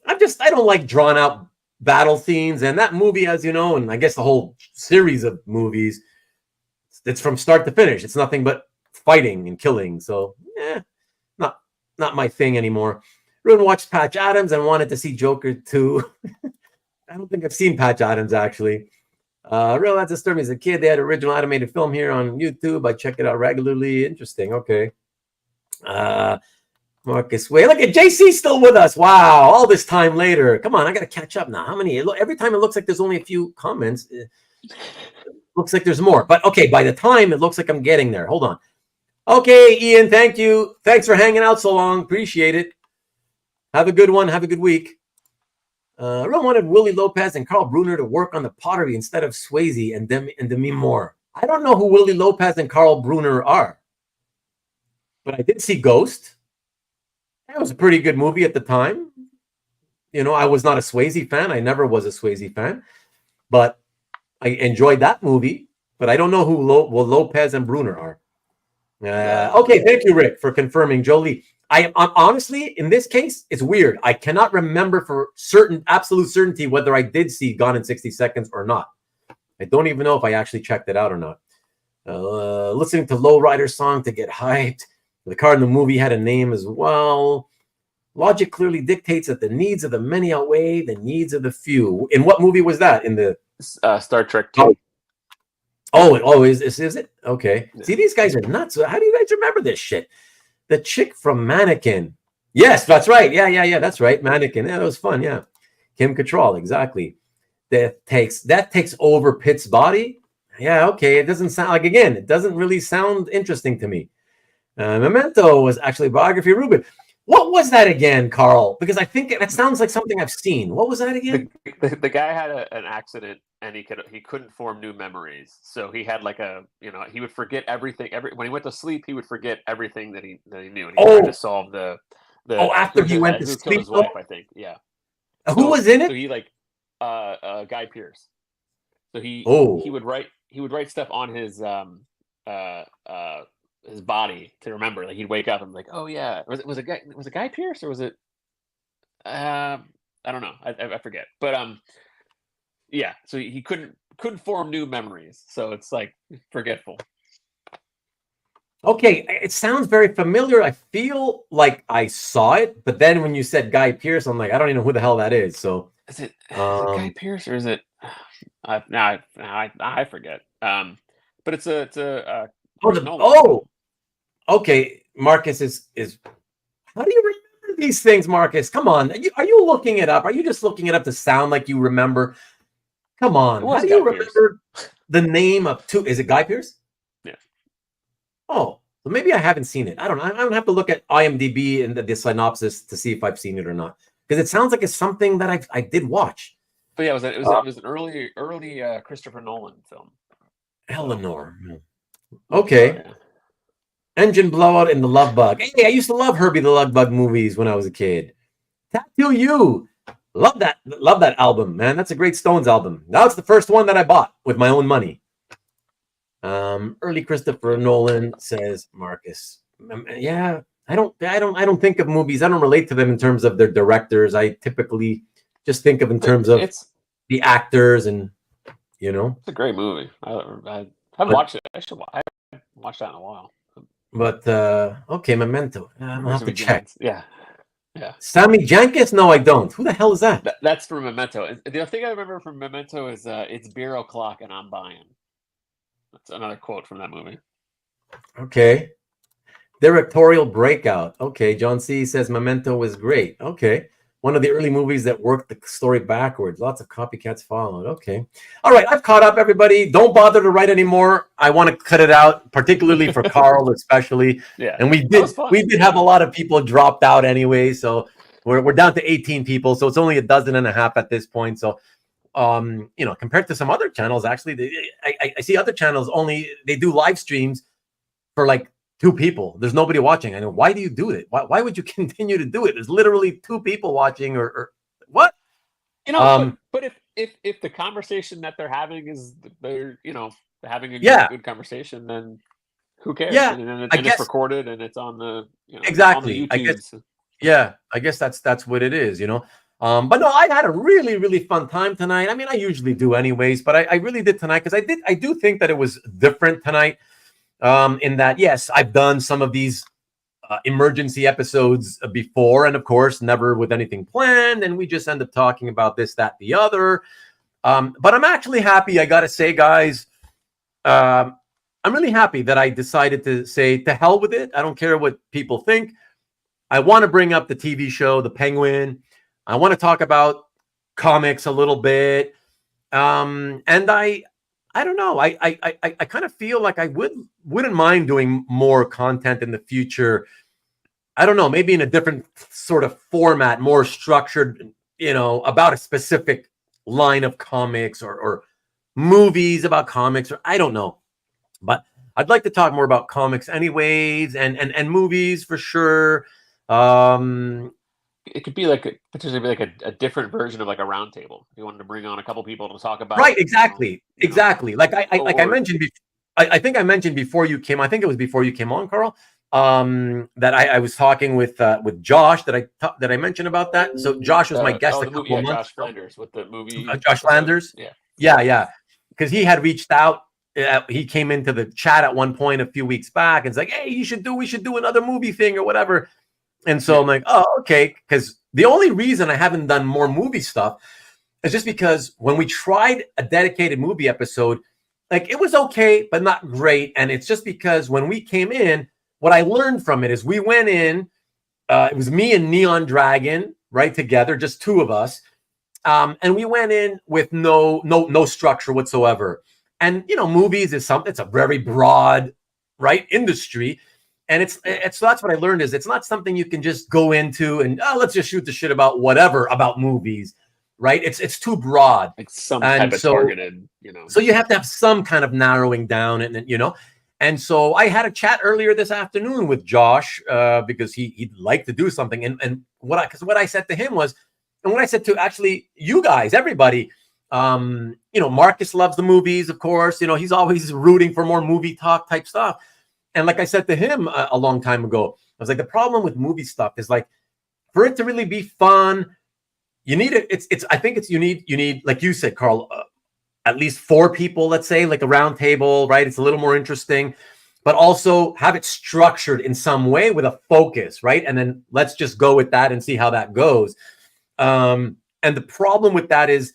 I don't like drawn out battle scenes. And that movie, as you know, and I guess the whole series of movies, it's from start to finish. It's nothing but fighting and killing. So, not my thing anymore. Ruben watched Patch Adams and wanted to see Joker 2. I don't think I've seen Patch Adams, actually. That's disturbing. As a kid, they had an original animated film here on YouTube. I check it out regularly. Interesting. Okay. Marcus Way. Look at JC still with us. Wow. All this time later. Come on. I got to catch up now. How many? Every time it looks like there's only a few comments. It looks like there's more. But okay, by the time it looks like I'm getting there. Hold on. Okay, Ian, thank you. Thanks for hanging out so long. Appreciate it. Have a good one. Have a good week. I really wanted Willie Lopez and Carl Brunner to work on the pottery instead of Swayze and Demi Moore. I don't know who Willie Lopez and Carl Brunner are, but I did see Ghost. That was a pretty good movie at the time. I was not a Swayze fan. I never was a Swayze fan, but I enjoyed that movie. But I don't know who Lopez and Bruner are. Okay, thank you, Rick, for confirming. Jolie, I'm honestly, in this case, it's weird. I cannot remember for absolute certainty whether I did see Gone in 60 Seconds or not. I don't even know if I actually checked it out or not. Listening to Lowrider's song to get hyped. The car in the movie had a name as well. Logic clearly dictates that the needs of the many outweigh the needs of the few. In what movie was that? In the Star Trek 2. Is it? Okay. Yeah. See, these guys are nuts. How do you guys remember this shit? The chick from Mannequin. Yes, that's right. Yeah. That's right. Mannequin. Yeah, that was fun. Yeah. Kim Cattrall. Exactly. That takes over Pitt's body. Yeah. Okay. It doesn't sound like, again, it doesn't really sound interesting to me. Memento was actually biography of Rubin. What was that again, Carl? Because I think that sounds like something I've seen. What was that again? The guy had an accident and he couldn't form new memories. So he had like he would forget everything. When he went to sleep, he would forget everything that he knew. And he tried to solve the after he went to sleep, killed his wife, I think. Yeah. Who was in it? So he Guy Pearce. So he would write stuff on his body to remember. Like he'd wake up and be like, oh yeah, was it Guy Pearce or was it I don't know, I forget, but yeah, so he couldn't form new memories, so it's like forgetful. Okay, it sounds very familiar. I feel like I saw it, but then when you said Guy Pearce, I'm like, I don't even know who the hell that is. So is it Guy Pearce or is it I forget, but it's a okay, Marcus is how do you remember these things, Marcus? Come on. Are you looking it up? Are you just looking it up to sound like you remember? Come on. How do you remember the name of two? Is it Guy Pearce? Yeah. Oh, so maybe I haven't seen it. I don't know. I don't have to look at IMDb and the synopsis to see if I've seen it or not. Because it sounds like it's something that I did watch. But yeah, it was an early Christopher Nolan film. Eleanor. Okay. Yeah. Engine blowout in The Love Bug. Hey, I used to love Herbie the Love Bug movies when I was a kid. Tattoo You. Love that album, man. That's a great Stones album. Now it's the first one that I bought with my own money. Early Christopher Nolan, says Marcus. Yeah, I don't think of movies. I don't relate to them in terms of their directors. I typically just think of in terms of the actors, and it's a great movie. I haven't watched it. I haven't watched that in a while. But okay, Memento. I'll have to check. Yeah. Sammy Jenkins? No, I don't. Who the hell is that? That's from Memento. The thing I remember from Memento is it's beer o'clock and I'm buying. That's another quote from that movie. Okay. Directorial breakout. Okay. John C. says Memento was great. Okay. One of the early movies that worked the story backwards. Lots of copycats followed. Okay. All right. I've caught up, everybody. Don't bother to write anymore. I want to cut it out, particularly for Carl, especially. Yeah. And we did have a lot of people dropped out anyway. So we're down to 18 people. So it's only a dozen and a half at this point. So, compared to some other channels, actually, I see other channels they do live streams for like 2 people. There's nobody watching. I know. Why do you do it? Why would you continue to do it? There's literally 2 people watching, or what? But if the conversation that they're having is they're having a good conversation, then who cares? Yeah, and it's recorded and it's on the exactly. On the YouTube. I guess that's what it is. But no, I had a really, really fun time tonight. I mean, I usually do anyways, but I really did tonight because I do think that it was different tonight. In that, yes, I've done some of these emergency episodes before, and of course, never with anything planned, and we just end up talking about this, that, the other. But I'm actually happy. I gotta say, guys, I'm really happy that I decided to say to hell with it. I don't care what people think. I want to bring up the TV show, The Penguin. I want to talk about comics a little bit. And I don't know. I kind of feel like I wouldn't mind doing more content in the future. I don't know, maybe in a different sort of format, more structured, about a specific line of comics or movies about comics, or I don't know. But I'd like to talk more about comics anyways, and movies for sure. it could be like potentially be like a different version of like a round table. If you wanted to bring on a couple people to talk about, right, exactly, exactly. Like I mentioned before, I think I mentioned before you came. I think it was before you came on, Carl. That I was talking with Josh that I mentioned about that. So Josh was my guest a couple of months Josh Flanders with the movie. Josh Flanders, yeah, because he had reached out. He came into the chat at one point a few weeks back and it's like, hey, we should do another movie thing or whatever. And so I'm like, oh, okay. Because the only reason I haven't done more movie stuff is just because when we tried a dedicated movie episode, like it was okay, but not great. And it's just because when we came in, what I learned from it is we went in, it was me and Neon Dragon, right, together, just two of us. And we went in with no structure whatsoever. And, movies is something, it's a very broad, right, industry. And it's so that's what I learned is it's not something you can just go into and let's just shoot the shit about whatever about movies, right? It's too broad. Like some type of targeted, So you have to have some kind of narrowing down and. And so I had a chat earlier this afternoon with Josh because he'd like to do something. And what I said to him was, and what I said to actually you guys, everybody, Marcus loves the movies, of course. He's always rooting for more movie talk type stuff. And like I said to him a long time ago, I was like, the problem with movie stuff is like, for it to really be fun, you need it. I think you need, like you said, Carl, at least 4 people, let's say, like a round table, right? It's a little more interesting, but also have it structured in some way with a focus, right? And then let's just go with that and see how that goes. And the problem with that is,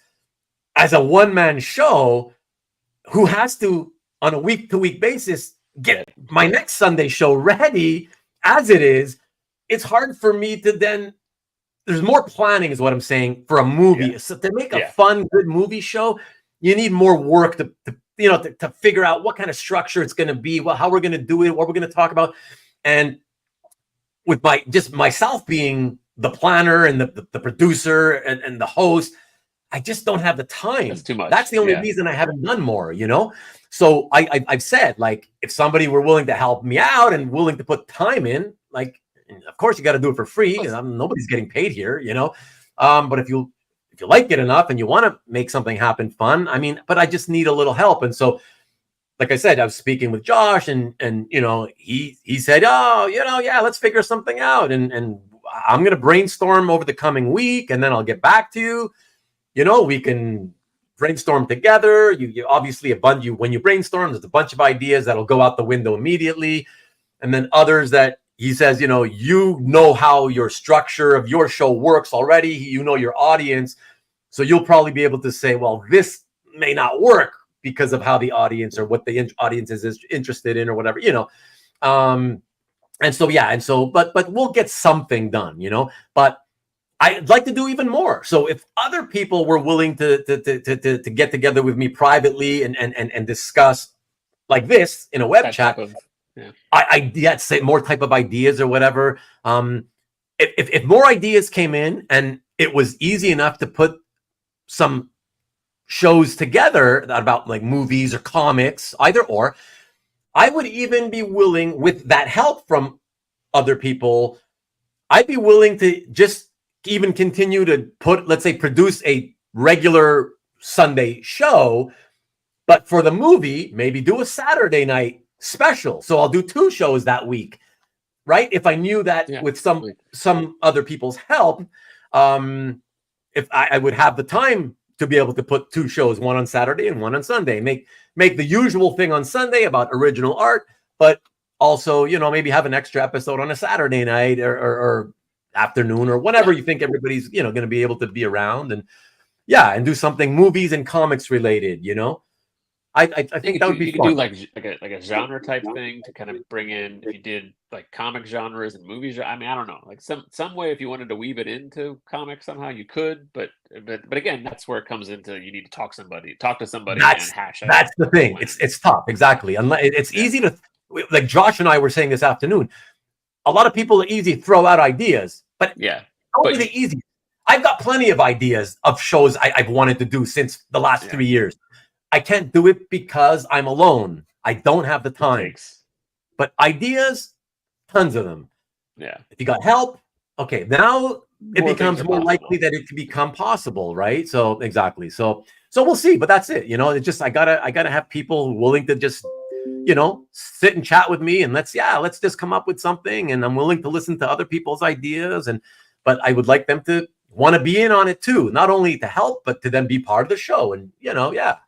as a one-man show, who has to, on a week-to-week basis, get my next Sunday show ready as it is, it's hard for me to then, there's more planning is what I'm saying for a movie. Yeah. So to make a fun, good movie show, you need more work to figure out what kind of structure it's going to be, how we're going to do it, what we're going to talk about. And with myself being the planner and the producer and the host, I just don't have the time. That's too much. That's the only reason I haven't done more, So I've said, like, if somebody were willing to help me out and willing to put time in, like, of course you got to do it for free because nobody's getting paid here, But if you like it enough and you want to make something happen fun, but I just need a little help. And so, like I said, I was speaking with Josh and he said, let's figure something out. And I'm going to brainstorm over the coming week and then I'll get back to you. We can brainstorm together. You obviously when you brainstorm, there's a bunch of ideas that'll go out the window immediately. And then others that he says, how your structure of your show works already. Your audience. So you'll probably be able to say, well, this may not work because of how the audience or what the audience is interested in or whatever, but we'll get something done, but I'd like to do even more. So if other people were willing to get together with me privately and discuss like this in a web chat, I'd say more type of ideas or whatever. If more ideas came in and it was easy enough to put some shows together about like movies or comics, either or, I would even be willing, with that help from other people, I'd be willing to just even continue to produce a regular Sunday show, but for the movie, maybe do a Saturday night special. So I'll do 2 shows that week, right? If I knew that with some other people's help, if I would have the time to be able to put 2 shows, one on Saturday and one on Sunday, make the usual thing on Sunday about original art, but also, maybe have an extra episode on a Saturday night or afternoon or whatever you think everybody's, going to be able to be around and do something movies and comics related, I think that would be fun. You could do like a genre type thing to kind of bring in, if you did like comic genres and movies. I don't know, like some way, if you wanted to weave it into comics somehow, you could, but again, that's where it comes into, you need to talk to somebody and hash out. That's the thing. It's tough. Exactly. Unless it's easy to, like Josh and I were saying this afternoon, a lot of people are easy to throw out ideas, but don't be the easy. I've got plenty of ideas of shows I've wanted to do since the last 3 years. I can't do it because I'm alone. I don't have the time. But ideas, tons of them. Yeah. If you got help, Okay, now it becomes more likely that it could become possible, right? So exactly. So we'll see, but that's it. It's just I gotta have people willing to just sit and chat with me, and let's just come up with something. And I'm willing to listen to other people's ideas, but I would like them to want to be in on it too, not only to help, but to then be part of the show. And yeah.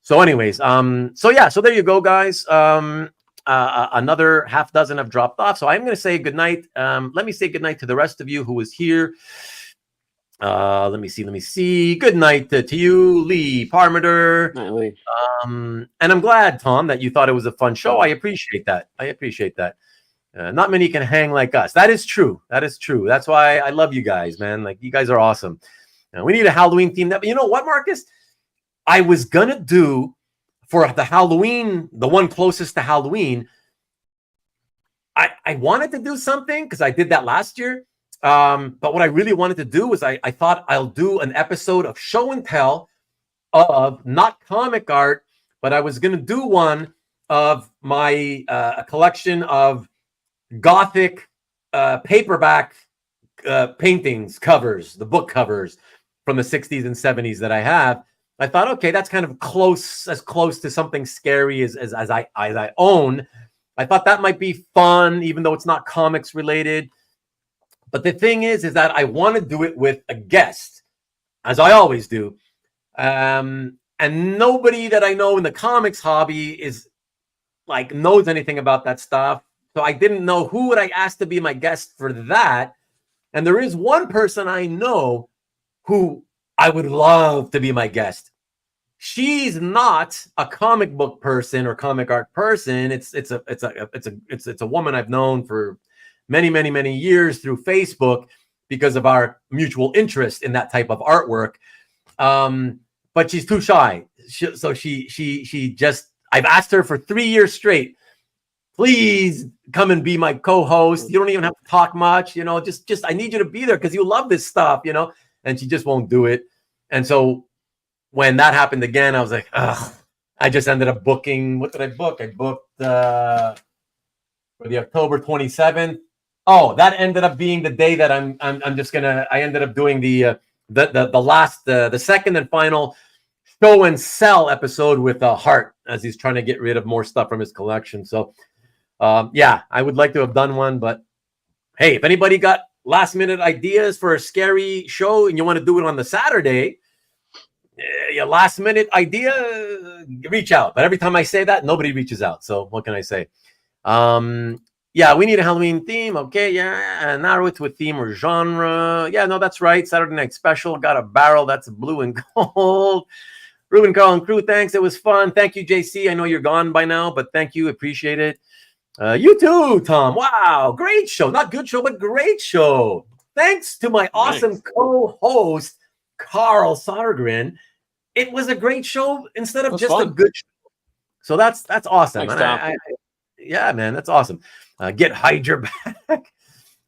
So anyways, so there you go, guys. Another half dozen have dropped off. So I'm going to say goodnight. Let me say goodnight to the rest of you who was here. Let me see. Good night to you, Lee Parmenter. Night, Lee. And I'm glad, Tom, that you thought it was a fun show. I appreciate that. Not many can hang like us. That is true. That's why I love you guys, man. Like, you guys are awesome. We need a Halloween theme. You know what, Marcus? I was going to do for the Halloween, the one closest to Halloween, I wanted to do something because I did that last year. But what I really wanted to do was I thought I'll do an episode of show and tell of not comic art, but I was going to do one of my a collection of Gothic paperback paintings covers, the book covers from the 60s and 70s that I have. I thought, okay, that's kind of as close to something scary as I own. I thought that might be fun, even though it's not comics related. But the thing is that I want to do it with a guest, as I always do. And nobody that I know in the comics hobby knows anything about that stuff. So I didn't know who would I ask to be my guest for that. And there is one person I know who I would love to be my guest. She's not a comic book person or comic art person. It's a woman I've known for many years through Facebook because of our mutual interest in that type of artwork. But she's too shy. So she just, I've asked her for 3 years straight, please come and be my co-host. You don't even have to talk much, just I need you to be there because you love this stuff, and she just won't do it. And so when that happened again, I was like, ugh. I just ended up booking. What did I book? I booked for the October 27th. Oh, that ended up being the day that I ended up doing the last, the second and final show and sell episode with Hart, as he's trying to get rid of more stuff from his collection. So I would like to have done one, but hey, if anybody got last minute ideas for a scary show and you want to do it on the Saturday, your last minute idea, reach out. But every time I say that, nobody reaches out. So what can I say? We need a Halloween theme. Okay, narrow it to a theme or genre. Yeah, no, that's right. Saturday Night Special. Got a barrel that's blue and gold. Ruben, Carl, and crew, thanks. It was fun. Thank you, JC. I know you're gone by now, but thank you. Appreciate it. You too, Tom. Wow, great show. Not good show, but great show. Thanks to my awesome co-host, Carl Sodergren. It was a great show instead of just fun. A good show. So that's awesome. Thanks, yeah, man, that's awesome. Get Hydra back.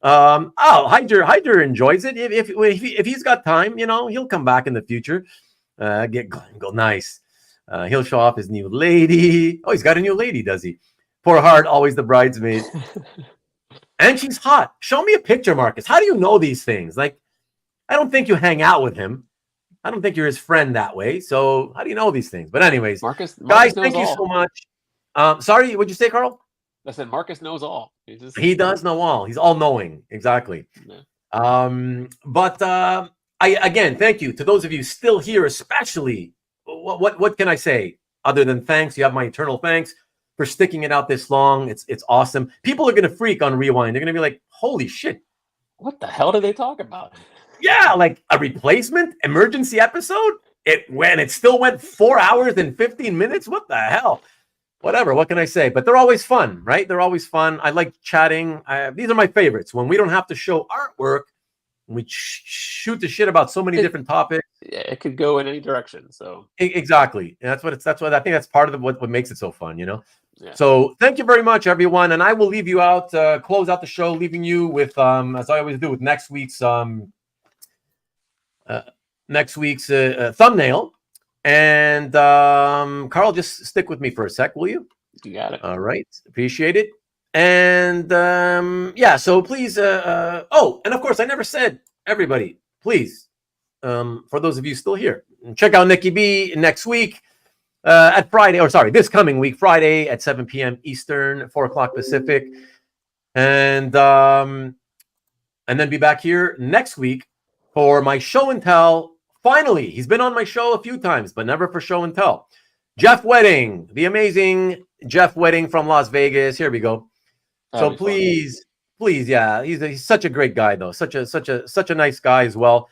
Hydra enjoys it. If he's got time, he'll come back in the future. Get Glenn, nice. He'll show off his new lady. Oh, he's got a new lady, does he? Poor Hart, always the bridesmaid. And she's hot. Show me a picture, Marcus. How do you know these things? Like, I don't think you hang out with him. I don't think you're his friend that way. So how do you know these things? But anyways, Marcus guys, thank you so much. Sorry, what'd you say, Carl? I said Marcus knows all. He does know all. He's all knowing. Exactly. Yeah. But again, thank you to those of you still here, especially. What can I say other than thanks? You have my eternal thanks for sticking it out this long. It's awesome. People are gonna freak on Rewind. They're gonna be like, holy shit. What the hell did they talk about? Yeah, like a replacement emergency episode. It still went 4 hours and 15 minutes. What the hell? Whatever. What can I say? But they're always fun, right? They're always fun. I like chatting. These are my favorites when we don't have to show artwork. We shoot the shit about so many different topics. Yeah, it could go in any direction. So exactly. And that's what I think. That's part of what makes it so fun. Yeah. So thank you very much, everyone. And I will leave you out. Close out the show, leaving you with as I always do with next week's thumbnail. And Carl, just stick with me for a sec, will you? You got it. All right. Appreciate it. And yeah, so please. Oh, and of course, I never said, everybody, please, for those of you still here, check out Nicky B next week at Friday, or sorry, this coming week, Friday at 7 p.m. Eastern, 4 o'clock Pacific, and then be back here next week for my show and tell. Finally, he's been on my show a few times, but never for show and tell. Jeff Wedding, the amazing Jeff Wedding from Las Vegas. Here we go. So please, yeah, he's such a great guy though, such a nice guy as well.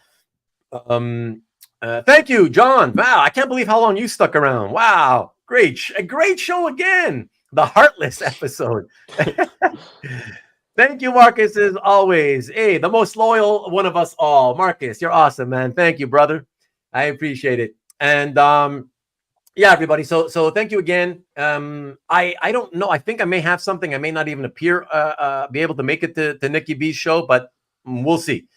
Thank you, John. Wow, I can't believe how long you stuck around. Wow, a great show again. The Heartless episode. Thank you, Marcus, as always. Hey, the most loyal one of us all. Marcus, you're awesome, man. Thank you, brother. I appreciate it. And yeah, everybody. So thank you again. I don't know. I think I may have something. I may not even be able to make it to Nicky B's show, but we'll see.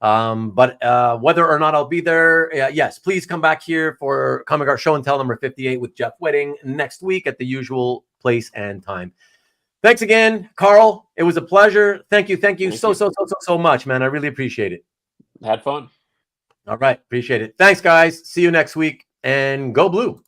But whether or not I'll be there, yes, please come back here for Comic Art Show and Tell number 58 with Jeff Wedding next week at the usual place and time. Thanks again, Carl. It was a pleasure. Thank you so much, man. I really appreciate it. Had fun. All right, appreciate it. Thanks, guys. See you next week, and go Blue.